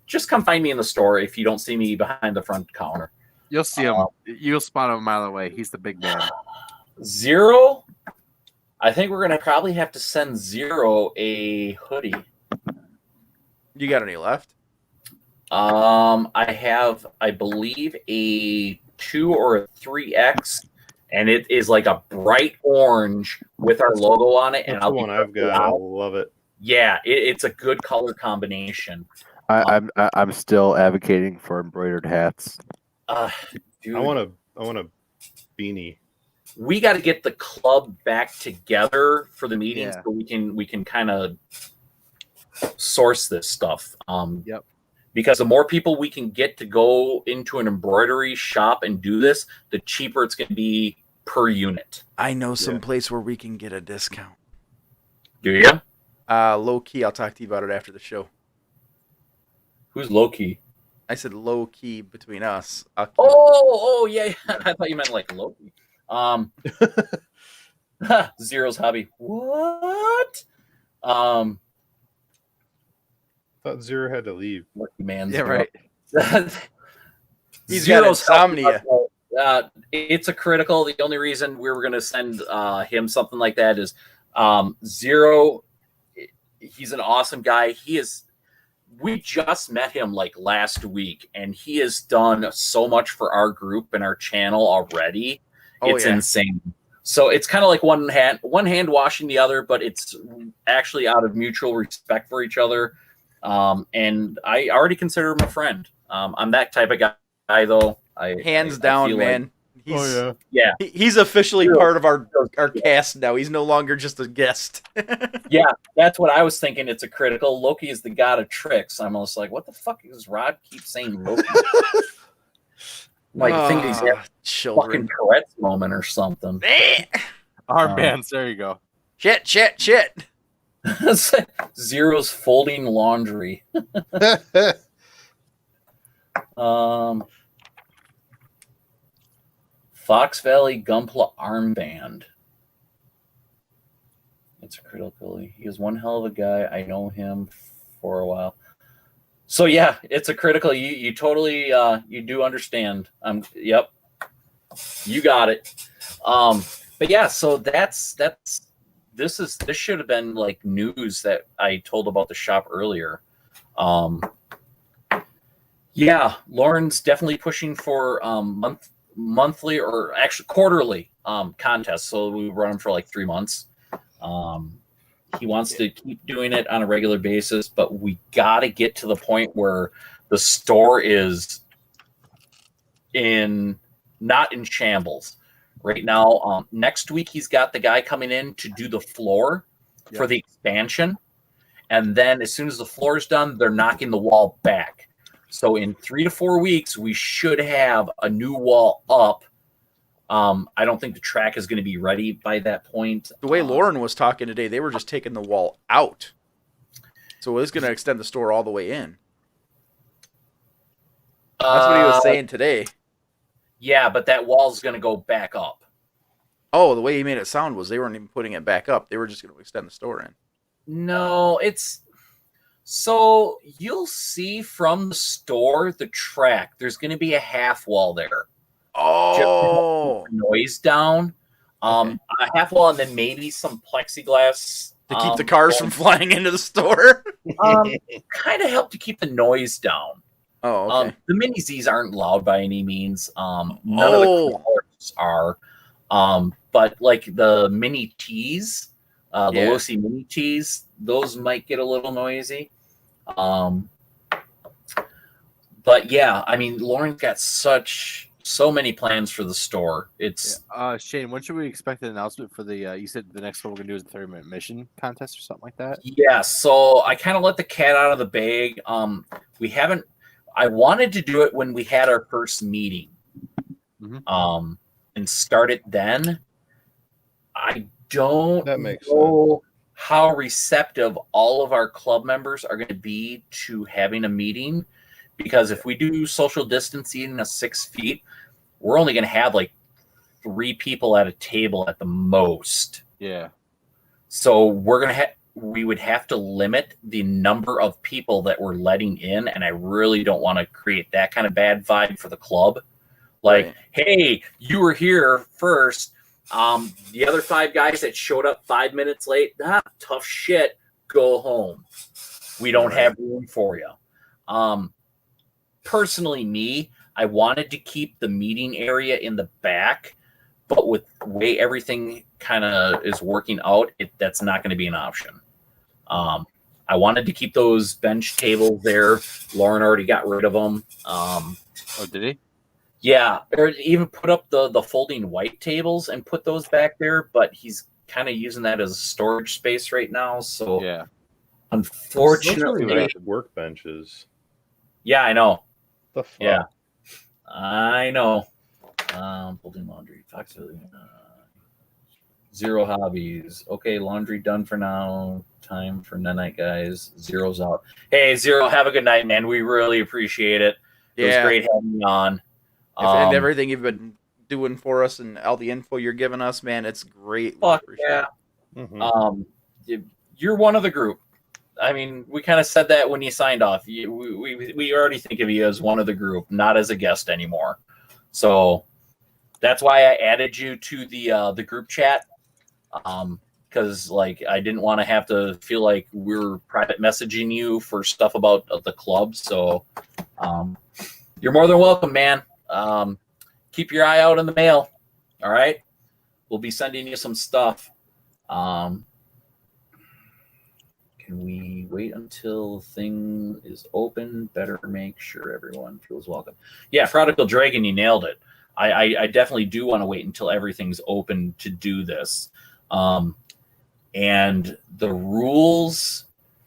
Just come find me in the store if you don't see me behind the front counter. You'll see him. You'll spot him a mile away. He's the big man. Zero, I think we're going to probably have to send Zero a hoodie. You got any left? I have, I believe, a 2 or a 3X, and it is like a bright orange with our logo on it. That's And the one I've got. I love it. Yeah, it's a good color combination. I'm still advocating for embroidered hats. Dude, I want a beanie. we got to get the club back together for the meetings Yeah. so we can kind of source this stuff. Yep. Because the more people we can get to go into an embroidery shop and do this, the cheaper it's going to be per unit. I know some place where we can get a discount. Do you? Low key, I'll talk to you about it after the show. Who's low key? I said low key between us. Oh, yeah. I thought you meant like Loki. Zero's hobby. What? Thought Zero had to leave. Lucky man. Yeah, Zero. right. He's got insomnia. It's a critical. The only reason we were going to send him something like that is Zero. He's an awesome guy. We just met him like last week, and he has done so much for our group and our channel already. It's insane. So it's kind of like one hand washing the other, but it's actually out of mutual respect for each other. And I already consider him a friend. I'm that type of guy, though. Hands down, feel man. like- He's officially part of our cast now. He's no longer just a guest. Yeah, that's what I was thinking. It's a critical. Loki is the god of tricks. I'm almost like, what the fuck does Rod keep saying Loki? Like, I think he's having a fucking Tourette's moment or something. Armbands, there you go. Shit. Zero's folding laundry. Fox Valley Gunpla armband. It's a critical. He is one hell of a guy. I know him for a while. So yeah, it's a critical. You totally you do understand. Yep. You got it. But yeah, so this should have been like news that I told about the shop earlier. Yeah, Lauren's definitely pushing for monthly or actually quarterly contests. So we run them for like 3 months. He wants to keep doing it on a regular basis, but we got to get to the point where the store is not in shambles right now. Next week, he's got the guy coming in to do the floor for the expansion. And then as soon as the floor is done, they're knocking the wall back. So in 3 to 4 weeks, we should have a new wall up. I don't think the track is going to be ready by that point. The way Lauren was talking today, they were just taking the wall out. So it's going to extend the store all the way in. That's what he was saying today. Yeah, but that wall is going to go back up. Oh, the way he made it sound was they weren't even putting it back up. They were just going to extend the store in. No, so you'll see from the store, the track, there's going to be a half wall there. Oh, noise down. A half wall, and then maybe some plexiglass to keep the cars from flying into the store. Kind of help to keep the noise down. Oh, okay. The mini Z's aren't loud by any means. None of the crawlers are. But like the mini T's, The Yeah. Losi mini teas, those might get a little noisy. But yeah, I mean, Lauren's got so many plans for the store. It's Shane, when should we expect an announcement for the? You said the next one we're gonna do is the 30-minute mission contest or something like that. yeah. So I kind of let the cat out of the bag. We haven't. I wanted to do it when we had our first meeting, and start it then. I don't That makes know how receptive all of our club members are going to be to having a meeting, because if we do social distancing of 6 feet, we're only going to have like 3 people at a table at the most. Yeah. So we would have to limit the number of people that we're letting in, and I really don't want to create that kind of bad vibe for the club. Like, Right. hey, you were here first. The other 5 guys that showed up 5 minutes late, tough shit. Go home. We don't have room for you. Personally, I wanted to keep the meeting area in the back, but with the way everything kind of is working out, that's not going to be an option. I wanted to keep those bench tables there. Lauren already got rid of them. Oh, did he? Yeah, or even put up the folding white tables and put those back there, but he's kind of using that as a storage space right now. So Yeah. unfortunately, Those are workbenches. yeah, I know. The fuck? Yeah, I know. Folding laundry, Fox, Zero hobbies. Okay, laundry done for now. Time for night, guys. Zero's out. Hey, Zero, have a good night, man. We really appreciate it. It was great having you on. And everything you've been doing for us and all the info you're giving us, man, it's great. Fuck yeah. You're one of the group. I mean, we kind of said that when you signed off. We already think of you as one of the group, not as a guest anymore. So that's why I added you to the group chat. Because like I didn't want to have to feel like we're private messaging you for stuff about the club. So you're more than welcome, man. Keep your eye out in the mail. All right, we'll be sending you some stuff. Can we wait until the thing is open? Better make sure everyone feels welcome. Yeah, Prodigal Dragon, you nailed it. I definitely do want to wait until everything's open to do this. And the rules,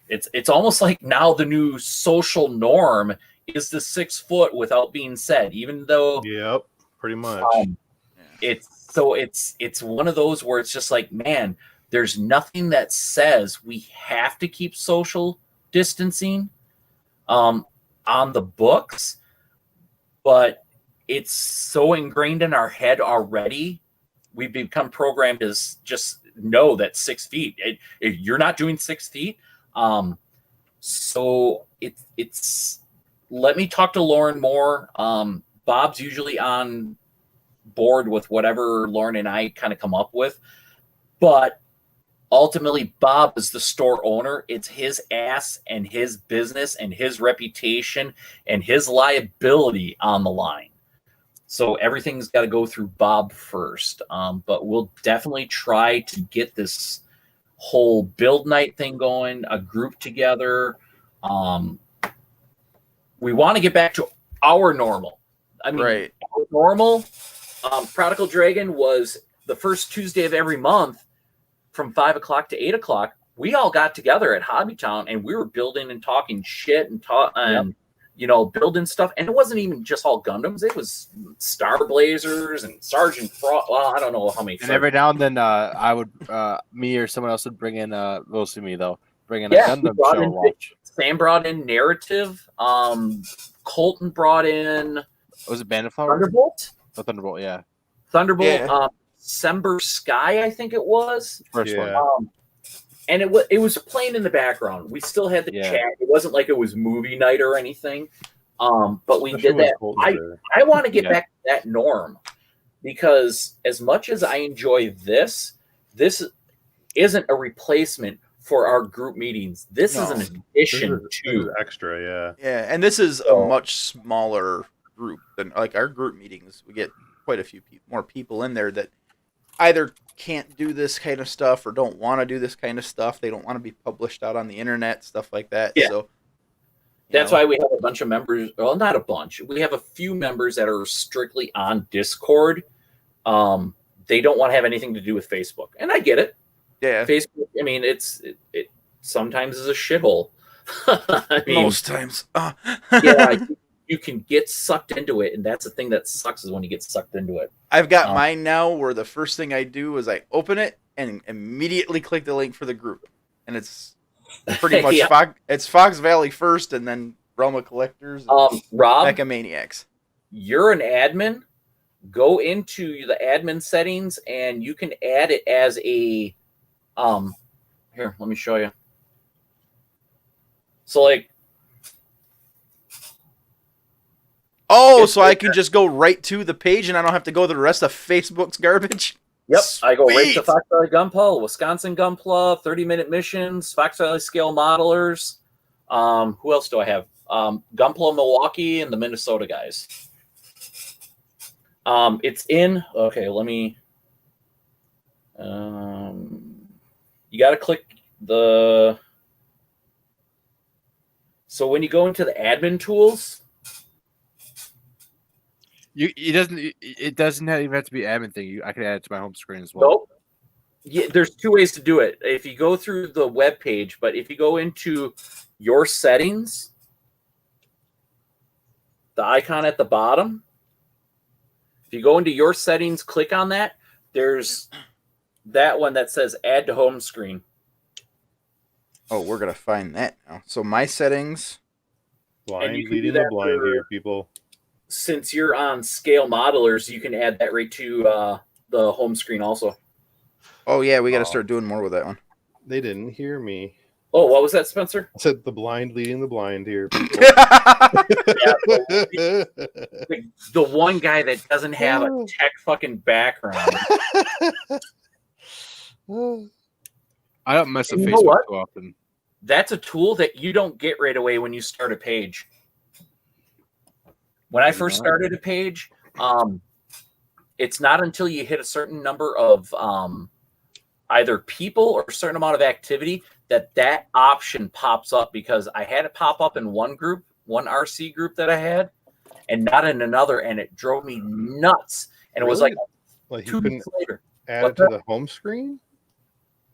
it's almost like now the new social norm is the 6 foot without being said, even though pretty much. It's one of those where it's just like, man, there's nothing that says we have to keep social distancing on the books, but it's so ingrained in our head already. We've become programmed to just know that 6 feet. You're not doing 6 feet. So it's. Let me talk to Lauren more. Bob's usually on board with whatever Lauren and I kind of come up with, but ultimately Bob is the store owner. It's his ass and his business and his reputation and his liability on the line. So everything's got to go through Bob first. But we'll definitely try to get this whole build night thing going, a group together. We want to get back to our normal. I mean, our normal, Prodigal Dragon was the first Tuesday of every month from 5 o'clock to 8 o'clock. We all got together at Hobbytown and we were building and talking shit and building stuff. And it wasn't even just all Gundams. It was Star Blazers and Sergeant Frost. Well, I don't know how many. And every now and then I would, me or someone else would bring in, mostly me though, bring in a Gundam show and watch. Sam brought in Narrative. Colton brought in. Was it Band of Flowers? Thunderbolt? Oh, Thunderbolt, yeah. Thunderbolt. Yeah. Sember Sky, I think it was. First one. And it was playing in the background. We still had the chat. It wasn't like it was movie night or anything. But we did that. I want to get back to that norm, because as much as I enjoy this isn't a replacement for our group meetings. This is an addition to extra, Yeah, and this is a much smaller group than like our group meetings. We get quite a few more people in there that either can't do this kind of stuff or don't want to do this kind of stuff. They don't want to be published out on the internet, stuff like that. Yeah. So That's why we have a bunch of members. Well, not a bunch. We have a few members that are strictly on Discord. They don't want to have anything to do with Facebook, and I get it. Yeah, Facebook. I mean, it sometimes is a shithole. I mean, most times. yeah, you can get sucked into it, and that's the thing that sucks is when you get sucked into it. I've got mine now where the first thing I do is I open it and immediately click the link for the group, and it's pretty much Yeah. it's Fox Valley first, and then Realm of Collectors, and Rob, Mecha Maniacs. you're an admin. Go into the admin settings, and you can add it as a Here, let me show you. So, like, So I can just go right to the page, and I don't have to go to the rest of Facebook's garbage. yep, I go right to Sweet. Fox Valley Gunpla, Wisconsin Gunpla, 30-minute missions, Fox Valley Scale Modelers. Who else do I have? Gunpla Milwaukee and the Minnesota guys. It's in. Okay, let me. You got to click the. So when you go into the admin tools, It doesn't even have to be admin thing. I can add it to my home screen as well. nope. Yeah, there's two ways to do it. If you go through the web page, but if you go into your settings, the icon at the bottom, if you go into your settings, click on that. There's that one that says add to home screen. Oh, we're gonna find that now. So my settings. Blind you can do leading the that blind for- here, people. Since you're on Scale Modelers, you can add that right to the home screen also. Oh yeah, we got to start doing more with that one. They didn't hear me. Oh, what was that, Spencer? I said the blind leading the blind here, people. The one guy that doesn't have a tech fucking background. I don't mess with You know Facebook what? too often. That's a tool that you don't get right away when you start a page. When I first started a page, it's not until you hit a certain number of either people or a certain amount of activity that option pops up, because I had it pop up in one group, one RC group that I had, and not in another, and it drove me nuts. And it was like Like 2 you couldn't weeks later. add What's it to that? the home screen?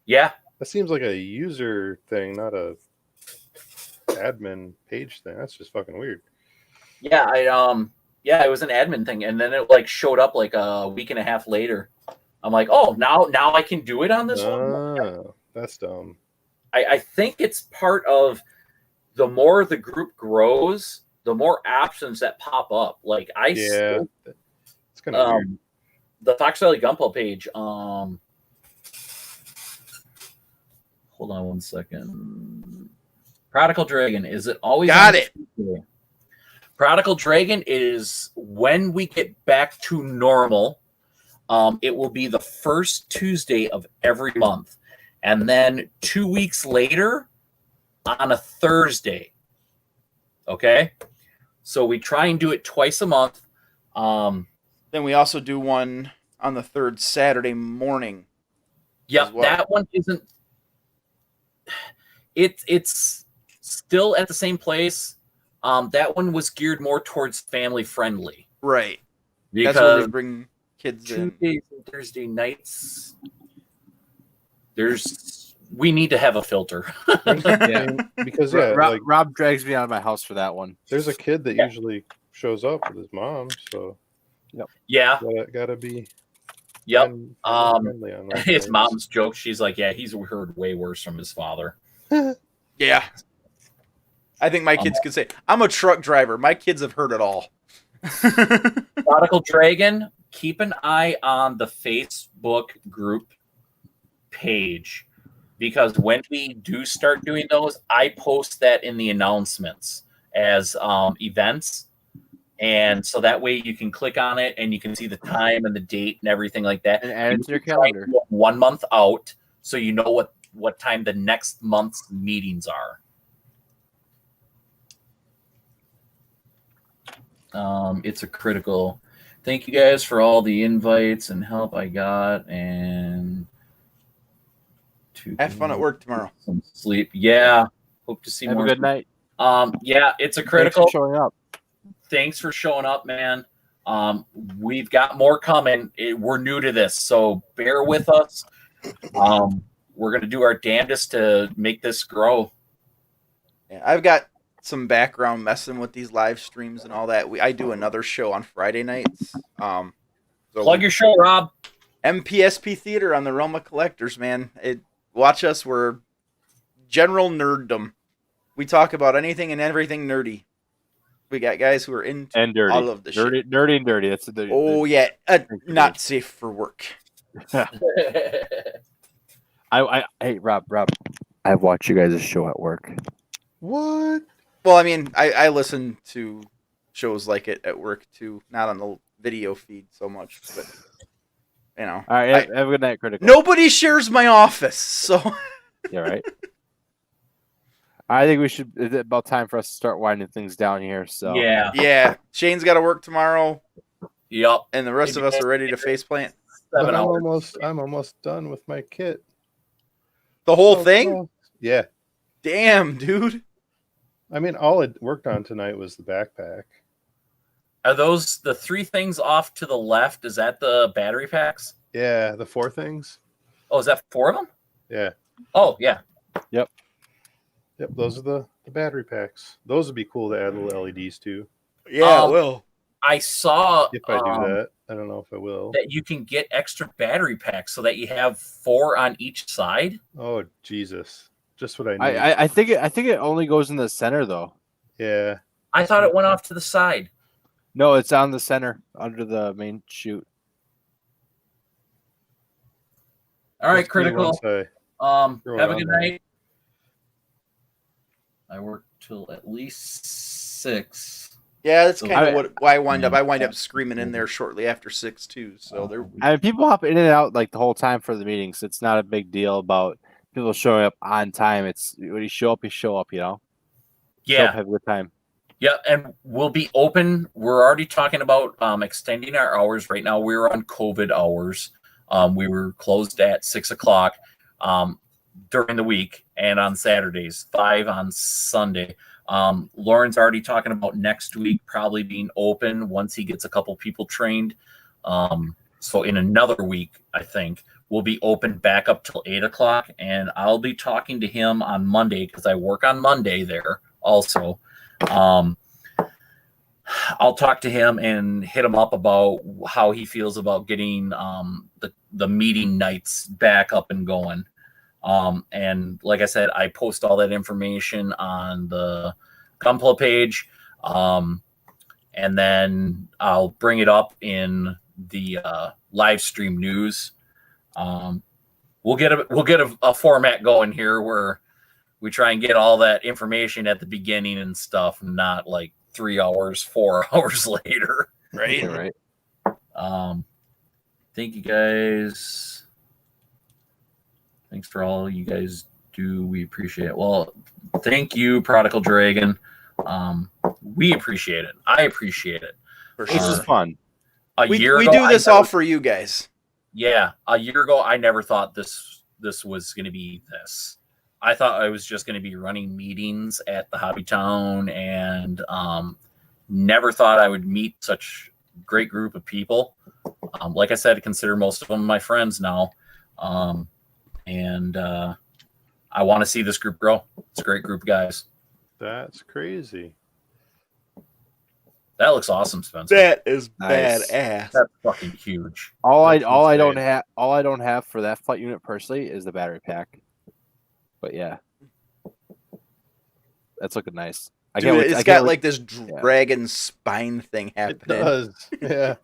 Yeah. That seems like a user thing, not a admin page thing. That's just fucking weird. Yeah, it was an admin thing, and then it like showed up like a week and a half later. I'm like, oh, now I can do it on this one. Oh, that's dumb. I think it's part of the more the group grows, the more options that pop up. Like Yeah, it's kind of weird. the Fox Valley Gunpla page. Hold on one second. Prodigal Dragon, is it always Got on it. Tuesday? Prodigal Dragon is when we get back to normal. It will be the first Tuesday of every month. And then 2 weeks later on a Thursday. Okay? So we try and do it twice a month. Then we also do one on the third Saturday morning. Yeah, as well. that one isn't. It's still at the same place. That one was geared more towards family friendly. Right. Because That's where we bring kids in. Tuesdays and Thursday nights, we need to have a filter. Yeah. Because Rob drags me out of my house for that one. there's a kid that Yeah. usually shows up with his mom, so Yeah. gotta be Yep. friendly on those His things. mom's joke. She's like, "Yeah, he's heard way worse from his father." Yeah. I think my kids could say, I'm a truck driver. My kids have heard it all. Prodigal Dragon, keep an eye on the Facebook group page, because when we do start doing those, I post that in the announcements as events. And so that way you can click on it and you can see the time and the date and everything like that. And add it to your You try and calendar. do it 1 month out, so you know what time the next month's meetings are. It's a critical. Thank you guys for all the invites and help I got, and to Have fun at work tomorrow. some sleep. Yeah, hope to see Have more. a good night. Yeah, it's a Thanks critical. for showing up. Thanks for showing up, man. We've got more coming. We're new to this, so bear with us. We're gonna do our damnedest to make this grow. Yeah, I've got some background messing with these live streams and all that. I do another show on Friday nights. So Plug your show, Rob. MPSP Theater on the Realm of Collectors, man. Watch us. We're general nerddom. We talk about anything and everything nerdy. We got guys who are into And dirty. all of the shit. Dirty and dirty. That's the Oh yeah, not safe for work. Hey Rob, I watch you guys' show at work. What? Well, I mean, I listen to shows like it at work too, not on the video feed so much, but you know. All right, have a good night, Critical. Nobody shares my office, so Yeah, right. I think it's about time for us to start winding things down here. So Yeah. yeah. Shane's got to work tomorrow, Yep. and the rest of us are ready to faceplant. But 7 hours. I'm almost done with my kit. The whole thing? Yeah. Damn, dude. I mean, all it worked on tonight was the backpack. Are those the 3 things off to the left? Is that the battery packs? Yeah, the 4 things. Oh, is that 4 of them? Yeah. Oh, yeah. Yep, those are the battery packs. Those would be cool to add little LEDs to. Yeah, will. I saw If I do that. I don't know if I will. that you can get extra battery packs so that you have 4 on each side. Oh, Jesus. Just what I need. I think it only goes in the center though. Yeah. I thought it went off to the side. No, it's on the center under the main chute. All right, Must be Critical. once I throw it Have a on good there. night. I work till at least 6. Yeah, that's kind I- of why I wind up. I wind up screaming in there shortly after 6 too. So there. I mean, people hop in and out like the whole time for the meetings. It's not a big deal about people showing up on time. It's when you show up, you know. Show up, Yeah. have a good time. Yeah, and we'll be open. We're already talking about extending our hours. Right now, we're on COVID hours. We were closed at 6 o'clock during the week and on Saturdays, 5 on Sunday. Lauren's already talking about next week probably being open once he gets a couple people trained. So in another week, I think we'll be open back up till 8 o'clock, and I'll be talking to him on Monday because I work on Monday there also. I'll talk to him and hit him up about how he feels about getting the meeting nights back up and going. And like I said, I post all that information on the Gunpla page, and then I'll bring it up in the live stream news. We'll get a format going here where we try and get all that information at the beginning and stuff, not like 3 hours, 4 hours later. Right. Right. Thank you guys. Thanks for all you guys do. We appreciate it. Well, thank you, Prodigal Dragon. We appreciate it. I appreciate it. For This sure. is fun. We ago, do this I all never- for you guys. Yeah, a year ago, I never thought this was going to be this. I thought I was just going to be running meetings at the Hobby Town, and never thought I would meet such a great group of people. Like I said, I consider most of them my friends now, and I want to see this group grow. It's a great group of guys. That's crazy. That looks awesome, Spencer. That is Nice. badass. That's fucking huge. All I That's don't have for that flight unit personally is the battery pack. But yeah, that's looking nice. Dude, it's got like this dragon spine thing It happening. does. Yeah.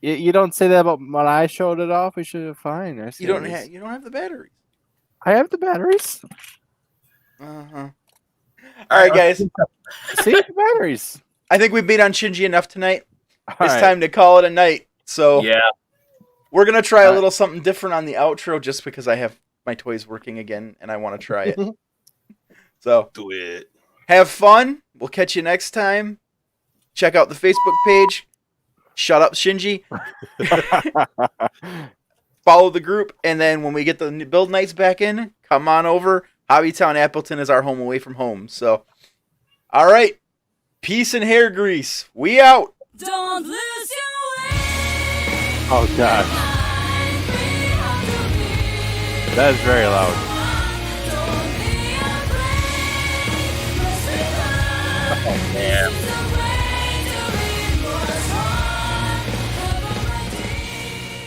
You don't say that about when I showed it off. We should have fine. You don't have the batteries. I have the batteries. Uh-huh. All right, guys. See the batteries. I think we beat on Shinji enough tonight. All It's right. time to call it a night. So Yeah. we're gonna try a All right. little something different on the outro, just because I have my toys working again and I want to try it. So Do it. have fun. We'll catch you next time. Check out the Facebook page. shut up, Shinji. Follow the group, and then when we get the build nights back in, come on over. Hobbytown Appleton is our home away from home. So, all right. Peace and hair grease. We out. Don't lose your way. Oh gosh, that is very loud.